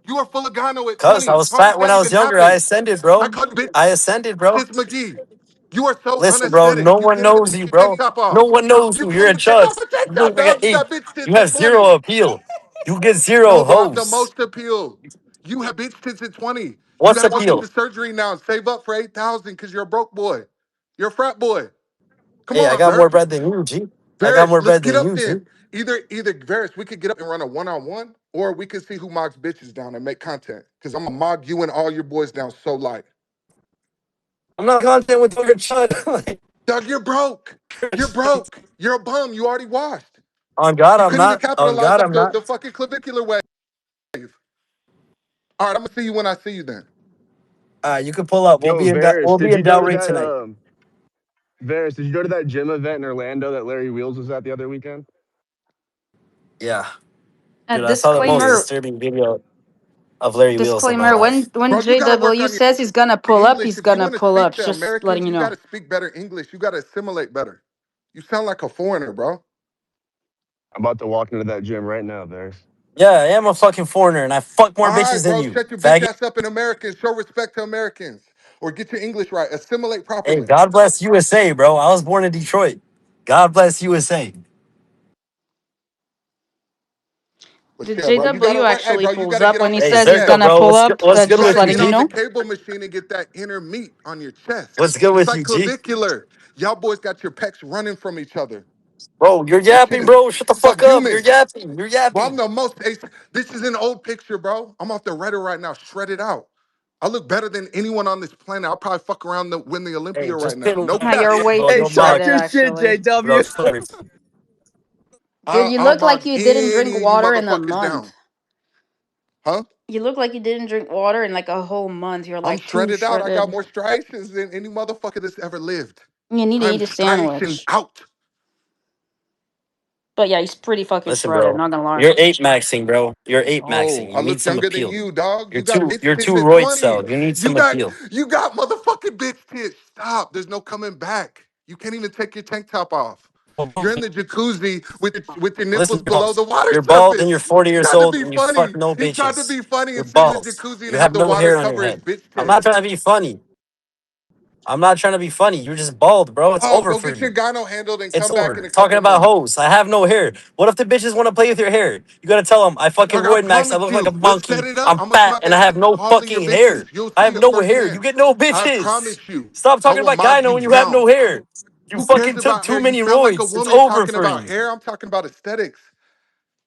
You are full of Gano at Cuz I 20. was How does fat when that I even was younger. I happen? ascended, I bro. called bitch I ascended, bro. since McGee. You are so Listen, bro, unaesthetic. no You one can't even knows take you, your tank bro. top off. No one knows You you. You're can't a even take chud. off a tank You top, look like an dog. You ape. got bitch You tits have at zero 20. appeal. You get zero No, bro, I'm the hoes. most appeal. You have bitch tits at 20. You What's gotta go get appeal? the surgery now and save up for 8,000 because you're a broke boy. You're a frat boy. Come Hey, I on, got more Zerk. bread than you, G. I got Varys, more let's bread get than up you, G. then. Either Varys, we could get up and run a one-on-one, or we could see who mocks bitches down and make content. Cause I'm gonna mock you and all your boys down so light. I'm not content with your chud. Doug, you're broke. You're broke. You're a bum. You already washed. On God, You I'm couldn't even not. On capitalize God, off I'm not. the fucking clavicular wave. All right, I'm gonna see you when I see you then. You can pull up. Yo, We'll Varys, be did you in go to Delray that tonight. Varys, did you go to that gym event in Orlando that Larry Wheels was at the other weekend? Yeah. A Dude, I saw the most disclaimer. disturbing video of Larry Wheel saved my Disclaimer. life. When Bro, you got to work JW on your says he's gonna pull up, English. he's If you gonna want to pull speak up. to Just Americans, letting you you got know. to speak better English. You got to assimilate better. You sound like a foreigner, bro. I'm about to walk into that gym right now, Bears. Yeah, I am a fucking foreigner and I fuck more All right, bitches than bro, you, shut your bitch faggot. ass up in America and show respect to Americans. Or get your English right. Assimilate Hey, properly. God bless USA, bro. I was born in Detroit. God bless USA. But The yeah, bro, you JW gotta work. Hey, actually bro, you pulls gotta up get when on he the Hey, says he's Zherka, caveman. gonna bro. pull up. What's good You with Just gotta you, get letting you on G? the know. cable machine and get that inner meat on your chest. What's good It's with like you, G? clavicular. Y'all boys got your pecs running from each other. Bro, you're Your shit yapping, is bro. Shut the fuck up. You're subhuman. yapping. You're Bro, I'm yapping. the most. This is an old picture, bro. I'm off the Reddit right now, shredded out. I look better than anyone on this planet. I'll probably fuck around the win the Hey, Olympia right just now. pin No Nah, cap. you're way bro. too Hey, No talk mod, shredded, your shit, actually. bro. JW. Dude, you look I'm like on you didn't drink any of you water in a motherfuckers month. down. Huh? You look like you didn't drink water in like a whole month. You're I'm like too shredded out. I got shredded. more striations than any motherfucker that's ever lived. You need to I'm eat a striationed sandwich. out. But yeah, he's pretty fucking Listen, shredded, bro. not gonna lie. You're ape maxing, bro. You're ape Oh, maxing. I You need look some younger than appeal. you, dog. You're You got too. bitch You're tits too at roid 20. cell. You need You some got appeal. you got motherfucking bitch tits. Stop. There's no coming back. You can't even take your tank top off. You're in the jacuzzi with your nipples Listen, below the water you're bald and surface. you're 40 He years tried to old be and you funny. fuck no He tried to bitches. be funny You're and sit in the bald. jacuzzi and You have have the no water hair on your cover his head. bitch I'm tits. not trying to be funny. I'm not trying to be funny. You're just bald, bro. It's Oh, over go for get your you. gyno handled and It's come back in over. a Talking couple about months. hoes. I have no hair. What if the bitches want to play with your hair? You gotta tell them I fucking Dog, I roid max. I promise look like a you. Let's set monkey. it up. I'm I'm gonna fat come and I back have no calling your fucking hair. bitches. You'll I see have it no hair. You firsthand. get no I bitches. promise you. Stop I talking will about mob gyno you when you have no down. hair. You Who cares fucking took about too hair? You many sound like a roids. It's woman over talking for about you. hair. I'm talking about aesthetics.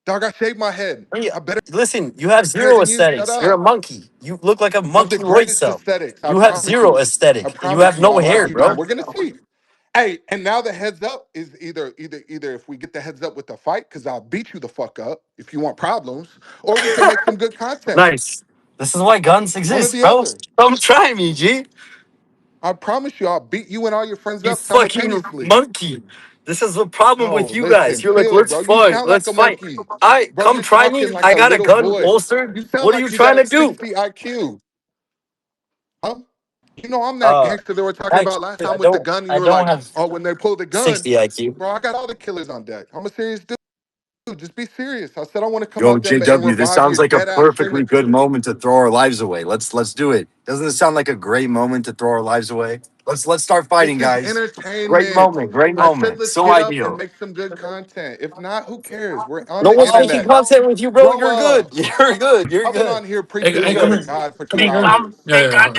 Dog, I shaved my head. Yeah. I better Listen, you have hair zero than you. Shut aesthetics. You're a up. monkey. You look like a I'm the monkey roid greatest cell. aesthetics. I You have promise zero you. I aesthetic. You promise have you. no I'll mark hair, you down. bro. We're gonna see. Hey, and now the heads up is either if we get the heads up with the fight, because I'll beat you the fuck up if you want problems, or we can make some good content. Nice. This is why guns One or exist, the bro. other. Come try me, G. I promise you, I'll beat you and all your friends You up fucking simultaneously. monkey. This is the problem with No, you guys. listen, You're like, chill, let's bro. You fight. sound like Let's a fight. monkey. I Bro, come you're try talking me. like I a got a little gun boy. holstered. You sound What are you like you trying got to a do? 60 IQ. Huh? You know, I'm that Uh, gangster they were talking about last actually, time with the gun. You I were don't like, have oh, when they pull the gun, 60 IQ. bro, I got all the killers on deck. I'm a serious dude. Just be serious. I said I want to come Yo, up there and JW, this revive sounds your like a dead ass perfectly family. good moment to throw our lives away. Let's do it. Doesn't it sound like a great moment to throw our lives away? Let's start fighting, This is guys. Great entertainment. moment, great I said moment. let's So get up and ideal. make some good content. If not, who cares? We're on No the one's making internet. content with you, bro. Grow You're good. up. You're good. You're I've been good. on here Hey, preaching You're the hey, word come of here. good. God for Come here, 2 guys. hours. Yeah, yeah.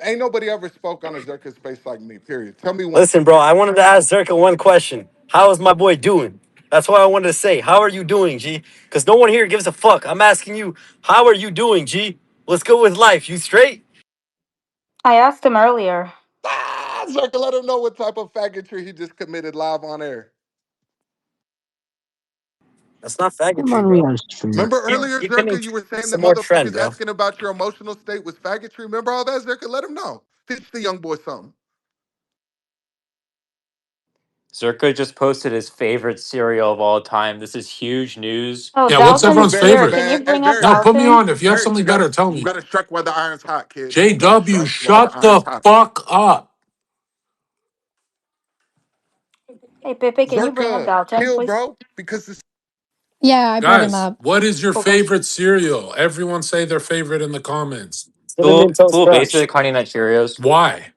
Ain't nobody ever spoke on a Zerka space like me. Period. Tell me one. Listen, bro, I wanted to ask Zerka one question. How is my boy doing? That's what I wanted to say. How are you doing, G? Because no one here gives a fuck. I'm asking you, how are you doing, G? Let's go with life. You straight? I asked him earlier. Zerka, let him know what type of faggotry he just committed live on air. That's not Come faggotry, on, we bro. are streamers. Remember earlier, You can Zerka, you increase were saying that some more trend, motherfuckers bro. asking about your emotional state was faggotry. Remember all that, Zerka? Let him know. Teach the young boy something. Zerko just posted his favorite cereal of all time. This is huge news. Oh, Yeah, what's Hey, Dalton's everyone's Varys, here. favorite? Can you man. Hey, bring up Varys. No, put me Dalton? on. If you have Varys, something better, tell you me. gotta strike while the iron's hot, kid. You gotta JW, strike while the shut iron's the hot. fuck up. Hey, Pepe, can you bring up Zerka, Dalton, chill, please? bro. Because this Yeah, I brought him Guys, up. what is your Cool, cool. favorite cereal? Everyone say their favorite in the comments. Cinnamon It's a Toast little Crunch. basic, Honey Nut Cheerios. Why?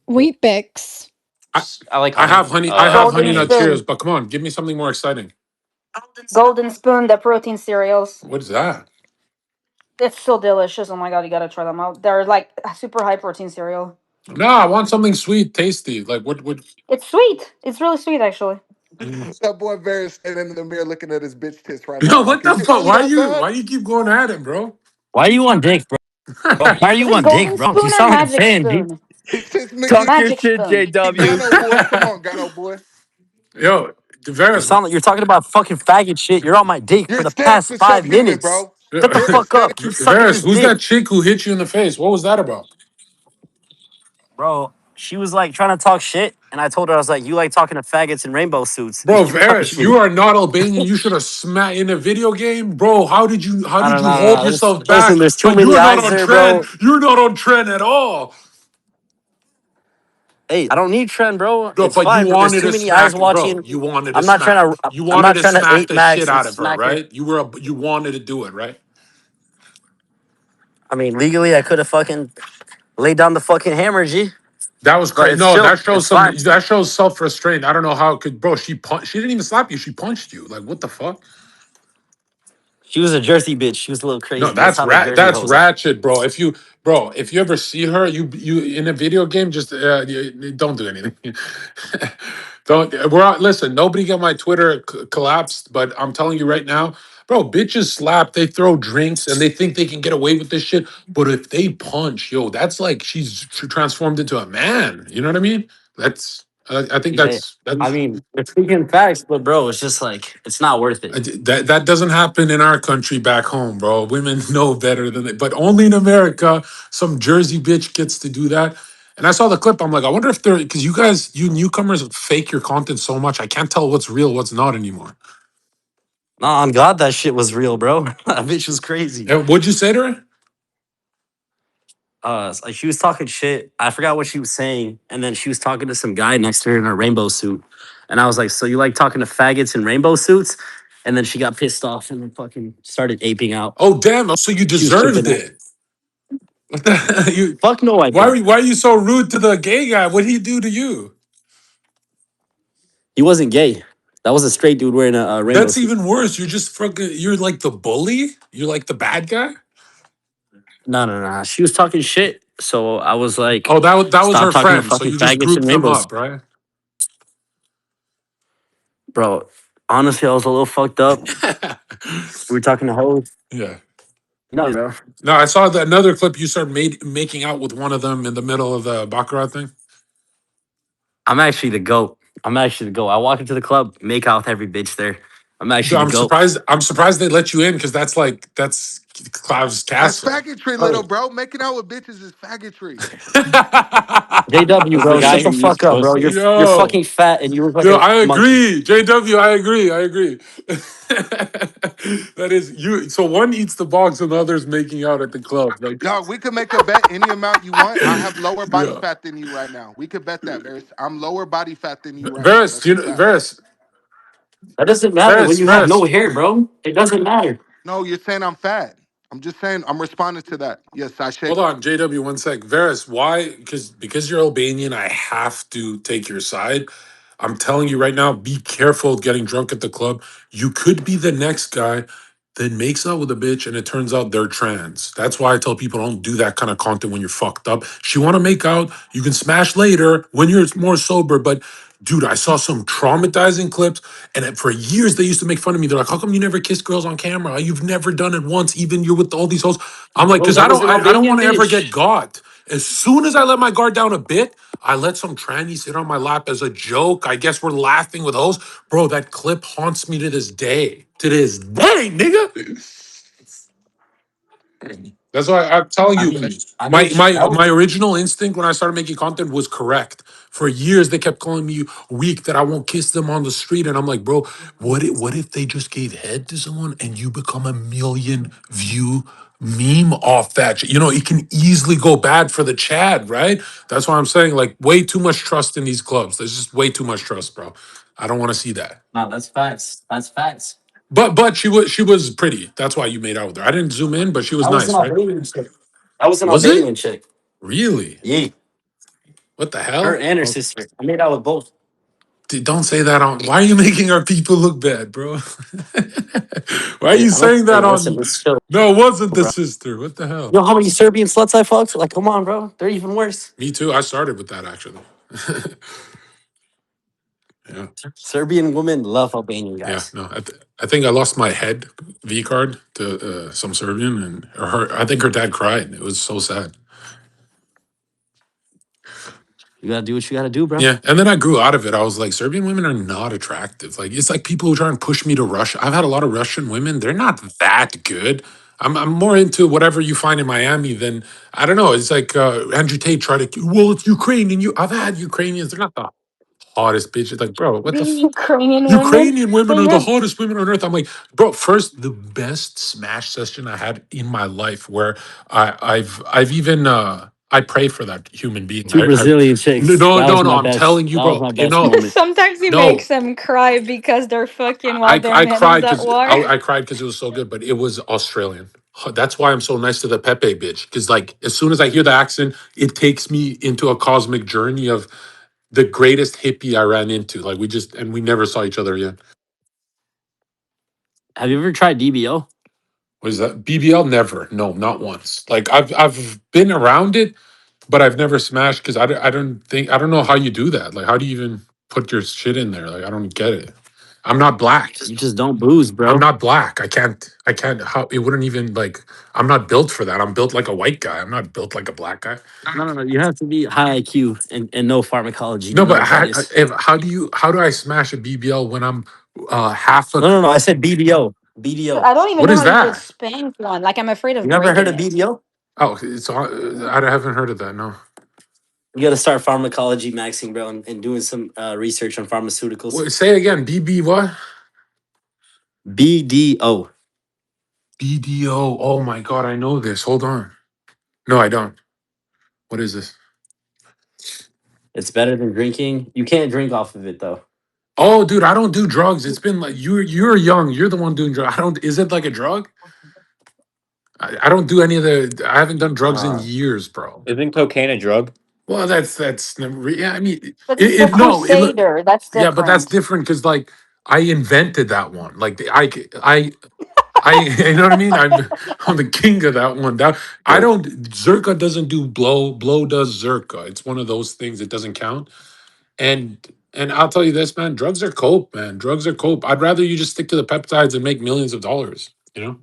Wheat Bix. I, I like I honey. have honey. I have honey Golden nut Honey. Spoon. Cheerios, but come on, give me something more exciting. Golden Spoon, the protein cereals. What is that? It's so delicious. Oh my god, you gotta try them out. They're like a super high protein cereal. No, I want something sweet, tasty. Like what? What? It's sweet. It's really sweet, actually. that boy Varys standing in the mirror looking at his bitch tits right now. Yo, Like, what is the it fuck? really Why that you? bad? Why you keep going at him, bro? Why are you on dick, bro? Why are you It's on dick, Golden bro? You Spoon and sound like a Magic fan, G. Spoon. He says, Talk your Magic shit, Spoon. JW. Gano boy, come on, Gano boy. Yo, You Tavares. sound like you're talking about fucking faggot shit. You're on my dick Your for the aesthetics past are 5 minutes. subhuman, bro. Shut the Your fuck up. aesthetic, Keep sucking Tavares, this who's dick, that chick who hit you in the face? What was that about? bro. she was like trying to talk shit, and I told her I was like, "You like talking to faggots in rainbow suits?" And Bro, she punched Varys, me. you are not Albanian. You should have smacked in a video game, bro. How I did don't you know. hold No, yourself listen, back? there's too But many you're not eyes on there, trend. bro. You're not on trend at all. Hey, I don't need trend, bro. No, It's but you fine, but there's wanted too to many eyes smack, bro. watching. You wanted to I'm not trying smack. to. You I'm wanted not to trying to smack eight the max shit and out of her, smack her. right? You wanted to do it, right? I mean, legally, I could have fucking laid down the fucking hammer, G. That was But crazy. it's No, chill. that shows It's some. fine. That shows self restraint. I don't know how it could, bro. She didn't even slap you. She punched you. Like what the fuck? She was a Jersey bitch. She was a little No, crazy. That's how the Jersey that's hoes are. ratchet, bro. If you ever see her, you in a video game, just don't do anything. Don't. Listen. Nobody got my Twitter collapsed, but I'm telling you right now, bro. Bitches slap, they throw drinks, and they think they can get away with this shit. But if they punch, yo, that's like she's transformed into a man. You know what I mean? That's. I think Yeah. I that's. mean, they're speaking facts, but bro, it's just like it's not worth it. That doesn't happen in our country back home, bro. Women know better than that, but only in America, some Jersey bitch gets to do that. And I saw the clip. I'm like, I wonder if they're because you newcomers fake your content so much. I can't tell what's real, what's not anymore. Nah, on God, that shit was real, bro. That bitch was crazy. And what'd you say to her? Like she was talking shit. I forgot what she was saying, and then she was talking to some guy next to her in a rainbow suit, and I was like, "So you like talking to faggots in rainbow suits?" And then she got pissed off and then fucking started aping out. Oh, damn! So you She was tripping deserved out. it. What the, you? Fuck no, I didn't. Why are you so rude to the gay guy? What did he do to you? He wasn't gay. That was a straight dude wearing a rainbow That's suit. even worse. You're just fucking. You're like the bully. You're like the bad guy. No, no, no. She was talking shit. So I was Oh, like, that was stop her talking to friend. So fucking you just faggots in grouped them rainbows. up, right? Bro, honestly, I was a little fucked up. We were talking to hoes. Yeah. No, bro. No, I saw another clip. You started making out with one of them in the middle of the baccarat thing. I'm actually the GOAT. I'm actually the GOAT. I walk into the club, make out with every bitch there. I'm Dude, actually the I'm GOAT. surprised. I'm surprised they let you in because that's Clav's That's castle. faggotry, Bro, little bro. Making out with bitches is faggotry. JW, As the bro, guy shut who the eats fuck up, bro. pussy. You're Yo, fucking fat and you look like yo, a I monkey. agree. JW, I agree. I agree. That is you. So one eats the box and the other's making out at the club. Like, Dog, we could make a bet any amount you want. I have lower body yeah. fat than you right now. We could bet that, Varys. I'm lower body fat than you right now. Varys, That's a fact. That doesn't matter when Varys, you have no Varys. hair, bro. It doesn't matter. No, you're saying I'm fat. I'm just saying I'm responding to that. Yes, I shake. Hold on, JW, one sec. Varys, why? Because you're Albanian, I have to take your side. I'm telling you right now, be careful getting drunk at the club. You could be the next guy that makes out with a bitch and it turns out they're trans. That's why I tell people don't do that kind of content when you're fucked up. She want to make out, you can smash later when you're more sober, but dude, I saw some traumatizing clips and for years they used to make fun of me. They're like, "How come you never kiss girls on camera? You've never done it once, even you're with all these hoes." I'm like, Bro, because that was an I don't Albanian want to ever get bitch. got. As soon as I let my guard down a bit, I let some tranny sit on my lap as a joke. I guess we're laughing with hoes. Bro, that clip haunts me to this day. To this day, nigga. That's why I'm telling you, I mean, that was, my original instinct when I started making content was correct. For years, they kept calling me weak that I won't kiss them on the street, and I'm like, bro, what if they just gave head to someone and you become a million view meme off that? You know, it can easily go bad for the Chad, right? That's why I'm saying, like, way too much trust in these clubs. There's just way too much trust, bro. I don't want to see that. nah, that's facts. That's facts. But she was pretty. That's why you made out with her. I didn't zoom in, but she was That was an nice, right? Albanian chick. That was an Was it Albanian chick. really? Yeah, What the her hell? and her Oh, sister. I made out with both. dude, don't say that on. Why are you making our people look bad, bro? Why are Hey, you saying that listen, on? it's chill, No, it wasn't the bro. sister. What the hell? You know how many Serbian sluts I fucked? Like, come on, bro. They're even worse. Me too. I started with that actually. Yeah, Serbian women love Albanian yeah. guys. No, I think I lost my head V card to some Serbian, and her. I think her dad cried. It was so sad. You gotta do what you gotta do, bro. Yeah, and then I grew out of it. I was like, Serbian women are not attractive. Like it's like people who try and push me to Russia. I've had a lot of Russian women. They're not that good. I'm more into whatever you find in Miami than I don't know. It's like Andrew Tate tried to. Well, it's Ukraine, and I've had Ukrainians. They're not the hottest bitches. Like, bro, what the Ukrainian women. Ukrainian women They are the have hottest women on earth. I'm like, bro, first the best smash session I had in my life, where I've even I pray for that human being. Two Brazilian chicks. No That no was no. my I'm best. telling you, That was bro. my You best know, moment. sometimes he makes no. them cry because they're fucking while their I man cried is at because war. I cried because it was so good, but it was Australian. That's why I'm so nice to the Pepe bitch. Because like as soon as I hear the accent, it takes me into a cosmic journey of the greatest hippie I ran into. Like we never saw each other again. Have you ever tried DBO? What is that? BBL? Never. No, not once. Like I've been around it, but I've never smashed because I don't think I don't know how you do that. Like how do you even put your shit in there? Like I don't get it. I'm not black. You just don't booze, I'm bro. not black. I can't how it wouldn't even like I'm not built for that. I'm built like a white guy. I'm not built like a black guy. No. You have to be high IQ and know pharmacology to No, know but what that is. how do I smash a BBL when I'm half a No. I said BDO. BDO. I don't even what know is how you could that? spank one. Like I'm afraid You of never heard breaking of it. BDO? Oh, it's I haven't heard of that. No. You got to start pharmacology maxing, bro, and doing some research on pharmaceuticals. Wait, say it again. BB what? BDO. BDO. Oh my god, I know this. Hold on. No, I don't. What is this? It's better than drinking. You can't drink off of it though. Oh, dude, I don't do drugs. It's been like you're young. You're the one doing drugs. I don't. Is it like a drug? I don't do any of the. I haven't done drugs in years, bro. Isn't cocaine a drug? Well, that's never. Yeah, I mean, But it's the no, it look. Crusader. That's Yeah, but that's different. different because like I invented that one. Like I, you know what I mean? I'm the king of that one. That I Sure. don't. Zerka doesn't do blow. Blow does Zerka. It's one of those things that doesn't count. And I'll tell you this, man. Drugs are cope, man. Drugs are cope. I'd rather you just stick to the peptides and make millions of dollars. You know.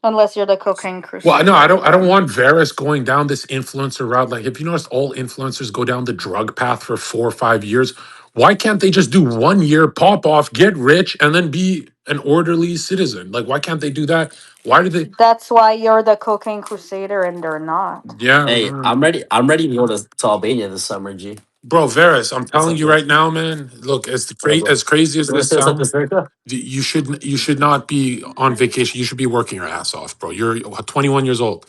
Unless you're the cocaine Well, no, crusader, I don't then. want Varys going down this influencer route. Like, if you notice, all influencers go down the drug path for 4 or 5 years. Why can't they just do 1 year, pop off, get rich, and then be an orderly citizen? Like, why can't they do that? Why do they? That's why you're the cocaine crusader and they're not. Yeah, Hey, I'm ready. I'm ready to go to Albania this summer, G. bro, Varys, I'm What's telling up, you bro? right now, man. Look, What up, bro? as crazy as You want to this say what's up to sounds, Zerka? you should not be on vacation. You should be working your ass off, bro. You're 21 years old.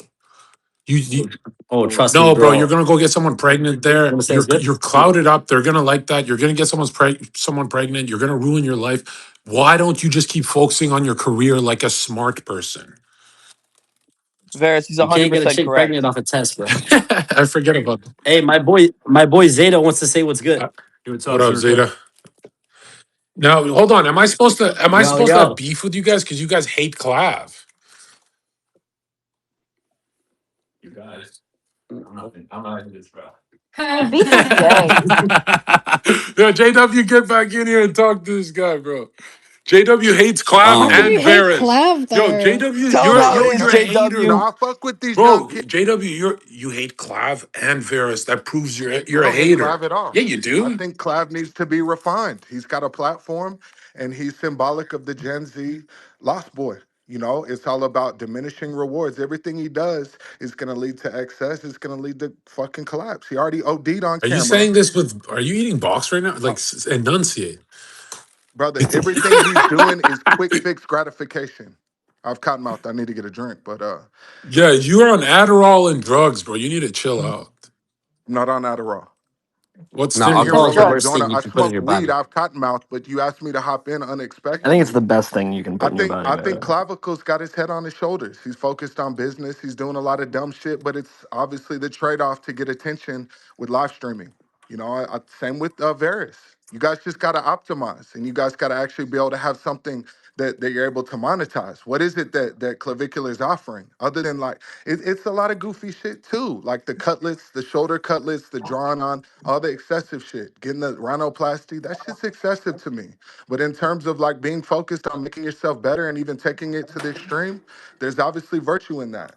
You Oh, trust me, No, bro, you're bro. gonna go get someone pregnant You there. want to say it's good? You're clouded up. They're gonna like that. You're gonna get someone pregnant. You're gonna ruin your life. Why don't you just keep focusing on your career like a smart person? Varys, he's You can't get a 100% chick pregnant correct. off a test, bro. I forget about that. Hey, my boy Zeta wants to say what's good. Hey, what's What up, up, Zerka? Zeta. Now, hold on. Am I Yo, supposed to have yo. beef with you guys because you guys hate Clav? You guys. No, I'm not into this, bro. Beef is gay. Yo, JW, get back in here and talk to this guy, bro. JW hates Clav How can and you hate Varys. Clav Yo, though? JW, Tell him how it is, you're a No, hater. JW. I fuck with these young Bro, kids. JW, you hate Clav and Varys. That proves I you're a don't hate Clav hater. at all. Yeah, you I do. think Clav needs to be refined. He's got a platform and he's symbolic of the Gen Z lost boy. You know, it's all about diminishing rewards. Everything he does is going to lead to excess. It's going to lead to fucking collapse. He already OD'd on Are you camera. saying this with? Are you eating box right now? Uh, Like enunciate. brother, everything he's doing is quick fix gratification. I've cottonmouthed. I need to get a drink, but Yeah, you're on Adderall and drugs, bro. You need to chill out. I'm not on Adderall. What's no, I'm stim? here alcohol in is the Just worst Arizona. thing you I can put in smoke your weed. body. I've cottonmouthed, but you asked me to hop in I think it's unexpectedly. the best thing you can put in your body, I think man. Clavicle's got his head on his shoulders. He's focused on business. He's doing a lot of dumb shit, but it's obviously the trade off to get attention with live streaming. You know, same with Varys. You guys just got to optimize, and you guys got to actually be able to have something that you're able to monetize. What is it that Clavicular is offering, other than like it's a lot of goofy shit too, like the cutlets, the shoulder cutlets, the drawn on, all the excessive shit. Getting the rhinoplasty, that shit's excessive to me. But in terms of like being focused on making yourself better and even taking it to the extreme, there's obviously virtue in that.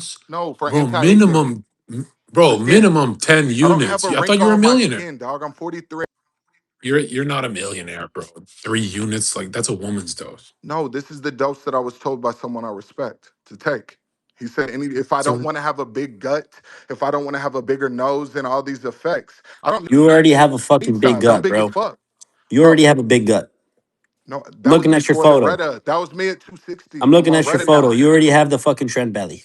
pills, No, for bro. anti-aging. Bro, Again, minimum 10 I don't have units. a I thought wrinkle you were a on my millionaire. skin, dog. I'm 43. You're not a millionaire, bro. 3 units, like that's a woman's dose. No, this is the dose that I was told by someone I respect to take. He said, if I don't So want to have a big gut, if I don't want to have a bigger nose and all these effects, I don't You already have a need fucking big size. I'm gut, big as bro. fuck. You Oh, already have a big gut. no, I'm that was looking at your before photo. Loretta. That was me at I'm 260. I'm looking at your Loretta photo. now. You already have the fucking trend belly.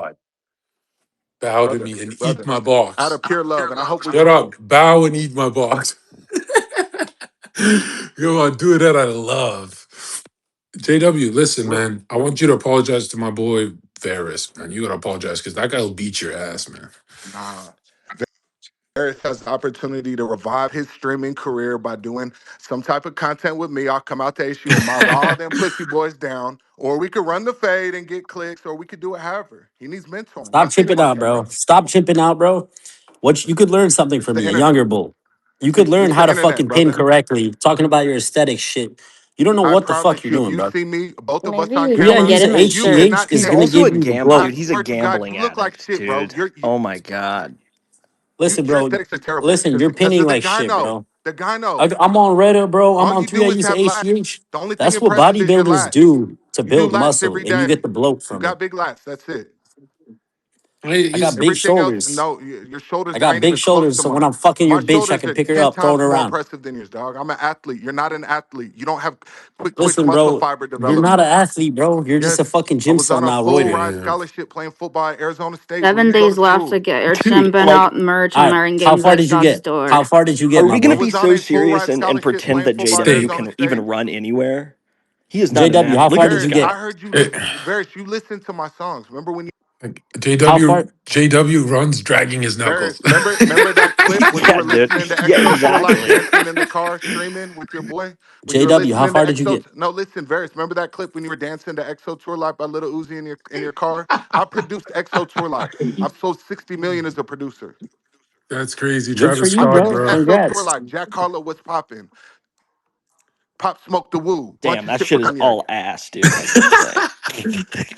God. Bow to brother, me and eat brother. my Out box. of pure love, and I hope we. Shut up. Bow and eat my box. Come on, do it out of love. JW, listen, We're, man. I want you to apologize to my boy Varys, man. You gotta apologize because that guy will beat your ass, man. nah. Harris has the opportunity to revive his streaming career by doing some type of content with me. I'll come out to HU and mouth all them pussy boys down, or we could run the fade and get clicks, or we could do it however. He needs mentoring. Stop Y'all seen him chipping on out, bro. camera. Stop chipping out, bro. What you could learn something It's from the me, a internet. younger bull. You could learn It's how the to internet, fucking pin brother. correctly. Talking about your aesthetic shit. You don't know I what the fuck promise you're you, if doing, you bro. see me, both of us Maybe on you Yeah, can camera, get using him a you shirt. cannot HGH is He's tell gonna also me. give a you the gamble, I bloat. dude. He's a swear to God, gambling you look like addict, shit, bro. dude. Oh my god. Listen, Your bro. aesthetics are terrible. Listen, you're Because pinning the like guy shit, know. bro. The guy know. I'm on Reddit, bro. I'm All on you Twitter. do I is use have lats. HGH. The only thing That's what impressive is your bodybuilders lats. do to You do build lats muscle, every and you day. get the bloat You from it. got big lats. That's it. Hey, I got he's big Everything else, shoulders. no, your shoulders I they got ain't big even close shoulders, to so when mine. I'm fucking your My bitch, I shoulders can are pick her 10 up, throw times her more around. impressive than yours, dog. I'm an athlete. You're not an athlete. You don't have quick Listen, muscle bro, fiber you're not an development. athlete, bro. You're just Yes, a fucking I gym was slut on a now, full roided. ride yeah. scholarship playing football at Arizona State where 7 you go days to left to school. get your Dude, Shinbin like, out merch All on right, American how Game far Boys did you dot get? How store. far did you are get, we my gonna I boy? be was on so a full serious ride and scholarship pretend playing that football at State. JW Arizona can even State. run anywhere? He is not an JW, how far athlete, did this you Varys, get? I guy. heard you. Eh, Varys, you listened to my songs. Remember when you like, How far? JW runs dragging his Varys, knuckles. remember that clip when you Yeah, were dude. listening to Yeah, EXO Tour Life exactly. dancing in the car streaming with your boy? When you were JW, how listening to far did you EXO get? No, listen, Varys, remember that clip when you were dancing to EXO Tour Life by Little Uzi in your car? I produced EXO Tour Life. I've sold 60 million as a producer. That's crazy. Good for Travis you, Scott, Produce bro. bro. EXO Tour Congrats. Life. Jack Harlow, what's popping? Pop Smoke the Woo. Bunch Damn, of that shit for shit is Kanye. all ass, dude. Like, what are you saying?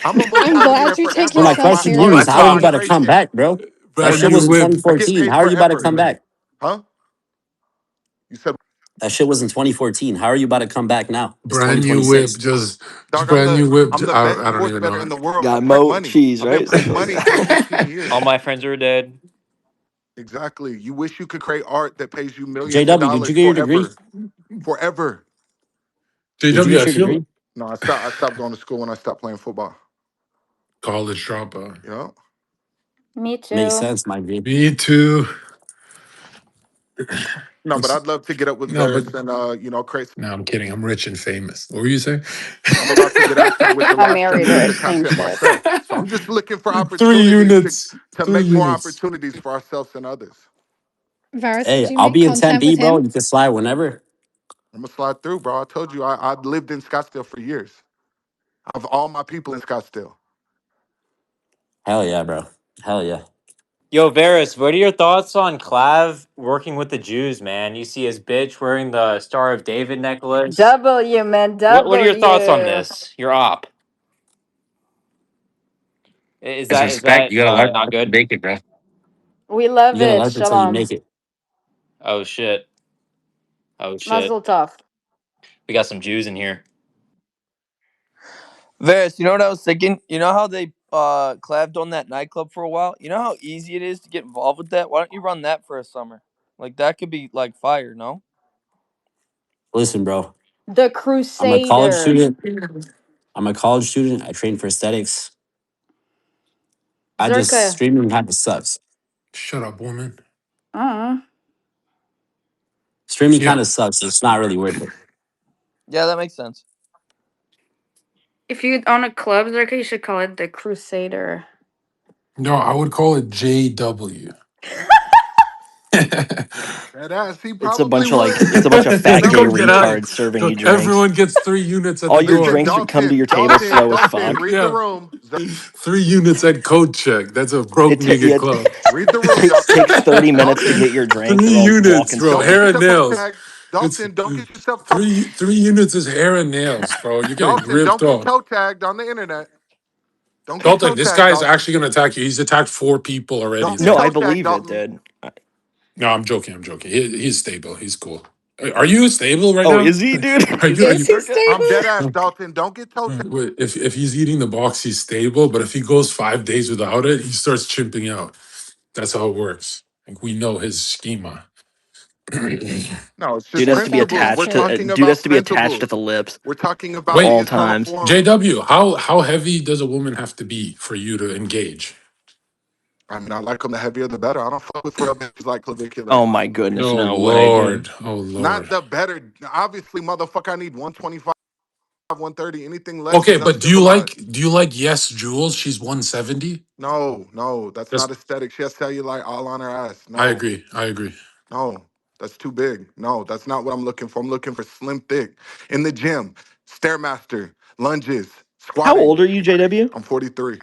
I'm a I'm multi-millionaire glad you take So forever my off of yourself my question to you is, off how of are seriously. you my about to come creation. back, bro? That Brand shit new was in whip. I get 2014. paid How are you about to forever. come back? Huh? You said, That shit was in 2014. How are you about to come back now? It's Brand new whip. 2026. Just dog, brand new whip. I'm the best I don't sports even bettor know in it. the world. I Got print Mo money. cheese, I've been right? printing Something like money for that. 15 All years. my friends are dead. Exactly. You wish you could create art that pays you millions of JW, did you dollars get your degree? forever. Forever. Did you JW, get I your feel degree? No, I stopped going to school when I stopped playing football. college dropout. You know? Me Makes too. sense, my G. Me too. No, but It's, I'd love to get up with no, but Varys and create. no, I'm kidding. I'm rich and famous. What were you saying? I'm about to get active with the I live married streaming her. and the Same content shit. myself. So I'm just looking for Three opportunities units. to Three make more units. opportunities for ourselves and others. Varys, would Hey, you I'll make be in content Tempe, with bro. him? You can slide whenever. I'm gonna slide through, bro. I told you I lived in Scottsdale for years. I have all my people in Scottsdale. Hell yeah, bro. Hell yeah. Yo, Varys, what are your thoughts on Clav working with the Jews, man? You see his bitch wearing the Star of David necklace. W, man, What are your thoughts on W. this? Your op. Is As that is respect, that you gotta learn not how to good? make it, bro. We love You gotta it. learn until you Shalom. make it. Oh shit. Oh shit. Mazel tov. We got some Jews in here. Varys, you know what I was thinking? You know how they claved on that nightclub for a while? You know how easy it is to get involved with that? Why don't you run that for a summer? Like that could be like fire, no? Listen, bro. The I'm a college Crusader. student. I'm a college student. I train for aesthetics. I just Zerka. streaming kind of sucks. Shut up, woman. Uh, Streaming Yeah. kind of sucks. It's not really worth it. Yeah, that makes sense. if you own a club, Zerka, you should call it the Crusader. No, I would call it JW. That ass, he It's a probably bunch of would. it's a bunch of fat gay Go get out. retards serving Go, you drinks. everyone gets 3 units at All the your door. Listen, drinks would come to your table slow as Dalton, fuck. read the Yeah. room. 3 units at code check. That's a broke nigga Yeah, club. Read the room, takes 30 minutes to Dalton. get your drink. They're Three all units, walking bro. Don't get Hair slow. and yourself toe nails. tagged. It's Dalton, don't get yourself toe. three units is hair and nails, bro. You're getting Dalton, ripped don't get off. toe tagged on the internet. Don't get toe Dalton, this tagged, guy is Dalton. actually gonna attack you. He's attacked 4 people already Don't get No, I today. toe tagged, believe it, Dalton. dude. No, I'm joking. I'm joking. He's stable. He's cool. Are you stable right Oh, now? is he, dude? Are Is you? Are he Is you? he Zerka? I'm stable? dead ass, Dalton. Don't get toe tagged. Wait, if he's eating the box, he's stable. But if he goes 5 days without it, he starts chimping out. That's how it works. Like we know his schema. No, it's Dude just has to be Stop principles. We're attached talking. to talking dude has about to be attached to principles. the lips We're talking at about the all Wait, Islam times. form. JW, how heavy does a woman have to be for you to engage? I mean, I like them the heavier the better. I don't fuck with real bitches like clavicular. Oh my goodness, Oh no way, dude. Lord. Oh Not Lord. the better. Obviously, motherfucker, I need 125, 130. Anything less Okay, is but uncivilized. do you like Yes Jules? She's 170. No, no, that's That's not aesthetic. She has cellulite all on her ass. I No, agree. I agree. no, that's too big. No, that's not what I'm looking for. I'm looking for slim, thick in the gym, stairmaster, lunges, How squatting. old are you, JW? I'm 43.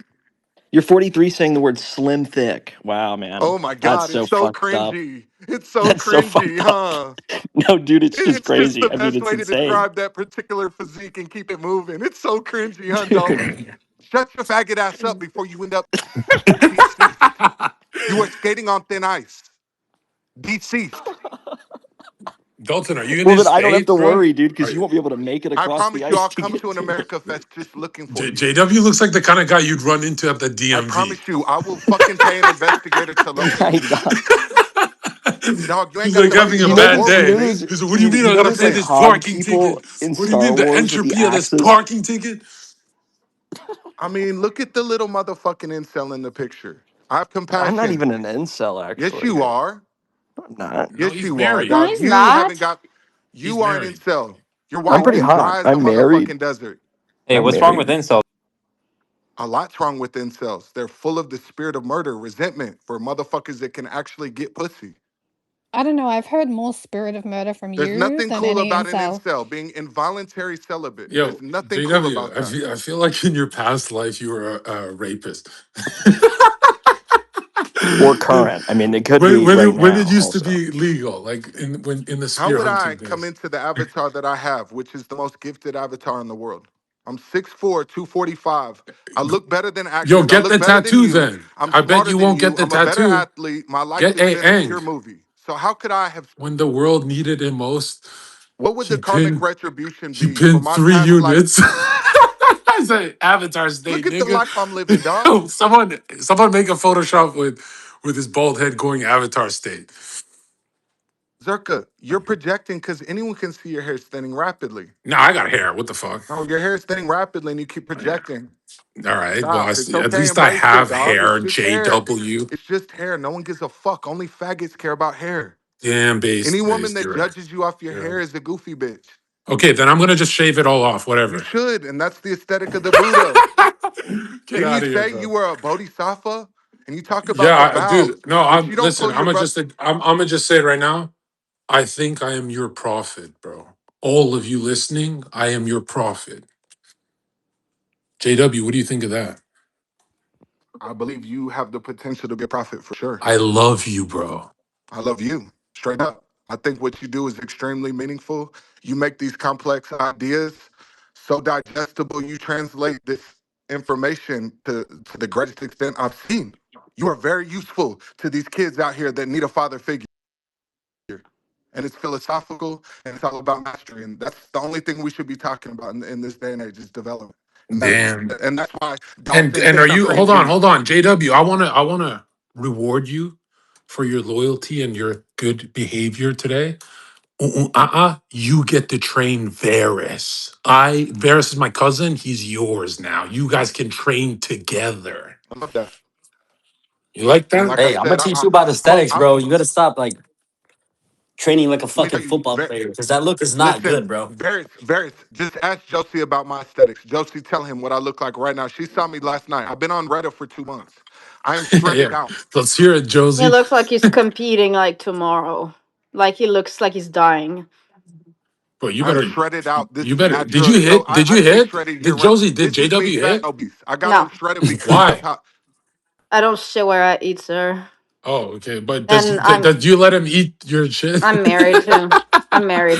You're 43 saying the word slim thick. Wow, man. Oh my That's God, so it's so fucked up. cringy. It's so That's so cringy, fucked up. huh? No, dude, it's just It's just the crazy. I mean, best it's way to insane. describe that particular physique and keep it moving. It's so cringy, huh, Dalton? Dude. Shut your faggot ass up before you end up deceased. You are skating on thin ice. Deceased. Dalton, are you in Well, then his I don't have to states, bro? worry, dude, Are because you won't be able to make it I across the promise you, ice I'll to come get to an to America Fest just looking for you. JW looks like the kind of guy you'd run into at the I DMV. promise you, I will fucking pay an investigator to it. locate My you. God. Dog, you ain't He's got like the money having to a You go to know, bad war you with know day. me. those He's like, what do you you, mean you I know gotta those pay like this hog parking people ticket? in What do you Star mean the Wars with the entropy of this axes? parking ticket? I mean, look at the little motherfucking incel in the picture. I have I'm not compassion. even an incel, Yes, actually. you are. I'm not. No, Yes, he's you are, No, married. dog. he's You haven't not. got. He's You are an married. incel. Your I'm wife pretty is hot. dry as the I'm married. motherfucking desert. Hey, I'm what's wrong with married. incels? A lot's wrong with incels. They're full of the spirit of murder, resentment for motherfuckers that can actually get pussy. I don't know, I've heard more spirit of murder from There's you nothing than cool any about an incel. incel being involuntary celibate. There's Yo, nothing cool JW, about that. I feel like in your past life you were a rapist. Or current. I mean, it could be right When it now used to also. be legal, like in the How spear would I hunting come days. into the avatar that I have, which is the most gifted avatar in the world? I'm 6'4", 245. I look better than Yo, actors. I get look the better than tattoo you. then. I'm I bet smarter you than won't get you. the I'm a better tattoo. athlete. My life Get has a been a Ang. pure movie. So how could I have When the world needed him most, what would the he karmic pinned retribution he be for pinned my three past life? units. I said Avatar Look State, at the nigga. life I'm living, dog. Someone make a Photoshop with his bald head going Avatar State. Zerka, you're projecting because anyone can see your hair thinning rapidly. Nah, I got hair. What the fuck? No, your hair is thinning rapidly and you keep projecting. All right. Well, Stop. It's at okay. least I Embrace it, have dog. It's hair, just hair. JW. It's just hair. No one gives a fuck. Only faggots care about hair. Damn, Any woman based. that You're right. judges you off your You're right. hair is a goofy bitch. Okay, then I'm gonna just shave it all off. You Whatever. should, and that's the aesthetic of the Buddha. Get Didn't you out of here, say you bro. were a bodhisattva? And you talk about the Yeah, vows, dude. No, but I'm you don't listen. pull your brother. I'm gonna just say it right now. I think I am your prophet, bro. All of you listening, I am your prophet. JW, what do you think of that? I believe you have the potential to be a prophet for sure. I love you, bro. I love you, straight up. I think what you do is extremely meaningful. You make these complex ideas so digestible. You translate this information to the greatest extent I've seen. You are very useful to these kids out here that need a father figure. And it's philosophical and it's all about mastery. And that's the only thing we should be talking about in this day and age is development. Damn. And that's why Dalton And are thinks I'm you pretty G. hold on, JW. I wanna reward you for your loyalty and your good behavior today. You get to train Varys. Varys is my cousin. He's yours now. You guys can train together. I love that. You like And that? like I Hey, I'm gonna said, teach you about quote, aesthetics, bro. You gotta stop like training like a let me fucking tell you, football player because that look is not listen, good, bro. Varys, just ask Josie about my aesthetics. Josie, tell him what I look like right now. She saw me last night. I've been on Reddit for 2 months. I am shredded Yeah. out. Let's hear it, He Josie. looks like he's competing like tomorrow. Like he looks like he's dying. But you I'm better shredded out. This you is better did natural. you So hit? Did I you stay hit? shredded year Did round. Josie did This is me JW fat hit? and obese. I got him No, shredded because of Why? how I don't shit where I eat, sir. Oh, okay. But And does you let him eat your shit? I'm married too. I'm married.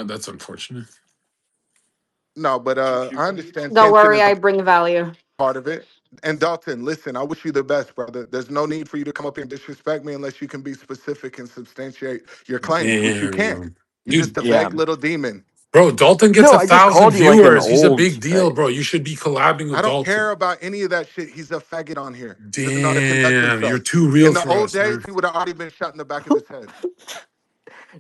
That's unfortunate. no, but I understand Don't tension worry, is a I bring value. part of it. And Dalton, listen, I wish you the best, brother. There's no need for you to come up here and disrespect me unless you can be specific and substantiate your claims, which you can't. Damn. You're Dude, just a Yeah. vague little demon. bro, Dalton gets No, a I just thousand called you like an viewers. He's a old. big deal, bro. You should be collabing I with don't care Dalton. about any of that shit. He's a faggot on here. He doesn't know how to conduct Damn, you're himself. too In real the for old us, days, man. he would have already been shot in the back of his head.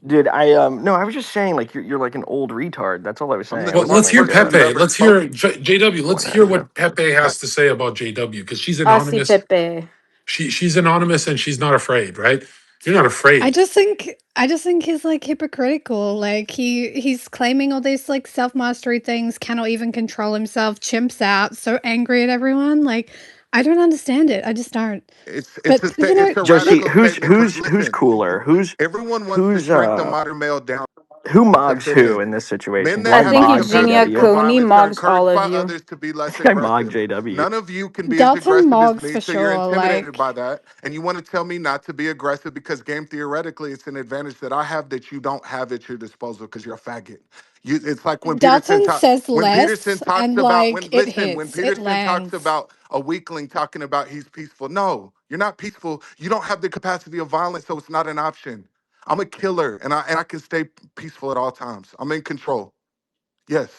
Dude, no, I was just saying like you're like an old retard. That's all I was I'm the saying. I Well, wasn't let's smartest hear like person you've Pepe. ever Let's hear spoken. JW. Let's hear whatever. what Pepe has to say about JW because she's I see anonymous. Pepe. She's anonymous and she's not afraid, right? You're not I afraid. just think I just think he's like hypocritical. Like he's claiming all these like self-mastery things, cannot even control himself, chimps out, so angry at everyone. Like I don't understand it. I just don't. But you know, It's a like Josie, radical statement because who's listen, cooler? everyone wants to Who's shrink the modern male down who to mogs fit who in. in this Men situation? Do that I I have think the mog Eugenia capacity for JW? Cooney violence are mugs all encouraged by of you. others to be I less think I mog aggressive. JW. None of you can be as Dalton aggressive as Moggs me, for so you're sure. intimidated Like by that. And you want to tell me not to be aggressive because game theoretically it's an advantage that I have that you don't have at your disposal because you're a faggot. It's like Dalton says When Peterson less talks and about like it when hits, it Peterson talks lands. about a weakling talking about he's peaceful. No, you're not peaceful. You don't have the capacity of violence, so it's not an option. I'm a killer, and I can stay peaceful at all times. I'm in control. Yes,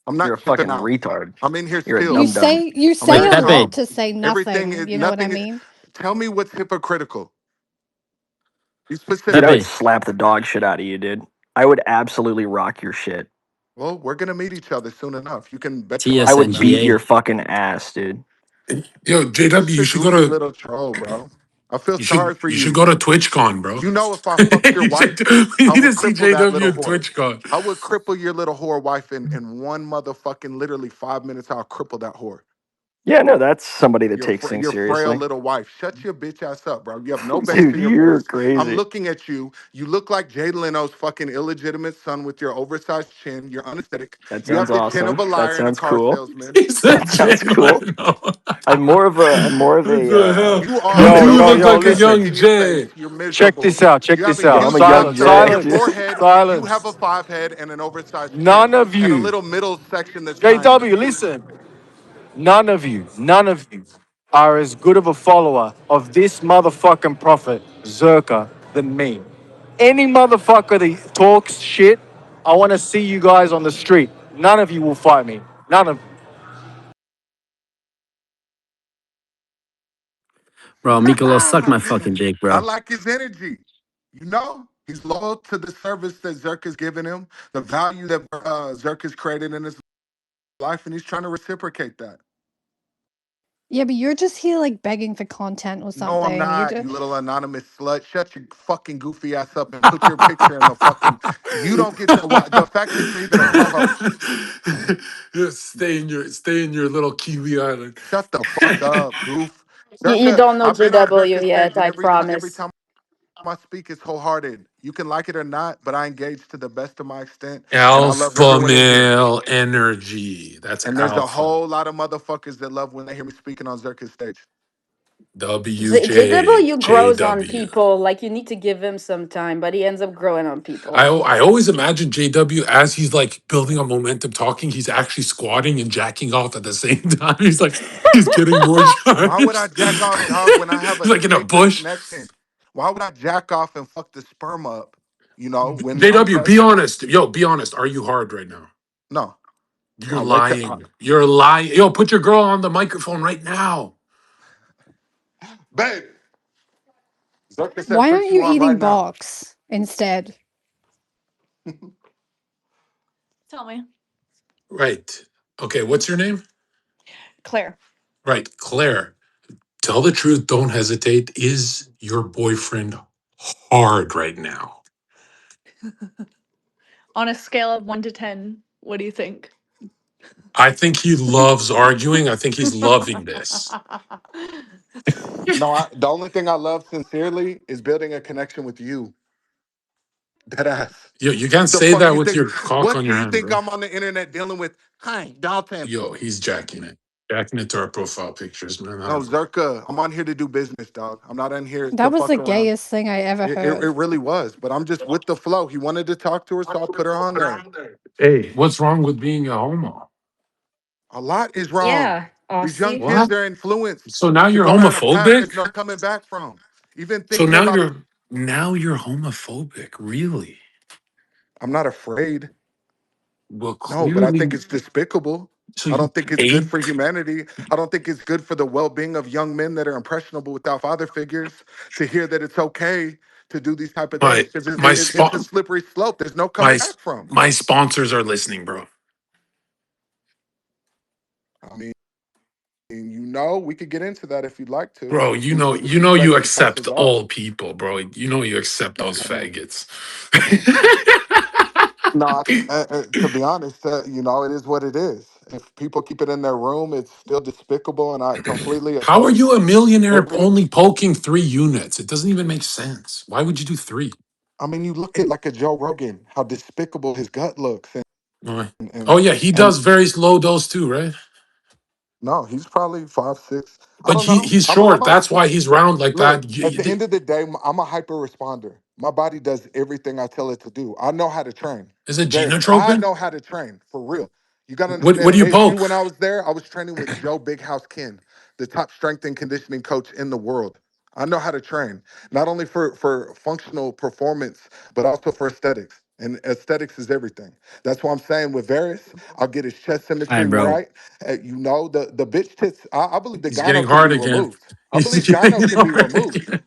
I'm You're not a chipping fucking out. retard. I'm in here You're a You dum skilled. dum. say you I'm say in Hey, a lot Pepe. control. to say Everything nothing. is You know what I nothing is. mean? Tell me what's hypocritical. Be Dude, I specific. would Pepe. slap the dog shit out of you, dude. I would absolutely rock your shit. Well, we're gonna meet each other soon enough. You can bet your I life on would that. beat your TSNGA. fucking ass, dude. Yo, You're JW, just you a should go goofy to little troll, bro. I feel you should sorry for you should you. go to TwitchCon, bro. You know, if I fucked your You should, wife, we I need to would see cripple that JW little at whore. TwitchCon. I would cripple your little whore wife in one motherfucking literally 5 minutes. I'll cripple that whore. Yeah, no, that's somebody that takes things Your frail seriously. little wife. Shut your bitch ass up, bro. You have no bass Dude, in your you're voice. I'm crazy. looking at you. You look like Jay Leno's fucking illegitimate son with your oversized chin. You're unaesthetic. That You sounds have the chin of awesome. a That liar and a sounds car cool. salesman. He said That Jay sounds cool. Leno. I'm more of What a the hell? You are You Yo, do yo, look no yo, like a aesthetic listen. young in your face. Jay. You're Check this miserable. out. Check You have this a out. I'm I'm a huge young silent. Jay, five-headed dude. Silence. forehead. You have a Silence. five head and an oversized None chin of and a you. little middle section that's tiny. JW, listen. None of you are as good of a follower of this motherfucking prophet, Zherka, than me. Any motherfucker that talks shit, I want to see you guys on the street. None of you will fight me. None of you. Bro, Mikolo, suck my I fucking dick, bro. like his energy. You know, he's loyal to the service that Zerka's given him, the value that Zerka's created in his life, and he's trying to reciprocate that. Yeah, but you're just here like begging for content or No, I'm something. You not, just you little anonymous slut. Shut your fucking goofy ass up and put your picture in the fucking. You don't get the fact that you're even a co-host. Just stay in your little Kiwi island. Shut the fuck up, goof. You Zerka, don't know I've been on JW Zerka's stage, yet, and I every promise. time I speak, it's wholehearted. You can like it or not, but I engage to the best of my extent, and I love Alpha everyone in here. male energy. That's And there's a alpha. whole lot of motherfuckers that love when they hear me speaking on Zerka's stage. JW grows on WJJW. people. Like you need to give him some time, but he ends up growing on people. I always imagine JW as he's like building up momentum talking, he's actually squatting and jacking off at the same time. He's getting more Why would I charged. jack off, dog, when I have a He's like in a stable bush. connection? Why would I jack off and fuck the sperm up? You know, when I'm JW, be best? honest. Yo, be honest. Are you hard right now? No. You're I wake up. lying. You're lying. Yo, put your girl on the microphone right now. Babe, Zerka said why put aren't you you on eating right now. box instead? Tell me. Right. Okay, what's your name? Claire. Right, Claire. Tell the truth. Don't hesitate. Is your boyfriend hard right now? On a scale of 1 to 10, what do you think? I think he loves arguing. I think he's loving this. No, the only thing I love sincerely is building a connection with you. Dead ass. Yo, you can't The say fuck that you with think? your cock What on do your you hand, think bro. I'm on the internet dealing with? Hi, Dalton. Yo, he's jacking it. Jacking it to our profile pictures, man. I No, don't know. Zerka. I'm on here to do business, dog. I'm not on here to That was the fuck around. gayest thing I ever It heard. really was, but I'm just with the flow. He wanted to talk to her, so I put her on there. Hey, what's wrong with being a homo? A lot is wrong. Yeah, These young Aussie. kids What? are influenced So now to you're go down a path homophobic? that's not coming back from. Even So thinking about it, now you're homophobic, really? I'm not afraid. Well, No, but I clearly. think it's despicable. So I you don't think it's good hate. for humanity. I don't think it's good for the well being of young men that are impressionable without father figures to hear that it's okay to do these type of things My because my it's a spot slippery slope. There's no my coming back from. my sponsors are listening, bro. I mean, we could get into that if you'd like to. Bro, If we you respect each accept person's art. all people, bro. You accept those I mean, faggots. no, to be honest, it is what it is. If people keep it in their room, it's still despicable, and I completely How are oppose you a millionaire every. only poking 3 units? It doesn't even make sense. Why would you do three? I mean, you look at like a Joe Rogan, how despicable his gut looks, Uh, and Oh yeah, he and does very low dose too, right? no, he's probably 5'6". I But don't know. he's short. That's why he's round like Look. that. At the end of the day, I'm a hyper responder. My body does everything I tell it to do. I know how to train. Is it Varys, I genotropin? know how to train for real. You got to What understand. do you ASU poke? when I was there, I was training with Joe Big House Ken, the top strength and conditioning coach in the world. I know how to train, not only for functional performance, but also for aesthetics. And aesthetics is everything. That's why I'm saying with Varys, I'll get his chest All right, symmetry bro. right. The bitch tits. I believe the He's getting gyno can hard be again. removed. I He's believe getting gyno can be hard removed. again.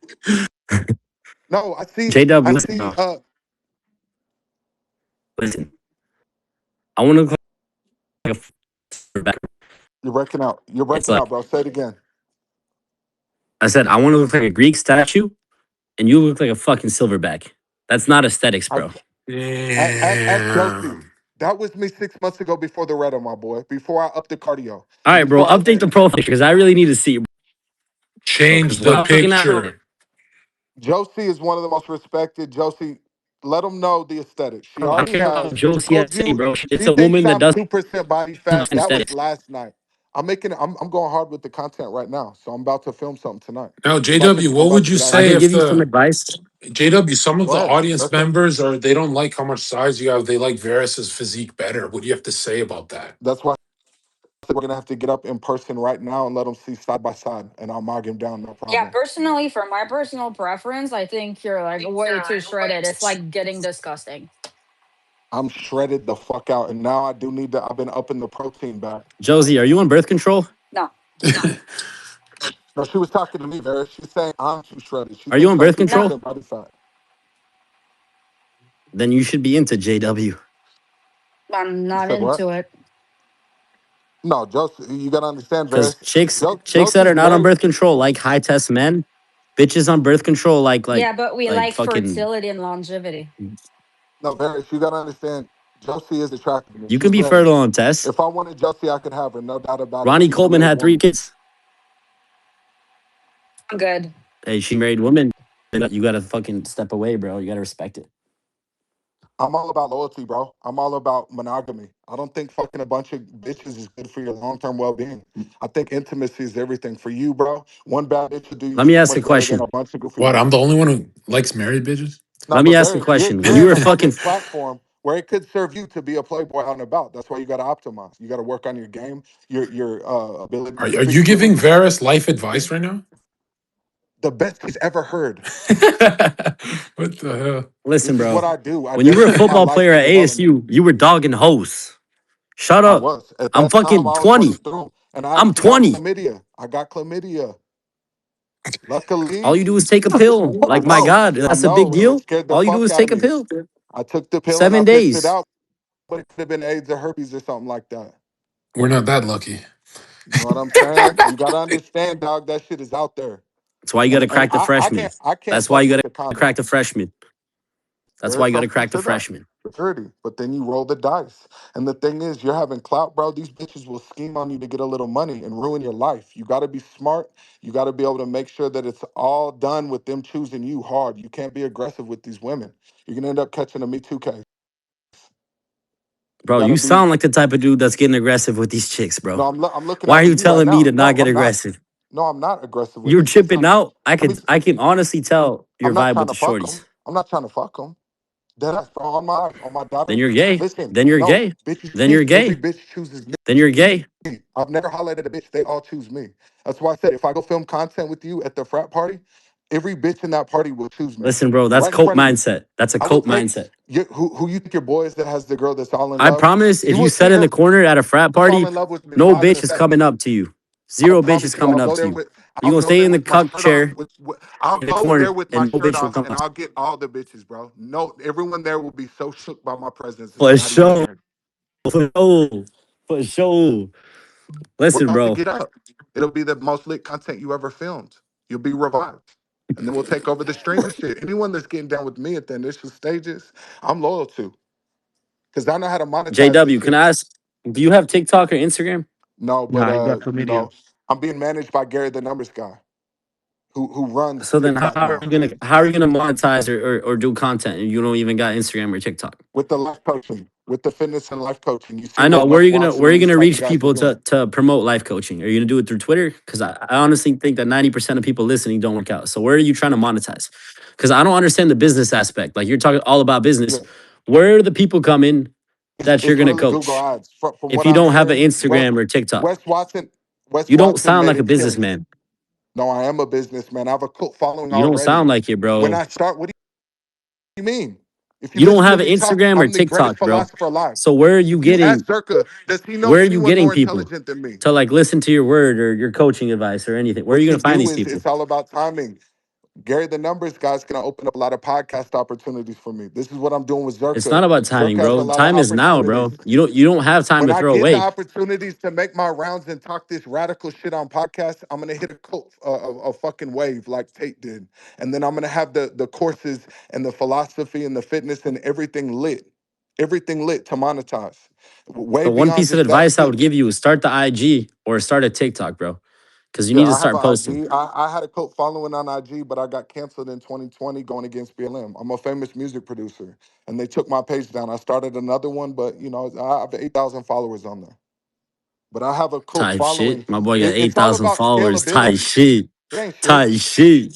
No, I see. J Dub, I listen, see. bro. Listen. I want to look like a silverback. You're breaking out. You're It's breaking out, like bro. Say it again. I said, I want to look like a Greek statue, and you look like a fucking silverback. That's not aesthetics, I bro. ask Josie. Damn. That was me 6 months ago before the Reto, my boy. Before I upped the cardio, All and right, bro. before I Update the profile because I really need to see, bro. Because Change what the I'm looking at, picture. Josie is one of the most respected. Josie, let them know the aesthetic. She bro, I already care about has Josie told SA, you bro. It's she a thinks woman that I'm does 2% body fat. That was aesthetics. last night. I'm going hard with the content right now. So I'm about to film something tonight. Now, JW, I'm what about would to you get out I here. say could if give you some the advice. JW, some of Go the ahead. audience Let's go. members are they don't like how much size you have. They like Varys's physique better. What do you have to say about that? That's why we're gonna have to get up in person right now and let them see side by side, and I'll mog him down, no Yeah, problem. personally, for my personal preference, I think you're like way too shredded. It's like getting disgusting. I'm shredded the fuck out, and now I do need to. I've been upping the protein back. Josie, are you on birth control? No, No, she was talking to me, Vera. She's saying I'm too shredded. She Are you thinks on I'm birth two no, control? percent body fat. Then you should be into JW. I'm You not said what? into it. No, Josie, you gotta understand, Vera. Because chicks that Josie's are not on very. birth control like high test men. Bitches on birth control Yeah, but we like like fucking. fertility and longevity. No, Vera, you gotta understand. Josie is attractive to me. You can She's be very. fertile on test. If I wanted Josie, I could have her, no doubt about it. Ronnie She's a Coleman married had three woman. kids. I'm good. Hey, she married women. You gotta fucking step away, bro. You gotta respect it. I'm all about loyalty, bro. I'm all about monogamy. I don't think fucking a bunch of bitches is good for your long term well being. I think intimacy is everything for you, bro. One bad bitch will do you Let me so ask a much better than question. a bunch of goofy What? I'm bitches. the only one who likes married bitches. No, Let me but ask a Varys, question. When you're you in were a fucking, public platform where it could serve you to be a playboy out and about. That's why you got to optimize. You got to work on your game, your ability to Are you speak to giving women. Varys life advice right now? The best he's ever heard. What the hell? listen, This is bro. what I do. I When you were a dedicate my football life player to at development. ASU, you were dogging hoes. Shut I up. was. At I'm that time, fucking I was 20. running through, and I'm I got 20. chlamydia. I got chlamydia. Luckily, All you do is take a pill. I Like, my know, God, I that's a big know, and it deal. scared the All you do fuck is out of take a me. pill. I took the pill and I 7 pissed it days. out, but it could have been AIDS or herpes or something like that. We're not that lucky. You know what I'm saying? You gotta understand, dog. That shit is out there, That's why you got and to crack the freshman. I can't That's why fuck you with got the to condom. crack the freshman. That's There why is you got to something crack the to that. freshman. Security. But then you roll the dice. And the thing is, you're having clout, bro. These bitches will scheme on you to get a little money and ruin your life. You got to be smart. You got to be able to make sure that it's all done with them choosing you hard. You can't be aggressive with these women. You're going to end up catching a Me Too case. You Bro, got to you be. sound like the type of dude that's getting aggressive with these chicks, No, bro. I'm looking Why are after you you right telling me now. to not No, get I'm not. aggressive? No, I'm not aggressive with You're these chicks. chipping out. Let me. I can honestly tell your I'm not vibe trying with to the fuck shorties. them. I'm not trying to fuck them. Deadass, bro. On my Then daughter. you're gay. Listen, Then you're no, gay. bitches Then choose. you're Every gay. bitch chooses me. Then you're gay. I've never highlighted a bitch. They all choose me. That's why I said if I go film content with you at the frat party, every bitch in that party will choose me Listen, bro, that's right in cope front of you. mindset. That's a I will cope take mindset. who you think your boy is that has the girl that's all in I love. promise if You you will see sit in her the corner at a frat fall party, in love with me no live in bitch is coming effect. up to you. I Zero bitch is promise you. coming I'll up go to there you. with. You I'll gonna go stay there in the with my cuck shirt off. chair I'll in the go corner, there with my and no shirt bitch will off, come and out. I'll get all the bitches, bro. No, everyone there will be so shook by my presence. It's For not even sure, fair. for sure, for sure. We're Listen, about to bro. get up. It'll be the most lit content you ever filmed. You'll be revived. And then we'll take over the streaming shit. Anyone that's getting down with me at the initial stages, I'm loyal to. Because I know how to monetize this JW, can shit. I ask? Do you have TikTok or Instagram? No, but No, he got chlamydia. I'm being managed by Gary the Numbers guy, who runs So then, TikTok now. how are you gonna monetize or do content and you don't even got Instagram or TikTok? With the life coaching, with the fitness and life coaching. You see I know. what Where are Wes you gonna Watson where are and you these gonna type of reach guys are people doing. to promote life coaching? Are you gonna do it through Twitter? Because I honestly think that 90% of people listening don't work out. So where are you trying to monetize? Because I don't understand the business aspect. Like you're talking all about Yeah. business. Where do the people come in that you're It's gonna really Google coach? ads. From If what you I'm don't have an hearing, Instagram or TikTok, Wes Watson, Wes you don't Watson sound made like a it killing. businessman. No, I am a businessman. I have a cult following You don't already. sound like it, When bro. I start, what do you mean? If you You don't listen to have an me talk, Instagram or I'm the greatest TikTok, bro. philosopher alive. So where are you You ask getting Zherka, does he know where are you anyone getting more people intelligent than me? to like listen to your word or your coaching advice or anything? Where are you What gonna you find do these is people? it's all about timing. Gary the Numbers guy's gonna open up a lot of podcast opportunities for me. This is what I'm doing with It's Zherka. not about timing, Zherka has a bro. lot of Time is now, opportunities. bro. You don't have time When to I throw get the away. opportunities to make my rounds and talk this radical shit on podcasts, I'm gonna hit a fucking wave like Tate did, and then I'm gonna have the courses and the philosophy and the fitness and everything lit to monetize. Way The one beyond piece of just that advice I shit. would give you is start the IG or start a TikTok, bro. Because you Yeah, need to I have start an posting. IG. I had a cult following on IG, but I got canceled in 2020 going against BLM. I'm a famous music producer, and they took my page down. I started another one, but I have 8,000 followers on there. But I have a cult Type following. shit. My boy got It's all 8,000 about followers. Type scalability. shit. It ain't shit. Type shit.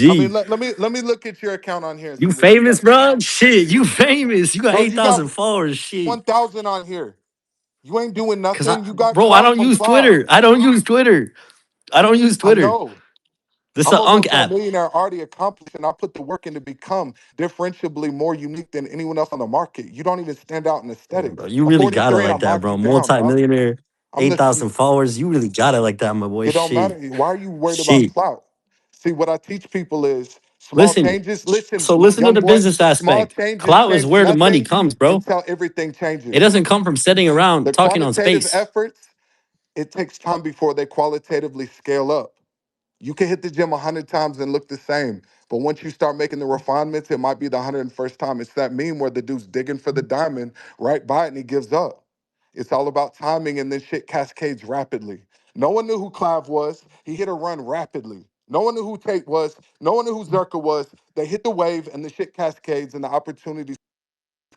I mean, AG. let me look at your account on here and You see what you famous, got going bro? on, Shit, you famous. You got bro. You got 8,000 followers. Shit. 1,000 on here. You ain't doing Cause I, nothing. You got bro, I clout don't from use clout. Twitter. I don't use Twitter. I don't use I Twitter. know. This is I'm an a Unk app. multimillionaire already accomplished, and I put the work in to become differentiably more unique than anyone else on the market. You don't even stand out in Damn, bro. aesthetics. You I'm really got it 43 and I like that, marked bro. you down, dog. Multi-millionaire, I'm the 8,000 followers. You really got it like that, my boy. It don't Shit. matter. Why are you worried about Shit. clout? See, what I teach people is small Listen. changes. Listen, So listen to young the boy, business small aspect. changes Clout is change where the money nothing comes, bro. until everything It changes. doesn't come from sitting around The talking on quantitative space. efforts, it takes time before they qualitatively scale up. You can hit the gym 100 times and look the same. But once you start making the refinements, it might be the 101st time. It's that meme where the dude's digging for the diamond right by it and he gives up. It's all about timing and then shit cascades rapidly. No one knew who Clive was. He hit a run rapidly. No one knew who Tate was. No one knew who Zerka was. They hit the wave and the shit cascades and the opportunities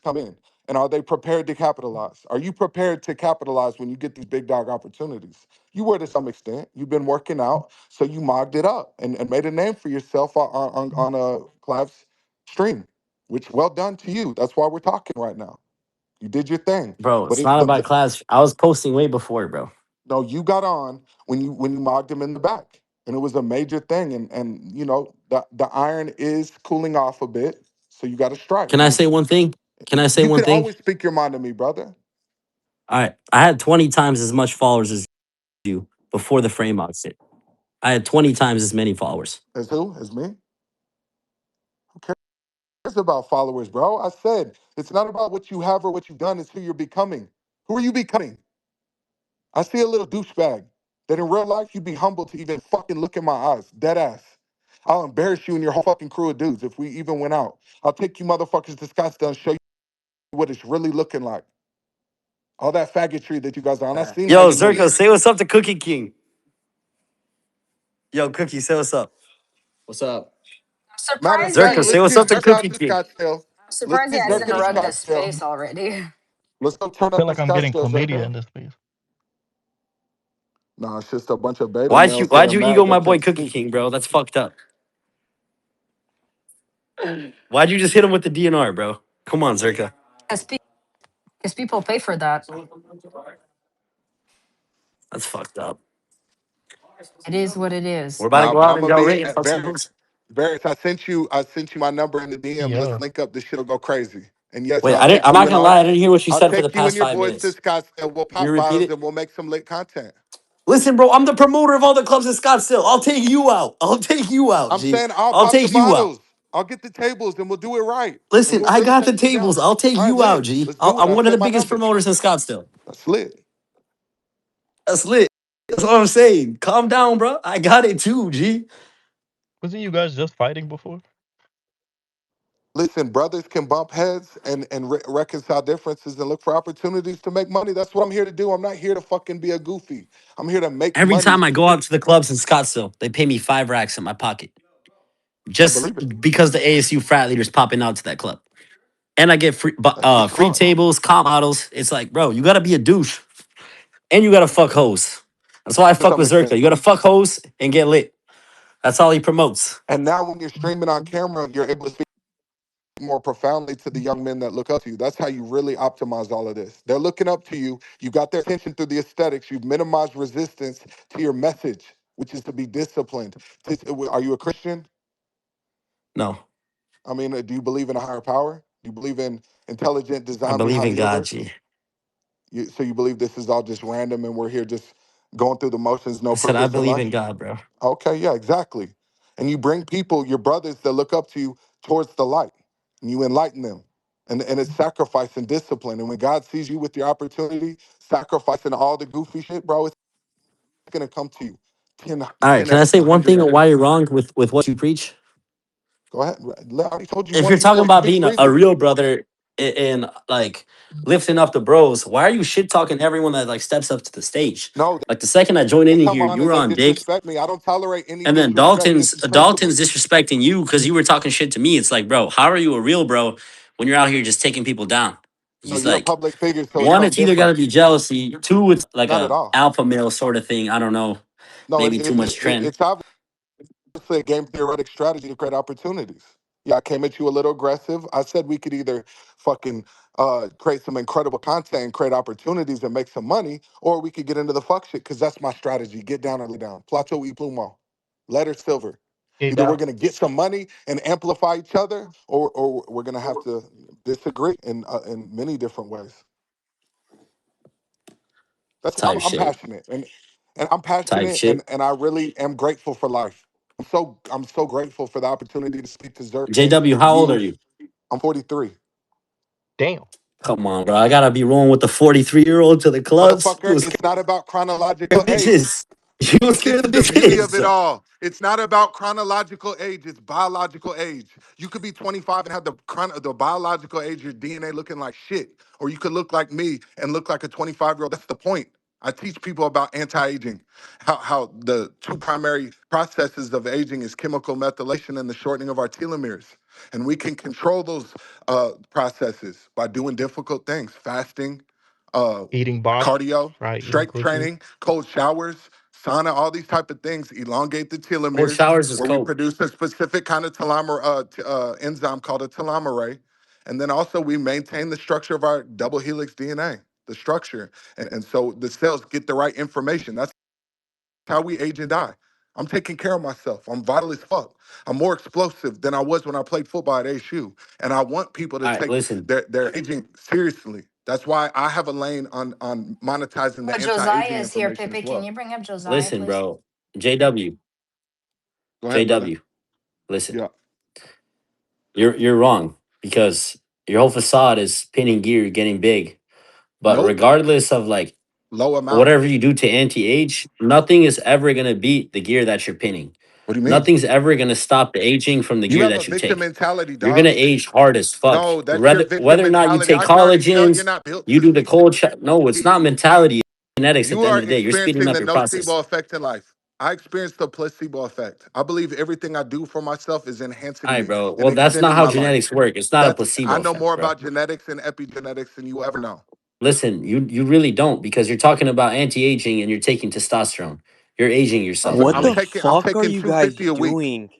come in? And are they prepared to capitalize? Are you prepared to capitalize when you get these big dog opportunities? You were to some extent. You've been working out, so you mogged it up and made a name for yourself on a Clive's stream, which well done to you. That's why we're talking right now. You did your thing. Bro, But it's not about the class. I was posting way before, bro. no, you got on when you mogged him in the back. And it was a major thing. And the iron is cooling off a bit. So you got to strike. Can I say one thing? Can I say You one could thing? always speak your mind to me, brother. All right. I had 20 times as much followers as you before the frame exit. I had 20 times as many followers. As who? As me? Who cares about followers, bro? I said it's not about what you have or what you've done, it's who you're becoming. Who are you becoming? I see a little douchebag that in real life you'd be humble to even fucking look in my eyes. Dead ass. I'll embarrass you and your whole fucking crew of dudes if we even went out. I'll take you motherfuckers to Scottsdale and show you what it's really looking like. All that faggotry that you guys are on. I seen how Yo, you move. Zerko, say what's up to Cookie King. Yo, Cookie, say what's up. What's up? Matter of Surprised fact, Zerko, he say let's what's get up to Zerk out Cookie to King. Scottsdale. Let's surprised he get Yo, Zerk hasn't to what's rubbed up? his Scottsdale. face already. Let's go turn I feel up in like I'm getting Scottsdale, chlamydia Zerka. in this space. Nah, it's just a bunch of beta Why'd you males that why'd are you ego mad my that boy can't Cookie speak. King, bro? That's fucked up. Why'd you just hit him with the DNR, bro? Come on, Zerka. Because people pay for that. That's fucked up. It is what it We're is. about to Nah, go but out I'm and gonna go be rate and at fuck some hoes. Barrett. I sent you my number in the DM. Let's Yeah. link up. This shit'll go crazy. And yes, Wait, I'll I didn't take I'm you not and gonna all. lie, I didn't hear what you I'll said for the take you past and your 5 boys to minutes. Scottsdale. We'll Can you pop repeat bottles it? and we'll make some lit content. Listen, bro, I'm the promoter of all the clubs in Scottsdale. I'll take you out. I'll take you out, I'm G. saying I'll I'll pop the take you out. bottles. I'll get the tables and we'll do it right. And Listen, we'll I really got the take you down. tables. I'll take All right, you out, lit. G. Let's do it. I'm I'll one of send the my biggest number. promoters in Scottsdale. That's lit. That's lit. That's what I'm saying. Calm down, bro. I got it too, G. Wasn't you guys just fighting before? Listen, brothers can bump heads and reconcile differences and look for opportunities to make money. That's what I'm here to do. I'm not here to fucking be a goofy. I'm here to make Every money. time I go out to the clubs in Scottsdale, they pay me 5 racks in my pocket I just believe it. because the ASU frat leaders popping out to that club, and I get It's free smart. tables, comp models. It's like, bro, you gotta be a douche and you gotta fuck hoes. That's why I To fuck some with Zherka. extent. You gotta fuck hoes and get lit. That's all he promotes. And now when you're streaming on camera, you're able to speak more profoundly to the young men that look up to you. That's how you really optimize all of this. They're looking up to you. You got their attention through the aesthetics. You've minimized resistance to your message, which is to be disciplined. Are you a Christian? No, I mean, do you believe in a higher power? Do you believe in intelligent I design believe behind in the God, universe? G. So you believe this is all just random and we're here just going through the motions, no I said I purpose in believe in life? God, bro. Okay, yeah, exactly. And you bring people, your brothers that look up to you towards the light, and you enlighten them. And it's sacrifice and discipline. And when God sees you with your opportunity, sacrificing all the goofy shit, bro, it's gonna come to you 10, All right, can I 10x, say one thing on 100x. why you're wrong with what you preach? Go ahead. I already told you If one you're of the talking most about big being a reasons. real brother and like lifting up the bros, why are you shit talking everyone that like steps up to the stage? No, Like the second I joined they in come here, on you and were they on dick, disrespect me. I don't tolerate any and then disrespect. This is Dalton's principle. disrespecting you because you were talking shit to me. It's like, bro, how are you a real bro when you're out here just taking people down? No, He's you're a like, public figure, so it's one, no it's either got to different. be jealousy. Two, it's like Not at a all. alpha male sort of thing. I don't know, No, maybe too much trend. it's obviously a game theoretic strategy to create opportunities. Yeah, I came at you a little aggressive. I said we could either fucking create some incredible content and create opportunities and make some money, or we could get into the fuck shit because that's my strategy. Get down or lay down. Plateau y plumo. Letter silver. Hey, Either we're Dal. gonna get some money and amplify each other, or we're gonna have to disagree in many different ways. Type I'm shit. passionate and I'm Type passionate shit. and I really am grateful for life. I'm so grateful for the opportunity to speak to Zerka, JW, how old are you. you? I'm 43. Damn. Come on, bro. I gotta be rolling with the 43-year-old to the clubs. Motherfucker, it's not about The chronological age. bitches. You don't This scare the is the beauty of bitches. it all. It's not about chronological age, it's biological age. You could be 25 and have the biological age, your DNA looking like shit. Or you could look like me and look like a 25-year-old. That's the point. I teach people about anti-aging, how the two primary processes of aging is chemical methylation and the shortening of our telomeres. And we can control those processes by doing difficult things, fasting, uh, Eating box, cardio, right? Eating strength pussy. training, cold showers, sauna, all these type of things elongate the Cold telomeres showers is where we cold. produce a specific kind of enzyme called a telomerase. And then also we maintain the structure of our double helix DNA, the structure. And so the cells get the right information. That's how we age and die. I'm taking care of myself. I'm vital as fuck. I'm more explosive than I was when I played football at ASU. And I want people to All right, take listen. their aging seriously. That's why I have a lane on monetizing the Oh, Josiah anti-aging is here, information Pepe. as Can well. you bring up Josiah, Listen, please? bro. JW. Go ahead, brother. JW. Listen. Yeah. You're wrong because your whole facade is pinning gear, getting big. But Nope. regardless of like Low amounts. whatever you do to anti-age, nothing is ever gonna beat the gear that you're pinning. What do you mean? Nothing's ever gonna stop the aging from the You gear have a that you victim take. mentality, You're gonna dog. age hard as fuck. No, that's your Whether victim or not you mentality. take I can already tell you're collagens, not built you to do the no, it's not succeed. mentality, it's genetics at You the end are of the day. You're speeding experiencing up the your process. nocebo effect in life. I experienced the placebo effect. I believe everything I do for myself is All enhancing right, me bro. and Well, that's not extending how my life. genetics work. It's not a I placebo know more effect, bro. about genetics and epigenetics than you will ever know. Listen, you really don't because you're talking about anti-aging and you're taking testosterone. You're aging yourself, What my I'm the nigga. taking I'm fuck are taking you guys 250 a week. doing?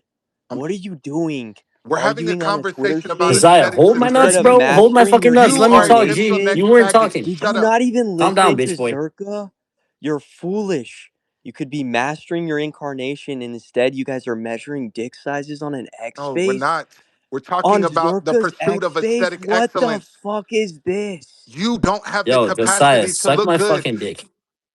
I'm, What are you doing? we're having a Arguing on a Twitter conversation about shit Josiah, aesthetics hold and my instead nuts, of training. bro. Hold my mastering fucking your nuts. You Let me are an talk, G. information? insulin You weren't faggot. talking. Did Shut you up. not even Calm down, listen to bitch boy. Zerka? You're foolish. You could be mastering your incarnation, and instead, you guys are measuring dick sizes on an X No, we're face? not. We're talking On about the Zerka's pursuit X of face? aesthetic What the excellence. fuck is this? You don't have the Yo, Josiah, capacity to suck look my good. fucking dick.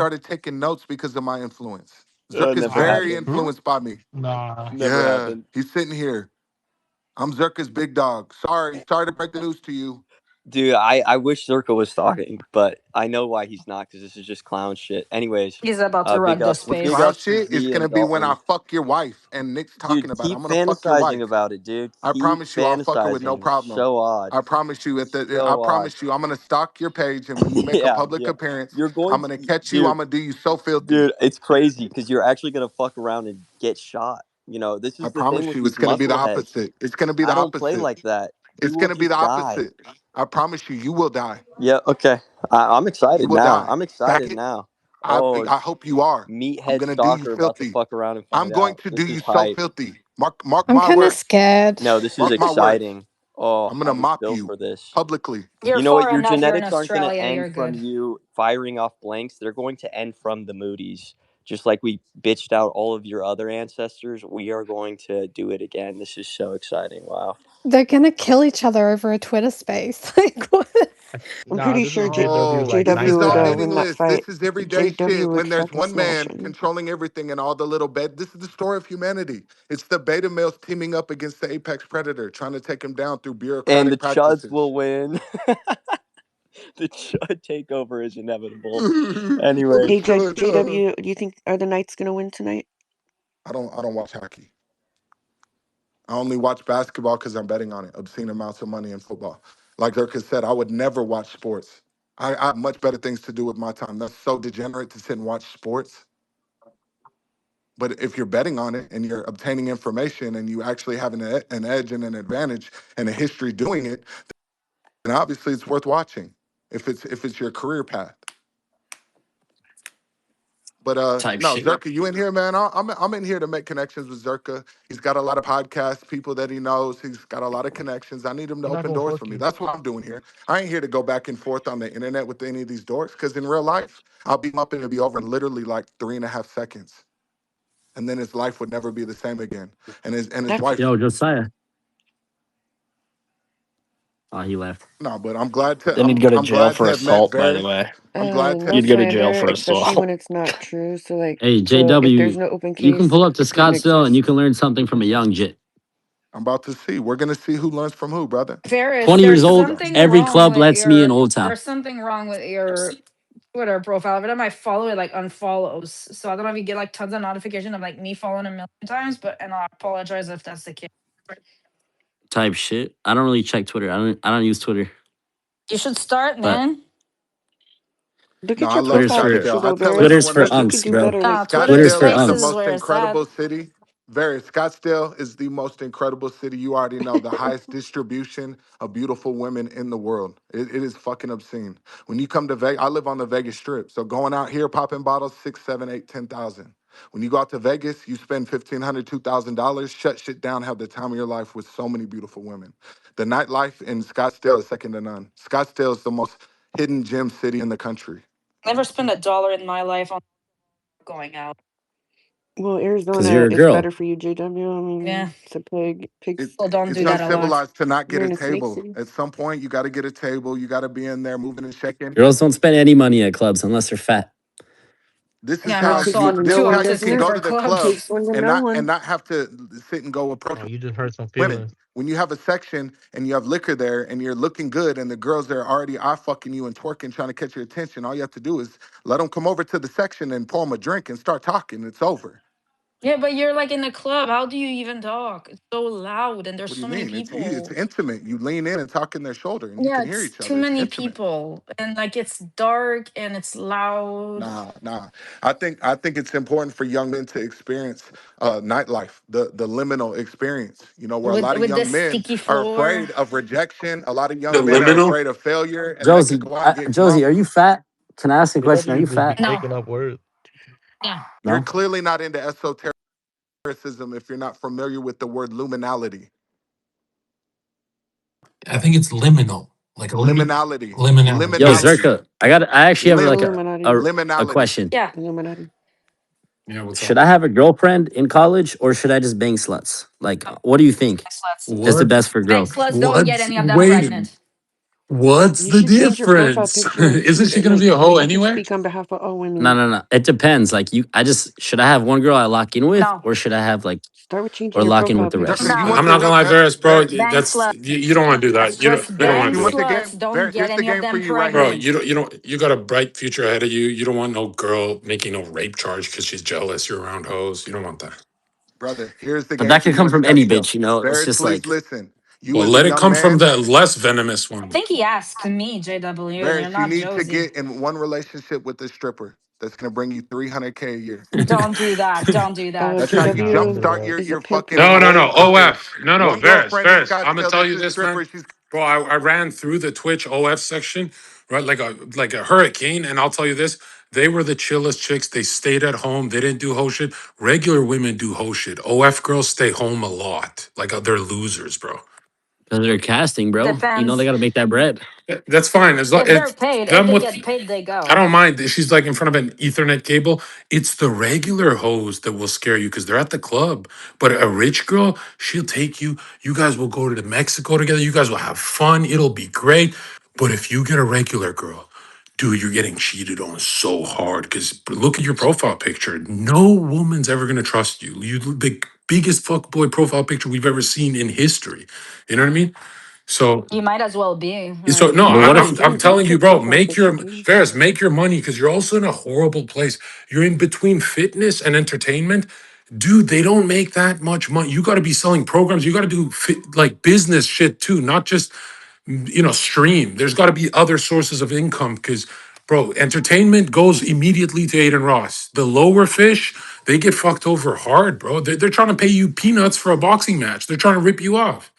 started taking notes because of my influence. Zerka's Never That's very happened. true. influenced by me. Nah. Never Yeah, happened. he's sitting here. I'm Zerka's big dog. Sorry to break the news to you. Dude, I wish Zerka was talking, but I know why he's not because this is just clown shit. Anyways, He's about to big wreck the ups, What big clown space. ups to shit is Z gonna and be when I Dalton. fuck your wife and Nick's Dude, talking about it. I'm keep gonna fuck your fantasizing wife. about it, dude. I Keep promise you I'll fuck her with no fantasizing. problem. So odd. I promise you I So odd. promise you I'm gonna stalk your page, and when you make a Yeah, public yeah. appearance, You're I'm going gonna to, catch you, dude, I'm gonna do you so filthy. dude, it's crazy because you're actually gonna fuck around and get shot. You know, this I is the thing promise with you these it's gonna be the muscleheads. opposite. It's gonna be I the don't play opposite. like that. You It's will gonna be the just die. opposite. I promise you, you will die. Yeah, okay. I'm You excited will now. die. I'm excited Faggot. now. I Oh, I hope you are. I'm meathead gonna do you stalker about to filthy. fuck around and I'm find going out. to do This is you so hype. filthy. Mark I'm my kind of words. scared. No, this is Mark my words. exciting. Oh, I'm I gonna was mop built you for this. publicly. You're You know what? far Your enough. You're in genetics aren't going to Australia. end You're from good. you firing off blanks. They're going to end from the Moody's. Just like we bitched out all of your other ancestors, we are going to do it again. This is so exciting. Wow. They're gonna kill each other over a Twitter space. Like what? I'm Nah, pretty this sure is JW like This nice is JW would all guy. win that meaningless. fight. This is everyday JW shit. would When there's fucking one smash man him. controlling everything and all the little bed. This is the story of humanity. It's the beta males teaming up against the apex predator, trying to take him down through And the bureaucratic Chuds practices. will win. The Chud takeover is inevitable. I'm a Anyways, Hey, judge. JW, do you think are the Knights gonna win tonight? I don't watch hockey. I only watch basketball because I'm betting on it. Obscene amounts of money in football. Like Zerka said, I would never watch sports. I have much better things to do with my time. That's so degenerate to sit and watch sports. But if you're betting on it and you're obtaining information and you actually have an edge and an advantage and a history doing it, then obviously it's worth watching. If it's your career path. But Type no, shit. Zerka, you in here, man? I'm in here to make connections with Zerka. He's got a lot of podcasts, people that he knows. He's got a lot of connections. I need him to We're not open gonna doors fuck for me. you. That's what I'm doing here. I ain't here to go back and forth on the internet with any of these dorks. Because in real life, I'll beat him up and it'll be over in literally like 3.5 seconds, and then his life would never be the same again. And his That's wife. Yo, Josiah. Oh, he left. No, but I'm glad to Then I'm you'd go to I'm jail glad for to have met assault, by the Varys. way. I'm glad to no You'd go to jail slander, for especially assault. when it's not true. So like, Hey, so if there's JW, no open you can case, pull up to it didn't Scottsdale and you exist. can learn something from a young jit. I'm about to see. We're gonna see who learns from who, brother. Ferris, 20 years there's Here we old. go. something Every wrong club with lets me in your Old Town. there's something wrong with your Twitter profile. Every time I follow it, like unfollows. So I don't know if you get like tons of notification of like me following a million times, but and I apologize if that's the case. Type shit. I don't really check Twitter. I don't use Twitter. You should start, But man. Look No, at I your love Twitter's profile for picture Scottsdale. I though, tell Bears. Twitter's everyone for Like that you could unks, do bro. better. Like No, Twitter Twitter's Twitter's is for Scottsdale is the unks. Spaces most where it's incredible at. city. Scottsdale is the most incredible city. You already know the highest distribution of beautiful women in the world. It is fucking obscene. When you come to Vegas, I live on the Vegas Strip, so going out here popping bottles, 6, 7, 8, 10,000. When you go out to Vegas, you spend $1,500, $2,000, shut shit down, have the time of your life with so many beautiful women. The nightlife in Scottsdale is second to none. Scottsdale is the most hidden gem city in the country. Never spent $1 in my life on going out. well, Because Arizona you're a is girl. better for you, JW. I Yeah, mean, it's a pig. Pigs. people don't It's do that a lot. uncivilized to not get You're a in a snake table. city. At some point, you got to get a table. You got to be in there moving and shaking. Girls don't spend any money at clubs unless they're fat. This is Yeah, no, how Well, I'm to too you. each I'm their This too is how own, you doesn't can autistic it? go for to the clubs. club Takes one to and know not one. have to sit and go approach Oh, you just hurt some women. feelings. When you have a section and you have liquor there and you're looking good and the girls there are already eye fucking you and twerking, trying to catch your attention, all you have to do is let them come over to the section and pour them a drink and start talking. It's over. Yeah, but you're like in the club. How do you even talk? It's so loud and there's What do you so many mean? It's people. intimate. You lean in and talk in their shoulder and you Yeah, can hear it's each too other. It's many intimate. people and like it's dark and it's loud Nah. I think it's important for young men to experience nightlife, the liminal experience. You know, where a lot of with the young men sticky are floor. afraid of rejection. A lot of The young men are liminal. afraid of failure, and they could Josie, go out and get Josie, drunk. are you fat? Can I ask a question? Are JW you just be fat? No. making up words. Yeah. You're No. clearly not into esotericism if you're not familiar with the word luminality. I think it's liminal, like a Liminality. liminality. Yo, Yes. Liminality. Zerka, I actually have Lim. a Illuminati. a Liminality. question. Yeah. Illuminati. Yeah. What's Should up? I have a girlfriend in college or should I just bang sluts? Like, what do you think Sluts. is the What? best for Bank growth? sluts don't get What? any of them Wait. pregnant. What's You the should change your profile difference? picture and Isn't speak she gonna like be a hoe you should anyway? speak on behalf of all No, women. no, no. It depends. Like I just should I have one girl I lock in with, No, or should I have like Start with or changing your lock in profile with the Zherka, picture. rest? you no. want I'm the not gonna real lie, Varys, bro. Bank That's sluts. you don't want to do that. Just You don't Varys, want bank you to do want it, the game? sluts. Don't Varys, get here's the any of game for them you right bro. here. pregnant. You got a bright future ahead of you. You don't want no girl making no rape charge because she's jealous you're around hoes. You don't want that. Brother, here's the But game that for could you come in a from any nutshell. bitch, you know. It's Varys, just please like listen. You Well, as a let it young come from man, the less venomous I one. think he asked me, JW, and you're Varys, you not need to Josie. get in one relationship with this stripper that's gonna bring you 300K a year. Don't do that. Don't do that. That's how you Don't JW do jumpstart that. is a your pimp fucking No, no, himself. no. goals because OF. No, no. one Varys, girlfriend in Varys. I'm gonna Scottsdale tell that's you a this, stripper, man. she's Bro, I ran through the Twitch OF section, right? Like a hurricane. And I'll tell you this. They were the chillest chicks. They stayed at home. They didn't do hoe shit. Regular women do hoe shit. OF girls stay home a lot. Like they're losers, bro. because they're casting, bro. You know they Depends. got to make that bread. That's fine. As long If they're it's paid, if them they with get paid, they I go. don't mind. She's like in front of an Ethernet cable. It's the regular hoes that will scare you because they're at the club. But a rich girl, she'll take you. You guys will go to Mexico together. You guys will have fun. It'll be great. But if you get a regular girl, dude, you're getting cheated on so hard. Because look at your profile picture. No woman's ever gonna trust you. You the biggest fuckboy profile picture we've ever seen in history. You know what I mean? So You might as well be. so Like, no, But what if Yeah, I'm don't telling you, pick bro. profile Make picture, your dude. Ferris, make your money because you're also in a horrible place. You're in between fitness and entertainment, dude. They don't make that much money. You got to be selling programs. You got to do like business shit too, not just stream. There's got to be other sources of income because, bro, entertainment goes immediately to Aiden Ross. The lower fish, they get fucked over hard, bro. They're trying to pay you peanuts for a boxing match. They're trying to rip you off.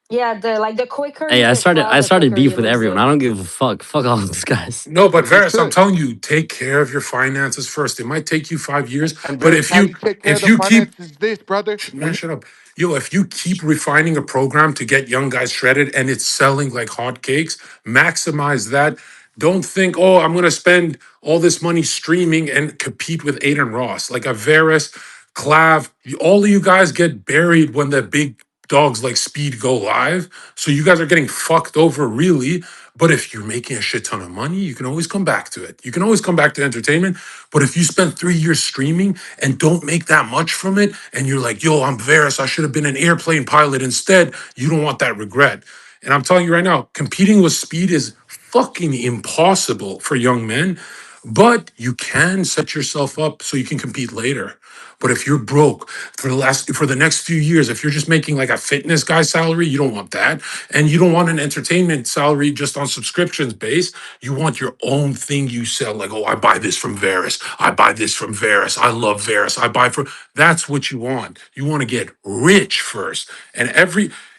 yeah, the quicker hey, you I get started clout, I the started quicker beef you with lose everyone. it. I don't give a fuck. Fuck all those guys. No, but as you Varys, I'm should. telling you, take care of your finances first. It might take you 5 years, And but Varys, how you take care of if the you keep finances is this, brother. man, shut up. Yo, if you keep refining a program to get young guys shredded and it's selling like hotcakes, maximize that. Don't think, oh, I'm gonna spend all this money streaming and compete with Aiden Ross. Like a Varys, Clav, all of you guys get buried when the big dogs like Speed go live. So you guys are getting fucked over really. But if you're making a shit ton of money, you can always come back to it. You can always come back to entertainment. But if you spend 3 years streaming and don't make that much from it, and you're like, yo, I'm Varys, I should have been an airplane pilot instead, you don't want that regret. And I'm telling you right now, competing with Speed is fucking impossible for young men, but you can set yourself up so you can compete later. But if you're broke for the next few years, if you're just making like a fitness guy salary, you don't want that. And you don't want an entertainment salary just on subscriptions base. You want your own thing you sell. Like, oh, I buy this from Varys. I buy this from Varys. I love Varys. I buy for that's what you want. You want to get rich first. And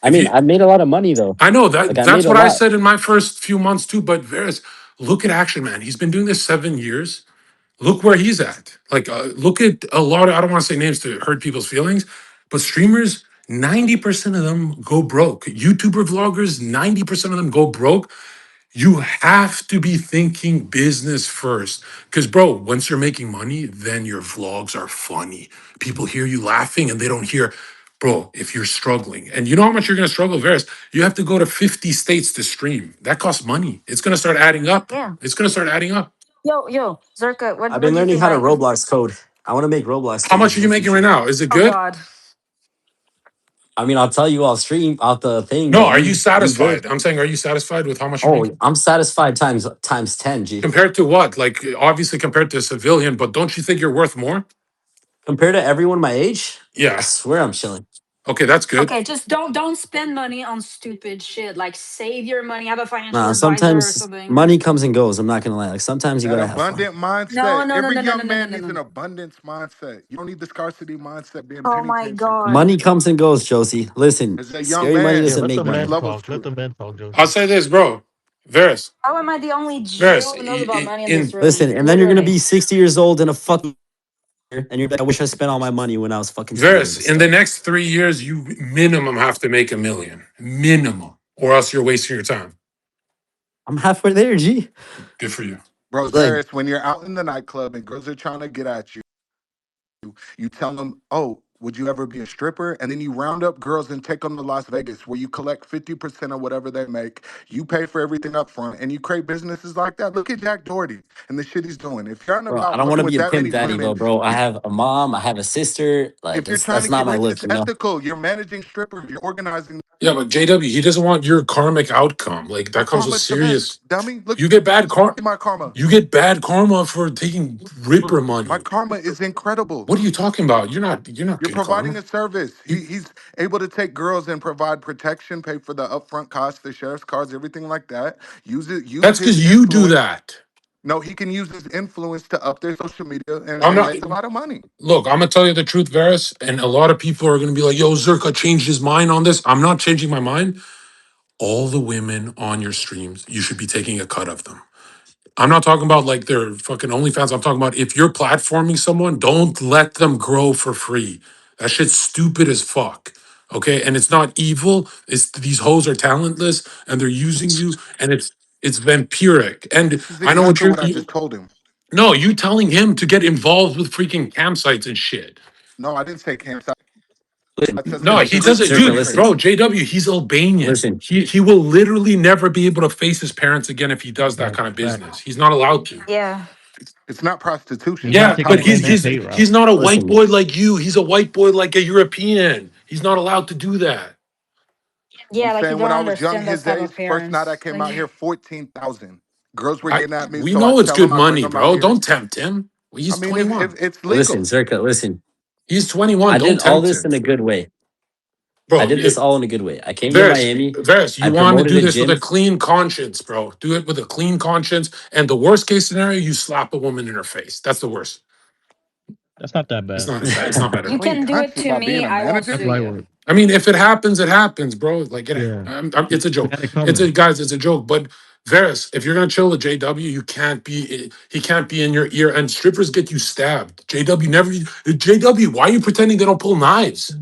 I if mean, you I made a lot of money though. I know Like that I made that's a what I lot. said in my first few months too. But Varys, look at Action Man. He's been doing this 7 years. Look where he's at. Like, look at a lot of, I don't want to say names to hurt people's feelings, but streamers, 90% of them go broke. YouTuber vloggers, 90% of them go broke. You have to be thinking business first. Because, bro, once you're making money, then your vlogs are funny. People hear you laughing and they don't hear, bro, if you're struggling. And you know how much you're going to struggle, Varys? You have to go to 50 states to stream. That costs money. It's going to start adding up. Yeah. It's going to start adding up. Yo, Zerka, I've what been do you learning think? how to Like, Roblox code. I want to make Roblox How much games are in you the making right future. now? Is it oh good? God. I mean, I'll tell you off stream, off the thing, No, but are you you good. satisfied? I'm saying, are you satisfied with how much you're Oh, making? I'm satisfied times 10, G. Compared to what? Like, obviously compared to a civilian, but don't you think you're worth more? Compared to everyone my age, I Yeah. swear I'm chilling. Okay, that's good. Okay, just don't spend money on stupid shit. Like, save your money, have a financial Nah, advisor or sometimes something. money comes and goes. I'm not gonna lie. Like sometimes you That gotta have fun. abundant mindset. No, no, no, Every no, no, no, young no, no, man no, needs an no. abundance mindset. You don't need the scarcity mindset being Oh penny my pinching. God. Money comes and goes, Josie. Listen, As a young scary money man, Yeah, doesn't let make the that's money. man levels talk. Let to the it. man talk, I'll Josie. say this, bro. Varys, How am I the only Varys, Jill who knows about money in this Listen, room? and then you're gonna Literally. be 60 years old in a fucking year, and you're like, I wish I spent all my money when I was fucking streaming Varys, and in the stuff. next 3 years, you minimum have to make 1 million. Minimum. Or else you're wasting your time. I'm halfway there, G. Good for you. Bro, Like, Varys, when you're out in the nightclub and girls are trying to get at you, you tell them, oh, would you ever be a stripper? And then you round up girls and take them to Las Vegas, where you collect 50% of whatever they make. You pay for everything up front, and you create businesses like that. Look at Jack Doherty and the shit he's doing. If you're not Bro, I about don't want fucking to with be a that pimp many daddy women, though, bro. I you, have a mom, I have a sister. Like if you're it's trying that's to not get my rich, look, it's you know. ethical. You're managing strippers. You're organizing. Yeah, but JW, he doesn't want your karmic outcome. Like My that comes with karma's the best, serious. dummy. Look You get bad at my karma. You get bad karma for taking Ripper My money. karma is incredible. What are you talking about? You're not You're getting karma. providing a service. You He's able to take girls and provide protection, pay for the upfront costs, the sheriff's cards, everything like that. Use that's his because you do influence. that. No, he can use his influence to up their social media I'm and not. make a lot of money. Look, I'm gonna tell you the truth, Varys, and a lot of people are gonna be like, "Yo, Zerka changed his mind on this." I'm not changing my mind. All the women on your streams, you should be taking a cut of them. I'm not talking about like their fucking OnlyFans. I'm talking about if you're platforming someone, don't let them grow for free. That shit's stupid as fuck. Okay, and it's not evil. It's these hoes are talentless and they're using you, and it's vampiric. And This is I know what exactly what I you just told him. no, you telling him to get involved with freaking campsites and shit. No, I didn't say campsite. Listen, I said No, he specific doesn't, Zerka, street dude, listen, bro. trading. JW, he's Albanian. listen. He will literally never be able to face his parents again if he does that kind Facts, of business. facts. He's not allowed to. Yeah. It's not You prostitution. gotta Yeah, That's take but high he's advantage of end. he's the hate, he's Rob. not a white Listen, boy like you. He's a white boy like a European. He's not allowed to do that. I'm Yeah, like you saying when don't I was young, understand those his type age, of first night I parents. came Like out here, 14,000. Girls were I getting at me, we so I know it's tell good them I bring money, them out bro. here. Don't tempt him. I He's mean, if 21. it's listen, legal. Zerka, listen. He's 21. I did Don't all tempt this him. in a good way. I Bro, did this all in a good way. I came to Miami. Varys, I you want to promoted do a this with a gym. clean conscience, bro. Do it with a clean conscience. And the worst case scenario, you slap a woman in her face. That's the worst. That's not that It's bad. not as bad. It's not better. you Clean can do it conscious to about me, being a I won't manager. That's sue light you. work. I mean, if it happens, bro. Like, Yeah. it's a We joke. had it It's a coming. guys. It's a joke. But Varys, if you're gonna chill with JW, you can't be. He can't be in your ear. And strippers get you stabbed. JW never. JW, why are you pretending they don't pull knives?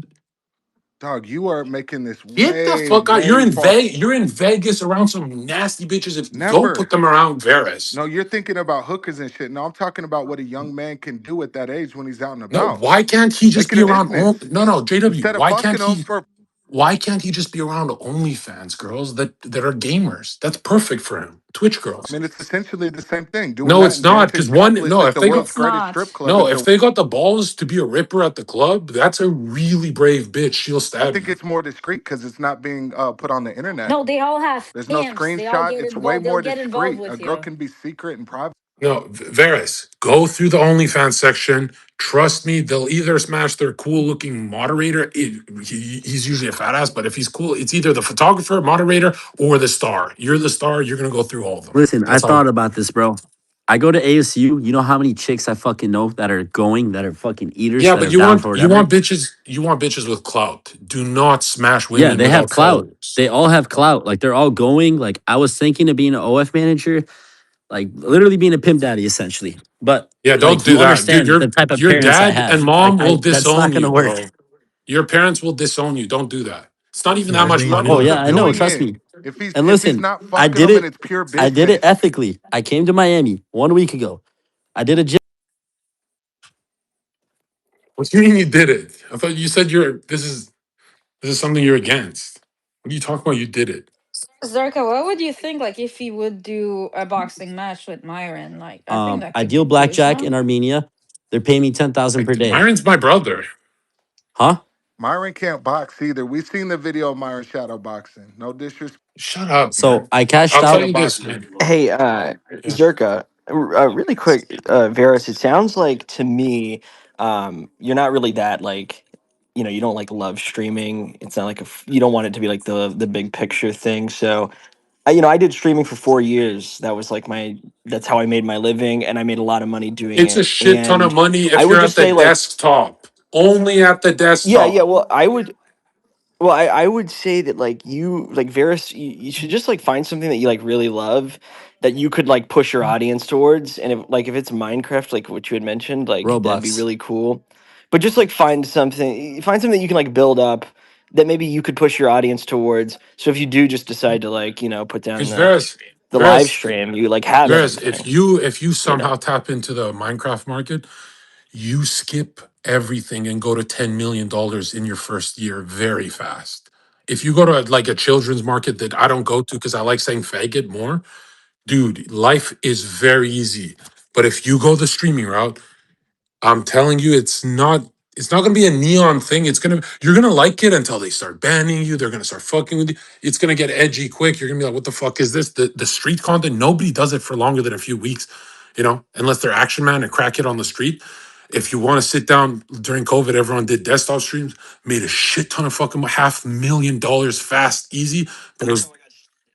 Dog, you are making this Get the way, fuck out. way far. You're in Vegas around some nasty bitches. If don't put Never. them around Varys. No, you're thinking about hookers and shit. No, I'm talking about what a young man can do at that age when he's out and No, about. why can't he just Make it be a around? business. No, JW. Instead of fucking them for, Why can't he just be around OnlyFans girls that are gamers? That's perfect for him. Twitch I girls. mean, it's essentially the same thing. Doing No, that it's and not. dancing Because one, topless no, at if the they go, world's It's greatest not. strip club no, is if the. they got the balls to be a ripper at the club, that's a really brave bitch. She'll I stab think you. it's more discreet because it's not being put on the internet. No, they all have There's no pimps. They all screenshot. get It's way involved. They'll more get involved discreet. A with girl you. can be secret and private. No, Varys, go through the OnlyFans section. Trust me, they'll either smash their cool looking moderator. He's usually a fat ass, but if he's cool, it's either the photographer, moderator, or the star. You're the star. You're gonna go through all of them. Listen, I That's how. thought about this, bro. I go to ASU. You know how many chicks I fucking know that are going, that are fucking eaters, Yeah, that but are down for you whatever? want bitches. You want bitches with clout. Do not smash Yeah, women they have without clout. followers. They all have clout. Like they're all going. Like I was thinking of being an OF manager, like literally being a pimp daddy essentially. But Yeah, don't like do you that, dude. understand the type of Your parents I dad and have. Like mom will I that's disown not gonna you, work. bro. Your parents will disown you. Don't do that. It's not even Yeah, that it much ain't money. Oh Levels yeah, of I know. doing Trust it. me. If he's And if he's listen, not I fucking did them and it. it's pure I did it business. ethically. I came to Miami 1 week ago. I did a gym. What do you mean you did it? I thought you said this is something you're against. What are you talking about? You did it. Zerka, what would you think like if he would do a boxing match with Myron? Like I think that could be Ideal huge, blackjack in no? Armenia. They're paying me 10,000 per Like day. Myron's my brother. Huh? Myron can't box either. We've seen the video of Myron shadow boxing. No disrespect Shut up, So man. I cashed I'll tell out. shadow you this, boxing. man. Hey, Yeah. Zerka, really quick, Varys, it sounds like to me, you're not really that like, you don't like love streaming. It's not like you don't want it to be like the big picture thing. So, I did streaming for 4 years. That was like that's how I made my living, and I made a lot of money doing It's a it. shit ton of And money I if would you're just at the say like, desktop. Only at the yeah, yeah. desktop. Well, I would say that like Varys, you should just like find something that you like really love that you could like push your audience towards. And if it's Minecraft, like what you had mentioned, like that'd be Roblox. really cool. But just like find something that you can like build up that maybe you could push your audience towards. So if you do just decide to like, put down Because the live Varys, stream, you like have Varys, if something, you you know. somehow tap into the Minecraft market, you skip everything and go to $10 million in your first year very fast. If you go to like a children's market that I don't go to because I like saying faggot more, dude, life is very easy. But if you go the streaming route, I'm telling you, it's not gonna be a neon thing. You're gonna like it until they start banning you. They're gonna start fucking with you. It's gonna get edgy quick. You're gonna be like, what the fuck is this? The street content, nobody does it for longer than a few weeks, unless they're action man and crack it on the street. If you want to sit down during COVID, everyone did desktop streams, made a shit ton of fucking $500,000 fast, easy. But it was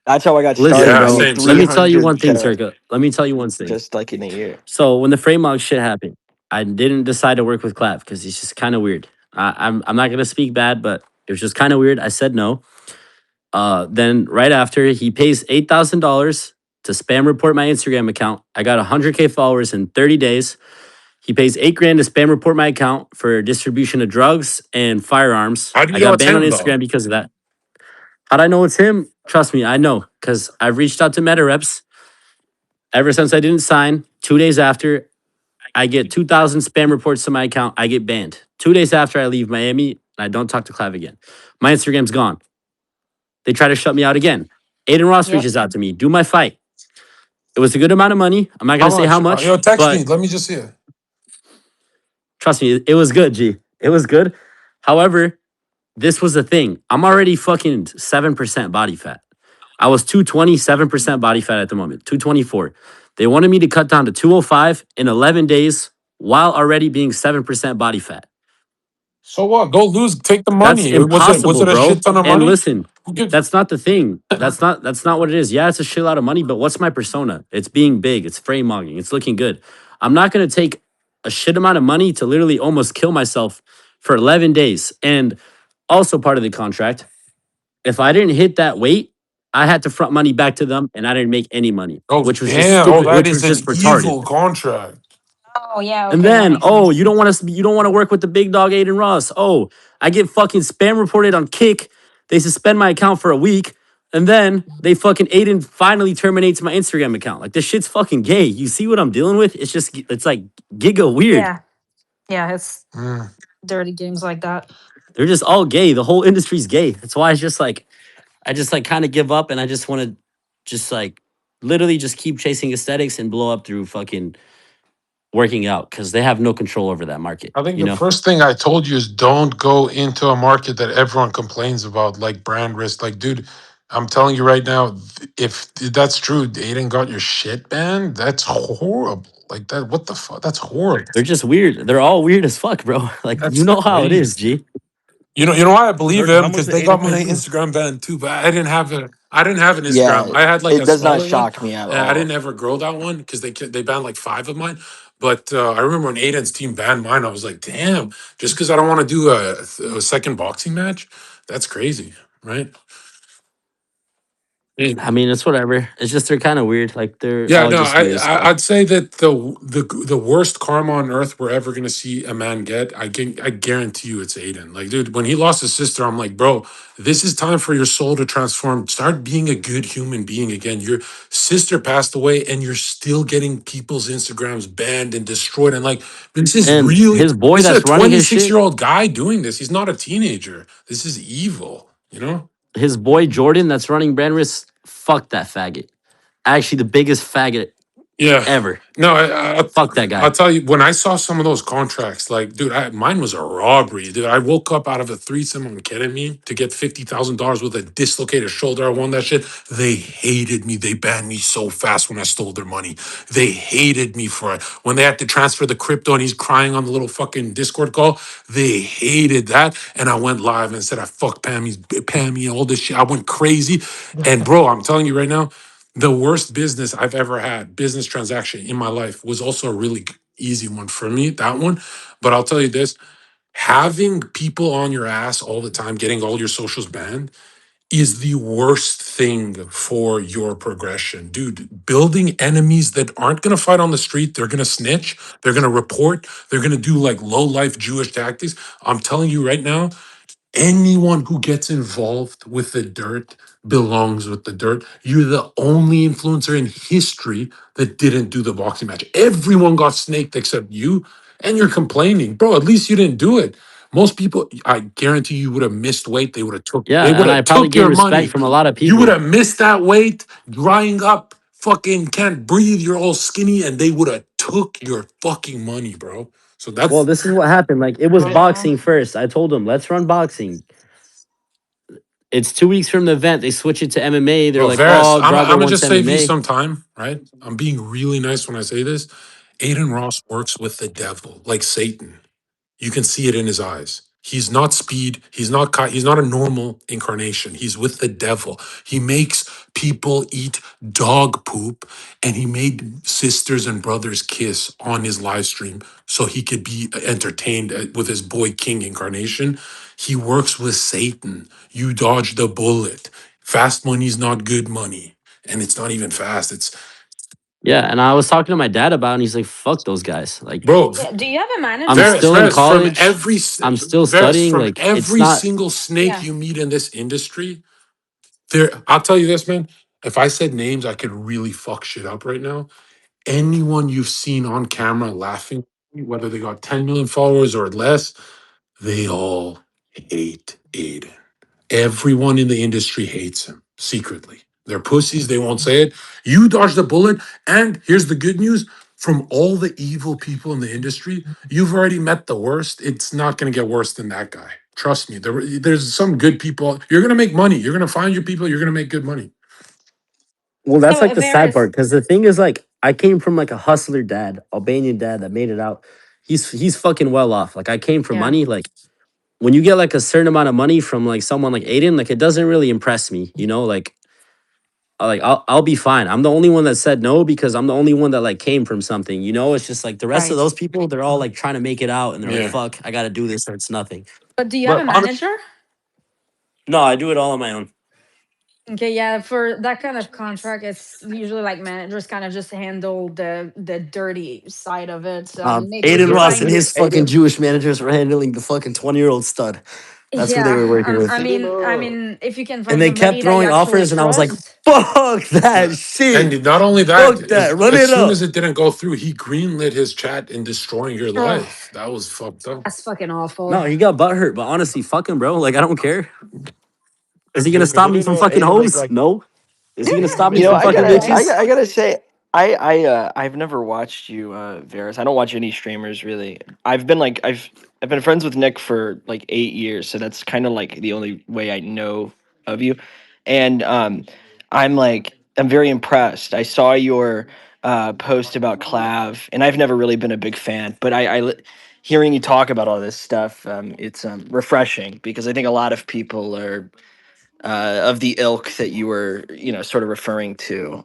That's how I got Listen, started. yeah, I bro. made same, Let me same. tell you 300 one thing, K Zherka. Let me tell you one thing. just like in a year. So when the Fremont shit happened, I didn't decide to work with Clav because he's just kind of weird. I'm not gonna speak bad, but it was just kind of weird. I said no. Then right after, he pays $8,000 to spam report my Instagram account. I got 100K followers in 30 days. He pays 8 grand to spam report my account for distribution of drugs and firearms. How do you I know got it's banned on him though? Instagram because of that. How'd I know it's him? Trust me, I know because I've reached out to Meta reps ever since I didn't sign. 2 days after, I get 2,000 spam reports to my account. I get banned. 2 days after I leave Miami, I don't talk to Clav again. My Instagram's gone. They try to shut me out again. Aiden Ross Yep. reaches out to me, do my fight. It was a good amount of money. I'm not How gonna say how much? much, Yo, text me. but Let me just see it. trust me, it was good, G. It was good. However, this was the thing. I'm already fucking 7% body fat. I was 227% body fat at the moment, 224. They wanted me to cut down to 205 in 11 days while already being 7% body fat. So what? Go lose. Take the That's money. Was impossible, it a bro. shit ton of And money? listen, Who gives? that's not the thing. That's not what it is. Yeah, it's a shit lot of money, but what's my persona? It's being big, it's frame mogging, it's looking good. I'm not gonna take a shit amount of money to literally almost kill myself for 11 days. And also part of the contract, if I didn't hit that weight, I had to front money back to them and I didn't make any money, Oh which was just damn! Oh, stupid, that which is was just an retarded. evil contract. Oh yeah, And okay, that then, makes oh, sense. you don't want to work with the big dog Aiden Ross. Oh, I get fucking spam reported on Kick. They suspend my account for a week, and then they fucking Aiden finally terminates my Instagram account. Like this shit's fucking gay. You see what I'm dealing with? It's like giga weird. Yeah, yeah, it's Mm. dirty games like that. They're just all gay. The whole industry's gay. That's why I just like kind of give up and I just want to just like literally just keep chasing aesthetics and blow up through fucking working out because they have no control over that market, I think you the know? first thing I told you is don't go into a market that everyone complains about, like brand risk. Like, dude, I'm telling you right now, if that's true, Aiden got your shit banned. That's horrible. Like that. What the fuck? That's horrible. They're just weird. They're all weird as fuck, bro. Like you That's know how it crazy. is, G. You know why I believe Zerka, him how much because did they got Aiden my pay you? Instagram banned too, but I didn't have an Instagram. Yeah, I had like it a does not smaller one. shock me at And I didn't all. ever grow that one because they banned like five of mine. But I remember when Aiden's team banned mine, I was like, damn, just because I don't want to do a second boxing match, that's crazy, right? I mean, it's whatever. It's just they're kind of weird. Like they're Yeah, all no, just weird as fuck. I'd say that the worst karma on earth we're ever gonna see a man get, I guarantee you it's Aiden. Like, dude, when he lost his sister, I'm like, bro, this is time for your soul to transform. Start being a good human being again. Your sister passed away, and you're still getting people's Instagrams banned and destroyed. And like, this is And really his boy this is a that's running his 26 shit, year old guy doing this. He's not a teenager. This is evil. You know? his boy Jordan that's running brand risk, fuck that faggot. Actually, the biggest faggot Yeah. ever. No, Fuck that I'll guy. tell you, when I saw some of those contracts, like, dude, mine was a robbery, dude. I woke up out of a threesome on ketamine to get $50,000 with a dislocated shoulder. I won that shit. They hated me. They banned me so fast when I stole their money. They hated me for it. When they had to transfer the crypto and he's crying on the little fucking Discord call, they hated that. And I went live and said, I fuck Pammy, all this shit. I went crazy. And bro, I'm telling you right now, the worst business I've ever had, business transaction in my life, was also a really easy one for me, that one. But I'll tell you this, having people on your ass all the time, getting all your socials banned, is the worst thing for your progression. Dude, building enemies that aren't going to fight on the street, they're going to snitch, they're going to report, they're going to do like low life Jewish tactics. I'm telling you right now, anyone who gets involved with the dirt belongs with the dirt. You're the only influencer in history that didn't do the boxing match. Everyone got snaked except you. and you're complaining, bro. At least you didn't do it. Most people, I guarantee you would have missed weight. They would have took. They Yeah, would and I have probably took gained your respect money. from a lot of You would people. have missed that weight, drying up, fucking can't breathe. You're all skinny, and they would have took your fucking money, bro. So Well, that's this is what happened. Like it was Oh. boxing first. I told them, let's run boxing. It's 2 weeks from the event. They switch it to MMA. They're bro. like, Varys, oh, I'm Drago gonna wants just save you MMA. some time, right? I'm being really nice when I say this. Aiden Ross works with the devil, like Satan. You can see it in his eyes. He's not speed. He's not a normal incarnation. He's with the devil. He makes people eat dog poop, and he made sisters and brothers kiss on his live stream so he could be entertained with his boy King incarnation. He works with Satan. You dodge the bullet. Fast money's not good money, and it's not even fast. It's Yeah, and I was talking to my dad about it, and he's like, fuck those guys. Like, bro. Yeah. Do you have a I'm manager? still in Varys, college. I'm still studying. From Like, it's every not, single snake Yeah. you meet in this industry, there. I'll tell you this, man. If I said names, I could really fuck shit up right now. Anyone you've seen on camera laughing, whether they got 10 million followers or less, they all hate Aiden. Everyone in the industry hates him secretly. They're pussies. They won't say it. You dodged a bullet. And here's the good news from all the evil people in the industry, you've already met the worst. It's not going to get worse than that guy. Trust me. There's some good people. You're going to make money. You're going to find your people. You're going to make good money. well, that's So like the sad Varys, part. Cause the thing is, like, I came from like a hustler dad, Albanian dad that made it out. He's fucking well off. Like, I came from Yeah. money. Like, when you get like a certain amount of money from like someone like Aiden, like, it doesn't really impress me, you know? Like I'll be fine. I'm the only one that said no because I'm the only one that like came from something. You know, it's just like the rest of Right. those people, they're all like trying to make it out and they're like, Yeah. fuck, I gotta do this or it's nothing. but do you have But a honestly, manager? no, I do it all on my own. Okay, yeah, for that kind of contract, it's usually like managers kind of just handle the dirty side of it. So I mean, maybe if Aiden you Ross and find, his fucking Jewish managers were handling the fucking 20-year-old stud. That's who they yeah, were working with. I mean, if you can And find they kept somebody that you throwing actually offers and I was like, trust, fuck that shit. And not only that, Fuck that. Run as it soon up. as it didn't go through, he greenlit his chat in destroying your ugh, life. That was fucked up. that's fucking awful. No, he got butthurt, but honestly, fuck him, bro. Like, I don't care. Is he gonna Zerka, stop me didn't from know fucking Aiden hoes? No. Is he gonna stop me You know, from I fucking gotta, Okay. bitches? I gotta say, I've never watched you, Varys. I don't watch any streamers really. I've been friends with Nick for like 8 years, so that's kind of like the only way I know of you. And I'm very impressed. I saw your post about Clav, and I've never really been a big fan, but hearing you talk about all this stuff, it's refreshing because I think a lot of people are of the ilk that you were, sort of referring to,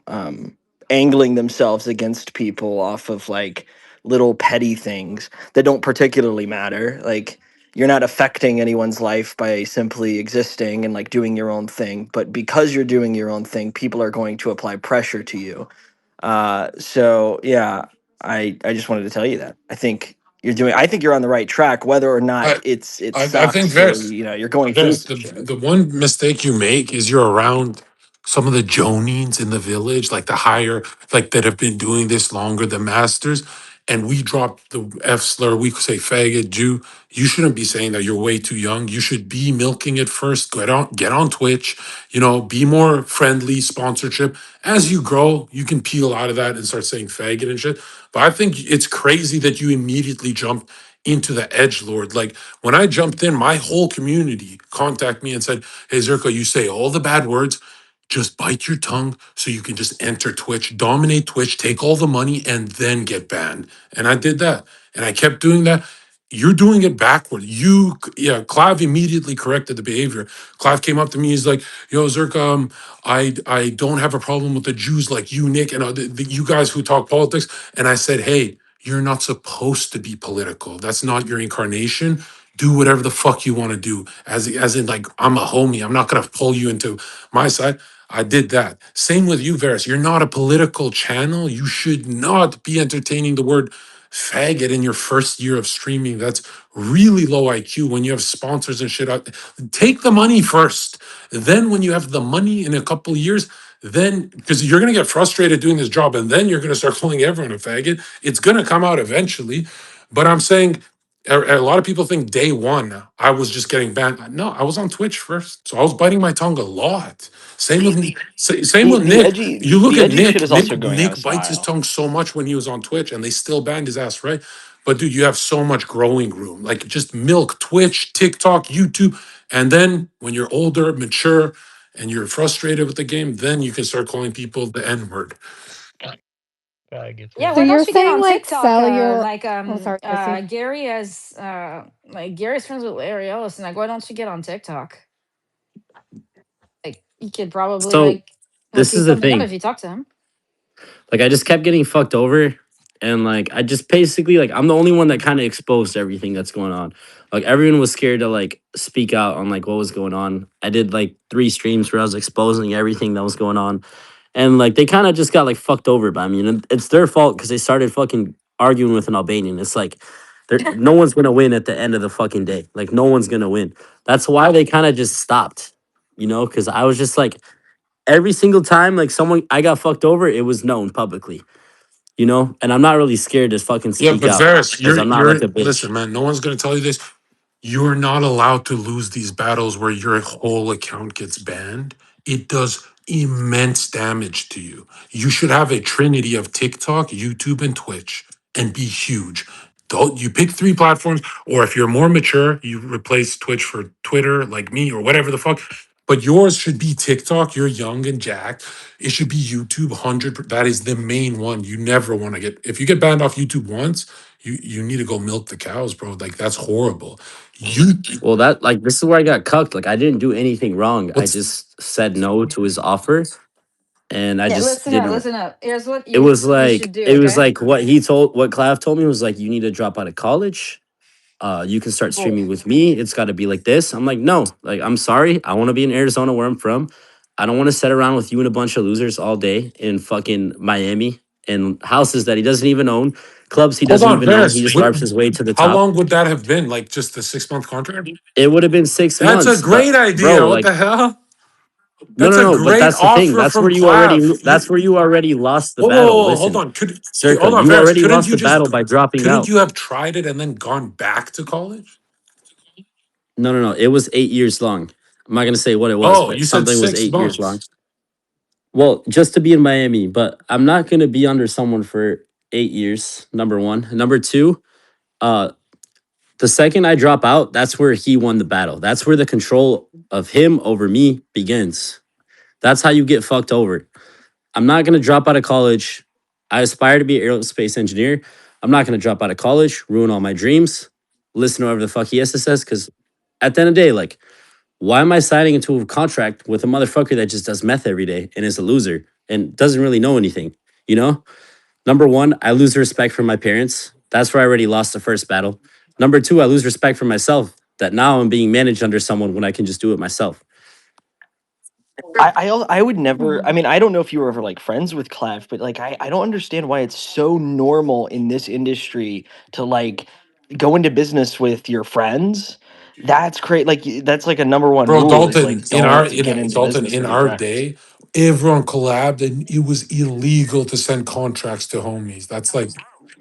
angling themselves against people off of like little petty things that don't particularly matter. Like you're not affecting anyone's life by simply existing and like doing your own thing, but because you're doing your own thing, people are going to apply pressure to you. So yeah, I just wanted to tell you that I think you're on the right track, whether or not I, it I think sucks or Vers, you're going through Vers, some shit. the one mistake you make is you're around some of the Jonines in the village, like the higher, like that have been doing this longer, the masters. And we drop the F slur, we say faggot, Jew. You shouldn't be saying that. You're way too young. You should be milking it first. Get on Twitch, be more friendly, sponsorship. As you grow, you can peel out of that and start saying faggot and shit. But I think it's crazy that you immediately jumped into the edge lord. Like when I jumped in, my whole community contacted me and said, "Hey Zerka, you say all the bad words. Just bite your tongue so you can just enter Twitch, dominate Twitch, take all the money, and then get banned." And I did that. And I kept doing that. You're doing it backward. Clive immediately corrected the behavior. Clive came up to me. He's like, "Yo, Zerka, I don't have a problem with the Jews like you, Nick, and you guys who talk politics." And I said, "Hey, you're not supposed to be political. That's not your incarnation. Do whatever the fuck you want to do." As in, like, I'm a homie. I'm not gonna pull you into my side. I did that. Same with you, Varys. You're not a political channel. You should not be entertaining the word faggot in your first year of streaming. That's really low IQ when you have sponsors and shit out. Take the money first. Then when you have the money in a couple of years, then because you're gonna get frustrated doing this job, and then you're gonna start calling everyone a faggot. It's gonna come out eventually. But I'm saying a lot of people think day one I was just getting banned. No, I was on Twitch first, so I was biting my tongue a lot. Same with same with Nick. You look The at edgy shit Nick. is Nick also going out of Nick bites his style. tongue so much when he was on Twitch, and they still banned his ass, right? But dude, you have so much growing room. Like just milk Twitch, TikTok, YouTube, and then when you're older, mature, and you're frustrated with the game, then you can start calling people the N word. Faggots, Yeah, So why yeah. you're don't you get saying on like TikTok? sell your Like oh sorry, Jesse. Gary has like Gary's friends with Larry Ellison. Like, why don't you get on TikTok? Like, you could probably So like hook this you is the something up thing. if you talk to him. Like I just kept getting fucked over. And like I just basically like I'm the only one that kind of exposed everything that's going on. Like everyone was scared to like speak out on like what was going on. I did like 3 streams where I was exposing everything that was going on. And like they kind of just got like fucked over by me. And it's their fault because they started fucking arguing with an Albanian. It's like no one's gonna win at the end of the fucking day. Like no one's gonna win. That's why they kind of just stopped. Because I was just like every single time like someone I got fucked over, it was known publicly. And I'm not really scared to fucking Yeah, speak but out Varys, because I'm not like a bitch. listen, man. No one's gonna tell you this. You're not allowed to lose these battles where your whole account gets banned. It does immense damage to you. You should have a trinity of TikTok, YouTube, and Twitch and be huge. Don't you pick 3 platforms, or if you're more mature, you replace Twitch for Twitter, like me, or whatever the fuck. But yours should be TikTok. You're young and jacked. It should be YouTube 100. That is the main one. You never want to get, if you get banned off YouTube once, you need to go milk the cows, bro. Like that's horrible. You Well, that like this is where I got cucked. Like I didn't do anything wrong. I what's just said no to his offer, and I Yeah, just listen up, didn't. listen up. Here's what It was you should like do, it was okay? like what Clav told me was like you need to drop out of college. You can start Oh. streaming with me. It's got to be like this. I'm like, no, like I'm sorry. I want to be in Arizona where I'm from. I don't want to sit around with you and a bunch of losers all day in fucking Miami in houses that he doesn't even own, clubs he hold doesn't on, even own. He Paris? just starves his way to the How top. long would that have been? Like just a 6 month contract? It would have been six That's a months, but great idea. bro, What like the hell? no, That's no, a no. But great that's the thing. offer That's from where you already. Clav. That's where you already lost the Whoa, whoa, battle. whoa, hold Listen, on. Hold Zerka, on, you Paris. already lost the battle by dropping Couldn't out. you have tried it and then gone back to college? No, no, no. It was 8 years long. I'm not gonna say what it was, Oh, but you said something was six 8 years long. months. Well, just to be in Miami, but I'm not gonna be under someone for 8 years. Number one. Number two. Uh, the second I drop out, that's where he won the battle. That's where the control of him over me begins. That's how you get fucked over. I'm not going to drop out of college. I aspire to be an aerospace engineer. I'm not going to drop out of college, ruin all my dreams, listen to whatever the fuck he has to say. Because at the end of the day, like, why am I signing into a contract with a motherfucker that just does meth every day and is a loser and doesn't really know anything? You know, number one, I lose respect for my parents. That's where I already lost the first battle. Number two, I lose respect for myself that now I'm being managed under someone when I can just do it myself. I would never. I Mhm. mean, I don't know if you were ever like friends with Clav, but like I don't understand why it's so normal in this industry to like go into business with your friends. That's great. Like that's like a number one Bro, rule is Dalton, like don't get into Dalton, business in with your our friends. day, everyone collabed and it was illegal to send contracts to homies. That's like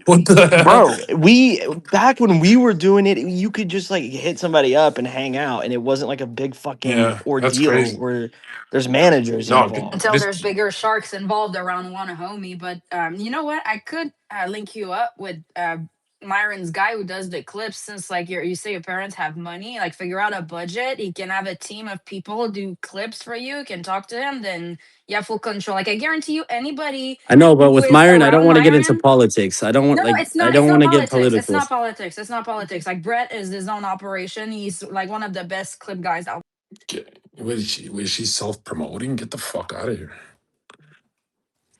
what the hell? Bro, we back when we were doing it, you could just like hit somebody up and hang out, and it wasn't like a big fucking Yeah, that's ordeal crazy. where there's managers No, involved. Until this there's bigger sharks involved around one homie. But you know what? I could link you up with Myron's guy who does the clips. Since like you say your parents have money, like figure out a budget. He can have a team of people do clips for you. You can talk to him. Then you have full control. Like I guarantee you, anybody I know, but who with is Myron, I don't around want to get into Myron. politics. I don't want No, no, like it's I not. It's don't not want to get politics. It's political. not politics. It's not politics. Like Brett is his own operation. He's like one of the best clip guys out. was she self promoting? Get the fuck out of here.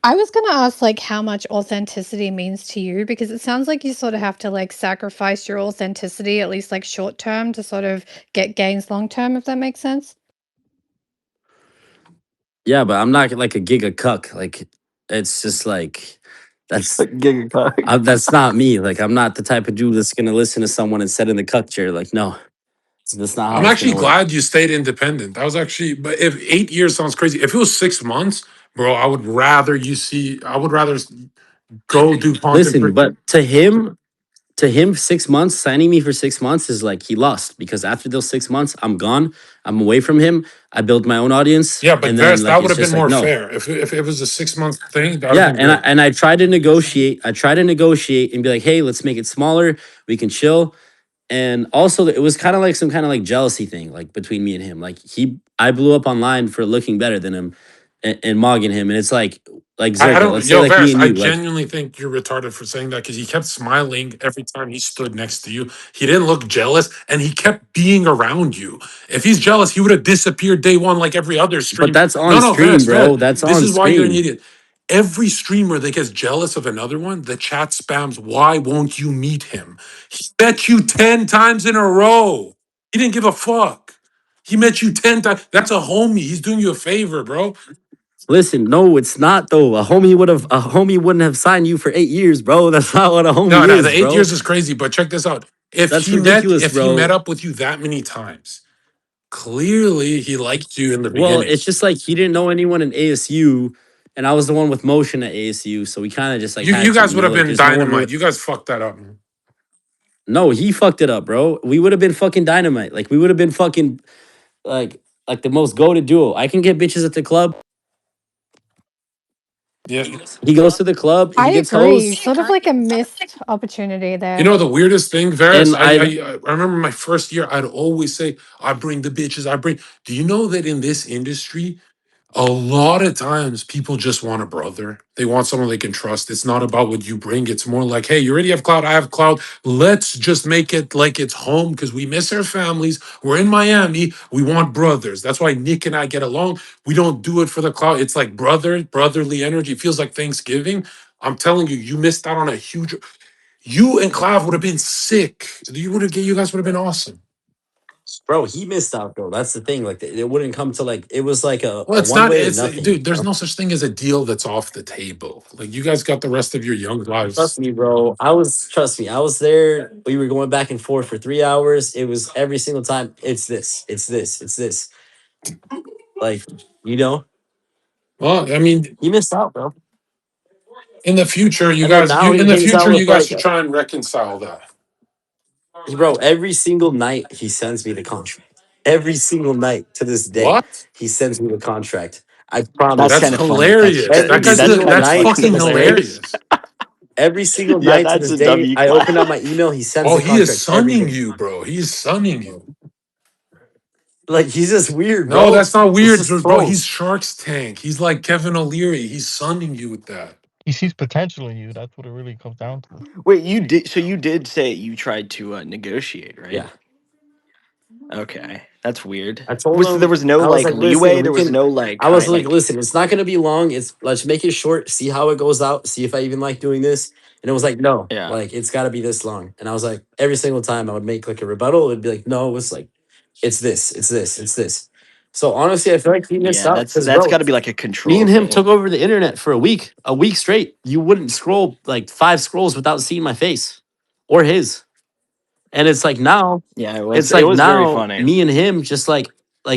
I was gonna ask like how much authenticity means to you because it sounds like you sort of have to like sacrifice your authenticity at least like short term to sort of get gains long term, if that makes sense. Yeah, but I'm not like a giga cuck. Like it's just like that's Giga that's not me. Like I'm not the type of dude that's gonna listen to someone and sit in the cuck chair. Like no, that's not I'm how it's actually gonna work. glad you stayed independent. That was actually, but if 8 years sounds crazy, if it was 6 months, bro, I would rather go do content Listen, for but to him. To him, 6 months, signing me for 6 months is like he lost because after those 6 months, I'm gone. I'm away from him. I build my own audience. Yeah, but And then Varys, like that would it's have been just like, more no. fair. If it was a 6 month thing, that would have Yeah. been And I great. and I try to negotiate. I try to negotiate and be like, hey, let's make it smaller. We can chill. And also it was kind of like some kind of like jealousy thing, like between me and him. Like I blew up online for looking better than him and mogging him. And it's like I Zerka, don't, let's say yo, like me Varys, and I you, like, genuinely think you're retarded for saying that because he kept smiling every time he stood next to you. He didn't look jealous and he kept being around you. If he's jealous, he would have disappeared day one like every other but stream. that's No, on no, stream, Varys, bro. Varys, That's this on is why you're an stream. idiot. Every streamer that gets jealous of another one, the chat spams, why won't you meet him? He met you 10 times in a row. He didn't give a fuck. He met you 10 times. That's a homie. He's doing you a favor, bro. Listen, no, it's not though. A homie wouldn't have signed you for 8 years, bro. That's not what a homie No, no, the is, eight bro. years is crazy, but check this out. That's ridiculous, If he met bro. up with you that many times, clearly he liked you in the Well, beginning. it's just like he didn't know anyone in ASU, and I was the one with motion at ASU, so we kind of just like You had to, guys would have like been there's no one really. dynamite. You guys fucked that up. Man. No, he fucked it up, bro. We would have been fucking dynamite. Like we would have been fucking like the most goated duo. I can get bitches at the club. Yeah. He goes to the club, I he gets agree. hoes, Sort of like a missed opportunity You there. know the weirdest thing, Varys? and I I remember my first year, I'd always say, I bring the bitches, I bring. Do you know that in this industry, a lot of times people just want a brother. They want someone they can trust. It's not about what you bring. It's more like, hey, you already have cloud. I have cloud. Let's just make it like it's home because we miss our families. We're in Miami. We want brothers. That's why Nick and I get along. We don't do it for the cloud. It's like brotherly energy. It feels like Thanksgiving. I'm telling you, you missed out on a huge. You and Clive would have been sick. You guys would have been awesome. bro, he missed out though. That's the thing. Like it wouldn't come to like it was like Well, a it's one not. way to It's nothing. dude. There's no such thing as a deal that's off the table. Like you guys got the rest of your young lives. Trust me, bro. Trust me. I was there. We were going back and forth for 3 hours. It was every single time. It's this. It's this. It's this. Like, you know, Well, I mean, he missed out, bro. in the future, And then now he hangs out with you like, should try and reconcile that. bro. Every single night he sends me the contract. Every single night to this day, What? he sends me the contract. I That's That's kind promise. of funny. hilarious. That, dude, that's kind of That's funny fucking to say. hilarious. Every single Yeah, night to that's this a day, W I open up cloud. my email. He sends Oh, the he is contract every sunning day. you, bro. He's sunning you. Like he's just weird, No, bro. that's not It's weird, just bro. He's trolls. Shark's Tank. He's like Kevin O'Leary. He's sunning you with that. He sees potential in you. That's what it really comes down to. Wait, you did? So you did say you tried to negotiate, right? Yeah. Okay, that's weird. I told Was there him, was no I was like like, listen, leeway? we There was can. no like I was kind like, like. listen, it's not gonna be long. Let's make it short. See how it goes out. See if I even like doing this. And it was like, no, Yeah, like it's got to be this long. And I was like, every single time I would make like a rebuttal, it'd be like, no, it's like, it's this, it's this, it's this. So honestly, I feel like he missed yeah. out That's because, that's bro, got to be like a me control and him thing. took over the internet for a week straight. You wouldn't scroll like 5 scrolls without seeing my face or his. And it's like now, Yeah, it's it like was very now funny. me and him just like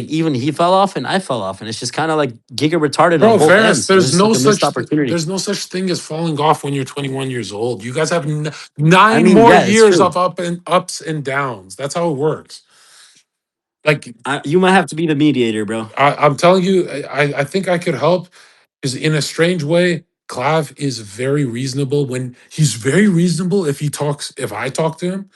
even he fell off and I fell off. And it's just kind of like giga retarded on Bro, both Ferris, ends. It was just like a missed opportunity. there's no such thing as falling off when you're 21 years old. You guys have I nine mean, more yeah, it's years true. of ups and downs. That's how it works. Like You might have to be the mediator, bro. I'm telling you, I think I could help because in a strange way, Clav is very reasonable when he's very reasonable if I talk to him,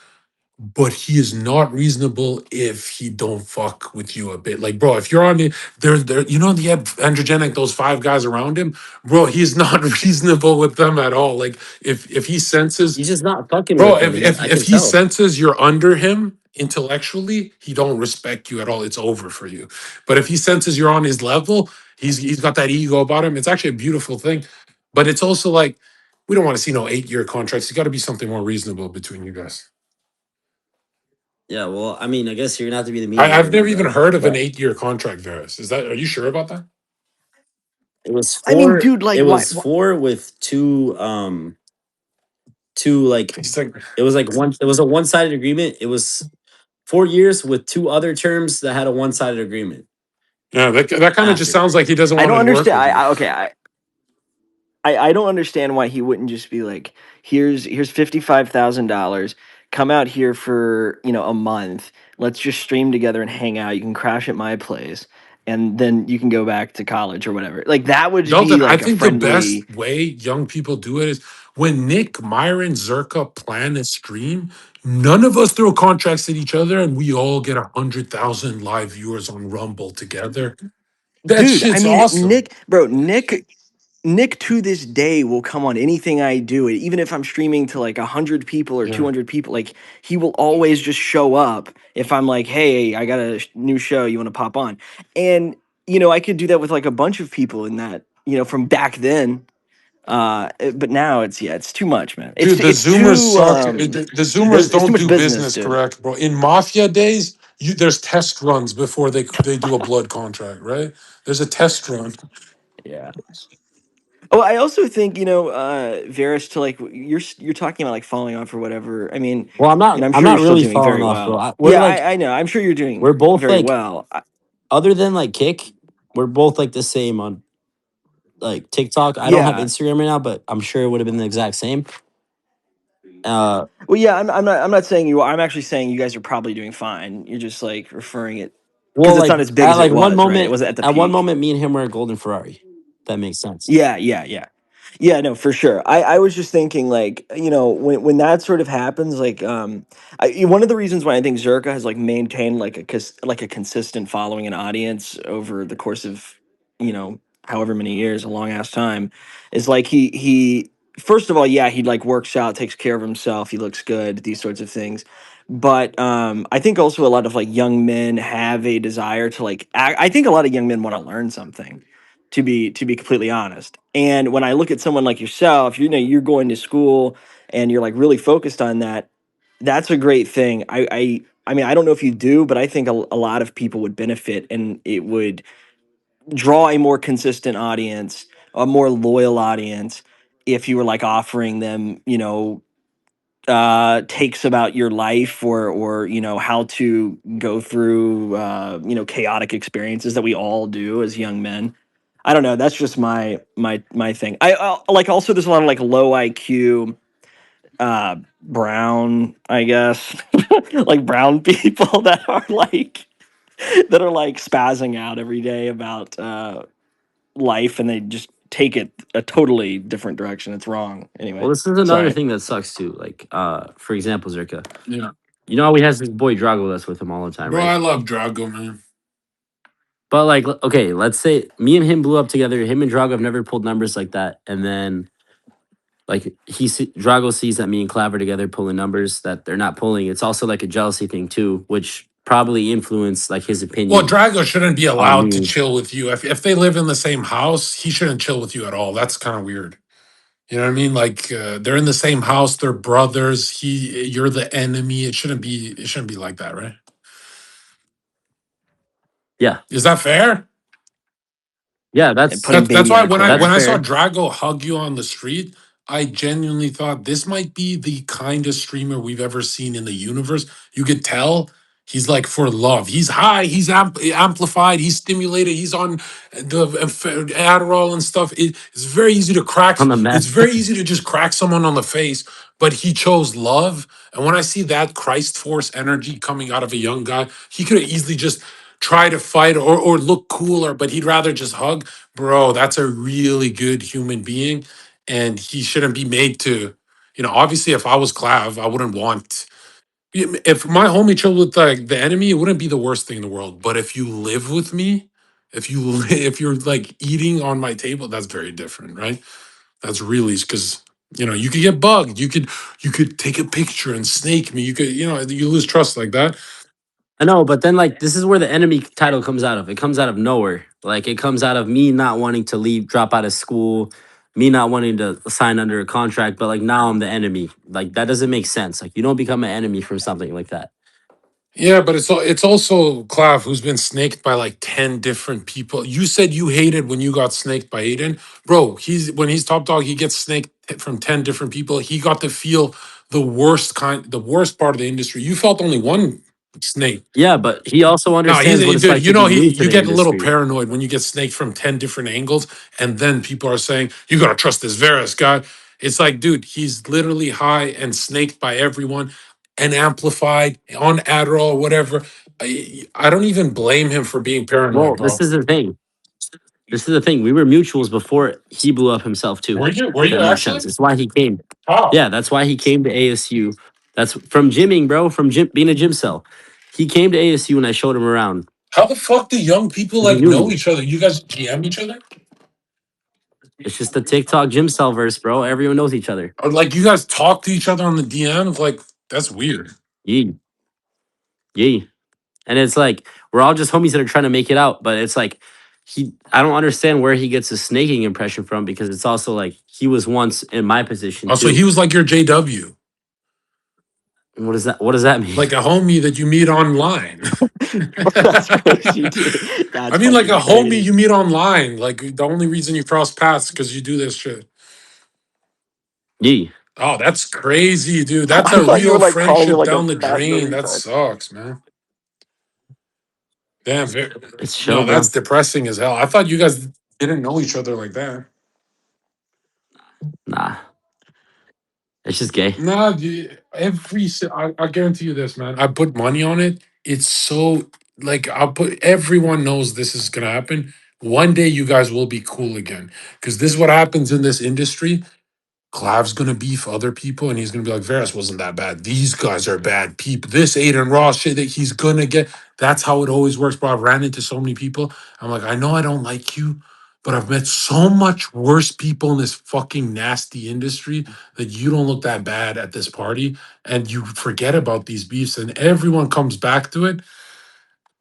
but he is not reasonable if he don't fuck with you a bit. Like, bro, if you're on it, there, you know, he had androgenic, those 5 guys around him, bro, he's not reasonable with them at all. Like, if he senses He's just not fucking Bro, with them. if I if can he tell. senses you're under him intellectually, he don't respect you at all. It's over for you. But if he senses you're on his level, he's got that ego about him. It's actually a beautiful thing. But it's also like we don't want to see no 8-year contracts. It's got to be something more reasonable between you guys. Yeah, well, I mean, I guess you're gonna have to be the I've mediator never then, even bro. heard of an But 8-year contract, Varys. Are you sure about that? it was I mean, four. dude, like, It why? was four with two like He's like, it was like one. It was a one-sided agreement. It was 4 years with two other terms that had a one-sided agreement yeah, that kind of just after. sounds like he doesn't I want don't to work understand. with you. Okay, I don't understand why he wouldn't just be like, here's $55,000. Come out here for, a month. Let's just stream together and hang out. You can crash at my place and then you can go back to college or whatever. Like that would just be Dalton, I like a think the best friendly. way young people do it is when Nick, Myron, Zerka plan a stream, none of us throw contracts at each other and we all get 100,000 live viewers on Rumble together. That Dude, I shit's mean, awesome. Nick to this day will come on anything I do, even if I'm streaming to like 100 people or Yeah. 200 people. Like he will always just show up if I'm like, hey, I got a new show, you want to pop on? And I could do that with like a bunch of people in that, from back then. But now it's too much, man. It's Dude, t- the it's Zoomers too suck. The Zoomers it's too don't much do business, business dude. correct, bro. In Mafia days, there's test runs before they do a blood contract, right? There's a test run. Yeah. Oh, I also think Varys, to like you're talking about like falling off or whatever. I mean, Well, I'm I'm sure you're not still really doing falling very off, bro. well. We're Yeah, like I know. I'm sure you're we're doing both very like well. other than like Kick, we're both like the same on like TikTok. I don't have Yeah. Instagram right now, but I'm sure it would have been the exact same. Uh, Well, yeah. I'm not saying you are. I'm actually saying you guys are probably doing fine. You're just like referring it because well, it's like not as big at as it like one was, right? It moment, wasn't at the at one peak. moment, me and him were a golden Ferrari. That makes sense. Yeah, yeah, yeah. Yeah, no, for sure. I was just thinking like, when that sort of happens, like one of the reasons why I think Zerka has like maintained like like a consistent following and audience over the course of, however many years, a long ass time, is like he first of all, yeah, he like works out, takes care of himself, he looks good, these sorts of things. But I think also a lot of like young men have a desire to like I think a lot of young men want to learn something, to be completely honest. And when I look at someone like yourself, you're going to school and you're like really focused on that. That's a great thing. I mean, I don't know if you do, but I think a lot of people would benefit and it would draw a more consistent audience, a more loyal audience if you were like offering them, takes about your life or how to go through chaotic experiences that we all do as young men. I don't know, that's just my thing. I like, also there's a lot of like low IQ brown, I guess, like brown people that are like spazzing out every day about life, and they just take it a totally different direction. It's wrong. Well, Anyway, this is another sorry. thing that sucks too. Like, for example, Zerka. Yeah. You know how he has this boy Drago that's with him all the time, Bro, right? I love Drago, man. But like, okay, let's say me and him blew up together. Him and Drago have never pulled numbers like that, and then like Drago sees that me and Clav are together pulling numbers that they're not pulling. It's also like a jealousy thing too, which probably influenced like his Well, opinion Drago shouldn't be on allowed to me. chill with you. If they live in the same house, he shouldn't chill with you at all. That's kind of weird. You know what I mean? Like they're in the same house, they're brothers. You're the enemy. It shouldn't be like that, right? Yeah, Is that fair? yeah, And that's putting That's baby why on a when I that's when corner. I saw fair. Drago hug you on the street, I genuinely thought this might be the kindest streamer we've ever seen in the universe. You could tell he's like for love. He's high, he's amplified, he's stimulated, he's on the Adderall and stuff. It's very easy to crack. On the It's meth. very easy to just crack someone on the face, but he chose love. And when I see that Christ force energy coming out of a young guy, he could have easily just try to fight or look cooler, but he'd rather just hug. Bro, that's a really good human being. And he shouldn't be made to, obviously, if I was Clav, I wouldn't want. If my homie chilled with the enemy, it wouldn't be the worst thing in the world. But if you live with me, if you're like eating on my table, that's very different, right? That's really because you could get bugged. You could take a picture and snake me. You lose trust like that. I know, but then like this is where the enemy title comes out of. It comes out of nowhere. Like it comes out of me not wanting to leave, drop out of school, me not wanting to sign under a contract, but like now I'm the enemy. Like that doesn't make sense. Like you don't become an enemy from something like that. Yeah, but it's also Clav who's been snaked by like 10 different people. You said you hated when you got snaked by Aiden. Bro, when he's top dog, he gets snaked from 10 different people. He got to feel the worst part of the industry. You felt only one. Snake. Yeah, but he also No, understands what he's it's dude. like You to know, be new to you the get a little industry. paranoid when you get snaked from 10 different angles, and then people are saying you gotta trust this Varys guy. It's like, dude, he's literally high and snaked by everyone, and amplified on Adderall, whatever. I don't even blame him for being paranoid, Well, bro. this is the thing. This is the thing. We were mutuals before he blew up himself too. Were you? Were If you that makes sense. actually? That's why he came. How? Yeah, that's why he came to ASU. That's from gymming, bro. From gym, being a gym cell. He came to ASU and I showed him around How the fuck do young people because he like knew know me. each other? You guys GM each other, It's just the TikTok gym cell verse, bro. Everyone knows each other. or like you guys talk to each other on the DM? Like that's weird. Yee, yee. And it's like we're all just homies that are trying to make it out. But it's like I don't understand where he gets his snaking impression from because it's also like he was once in my position Also, he too. was like your JW, And what does that mean? like a homie that you meet online. That's crazy, dude. I That's mean, like fucking a homie crazy. you meet online. Like the only reason you cross paths because you do this shit. Yee. Oh, that's crazy, dude. That's I a thought you were real like calling me friendship like a down the fat and a drain. That retard. sucks, man. Damn, It's chill, no, that's bro. depressing as hell. I thought you guys didn't know each other like that. Nah, it's just gay. No, I guarantee you this, man. I put money on it. It's so like I'll put everyone knows this is gonna happen. One day you guys will be cool again. Because this is what happens in this industry. Clav's gonna beef other people and he's gonna be like, Varys wasn't that bad. These guys are bad people. This Aiden Ross shit that he's gonna get. That's how it always works, bro. I've ran into so many people. I'm like, I know I don't like you, but I've met so much worse people in this fucking nasty industry that you don't look that bad at this party. And you forget about these beefs and everyone comes back to it.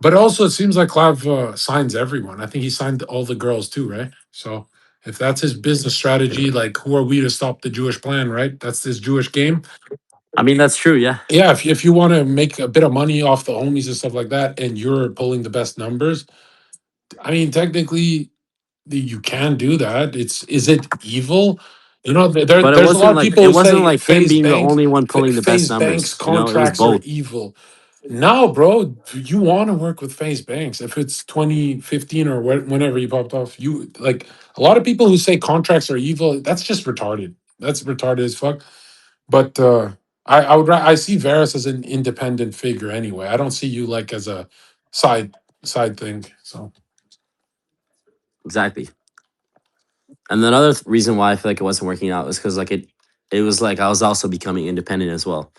But also, it seems like Clav signs everyone. I think he signed all the girls too, right? So if that's his business strategy, like who are we to stop the Jewish plan, right? That's this Jewish game. I mean, that's true. Yeah, Yeah, if you want to make a bit of money off the homies and stuff like that, and you're pulling the best numbers, I mean, technically you can do that. It's is it evil? You know, but it there's a lot wasn't of like people it who wasn't say like him phase being the bank, only one pulling the best phase banks numbers. You know, it was contracts are both. evil. No, bro, you want to work with phase banks. If it's 2015 or whenever you popped off, you like a lot of people who say contracts are evil. That's just retarded. That's retarded as fuck. But I see Varys as an independent figure anyway. I don't see you like as a side side thing. So Exactly. And another reason why I feel like it wasn't working out was because like it was like I was also becoming independent as well.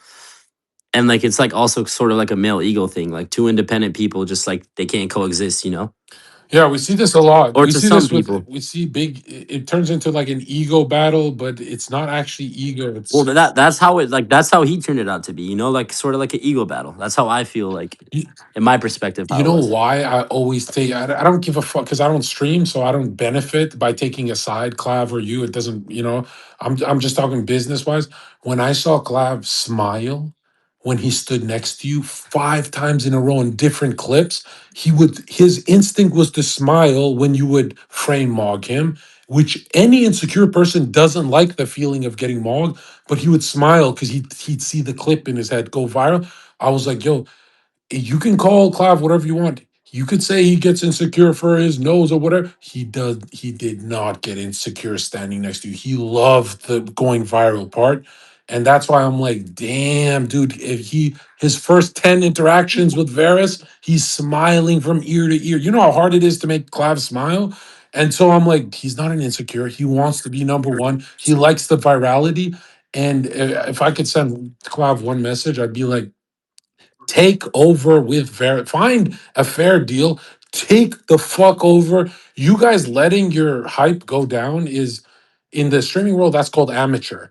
And like it's like also sort of like a male ego thing. Like two independent people just like they can't coexist, you know? yeah, we see this a lot. Or We to see some this with people. we see big. It turns into like an ego battle, but it's not actually ego. Well, It's that's how it like that's how he turned it out to be, you know, like sort of like an ego battle. That's how I feel like in my perspective how you it know was. why I always take I don't give a fuck because I don't stream, so I don't benefit by taking a side, Clav or you. It doesn't, I'm just talking business wise. When I saw Clav smile when he stood next to you 5 times in a row in different clips, his instinct was to smile when you would frame mog him, which any insecure person doesn't like the feeling of getting mogged, but he would smile because he'd see the clip in his head go viral. I was like, yo, you can call Clive whatever you want. You could say he gets insecure for his nose or whatever. He did not get insecure standing next to you. He loved the going viral part. And that's why I'm like, damn, dude, if his first 10 interactions with Varys, he's smiling from ear to ear. You know how hard it is to make Clive smile? And so I'm like, he's not an insecure. He wants to be number one. He likes the virality. And if I could send Clive one message, I'd be like, take over with find a fair deal. Take the fuck over. You guys letting your hype go down is in the streaming world, that's called amateur.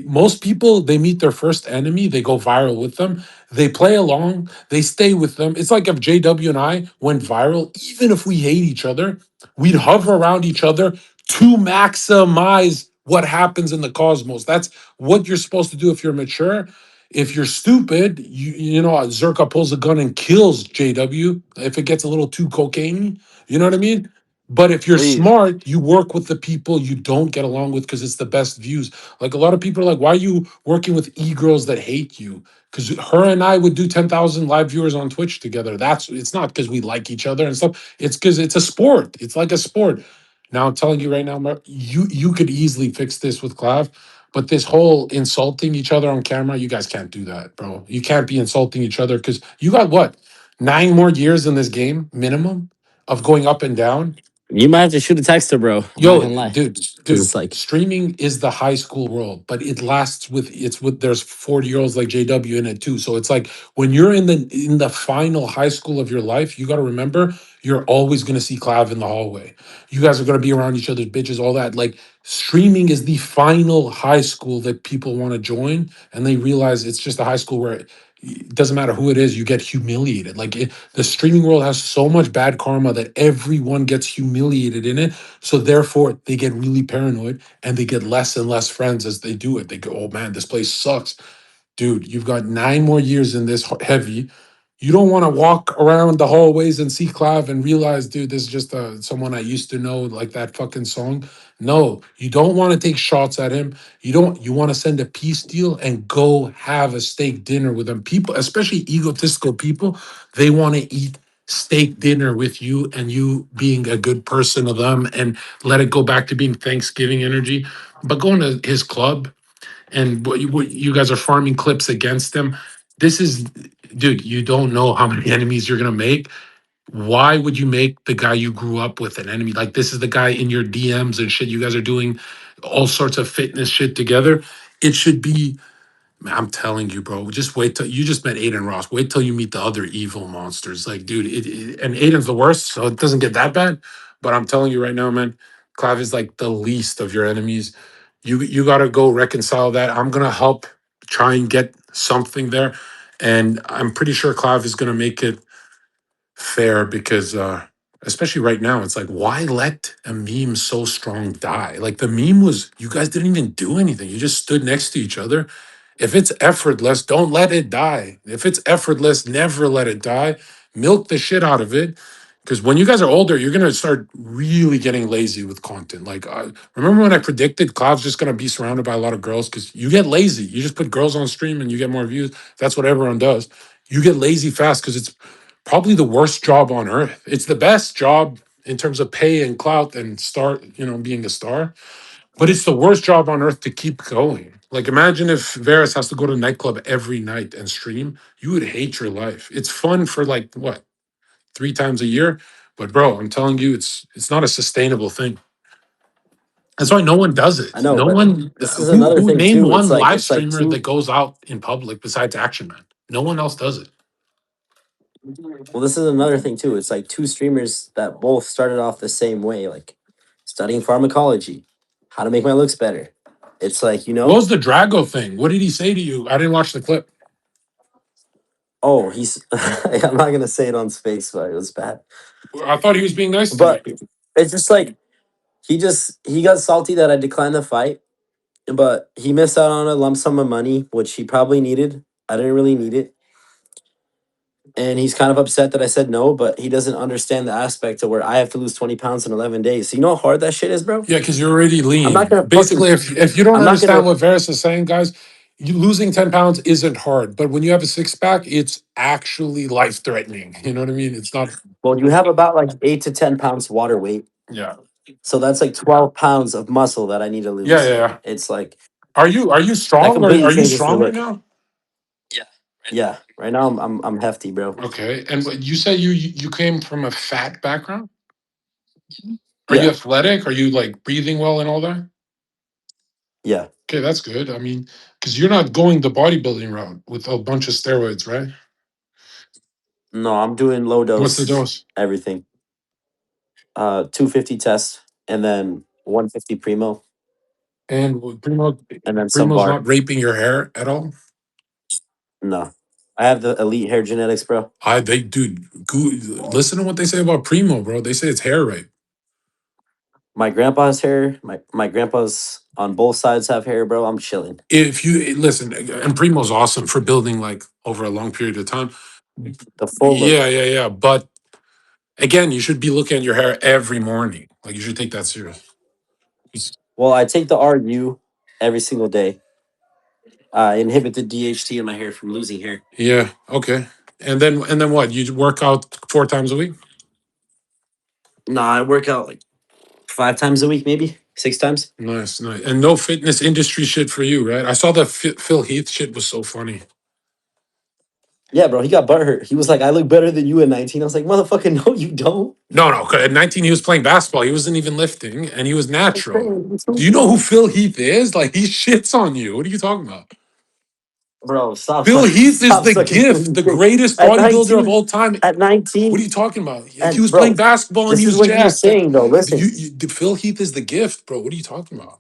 Most people, they meet their first enemy, they go viral with them, they play along, they stay with them. It's like if JW and I went viral, even if we hate each other, we'd hover around each other to maximize what happens in the cosmos. That's what you're supposed to do if you're mature. If you're stupid, Zherka pulls a gun and kills JW if it gets a little too cocaine. You know what I mean? But if you're Please. smart, you work with the people you don't get along with because it's the best views. Like a lot of people are like, why are you working with e-girls that hate you? Because her and I would do 10,000 live viewers on Twitch together. That's it's not because we like each other and stuff. It's because it's a sport. It's like a sport. Now I'm telling you right now, Mark, you could easily fix this with Clav. But this whole insulting each other on camera, you guys can't do that, bro. You can't be insulting each other because you got what? 9 more years in this game minimum of going up and down. You might have to shoot a texter, bro. I'm not Yo, gonna lie. Because dude, it's like, streaming is the high school world, but it lasts with it's with there's 40-year-olds like JW in it too. So it's like when you're in the final high school of your life, you got to remember you're always going to see Clav in the hallway. You guys are going to be around each other's bitches, all that. Like streaming is the final high school that people want to join, and they realize it's just a high school where it doesn't matter who it is, you get humiliated. Like the streaming world has so much bad karma that everyone gets humiliated in it, so therefore, they get really paranoid and they get less and less friends as they do it. They go, "Oh man, this place sucks, dude. You've got 9 more years in this heavy. You don't want to walk around the hallways and see Clav and realize, dude, this is just someone I used to know, like that fucking song. No, you don't want to take shots at him. You don't. You want to send a peace deal and go have a steak dinner with them. People, especially egotistical people, they want to eat steak dinner with you and you being a good person to them and let it go back to being Thanksgiving energy. But going to his club and what you guys are farming clips against him. This is, dude, you don't know how many enemies you're gonna make. Why would you make the guy you grew up with an enemy? Like this is the guy in your DMs and shit. You guys are doing all sorts of fitness shit together. It should be, man, I'm telling you, bro. Just wait till you just met Aiden Ross. Wait till you meet the other evil monsters. Like, dude, and Aiden's the worst, so it doesn't get that bad. But I'm telling you right now, man, Clav is like the least of your enemies. You got to go reconcile that. I'm gonna help try and get something there, and I'm pretty sure Clav is gonna make it fair because especially right now it's like why let a meme so strong die? Like the meme was you guys didn't even do anything, you just stood next to each other. If it's effortless, don't let it die. If it's effortless, never let it die. Milk the shit out of it, because when you guys are older you're going to start really getting lazy with content. Like remember when I predicted Cloud's just going to be surrounded by a lot of girls? Because you get lazy, you just put girls on stream and you get more views. That's what everyone does. You get lazy fast because it's probably the worst job on earth. It's the best job in terms of pay and clout and start, being a star, but it's the worst job on earth to keep going. Like imagine if Varys has to go to a nightclub every night and stream, you would hate your life. It's fun for like what, 3 times a year, but bro, I'm telling you, it's not a sustainable thing. That's why no one does I it. know, No but one this is another who thing name too. one live It's like streamer that two. goes out in public besides Action Man. No one else does it. Well, this is another thing too. It's like two streamers that both started off the same way, like studying pharmacology, how to make my looks better. It's like, What was the Drago thing? What did he say to you? I didn't watch the clip. oh, he's, I'm not going to say it on space, but it was bad. I thought he was being nice to you. But it's just like, he got salty that I declined the fight, but he missed out on a lump sum of money, which he probably needed. I didn't really need it. And he's kind of upset that I said no, but he doesn't understand the aspect of where I have to lose 20 pounds in 11 days. So you know how hard that shit is, bro? Yeah, because you're already I'm not lean. going to fucking, Basically, if you don't I'm not going understand to, what Varys is saying, guys, you losing 10 pounds isn't hard. But when you have a six pack, it's actually life threatening. You know what I mean? It's not. well, you have about like 8 to 10 pounds water weight. Yeah. So that's like 12 pounds of muscle that I need to Yeah, lose. yeah, yeah. It's like, Are you that strong? completely Are you changes the strong right look. now? Yeah. Right now I'm hefty, bro. Okay. And you say you came from a fat background? Are you Yeah. athletic? Are you like breathing well and all that? Yeah. Okay, that's good. I mean, because you're not going the bodybuilding route with a bunch of steroids, right? No, I'm doing low What's the dose dose? everything. 250 test and then 150 primo And and then some Primo's bar. not raping your hair at all. No. I have the elite hair genetics, bro. They dude, listen to what they say about Primo, bro. They say it's hair rape. My grandpa's hair, my grandpa's on both sides have hair, bro. I'm chilling. If you listen, and Primo's awesome for building like over a long period of time. The full Yeah, look. yeah, yeah. But Again, you should be looking at your hair every morning. Like you should take that serious. It's- Well, I take the RU every single day. Inhibit the DHT in my hair from losing hair. Yeah. Okay. And then what? You work out 4 times a week? Nah, I work out like 5 times a week, maybe 6 times. Nice, nice. And no fitness industry shit for you, right? I saw the Phil Heath shit was so funny. Yeah, bro, he got butthurt. He was like, "I look better than you at 19." I was like, "Motherfucker, no, you don't." No, no. 'Cause at 19, he was playing basketball. He wasn't even lifting, and he was natural. Do you know Bro, who Phil Heath is? Like he shits on you. What are you talking about? stop, Phil Heath is stop the sucking gift, Philly's the dick. greatest At bodybuilder of 19, all time. at What 19, are you talking about? He and was playing bro, basketball and he this is was what he was jacked. saying though. Listen, Phil Heath is the gift, bro. What are you talking about?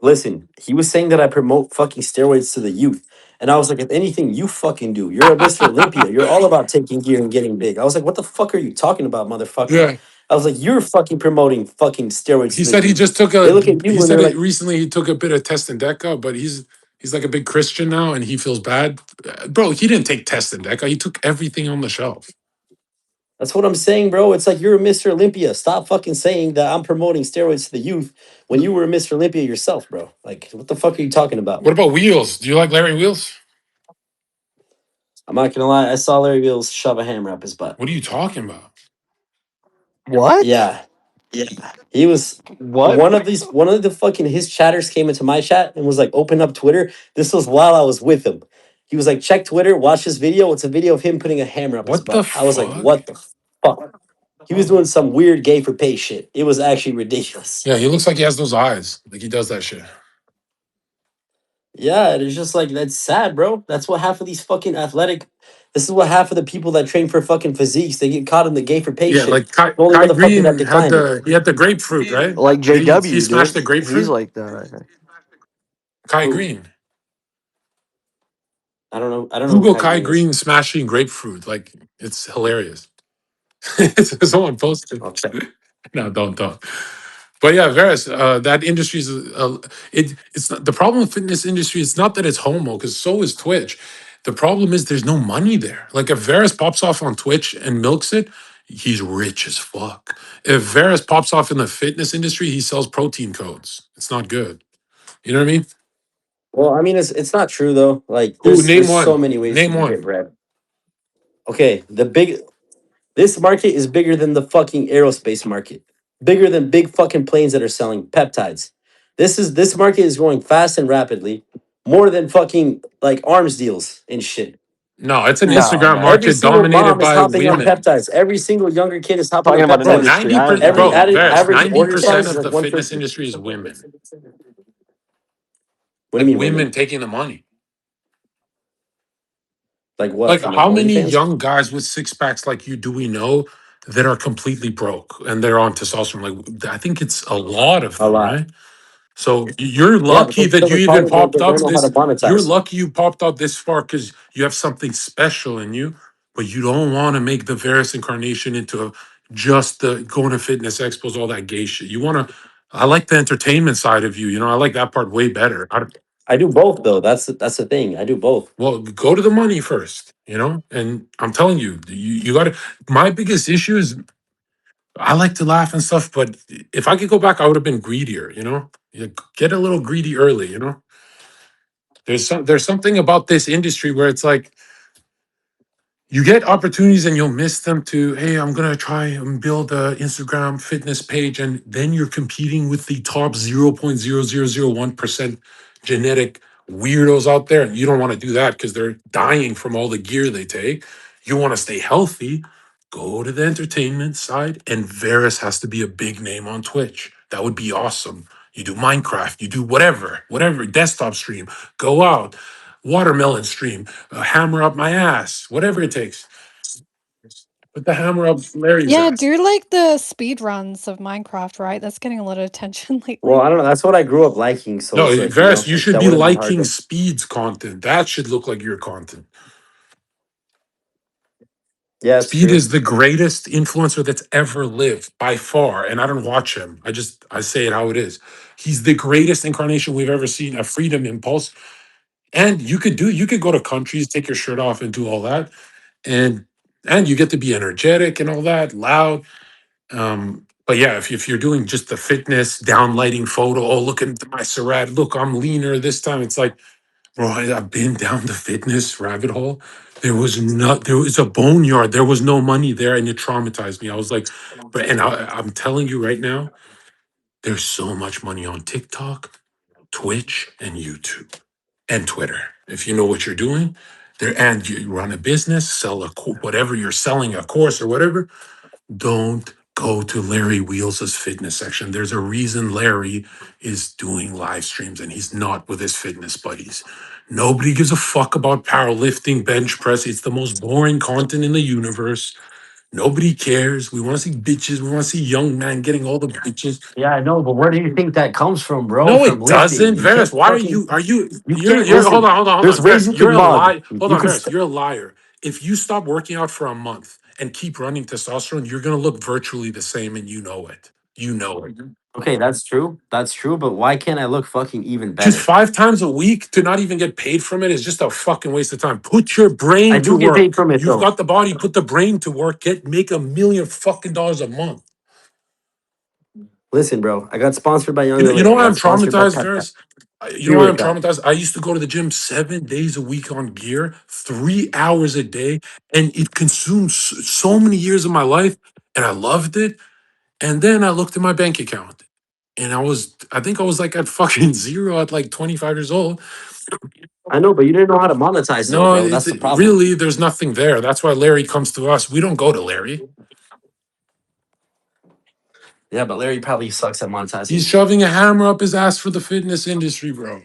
listen. He was saying that I promote fucking steroids to the youth, and I was like, if anything, you fucking do. You're a Mr. Olympia. You're all about taking gear and getting big. I was like, what the fuck are you talking about, motherfucker? Yeah. I was like, you're fucking promoting fucking steroids He to the said he youth. just took They a. look at He you and said they're it like, recently. He took a bit of test and deca, but he's like a big Christian now, and he feels bad, bro. He didn't take test and deca. He took everything on the shelf. that's what I'm saying, bro. It's like you're a Mr. Olympia. Stop fucking saying that I'm promoting steroids to the youth when you were a Mr. Olympia yourself, bro. Like, what the fuck are you talking about? What about Wheels? Do you like Larry Wheels? I'm not gonna lie. I saw Larry Bills shove a hammer up his butt. What are you talking about? What? Yeah, yeah. He was What? one of the fucking his chatters came into my chat and was like, "Open up Twitter." This was while I was with him. He was like, "Check Twitter. Watch this video. It's a video of him putting a hammer up his What the butt." I was like, fuck? "What the fuck?" He was doing some weird gay for pay shit. It was actually ridiculous. Yeah, he looks like he has those eyes. Like he does that shit. Yeah, it's just like that's sad, bro. That's what half of these fucking athletic. This is what half of the people that train for fucking physiques they get caught in the gay for pay Yeah, shit. like Kai, The only Kai motherfuckers that Green had declined it. the grapefruit, right? Like Did he JW, smash dude. the He's grapefruit? like that. Kai Who? Green. I don't know. I don't know who Google Kai Kai Green is. Green smashing grapefruit. Like it's hilarious. Someone posted. I'll check. No, don't. But yeah, Varys, that industry is it's not, the problem with fitness industry. It's not that it's homo, because so is Twitch. The problem is there's no money there. Like if Varys pops off on Twitch and milks it, he's rich as fuck. If Varys pops off in the fitness industry, he sells protein codes. It's not good. You know what I mean? Well, I mean, it's not true though. Like, Who? Name there's so one. many ways to Name go get one. bread. Okay, this market is bigger than the fucking aerospace market. Bigger than big fucking planes that are selling peptides. This market is growing fast and rapidly, more than fucking like arms deals and shit. No, it's an No, Instagram no. Every market single dominated mom is by hopping on women. peptides. Every single younger kid is hopping Talking on about an Bro, peptides. industry. I 90%, Every bro, no. added Varys, average order 90% size is of like the fitness 150. industry is women. What do Like you mean women? women taking the money. Like what? Like From like how many OnlyFans? young guys with six packs like you do we know that are completely broke and they're on testosterone? Like I think it's a lot of A them, lot. right? So you're Yeah, lucky because that you of even college, popped they up don't know how to this. You're monetize. lucky you popped up this far because you have something special in you, but you don't want to make the Varus incarnation into just the going to fitness expos, all that gay shit. You want to. I like the entertainment side of you. You know, I like that part way better. I do both though. That's the thing. I do both. Well, go to the money first. You know, and I'm telling you, you got to. My biggest issue is I like to laugh and stuff, but if I could go back, I would have been greedier. You know, you get a little greedy early. You know, there's something about this industry where it's like you get opportunities and you'll miss them to, hey, I'm gonna try and build a Instagram fitness page, and then you're competing with the top 0.0001% genetic weirdos out there. And you don't want to do that because they're dying from all the gear they take. You want to stay healthy, go to the entertainment side, and Varus has to be a big name on Twitch. That would be awesome. You do Minecraft, you do whatever, desktop stream, go out, watermelon stream, hammer up my ass, whatever it takes. Put the hammer up Larry's Yeah, ass. do like the speed runs of Minecraft, right? That's getting a lot of attention Well, lately. I don't know. That's what I grew up liking. So No, it's like, Varus, you like should that be wouldn't be hard liking to. Speed's content. That should look like your content. Yeah, it's Speed true. is the greatest influencer that's ever lived by far. And I don't watch him. I say it how it is. He's the greatest incarnation we've ever seen, a freedom impulse. And you could go to countries, take your shirt off and do all that. And and you get to be energetic and all that, loud. But yeah, if you're doing just the fitness, downlighting photo, oh, look at my Sarad, look, I'm leaner this time. It's like, bro, I've been down the fitness rabbit hole. There was a boneyard. There was no money there, and it traumatized me. I was like, but and I'm telling you right now, there's so much money on TikTok, Twitch, and YouTube and Twitter. If you know what you're doing, there and you run a business, sell whatever you're selling, a course or whatever, don't go to Larry Wheels' fitness section. There's a reason Larry is doing live streams and he's not with his fitness buddies. Nobody gives a fuck about powerlifting, bench press. It's the most boring content in the universe. Nobody cares. We want to see bitches. We want to see young man getting all the bitches. Yeah, I know, but where do you think that comes from, bro? No, From it lifting. doesn't. You Varys, can't why fucking. are you, You can't you're, listen. hold on. There's ways Varys, you you're could a mug. lie. Hold You on, could. Varys, you're a liar. If you stop working out for a month and keep running testosterone, you're going to look virtually the same and you know it. You know it. Okay, that's true. That's true. But why can't I look fucking even Just better? 5 times a week to not even get paid from it is just a fucking waste of time. Put your I brain to do get paid work. from it You've though. got the body, put the brain to work. Make $1 million fucking dollars a month. Listen, bro. I got sponsored by Young You LA. know I why I'm got sponsored by traumatized, Pepsi. Varys? You know Be why I'm with that. traumatized? I used to go to the gym 7 days a week on gear, 3 hours a day, and it consumed so many years of my life, and I loved it. And then I looked at my bank account, and I think I was like at fucking zero at like 25 years old. I know, but you didn't know how to monetize though, No, bro. That's the problem. really, there's nothing there. That's why Larry comes to us. We don't go to Larry. Yeah, but Larry probably sucks at He's monetizing. shoving a hammer up his ass for the fitness industry, bro.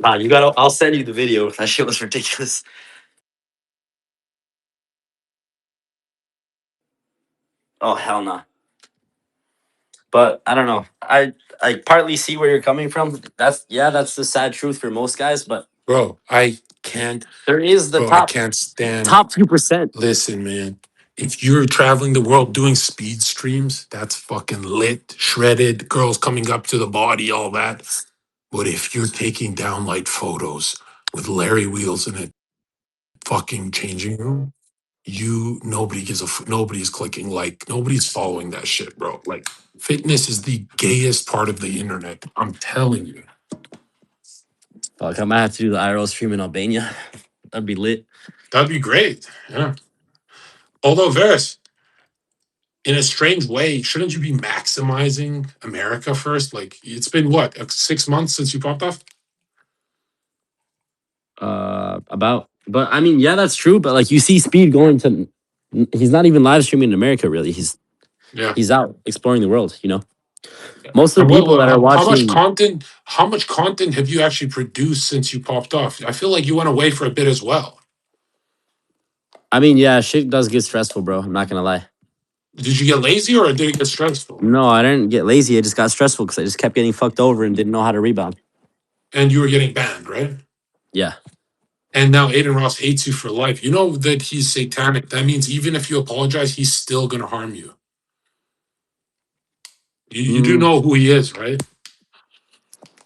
Nah, you gotta. I'll send you the video. That shit was ridiculous. Oh hell no. But I don't know. I partly see where you're coming from. That's the sad truth for most guys. But Bro, I can't, there is the I can't stand. top few percent. Listen, man. If you're traveling the world doing speed streams, that's fucking lit, shredded, girls coming up to the body, all that. But if you're taking down light photos with Larry Wheels in a fucking changing room, nobody gives nobody's clicking like, nobody's following that shit, bro. Like, fitness is the gayest part of the internet. I'm telling you. Fuck, I might have to do the IRL stream in Albania. That'd be lit. That'd be great. Yeah. Although, Varys, in a strange way, shouldn't you be maximizing America first? Like, it's been what, 6 months since you popped off? About, but I mean, yeah, that's true. But like, you see Speed going to. He's not even live streaming in America. Really, Yeah. he's out exploring the world. Most of And the people that are how watching. much content have you actually produced since you popped off? I feel like you went away for a bit as well. I mean, yeah, shit does get stressful, bro. I'm not gonna lie. Did you get lazy or did it get stressful? No, I didn't get lazy. I just got stressful because I just kept getting fucked over and didn't know how to rebound. And you were getting banned, right? Yeah. And now Aiden Ross hates you for life. You know that he's satanic. That means even if you apologize, he's still going to harm you. You do Mm, know who he is, right?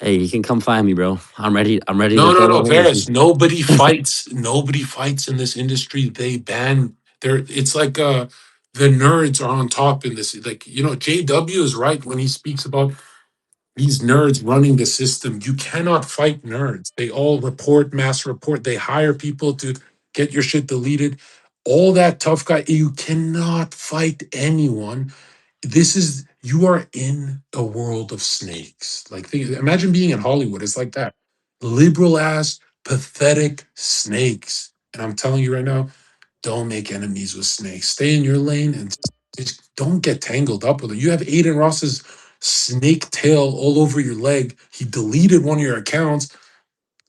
hey, you can come find me, bro. I'm ready. I'm ready to No, no, throw no, the hands. Varys. Nobody fights. Nobody fights in this industry. They ban. It's like the nerds are on top in this. Like, JW is right when he speaks about these nerds running the system. You cannot fight nerds. They all mass report. They hire people to get your shit deleted. All that tough guy. You cannot fight anyone. You are in a world of snakes. Like, imagine being in Hollywood. It's like that. Liberal ass, pathetic snakes. And I'm telling you right now, don't make enemies with snakes. Stay in your lane and just don't get tangled up with it. You have Aiden Ross's snake tail all over your leg. He deleted one of your accounts.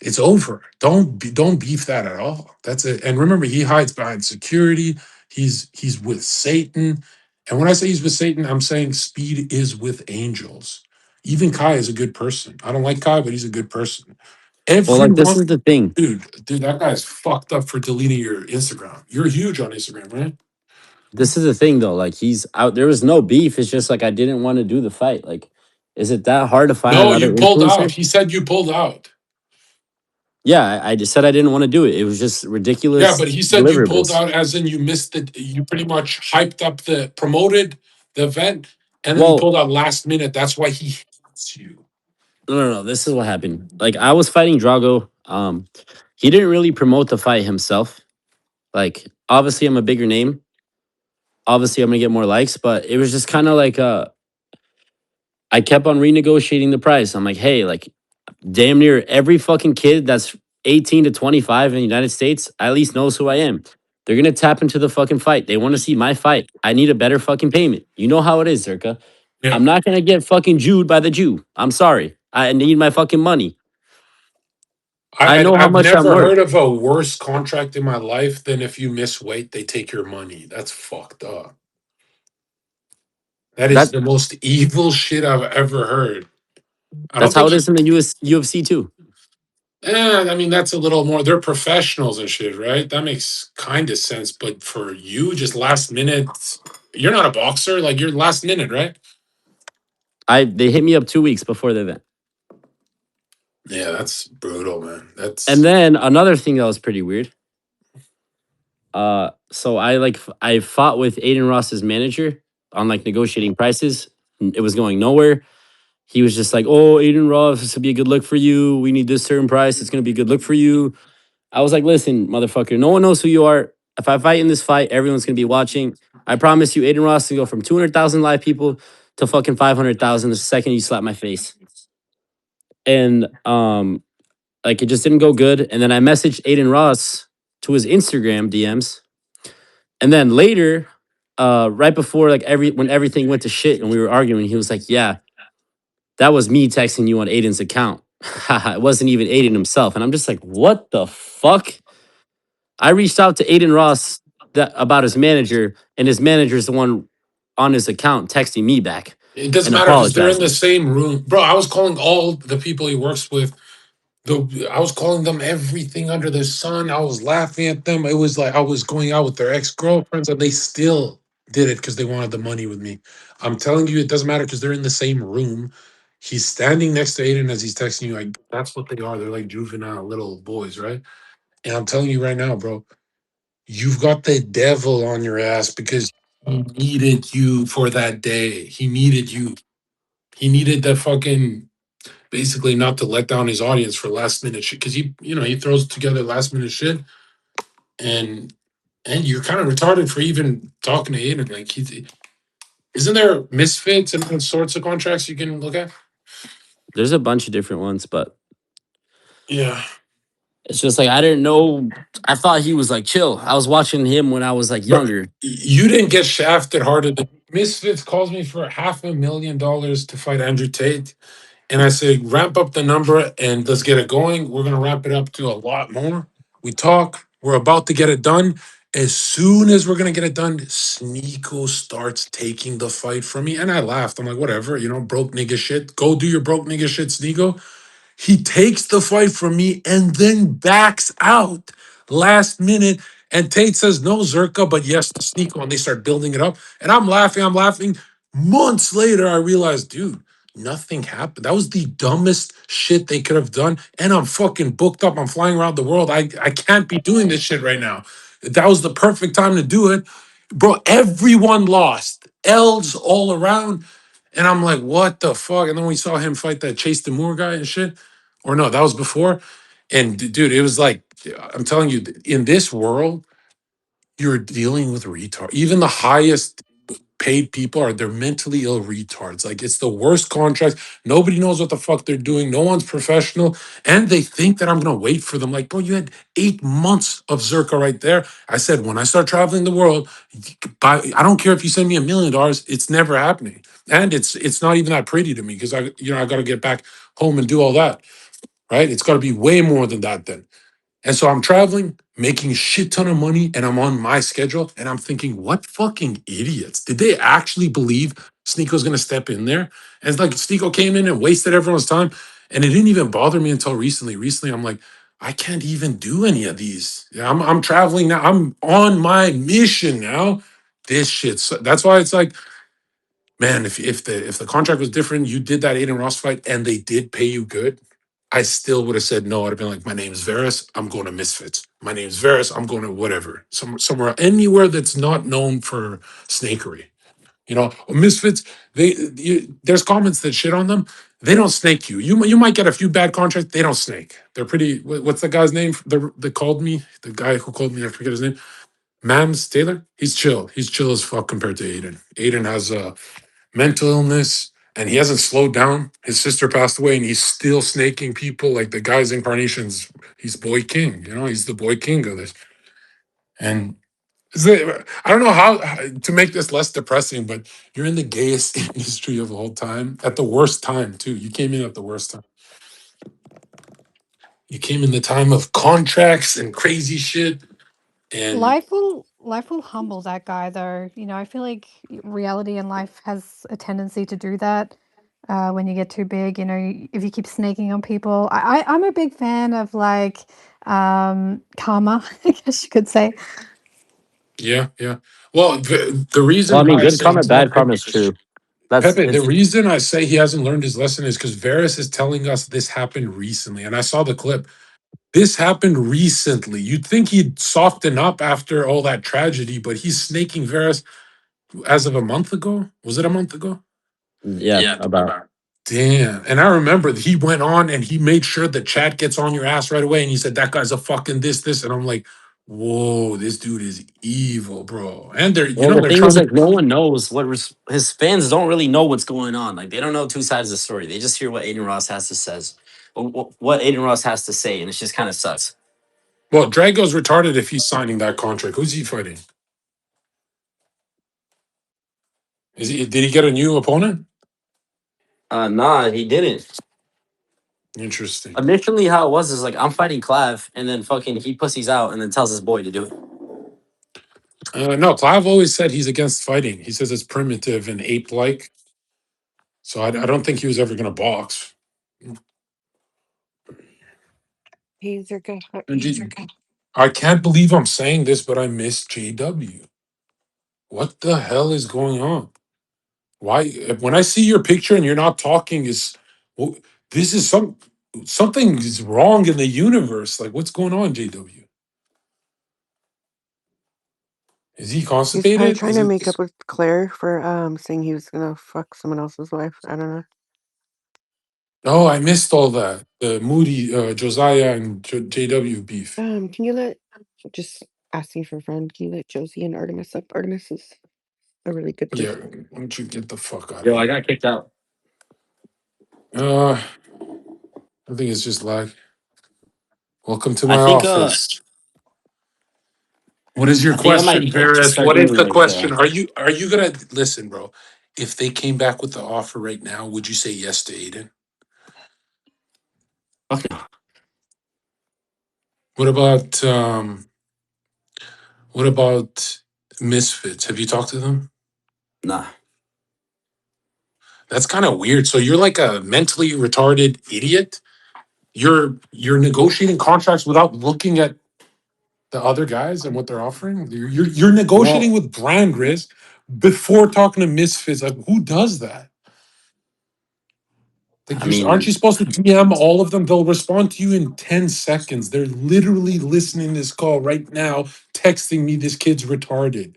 It's over. Don't beef that at all. That's it. And remember, he hides behind security. He's with Satan. And when I say he's with Satan, I'm saying Speed is with angels. Even Kai is a good person. I don't like Kai, but he's a good person. Well, like this Everyone, is the thing. dude, that guy's fucked up for deleting your Instagram. You're huge on Instagram, right? This is the thing, though. Like he's out. There was no beef. It's just like I didn't want to do the fight. Like, is it that hard to find No, another you pulled out. influencer? He said you pulled out. Yeah, I just said I didn't want to do it. It was just Yeah, ridiculous but he said you pulled deliverables. out as in you missed it. You pretty much hyped up promoted the event, and then you Well, pulled out last minute. That's why he hates you. no. This is what happened. Like I was fighting Drago. He didn't really promote the fight himself. Like obviously I'm a bigger name. Obviously I'm gonna get more likes, but it was just kind of like I kept on renegotiating the price. I'm like, hey, like damn near every fucking kid that's 18 to 25 in the United States at least knows who I am. They're gonna tap into the fucking fight. They want to see my fight. I need a better fucking payment. You know how it is, Zerka. Yeah, I'm not gonna get fucking Jewed by the Jew. I'm sorry. I need my fucking money. I know how I've much I'm never worth. heard of a worse contract in my life than if you miss weight, they take your money. That's fucked up. That is That the most evil shit I've ever heard. I don't that's how think it you. is in the UFC too. I mean, that's a little more. They're professionals and shit, right? That makes kind of sense. But for you, just last minute, you're not a boxer. Like you're last minute, right? They hit me up 2 weeks before the event. Yeah, that's brutal, man. And That's then another thing that was pretty weird. So I fought with Aiden Ross's manager on like negotiating prices. It was going nowhere. He was just like, "Oh, Aiden Ross, this would be a good look for you. We need this certain price. It's gonna be a good look for you." I was like, "Listen, motherfucker, no one knows who you are. If I fight in this fight, everyone's gonna be watching. I promise you, Aiden Ross can go from 200,000 live people to fucking 500,000 the second you slap my face." And like it just didn't go good. And then I messaged Aiden Ross to his Instagram DMs. And then later, right before like when everything went to shit and we were arguing, he was like, "Yeah, that was me texting you on Aiden's account. It wasn't even Aiden himself." And I'm just like, "What the fuck?" I reached out to Aiden Ross about his manager, and his manager is the one on his account texting me back it doesn't and matter because they're in the apologizing. same room, bro. I was calling all the people he works with. I was calling them everything under the sun. I was laughing at them. It was like I was going out with their ex girlfriends, and they still did it because they wanted the money with me. I'm telling you, it doesn't matter because they're in the same room. He's standing next to Aiden as he's texting you. Like that's what they are. They're like juvenile little boys, right? And I'm telling you right now, bro, you've got the devil on your ass because he needed you for that day. He needed you. He needed the fucking basically not to let down his audience for last minute shit because he throws together last minute shit and you're kind of retarded for even talking to Aiden. Like isn't there misfits and all sorts of contracts you can look at? There's a bunch of different ones, but Yeah. it's just like I didn't know. I thought he was like chill. I was watching him when I was like But younger. you didn't get shafted harder than Misfits calls me for $500,000 to fight Andrew Tate. And I say, ramp up the number and let's get it going. We're going to ramp it up to a lot more. We talk. We're about to get it done. As soon as we're going to get it done, Sneeko starts taking the fight from me. And I laughed. I'm like, whatever, broke nigga shit. Go do your broke nigga shit, Sneeko. He takes the fight from me and then backs out last minute. And Tate says, no, Zerka, but yes, to Sneeko. And they start building it up. And I'm laughing. I'm laughing. Months later, I realized, dude, nothing happened. That was the dumbest shit they could have done. And I'm fucking booked up. I'm flying around the world. I can't be doing this shit right now. That was the perfect time to do it. Bro, everyone lost. L's all around. And I'm like, what the fuck? And then we saw him fight that Chase the Moore guy and shit. Or no, that was before. And dude, it was like, I'm telling you, in this world, you're dealing with retard. Even the highest paid people they're mentally ill retards. Like it's the worst contract. Nobody knows what the fuck they're doing. No one's professional. And they think that I'm gonna wait for them. Like, bro, you had 8 months of Zerka right there. I said, when I start traveling the world, I don't care if you send me $1 million, it's never happening. And it's not even that pretty to me because I gotta get back home and do all that. Right? It's gotta be way more than that then. And so I'm traveling, making a shit ton of money, and I'm on my schedule. And I'm thinking, what fucking idiots? Did they actually believe Sneako's gonna step in there? And it's like Sneako came in and wasted everyone's time. And it didn't even bother me until recently. Recently, I'm like, I can't even do any of these. Yeah, I'm traveling now. I'm on my mission now. This shit. That's why it's like, man, if the contract was different, you did that Aiden Ross fight and they did pay you good. I still would have said no. I'd have been like, my name's Varys. I'm going to Misfits. My name's Varys. I'm going to whatever, somewhere, anywhere that's not known for snakery. You know, Misfits. There's comments that shit on them. They don't snake you. You might get a few bad contracts. They don't snake. They're pretty. What's the guy's name? That called me. The guy who called me. I forget his name. Mams Taylor. He's chill. He's chill as fuck compared to Aiden. Aiden has a mental illness and he hasn't slowed down. His sister passed away and he's still snaking people. Like the guy's incarnations, he's boy king, you know, he's the boy king of this. And I don't know how to make this less depressing, but you're in the gayest industry of all time at the worst time too. You came in at the worst time. You came in the time of contracts and crazy shit. And Life will humble that guy though. You know, I feel like reality in life has a tendency to do that. When you get too big, you know, if you keep snaking on people. I'm a big fan of like karma, I guess you could say. yeah, yeah. Well, the Well, I reason mean, why I good say karma, he's not bad karma is true. That's Pepe, the it's. reason I say he hasn't learned his lesson is because Varys is telling us this happened recently. And I saw the clip. This happened recently. You'd think he'd soften up after all that tragedy, but he's snaking Varys as of a month ago. Was it a month ago? Yeah, about. Damn. And I remember he went on and he made sure the chat gets on your ass right away. And he said, that guy's a fucking this. And I'm like, whoa, this dude is evil, bro. And Well, the they're thing trying is, to. like, no one knows his fans don't really know what's going on. Like, they don't know two sides of the story. They just hear what Aiden Ross has to says, what Aiden Ross has to say, and it just kind of sucks. Well, Drago's retarded if he's signing that contract. Who's he fighting? Did he get a new opponent? Nah, he didn't. Interesting. Initially, how it was is like I'm fighting Clav, and then fucking he pussies out, and then tells his boy to do it. No, Clive always said he's against fighting. He says it's primitive and ape-like. So I don't think he was ever going to box. Hey, Zherka. And I can't believe I'm saying this, but I miss JW. What the hell is going on? Why? When I see your picture and you're not talking, well, this is something is wrong in the universe. Like, what's going on, JW? Is he He's probably constipated? trying Is to it? make up with Claire for saying he was gonna fuck someone else's wife. I don't know. Oh, I missed all that. The Moody, Josiah, and JW beef. Can you let just asking for a friend? Can you let Josie and Artemis up? Artemis is a really good Yeah, person. why don't you get the fuck out of Yo, I here? got kicked out. Uh, I think it's just like, welcome to I my think office. What is your I think I might question, just Paris? start What is doing the like question? Are you gonna listen, bro? If they came back with the offer right now, would you say yes to Aiden? fuck no. What about what about Misfits? Have you talked to them? Nah. That's kind of weird. So you're like a mentally retarded idiot. You're negotiating contracts without looking at the other guys and what they're offering. You're negotiating Well, with Brand Grizz before talking to Misfits. Like, who does that? Like, I aren't you mean, supposed to DM all of them? They'll respond to you in 10 seconds. They're literally listening to this call right now, texting me this kid's retarded.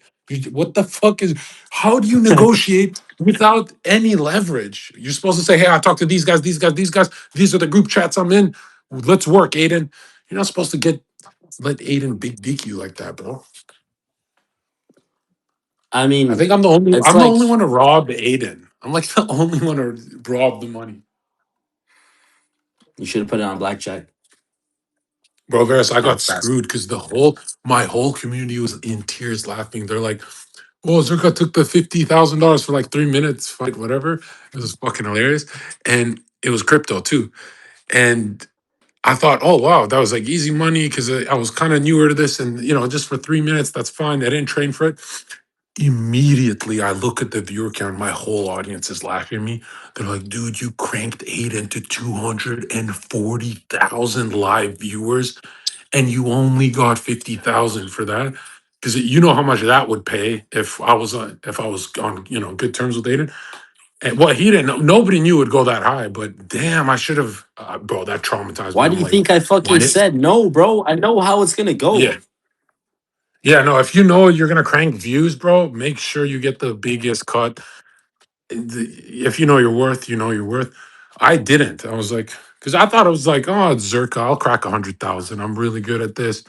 What the fuck is, how do you negotiate without any leverage? You're supposed to say, hey, I talked to these guys, these guys, these guys. These are the group chats I'm in. Let's work, Aiden. You're not supposed to let Aiden big dick you like that, bro. I I mean, think I'm the only it's I'm the like only one to rob Aiden. I'm like the only one to rob the money. you should have put it on blackjack. Bro, Varys, I got That's fast. screwed because my whole community was in tears laughing. They're like, "Oh, Zerka took the $50,000 for like 3 minutes fight, whatever." It was fucking hilarious, and it was crypto too. And I thought, "Oh wow, that was like easy money," because I was kind of newer to this, and just for 3 minutes, that's fine. I didn't train for it. Immediately, I look at the viewer count. My whole audience is laughing at me. They're like, "Dude, you cranked Aiden to 240,000 live viewers." And you only got 50,000 for that, because you know how much that would pay if I was on good terms with Aiden. And well, he didn't know. Nobody knew it would go that high, but damn, I should have, bro. That traumatized me. Why do I'm you like, think I fucking when it, said no, bro? I know how it's gonna yeah, go. yeah, no. If you know you're gonna crank views, bro, make sure you get the biggest cut. If you know your worth, you know your worth. I didn't. I was like, because I thought it was like, oh, it's Zerka. I'll crack 100,000. I'm really good at this,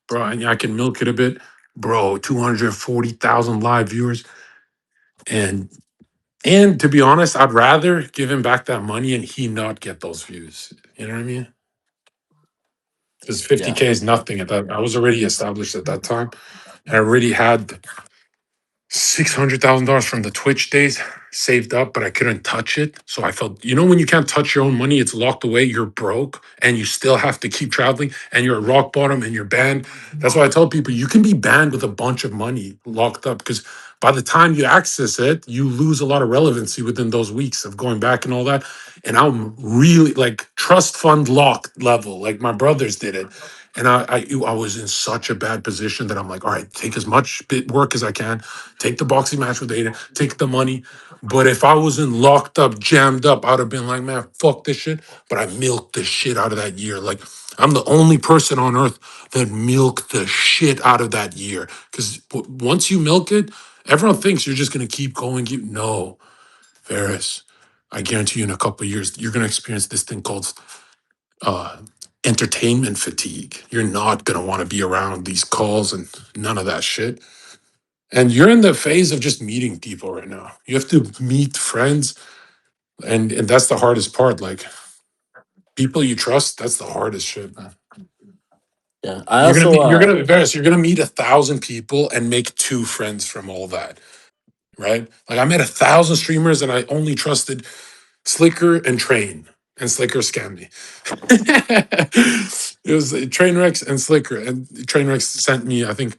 bro. And I can milk it a bit, bro. 240,000 live viewers, and to be honest, I'd rather give him back that money and he not get those views. You know what I mean? Because Yeah. 50K is nothing at that. I was already established at that time. And I already had $600,000 from the Twitch days saved up, but I couldn't touch it. So I felt, when you can't touch your own money, it's locked away, you're broke, and you still have to keep traveling, and you're at rock bottom and you're banned. That's why I tell people you can be banned with a bunch of money locked up because by the time you access it, you lose a lot of relevancy within those weeks of going back and all that. And I'm really like trust fund locked level, like my brothers did it. And I was in such a bad position that I'm like, all right, take as much bit work as I can, take the boxing match with Aiden, take the money. But if I wasn't locked up, jammed up, I'd have been like, man, fuck this shit. But I milked the shit out of that year. Like, I'm the only person on earth that milked the shit out of that year. Because once you milk it, everyone thinks you're just going to keep going. No, Varys, I guarantee you in a couple of years, you're going to experience this thing called uh, entertainment fatigue. You're not going to want to be around these calls and none of that shit. And you're in the phase of just meeting people right now. You have to meet friends, and that's the hardest part. Like people you trust, that's the hardest shit, man. Yeah. I also You're gonna meet 1,000 people and make 2 friends from all that, right? Like I met 1,000 streamers and I only trusted Slicker and Train, and Slicker scammed me. It was Trainwrecks and Slicker, and Trainwrecks sent me, I think,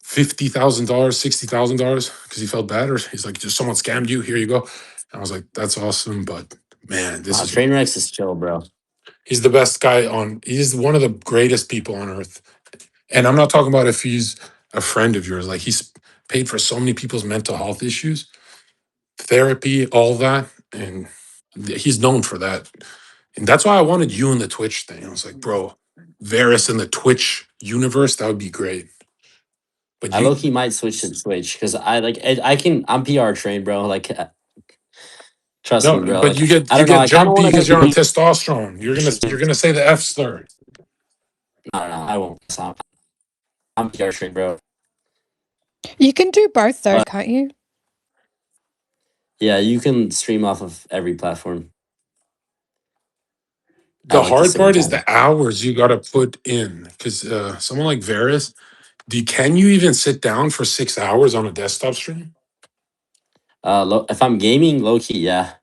$50,000, $60,000 because he felt bad, or he's like, just someone scammed you. Here you go. And I was like, that's awesome, but man, Trainwrecks is chill, bro. he's the best guy on. He's one of the greatest people on earth. And I'm not talking about if he's a friend of yours. Like he's paid for so many people's mental health issues, therapy, all that, and he's known for that. And that's why I wanted you in the Twitch thing. I was like, bro, Varys in the Twitch universe, that would be great. But I low key might switch to Twitch because I'm PR trained, bro. Like, trust me, no, bro. but Like, you I don't know. get I kind of jumpy want because to you're on be. testosterone. You're gonna say the F slur. No, no, I won't. I'm PR trained, bro. You can do both though, But can't you? yeah, you can stream off of every platform at The like the hard same part is time. the hours you got to put in because someone like Varys, can you even sit down for 6 hours on a desktop stream? If I'm gaming, low key, yeah.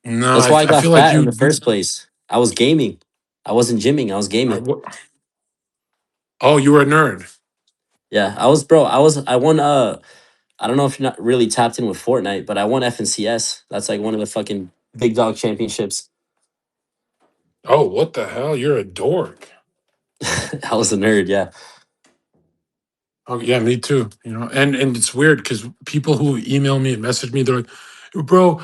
No, That's why I I got feel like fat in the first place. I was gaming. I wasn't gymming. I was I gaming. w- oh, you were a nerd. Yeah, I was, bro. I won. I don't know if you're not really tapped in with Fortnite, but I won FNCS. That's like one of the fucking big dog championships. Oh, what the hell? You're a dork. I was a nerd. Yeah. Oh yeah, me too. And it's weird because people who email me and message me, they're like, "Bro,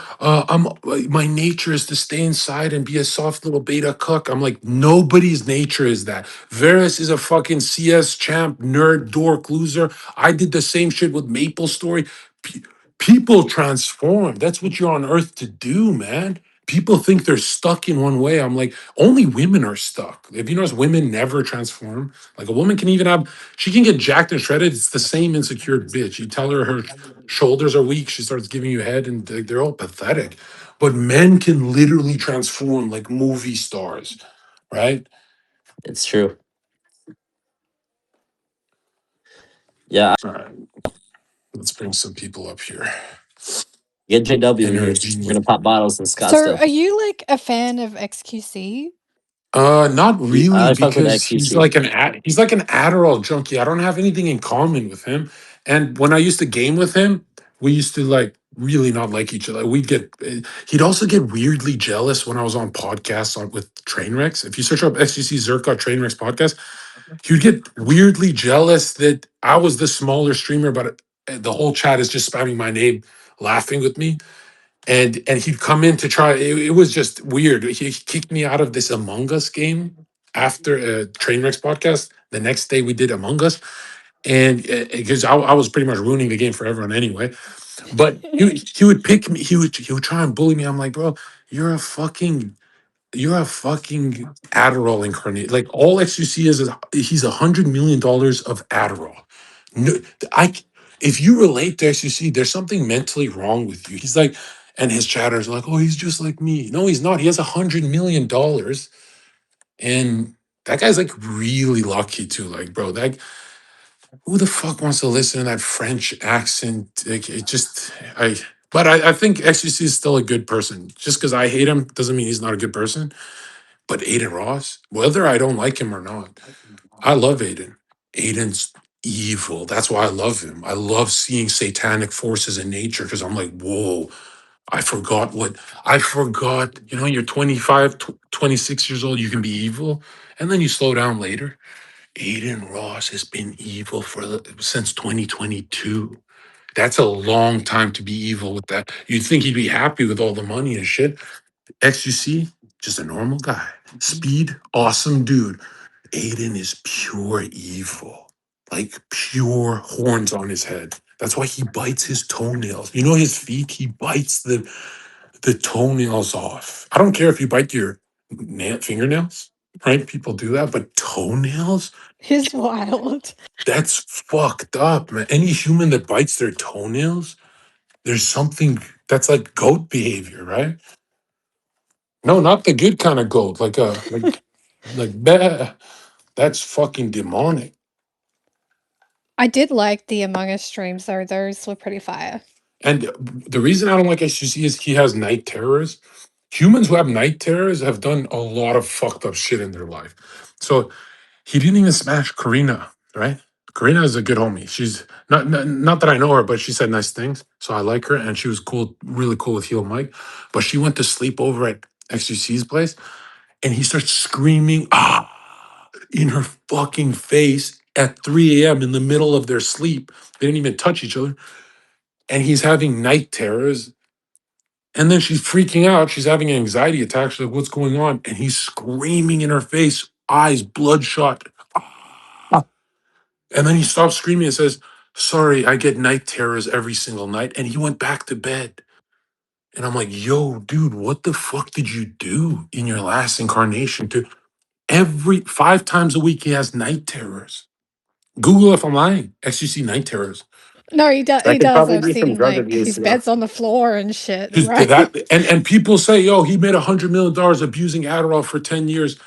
my nature is to stay inside and be a soft little beta cuck." I'm like, nobody's nature is that. Varys is a fucking CS champ, nerd, dork, loser. I did the same shit with Maple Story. Pe- People transform. That's what you're on Earth to do, man. People think they're stuck in one way. I'm like, only women are stuck. If you notice, women never transform. Like a woman can even have she can get jacked and shredded. It's the same insecure bitch. You tell her her shoulders are weak, she starts giving you head, and they're all pathetic. But men can literally transform like movie stars, right? It's true. Yeah. All right, let's bring some people up here. Get JW in here. We're Energy. gonna pop bottles in So, Scottsdale. are you like a fan of XQC? Not really, I fuck with because XQC. he's like an Adderall junkie. I don't have anything in common with him. And when I used to game with him, we used to like really not like each other. He'd also get weirdly jealous when I was on podcasts with Trainwrecks. If you search up XCC Zherka Trainwrecks podcast, he would get weirdly jealous that I was the smaller streamer, but the whole chat is just spamming my name laughing with me, and he'd come in to try. It was just weird. He kicked me out of this Among Us game after a Trainwrecks podcast. The next day we did Among Us, and because I was pretty much ruining the game for everyone anyway. But he would pick me. He would try and bully me. I'm like, bro, you're a fucking you're a fucking Adderall incarnate. Like all XUC is he's $100 million of Adderall. No, I if you relate to XUC, there's something mentally wrong with you. He's like, and his chatters like, oh, he's just like me. No, he's not. He has $100 million, and that guy's like really lucky too. Like, bro, that who the fuck wants to listen to that French accent? Like, it just I. But I think XUC is still a good person. Just because I hate him doesn't mean he's not a good person. But Aiden Ross, whether I don't like him or not, I love Aiden. Aiden's evil. That's why I love him. I love seeing satanic forces in nature because I'm like, whoa, I forgot. You know, you're 25, 26 years old, you can be evil. And then you slow down later. Aiden Ross has been evil since 2022. That's a long time to be evil with that. You'd think he'd be happy with all the money and shit. XUC, just a normal guy. Speed, awesome dude. Aiden is pure evil, like pure horns on his head. That's why he bites his toenails. You know his feet. He bites the toenails off. I don't care if you bite your fingernails, right? People do that, but toenails. He's wild. That's fucked up, man. Any human that bites their toenails, there's something that's like goat behavior, right? No, not the good kind of goat, like bah, that's fucking demonic. I did like the Among Us streams though. Those were pretty fire. And the reason I don't like SUC is he has night terrors. Humans who have night terrors have done a lot of fucked up shit in their life. So he didn't even smash Karina, right? Karina is a good homie. She's not that I know her, but she said nice things. So I like her, and she was cool, really cool with Heel Mike. But she went to sleep over at XUC's place, and he starts screaming in her fucking face at 3 a.m. in the middle of their sleep. They didn't even touch each other. And he's having night terrors. And then she's freaking out. She's having an anxiety attack. She's like, what's going on? And he's screaming in her face, eyes bloodshot. Ah. And then he stops screaming and says, sorry, I get night terrors every single night. And he went back to bed. And I'm like, yo, dude, what the fuck did you do in your last incarnation to every 5 times a week he has night terrors? Google if I'm lying. XUC night terrors. No, he does. That He could does. probably I've be from seen drug like abuse, his you know. bed's on the floor and shit. Just Right. that and people say, yo, he made $100 million abusing Adderall for 10 years.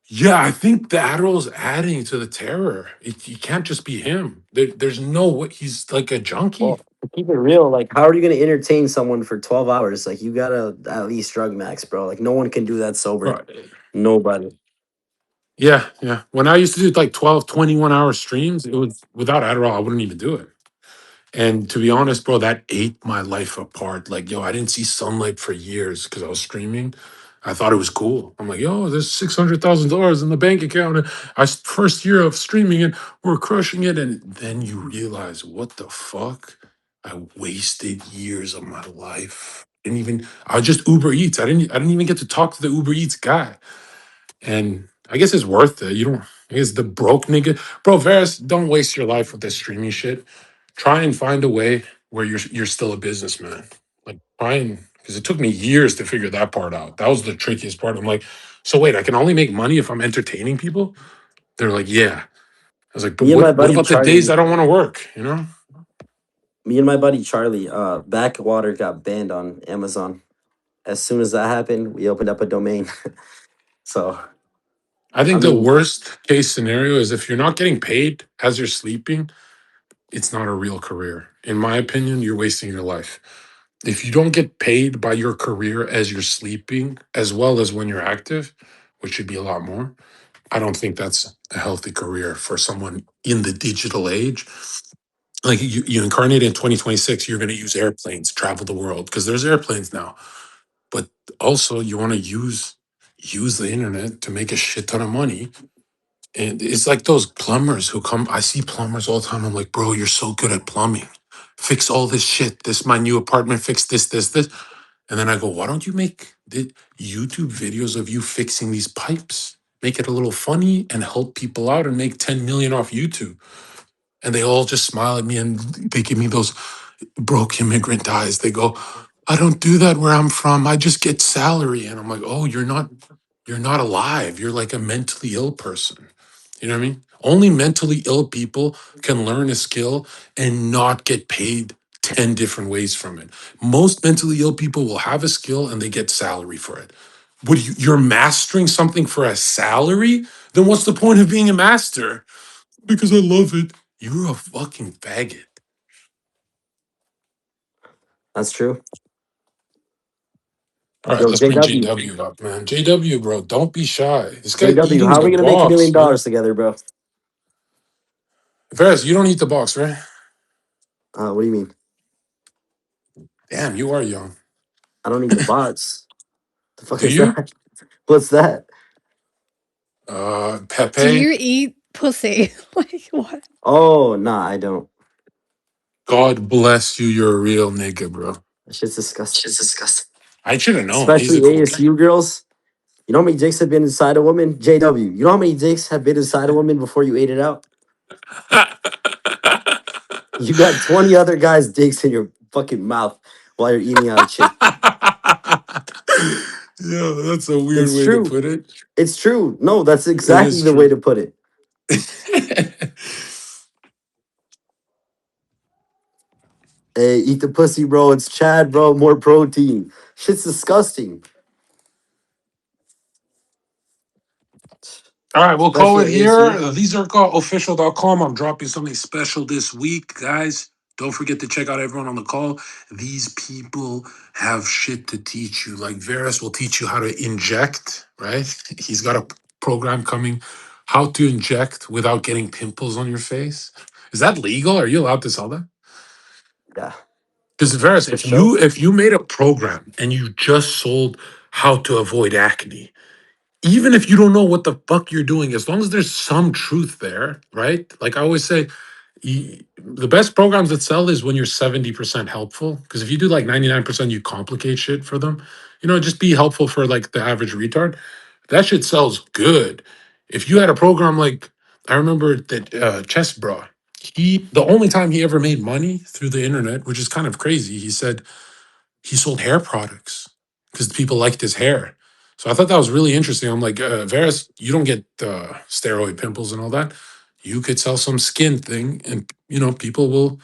Yeah, I think the Adderall is adding to the terror. It can't just be him. There's no way he's like a junkie. Well, to keep it real, like, how are you going to entertain someone for 12 hours? Like, you got to at least drug max, bro. Like, no one can do that sober. Right. Nobody. Yeah, yeah. When I used to do like 12, 21 hour streams, it was without Adderall, I wouldn't even do it. And to be honest, bro, that ate my life apart. Like, yo, I didn't see sunlight for years because I was streaming. I thought it was cool. I'm like, yo, there's $600,000 in the bank account. And first year of streaming and we're crushing it. And then you realize, what the fuck? I wasted years of my life. I just Uber Eats. I didn't even get to talk to the Uber Eats guy. And I guess it's worth it. You don't, I guess the broke nigga. Bro, Varys, don't waste your life with this streaming shit. Try and find a way where you're still a businessman. Like try and because it took me years to figure that part out. That was the trickiest part. I'm like, so wait, I can only make money if I'm entertaining people? They're like, yeah. I was like, but Me and my what buddy about the days Charlie, I don't want to work? You know? me and my buddy Charlie, Backwater got banned on Amazon. As soon as that happened, we opened up a domain. So, I I think the mean, worst case scenario is if you're not getting paid as you're sleeping, it's not a real career. In my opinion, you're wasting your life. If you don't get paid by your career as you're sleeping, as well as when you're active, which should be a lot more, I don't think that's a healthy career for someone in the digital age. Like you incarnate in 2026, you're going to use airplanes, travel the world because there's airplanes now. But also, you want to use the internet to make a shit ton of money. And it's like those plumbers who come. I see plumbers all the time. I'm like, bro, you're so good at plumbing. fix all this shit. This my new apartment. Fix this. And then I go, why don't you make the YouTube videos of you fixing these pipes? Make it a little funny and help people out and make 10 million off YouTube. And they all just smile at me and they give me those broke immigrant eyes. They go, I don't do that where I'm from. I just get salary. And I'm like, oh, you're not alive. You're like a mentally ill person. You know what I mean? Only mentally ill people can learn a skill and not get paid 10 different ways from it. Most mentally ill people will have a skill and they get salary for it. Would you're mastering something for a salary? Then what's the point of being a master? Because I love it. You're a fucking faggot. That's true. All right, Yo, let's bring JW. JW up, man. JW, bro, don't be shy. This guy JW, eating how are the we gonna make $1 million box, man. together, bro? Ferris, you don't eat the box, right? What do you mean? Damn, you are young. I don't need the bots. The fuck Do is you? that? What's that? Do Pepe, you eat pussy? Like what? Oh, nah, I don't. God bless you. You're a real nigga, bro. That shit's disgusting. I should have known. He's a Especially cool guy. ASU girls. You know how many dicks have been inside a woman? JW, you know how many dicks have been inside a woman before you ate it out? You got 20 other guys' dicks in your fucking mouth while you're eating out a chick. Yeah, that's a weird It's way to true. put it. It's true. No, that's It exactly is the way true. to put it. Hey, eat the pussy, bro. It's Chad, bro. More protein. Shit's disgusting. All right, we'll call Especially it at here. ASU. TheZerkaOfficial.com. I'm dropping something special this week, guys. Don't forget to check out everyone on the call. These people have shit to teach you. Like Varus will teach you how to inject, right? He's got a program coming, how to inject without getting pimples on your face. Is that legal? Are you allowed to sell that? Yeah, Because Varus, for sure. if you made a program and you just sold how to avoid acne, even if you don't know what the fuck you're doing, as long as there's some truth there, right? Like I always say, the best programs that sell is when you're 70% helpful. Because if you do like 99%, you complicate shit for them. You know, just be helpful for like the average retard. That shit sells good. If you had a program like, I remember that Chess Bra, the only time he ever made money through the internet, which is kind of crazy, he said, he sold hair products because people liked his hair. So I thought that was really interesting. I'm like, Varys, you don't get steroid pimples and all that. You could sell some skin thing, and you know people will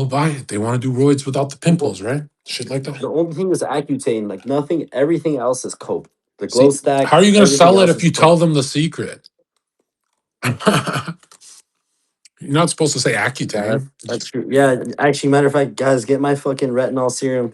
buy it. They want to do roids without the Well, pimples, right? Shit like the that. only thing is Accutane. Like nothing, everything else is cope. The glow See, stack, how are you going to everything sell it else if is you tell cope. them the secret? You're not supposed to say Yeah, Accutane. that's true. Yeah, actually, matter of fact, guys, get my fucking retinol serum.